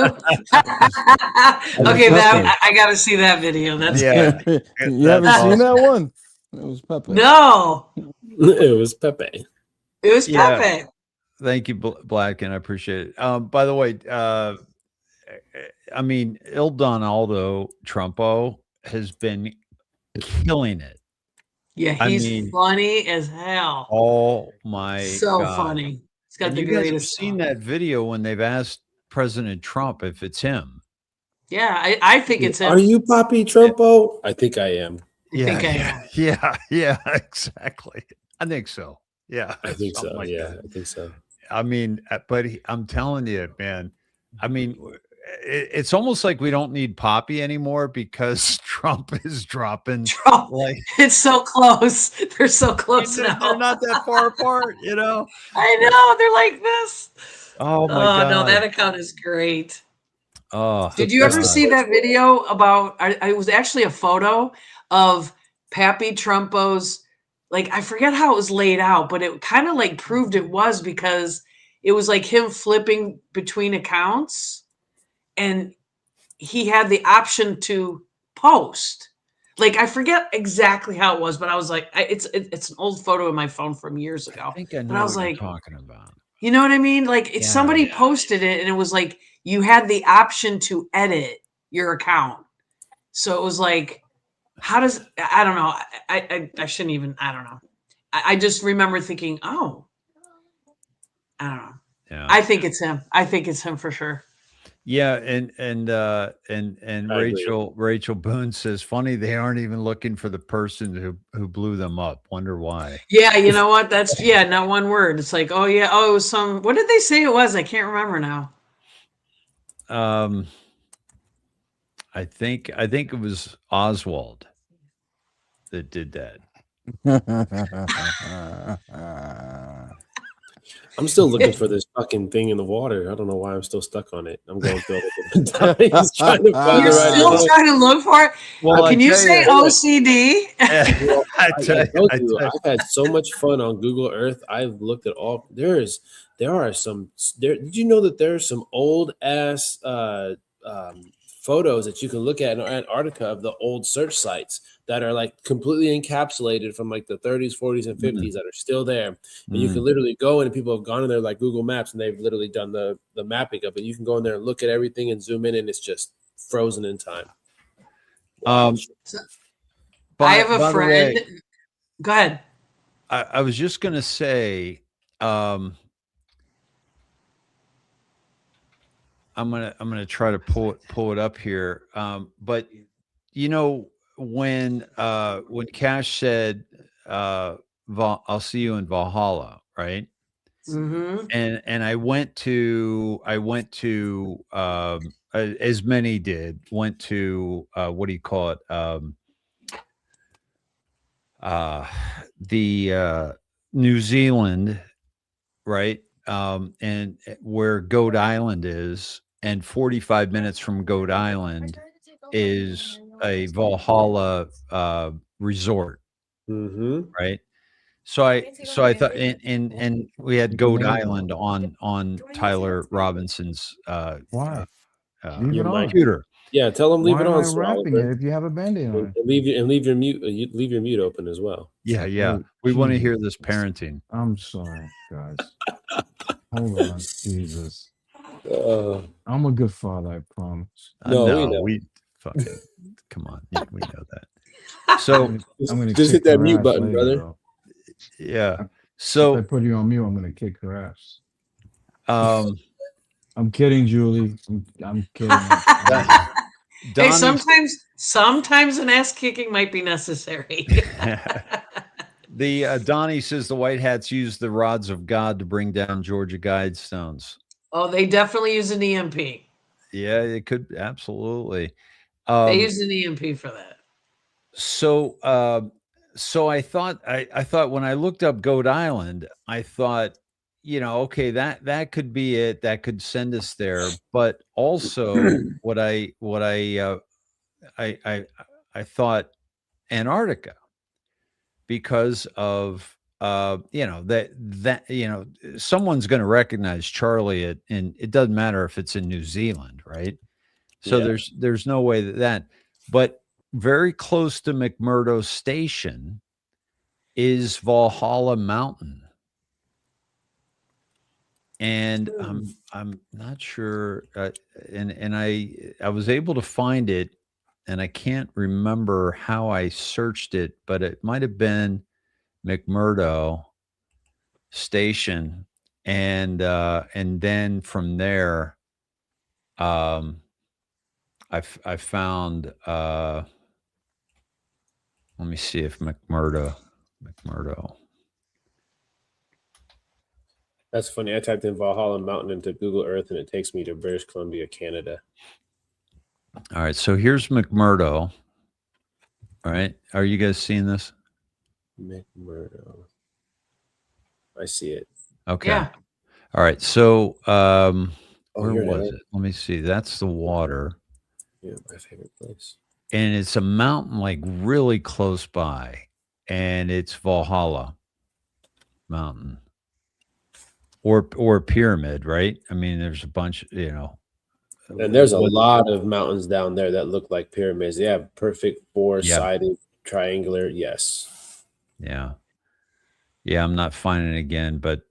that I got to see that video. That's Yeah. good. You haven't seen that one? It was Pepe. No, It was Pepe. it was Yeah. Pepe. Thank you, Black, and I appreciate it. By the way, I mean, Il Donaldo Trumpo has been killing it. Yeah, I he's mean, funny as hell. Oh my So God. funny. He's got And the you guys have greatest. seen that video when they've asked President Trump if it's him. Yeah, I think it's him. Are you Papi Trumpo? I think I am. I think I am. Yeah, exactly. I think so. Yeah, I think so. something like Yeah, that. I think so. I mean, but I'm telling you, man. I mean, it's almost like we don't need Poppy anymore because Trump is dropping. Trump. Like It's so close. They're so close now. they're not that far apart, you know. I know. They're like this. Oh my God. No, that account is great. Oh, Did you ever see that video about? It was actually a photo of Pappy Trumpo's. Like, I forget how it was laid out, but it kind of like proved it was because it was like him flipping between accounts, and he had the option to post. Like, I forget exactly how it was, but I was like, it's an old photo in my phone from years ago. I think I know But I was what like, you're talking about. you know what I mean? Like, it's somebody posted it, and it was like you had the option to edit your account. So it was like, how does I don't know. I shouldn't even. I don't know. I just remember thinking, oh, I don't know. Yeah. I think it's him. I think it's him for sure. Yeah, and Rachel Boone says, funny they aren't even looking for the person who blew them up. Wonder why. Yeah, you know what? That's not one word. It's like, oh yeah, oh, it was some. What did they say it was? I can't remember now. I think it was Oswald that did that. I'm still looking for this fucking thing in the water. I don't know why I'm still stuck on it. I'm going through all the different times trying to find You're the right still one. trying to look for it. Well, Can you say OCD? Well, I told you, I've had so much fun on Google Earth. I've looked at all. Did you know that there are some old ass photos that you can look at in Antarctica of the old search sites that are like completely encapsulated from like the 30s, 40s, and 50s that are still there. And you can literally go in, and people have gone in there like Google Maps, and they've literally done the mapping of it. You can go in there and look at everything and zoom in, and it's just frozen in time. I have a friend. Go ahead. I was just going to say, I'm gonna try to pull it up here. But you know, when Cash said, I'll see you in Valhalla, right? Mm-hmm. And I went to as many did, went to what do you call it? Uh the New Zealand, right? And where Goat Island is, and 45 minutes from Goat Island is a Valhalla resort, Mm-hmm. right? So I thought, and we had Goat Island on Tyler Robinson's Why? Leave Your it on. mic. computer. Yeah, tell him leave Why it am on, I Sir wrapping it Oliver. if you have a band-aid on it? And leave your mute leave your mute open as well. Yeah, Oh, we want to hear Jesus. this parenting. I'm sorry, guys. Hold on, Jesus. Uh, I'm a good father, I promise. No, we No, know. we fucking come on, we know that. So I'm gonna just kick hit that her mute ass button, later, brother. though. yeah, If I so put you on mute, I'm gonna kick her ass. um, I'm kidding, Julie. I'm kidding. Hey, Donnie's sometimes an ass kicking might be necessary. the Donnie says the White Hats use the rods of God to bring down Georgia Guidestones. Oh, they definitely use an EMP. Yeah, it could absolutely. They use an EMP for that. So so I thought when I looked up Goat Island, I thought, okay, that could be it. That could send us there. But also I thought Antarctica, because of someone's going to recognize Charlie and it doesn't matter if it's in New Zealand, right? So Yeah. there's no way but very close to McMurdo Station is Valhalla Mountain. And I'm not sure, and I was able to find it, and I can't remember how I searched it, but it might have been McMurdo Station, and then from there, I found. Let me see if McMurdo. That's funny. I typed in Valhalla Mountain into Google Earth and it takes me to British Columbia, Canada. All right, so here's McMurdo. All right, are you guys seeing this? McMurdo. I see it. Okay. Yeah. All right, so where here it was is. it? Let me see. That's the water. Yeah, my favorite place. And it's a mountain like really close by, and it's Valhalla Mountain or pyramid, right? I mean, there's a bunch, And there's a lot of mountains down there that look like pyramids. They have perfect four-sided triangular. Yes. Yeah. I'm not finding it again, but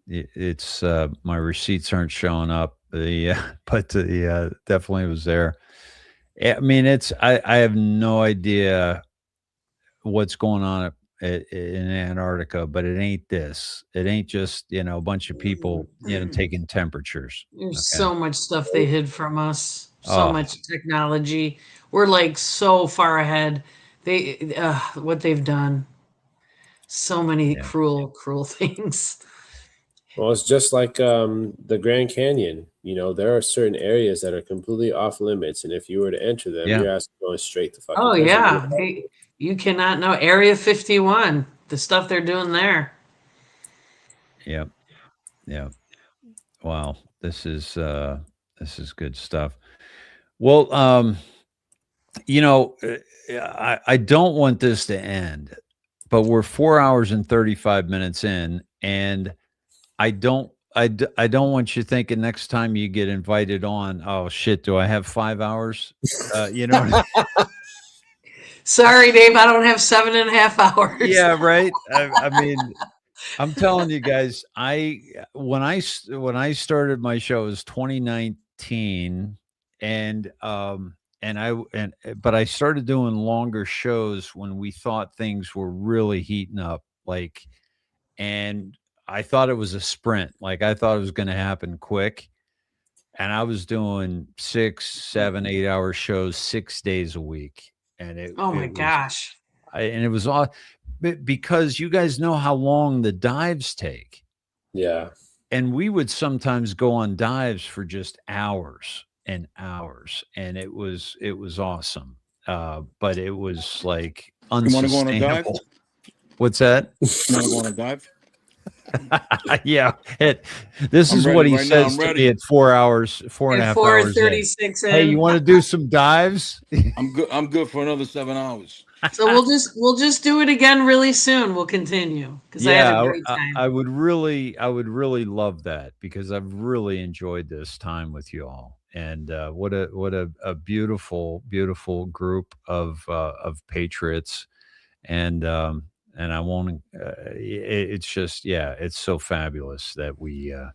it's my receipts aren't showing up. But definitely was there. I mean, I have no idea what's going on in Antarctica, but it ain't this. It ain't just, a bunch of people, taking temperatures. There's Okay. so much stuff they hid from us. So Oh. much technology. We're like so far ahead. What they've done. So many cruel things. Well, it's just like the Grand Canyon. There are certain areas that are completely off limits, and if you were to enter them, Yeah. you're actually going straight to fucking Oh prison. yeah. Hey, you cannot know Area 51, the stuff they're doing there. Yeah. Wow. This is good stuff. Well, I don't want this to end, but we're 4 hours and 35 minutes in, and I don't want you thinking next time you get invited on, oh shit, do I have 5 hours? Sorry, Dave, I don't have 7.5 hours. Yeah, right. I mean, I'm telling you guys, when I started my show, it was 2019, but I started doing longer shows when we thought things were really heating up, and I thought it was a sprint. Like I thought it was going to happen quick. and I was doing 6, 7, 8 hour shows 6 days a week. And Oh my it was, gosh. and it was all because you guys know how long the dives take. Yeah. And we would sometimes go on dives for just hours and hours. And it was awesome. But it was like You want to go on a dive? unsustainable. What's that? You want to go on a dive? Yeah. This I'm is ready what he right now, says I'm to ready. me at 4 hours, 4.5 At hours. in. 4:36 Hey, you in. want to do some dives? I'm good. I'm good for another 7 hours. So we'll just do it again really soon. We'll continue because I had a great time. I would really love that because I've really enjoyed this time with you all. And what a beautiful group of patriots. And I won't. It's just it's so fabulous that we're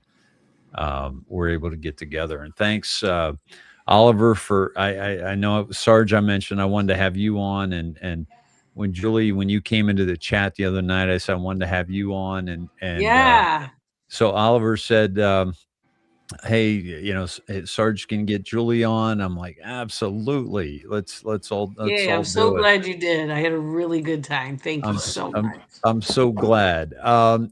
able to get together. And thanks, Oliver, for I know Sarge. I mentioned I wanted to have you on, and when you came into the chat the other night, I said I wanted to have you on, and Yeah. so Oliver said, "Hey, Sarge can get Julie on." I'm like, absolutely. Let's all Yeah, I'm so do it. glad you did. I had a really good time. Thank you so much. I'm so glad.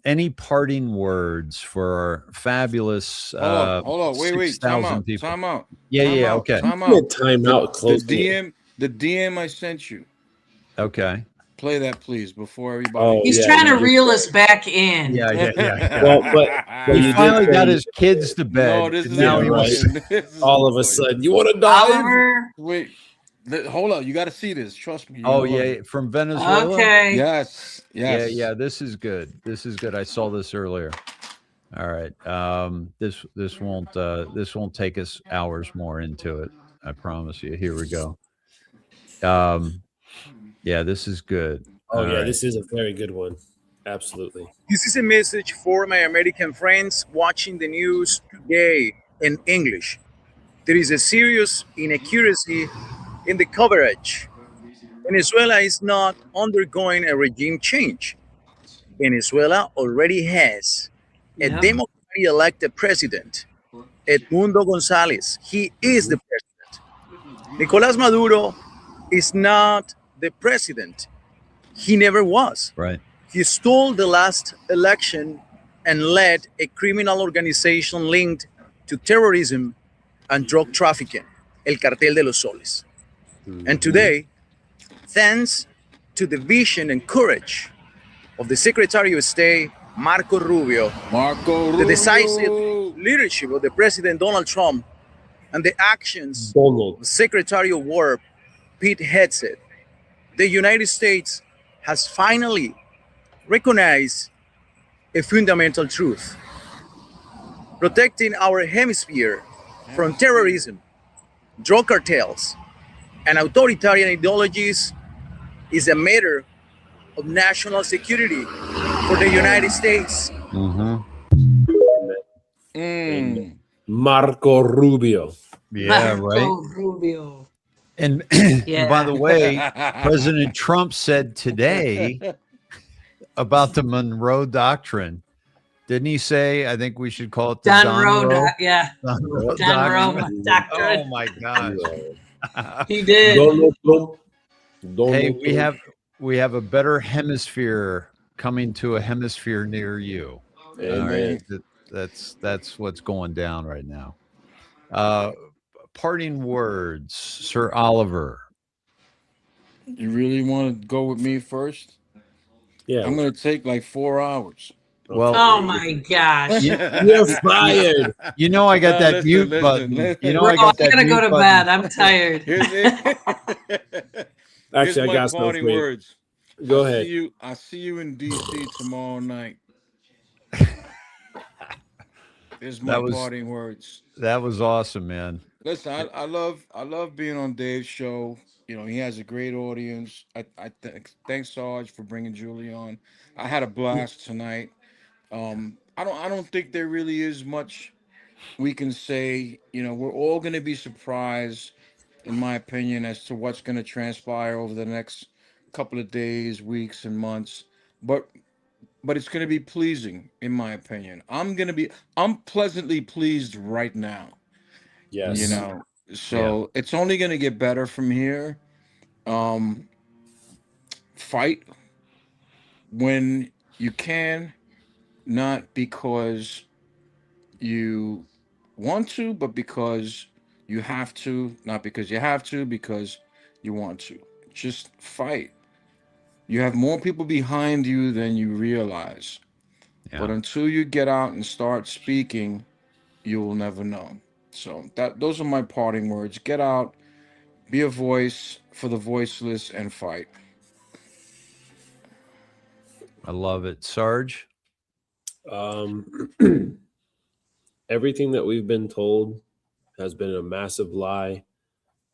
Any parting words for our fabulous Hold on. Wait. 6,000 people? Time out. Yeah. Okay. Time out. Time out. Close The DM I sent you. Okay. Play that, please, before everybody. Oh, He's yeah, trying to you reel did us back in. Yeah. Well, but He you finally did got say- his kids to bed. No, this and is now Yeah, he right. wants. This is all of a important. sudden, you want to dive? Oliver. Wait. Hold on. You got to see this. Trust me. Oh You're gonna love yeah, it. from Venezuela. Okay. Yes. Yeah. This is good. I saw this earlier. All right. This won't take us hours more into it. I promise you. Here we go. Yeah, this is good. Oh, All yeah, right. this is a very good one. Absolutely. This is a message for my American friends watching the news today in English. There is a serious inaccuracy in the coverage. Venezuela is not undergoing a regime change. Venezuela already has a Yep. democratically elected president, Edmundo Gonzalez. He is the president. Nicolas Maduro is not the president. He never was. Right. He stole the last election and led a criminal organization linked to terrorism and drug trafficking, El Cartel de los Soles. And today, thanks to the vision and courage of the Secretary of State, Marco Rubio, the decisive leadership of the President Donald Trump, and the actions of Secretary of War, Pete Hegseth, the United States has finally recognized a fundamental truth. Protecting our hemisphere from terrorism, drug cartels, and authoritarian ideologies is a matter of national security for the United States. Marco Rubio. Yeah. Marco Right. Rubio. And Yeah. by the way, President Trump said today about the Monroe Doctrine. Didn't he say, I think we should call it the Don Rowe. Yeah. Don Rowe Don Rowe Doctrine? doctrine. Oh my gosh. He did. Hey, we have a better hemisphere coming to a hemisphere near you. All right. That's what's going down right now. Parting words, Sir Oliver. You really want to go with me first? Yeah. I'm going to take like 4 hours. Well, Oh my gosh. You're fired. You know I got that listen, mute listen, button. listen. You know Bro, I got that gotta mute go to button. bed. I'm tired. Here's Actually, I my got parting something. words. Go ahead. I see you in DC tomorrow night. Here's my parting words. That was awesome, man. Listen, I love being on Dave's show. You know, he has a great audience. Thanks Sarge for bringing Julie on. I had a blast tonight. I don't think there really is much we can say. You know, we're all going to be surprised, in my opinion, as to what's going to transpire over the next couple of days, weeks, and months. But it's going to be pleasing, in my opinion. I'm pleasantly pleased right now. Yes. You know, so it's only going to get better from here. Fight when you can, not because you want to, but because you have to, not because you have to, because you want to. Just fight. You have more people behind you than you realize. But until you get out and start speaking, you will never know. So those are my parting words. Get out, be a voice for the voiceless, and fight. I love it. Sarge? Everything that we've been told has been a massive lie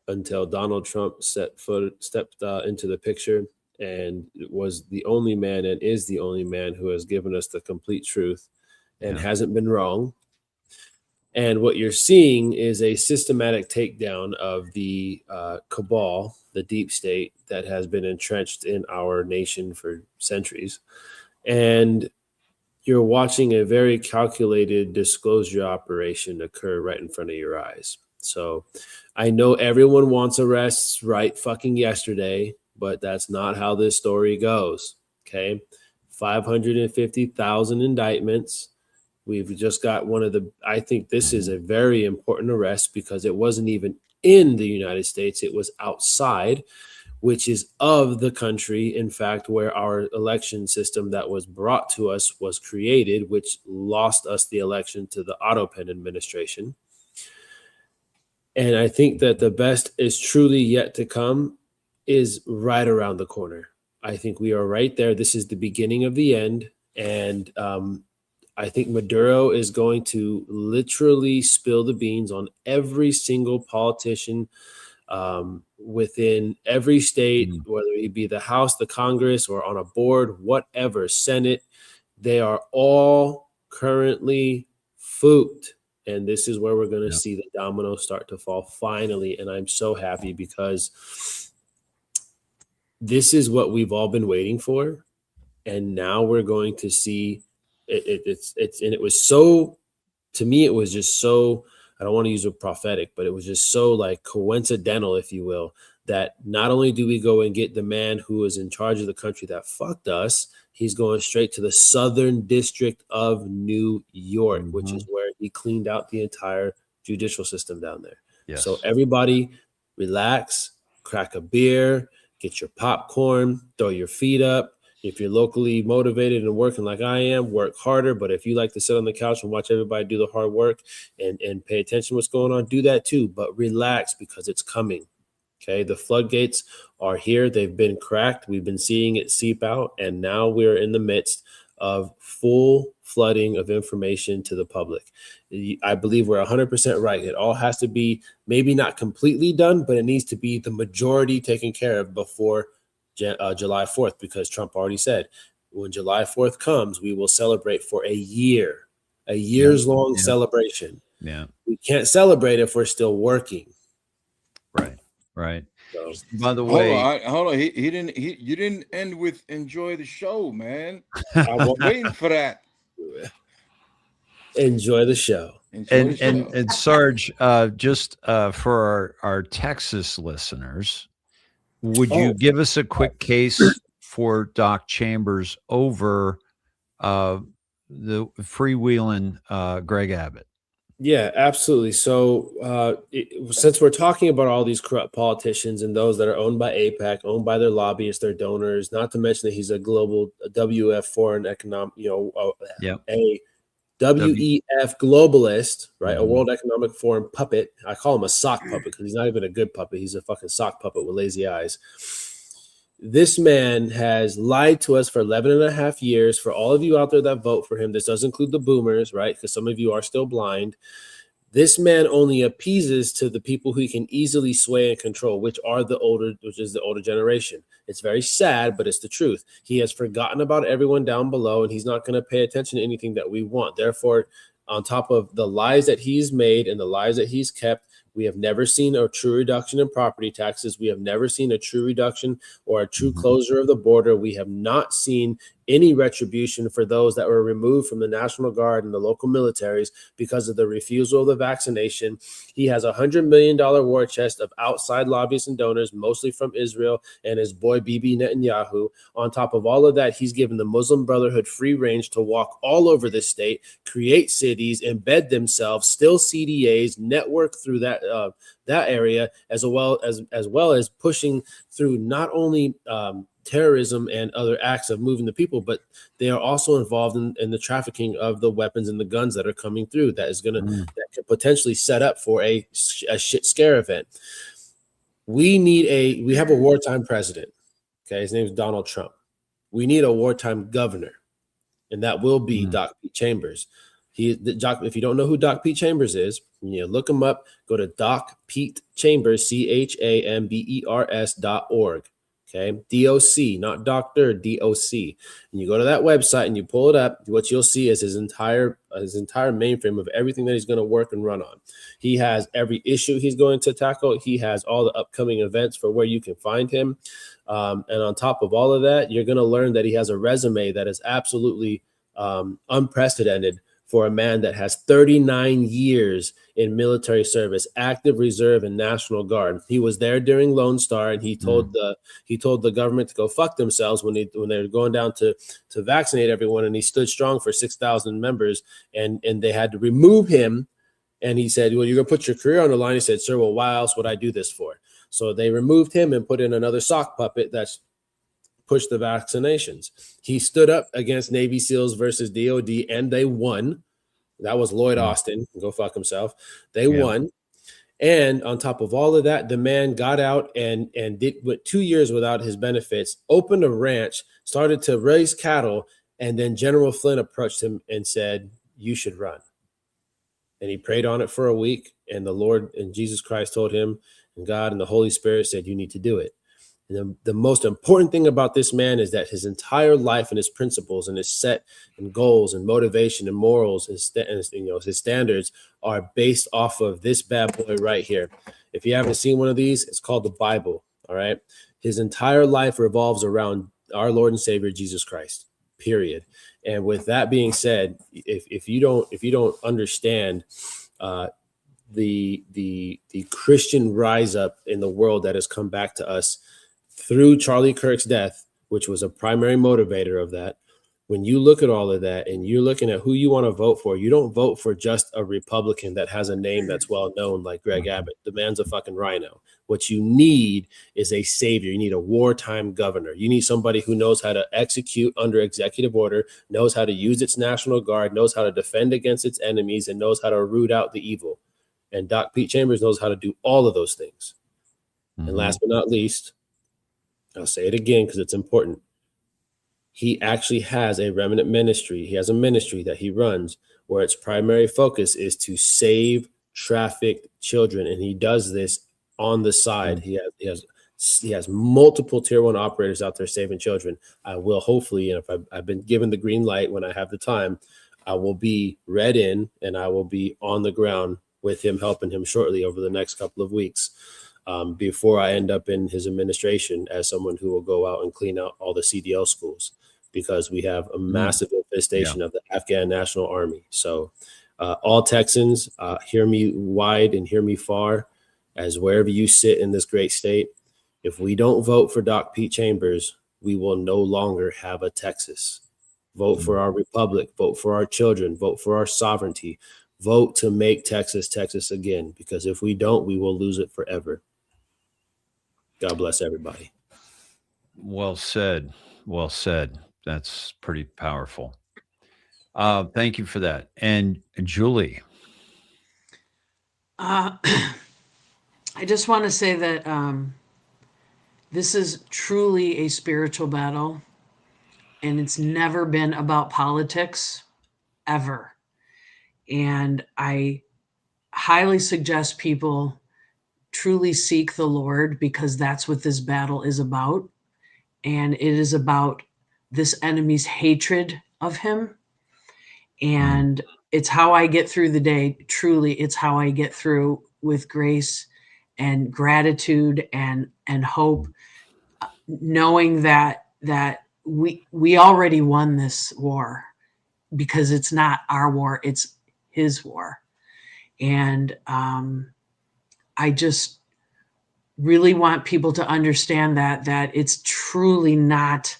until Donald Trump stepped into the picture and was the only man and is the only man who has given us the complete truth and hasn't been wrong. And what you're seeing is a systematic takedown of the cabal, the deep state that has been entrenched in our nation for centuries. And you're watching a very calculated disclosure operation occur right in front of your eyes. So I know everyone wants arrests right fucking yesterday, but that's not how this story goes. Okay. 550,000 indictments. We've just got I think this is a very important arrest because it wasn't even in the United States. It was outside, which is of the country, in fact, where our election system that was brought to us was created, which lost us the election to the Autopen administration. And I think that the best is truly yet to come is right around the corner. I think we are right there. This is the beginning of the end. And I think Maduro is going to literally spill the beans on every single politician within every state, whether it be the House, the Congress, or on a board, whatever, Senate. They are all currently fooped. And this is where we're going to see the dominoes start to fall finally. And I'm so happy because this is what we've all been waiting for. And now we're going to see it was so, to me, it was just so, I don't want to use a prophetic, but it was just so like coincidental, if you will, that not only do we go and get the man who is in charge of the country that fucked us, he's going straight to the Southern District of New York, which is where he cleaned out the entire judicial system down there. Yes. So everybody relax, crack a beer, get your popcorn, throw your feet up. If you're locally motivated and working like I am, work harder. But if you like to sit on the couch and watch everybody do the hard work and pay attention to what's going on, do that too. But relax because it's coming. Okay. The floodgates are here. They've been cracked. We've been seeing it seep out. And now we're in the midst of full flooding of information to the public. I believe we're 100% right. It all has to be maybe not completely done, but it needs to be the majority taken care of before July 4th, because Trump already said when July 4th comes, we will celebrate for a year's long celebration. Yeah. We can't celebrate if we're still working. Right. So, by the way, hold on. You didn't end with enjoy the show, man. I was waiting for that. Enjoy the show. And Sarge, just for our Texas listeners, would you give us a quick case for Doc Chambers over the freewheeling Greg Abbott? Yeah, absolutely. So since we're talking about all these corrupt politicians and those that are owned by AIPAC, owned by their lobbyists, their donors, not to mention that he's a global WF foreign economic, a WEF globalist, right? A World Economic Forum puppet. I call him a sock puppet because he's not even a good puppet. He's a fucking sock puppet with lazy eyes. This man has lied to us for 11 and a half years. For all of you out there that vote for him, this does include the boomers, right? Because some of you are still blind. This man only appeases to the people who he can easily sway and control, which is the older generation. It's very sad, but it's the truth. He has forgotten about everyone down below, and he's not going to pay attention to anything that we want. Therefore, on top of the lies that he's made and the lies that he's kept, we have never seen a true reduction in property taxes. We have never seen a true reduction or a true closure of the border. We have not seen any retribution for those that were removed from the National Guard and the local militaries because of the refusal of the vaccination. He has $100 million war chest of outside lobbyists and donors, mostly from Israel and his boy Bibi Netanyahu. On top of all of that, he's given the Muslim Brotherhood free range to walk all over the state, create cities, embed themselves, still CDAs, network through that area, as well as pushing through not only terrorism and other acts of moving the people, but they are also involved in the trafficking of the weapons and the guns that are coming through. That is going to that could potentially set up for a shit scare event. We have a wartime president. Okay, his name is Donald Trump. We need a wartime governor, and that will be Doc Pete Chambers. If you don't know who Doc Pete Chambers is, look him up. Go to Doc Pete Chambers, CHAMBERS.org. Okay, DOC, not doctor, DOC. And you go to that website and you pull it up. What you'll see is his entire mainframe of everything that he's going to work and run on. He has every issue he's going to tackle. He has all the upcoming events for where you can find him. And on top of all of that, you're going to learn that he has a resume that is absolutely unprecedented for a man that has 39 years in military service, active reserve and National Guard. He was there during Lone Star, and he told the government to go fuck themselves when they were going down to vaccinate everyone. And he stood strong for 6,000 members, and they had to remove him. And he said, "Well, you're gonna put your career on the line." He said, "Sir, well, why else would I do this for?" So they removed him and put in another sock puppet that's pushed the vaccinations. He stood up against Navy SEALs versus DOD, and they won. That was Lloyd Austin. Go fuck himself. They won. And on top of all of that, the man got out and went 2 years without his benefits, opened a ranch, started to raise cattle, and then General Flynn approached him and said, "You should run." And he prayed on it for a week, and the Lord and Jesus Christ told him, and God and the Holy Spirit said, "You need to do it." And the most important thing about this man is that his entire life and his principles and his set and goals and motivation and morals and his standards are based off of this bad boy right here. If you haven't seen one of these, it's called the Bible. All right. His entire life revolves around our Lord and Savior, Jesus Christ, period. And with that being said, if you don't understand the Christian rise up in the world that has come back to us through Charlie Kirk's death, which was a primary motivator of that. When you look at all of that and you're looking at who you want to vote for, you don't vote for just a Republican that has a name that's well known like Greg Abbott. The man's a fucking rhino. What you need is a savior. You need a wartime governor. You need somebody who knows how to execute under executive order, knows how to use its National Guard, knows how to defend against its enemies, and knows how to root out the evil. And Doc Pete Chambers knows how to do all of those things. And last but not least, I'll say it again because it's important. He actually has a remnant ministry. He has a ministry that he runs where its primary focus is to save trafficked children. And he does this on the side. He has multiple tier 1 operators out there saving children. I will hopefully, and if I've been given the green light when I have the time, I will be read in and I will be on the ground with him, helping him shortly over the next couple of weeks. Before I end up in his administration as someone who will go out and clean out all the CDL schools, because we have a massive infestation of the Afghan National Army. So all Texans, hear me wide and hear me far, as wherever you sit in this great state. If we don't vote for Doc Pete Chambers, we will no longer have a Texas. Vote for our republic, vote for our children, vote for our sovereignty, vote to make Texas Texas again, because if we don't, we will lose it forever. God bless everybody. Well said. Well said. That's pretty powerful. Thank you for that. And Julie. I just want to say that this is truly a spiritual battle, and it's never been about politics, ever. And I highly suggest people truly seek the Lord, because that's what this battle is about. And it is about this enemy's hatred of him. And it's how I get through the day. Truly, it's how I get through with grace and gratitude and hope, knowing that we already won this war, because it's not our war, it's his war. And I just really want people to understand that it's truly not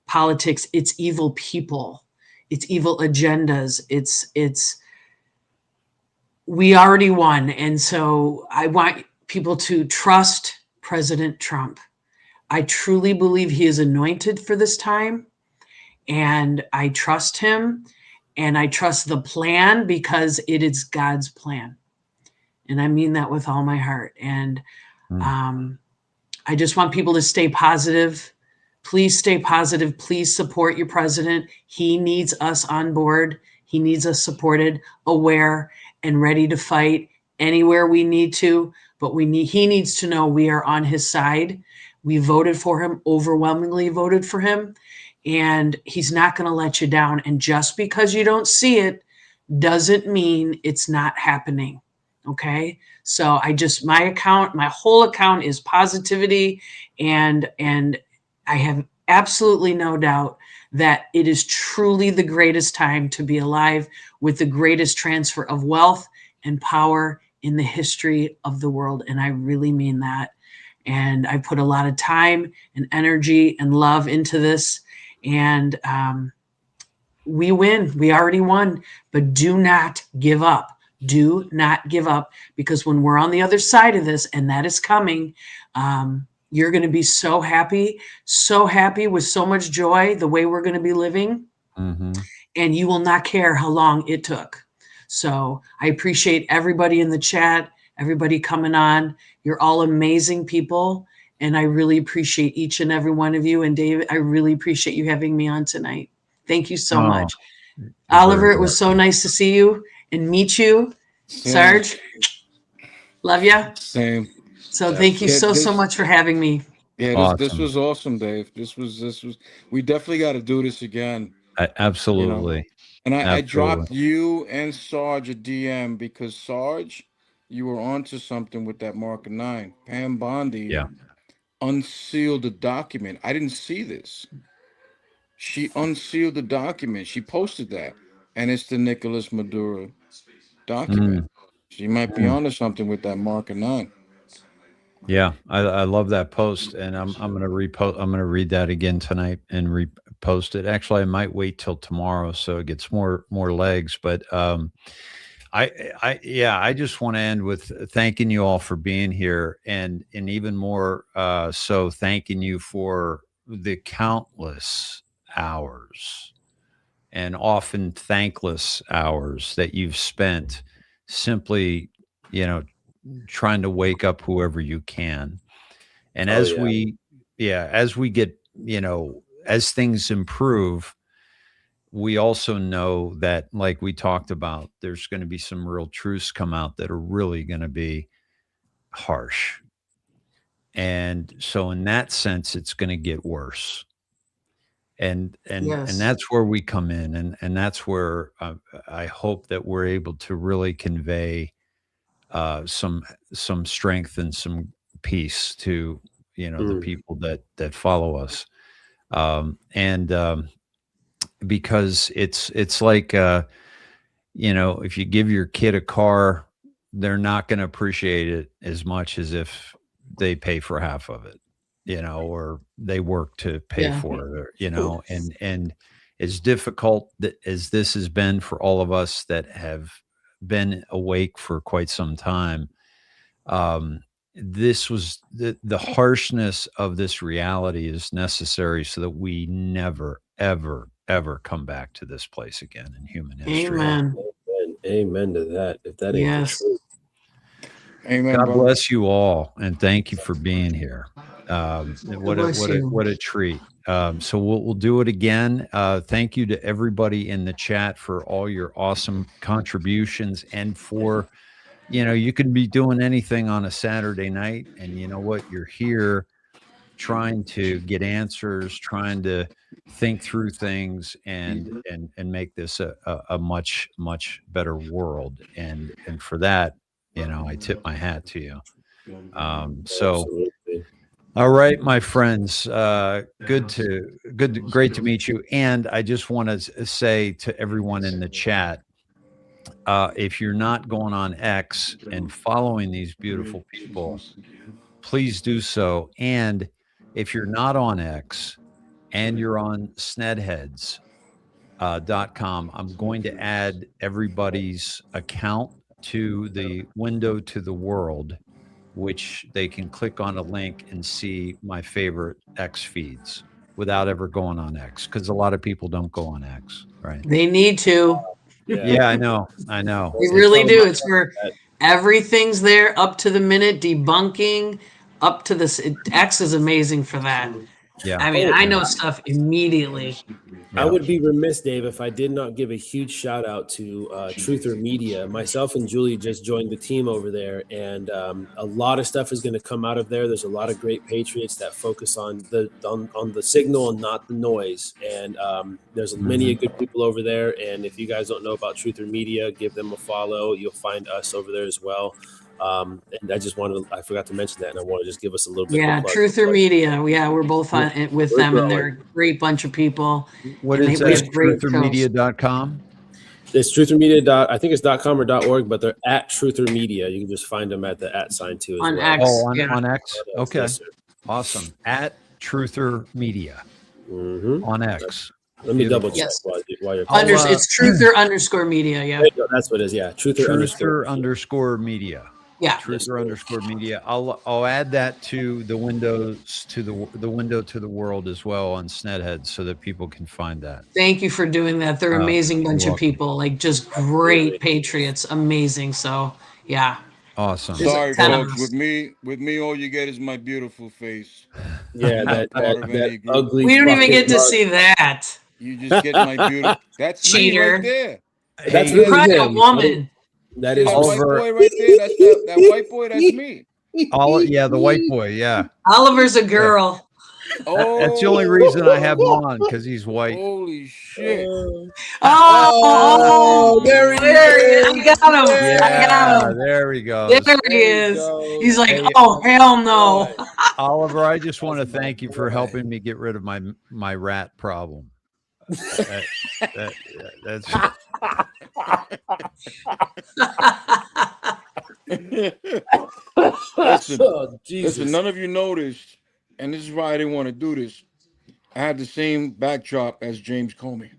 politics, it's evil people, it's evil agendas, it's we already won. And so I want people to trust President Trump. I truly believe he is anointed for this time, and I trust him, and I trust the plan, because it is God's plan. And I mean that with all my heart. And I just want people to stay positive. Please stay positive. Please support your president. He needs us on board. He needs us supported, aware, and ready to fight anywhere we need to. But he needs to know we are on his side. We voted for him, overwhelmingly voted for him, and he's not going to let you down. And just because you don't see it doesn't mean it's not happening. Okay. So my whole account is positivity, and I have absolutely no doubt that it is truly the greatest time to be alive, with the greatest transfer of wealth and power in the history of the world. And I really mean that. And I put a lot of time and energy and love into this. And we win. We already won. But do not give up. Do not give up, because when we're on the other side of this, and that is coming, you're going to be so happy with so much joy, the way we're going to be living. And you will not care how long it took. So I appreciate everybody in the chat, everybody coming on. You're all amazing people, and I really appreciate each and every one of you. And David, I really appreciate you having me on tonight. Thank you so much. Oliver, it was so nice to see you and meet you. Same. Sarge, love ya. Same. So thank you so much for having me. Yeah, this was awesome, Dave. This was we definitely got to do this again. Absolutely. You know? And I dropped you and Sarge a DM, because Sarge, you were onto something with that Mark 9. Pam Bondi unsealed the document. I didn't see this. She unsealed the document. She posted that, and it's the Nicolas Maduro document. She might be onto something with that Mark 9. Yeah, I love that post, and I'm gonna repost. I'm gonna read that again tonight and repost it. Actually, I might wait till tomorrow so it gets more legs. But I just want to end with thanking you all for being here, and even more so thanking you for the countless hours and often thankless hours that you've spent simply, trying to wake up whoever you can. And as we get, as things improve, we also know that, like we talked about, there's going to be some real truths come out that are really going to be harsh. And so in that sense, it's going to get worse. And that's where we come in. And that's where I hope that we're able to really convey some strength and some peace to, the people that follow us. Because it's like, if you give your kid a car, they're not going to appreciate it as much as if they pay for half of it, or they work to pay for it, or, and as difficult as this has been for all of us that have been awake for quite some time. This was the harshness of this reality is necessary so that we never, ever, ever come back to this place again in human history. Amen to that. If that ain't the truth. Amen. God bless you all, and thank you for being here. What a treat. So we'll do it again. Thank you to everybody in the chat for all your awesome contributions, and for, you can be doing anything on a Saturday night, and you know what? You're here trying to get answers, trying to think through things, and make this a much, much better world. And for that, I tip my hat to you. So All right, my friends. Great to meet you. And I just want to say to everyone in the chat, if you're not going on X and following these beautiful people, please do so. And if you're not on X and you're on Snedheads.com, I'm going to add everybody's account to the window to the world, which they can click on a link and see my favorite X feeds without ever going on X, because a lot of people don't go on X, right? They need to. Yeah, I know. They really do. It's where everything's there, up to the minute, debunking, up to this. X is amazing for that. Yeah. I mean, I know stuff immediately. I would be remiss, Dave, if I did not give a huge shout out to Truther Media. Myself and Julie just joined the team over there, and a lot of stuff is going to come out of there. There's a lot of great patriots that focus on the signal and not the noise. And there's many good people over there. And if you guys don't know about Truther Media, give them a follow. You'll find us over there as well. And I forgot to mention that, and I want to just give us a little bit. Yeah, Truther Media. Yeah, we're both on it with them, and they're a great bunch of people. What is that? Truthermedia.com? It's Truthermedia. I think it's .com or .org, but they're at Truther Media. You can just find them at the @ too as on well. X. On X. Okay, yes, awesome. At Truther Media on X. Let me double check Yes. while you're. It's Truther_media. Yeah, that's what it is. Yeah, Truther Media. Yeah, Truther_media. I'll add that to the windows to the window to the world as well on Snedhead, so that people can find that. Thank you for doing that. They're an amazing bunch you're of people, like just great patriots. Amazing. So yeah. Awesome. Sorry, folks. With me, all you get is my beautiful face. Yeah, that ugly. We don't even get to see that. You just get my beautiful. That's cheater. Me right there. That's you probably a woman. That is that white boy right there. That's that white boy. That's me. The white boy. Yeah. Oliver's a girl. Oh, that's the only reason I have him on, because he's white. Holy shit! Oh, there he is! I got him! Yeah, I got him! There he goes. There he is. He's like, oh hell no! Oliver, I just want to thank you for helping me get rid of my rat problem. That's. Listen, none of you noticed, and this is why I didn't want to do this. I had the same backdrop as James Comey.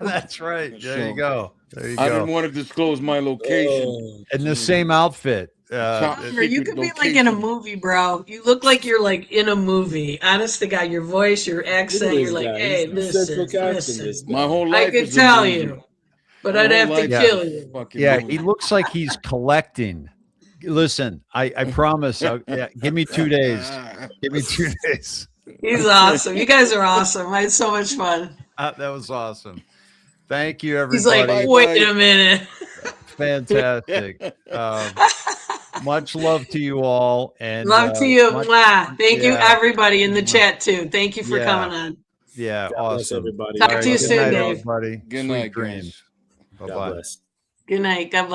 That's right. There you go. I didn't want to disclose my location. In the same outfit. You could be like in a movie, bro. You look like you're like in a movie. Honest to God, your voice, your accent, you're like, hey, listen. My whole life I could tell you, but I'd have to kill you. Yeah, he looks like he's collecting. Listen, I promise. Give me 2 days. Give me 2 days. He's awesome. You guys are awesome. I had so much fun. That was awesome. Thank you, everybody. He's like, wait a minute. Fantastic. Much love to you all. And love to you. Thank you, everybody in the chat, too. Thank you for coming on. Yeah, awesome. Everybody. Talk to you soon, Dave. Everybody. Good Sweet night, dreams. Bye-bye. Good night. God bless.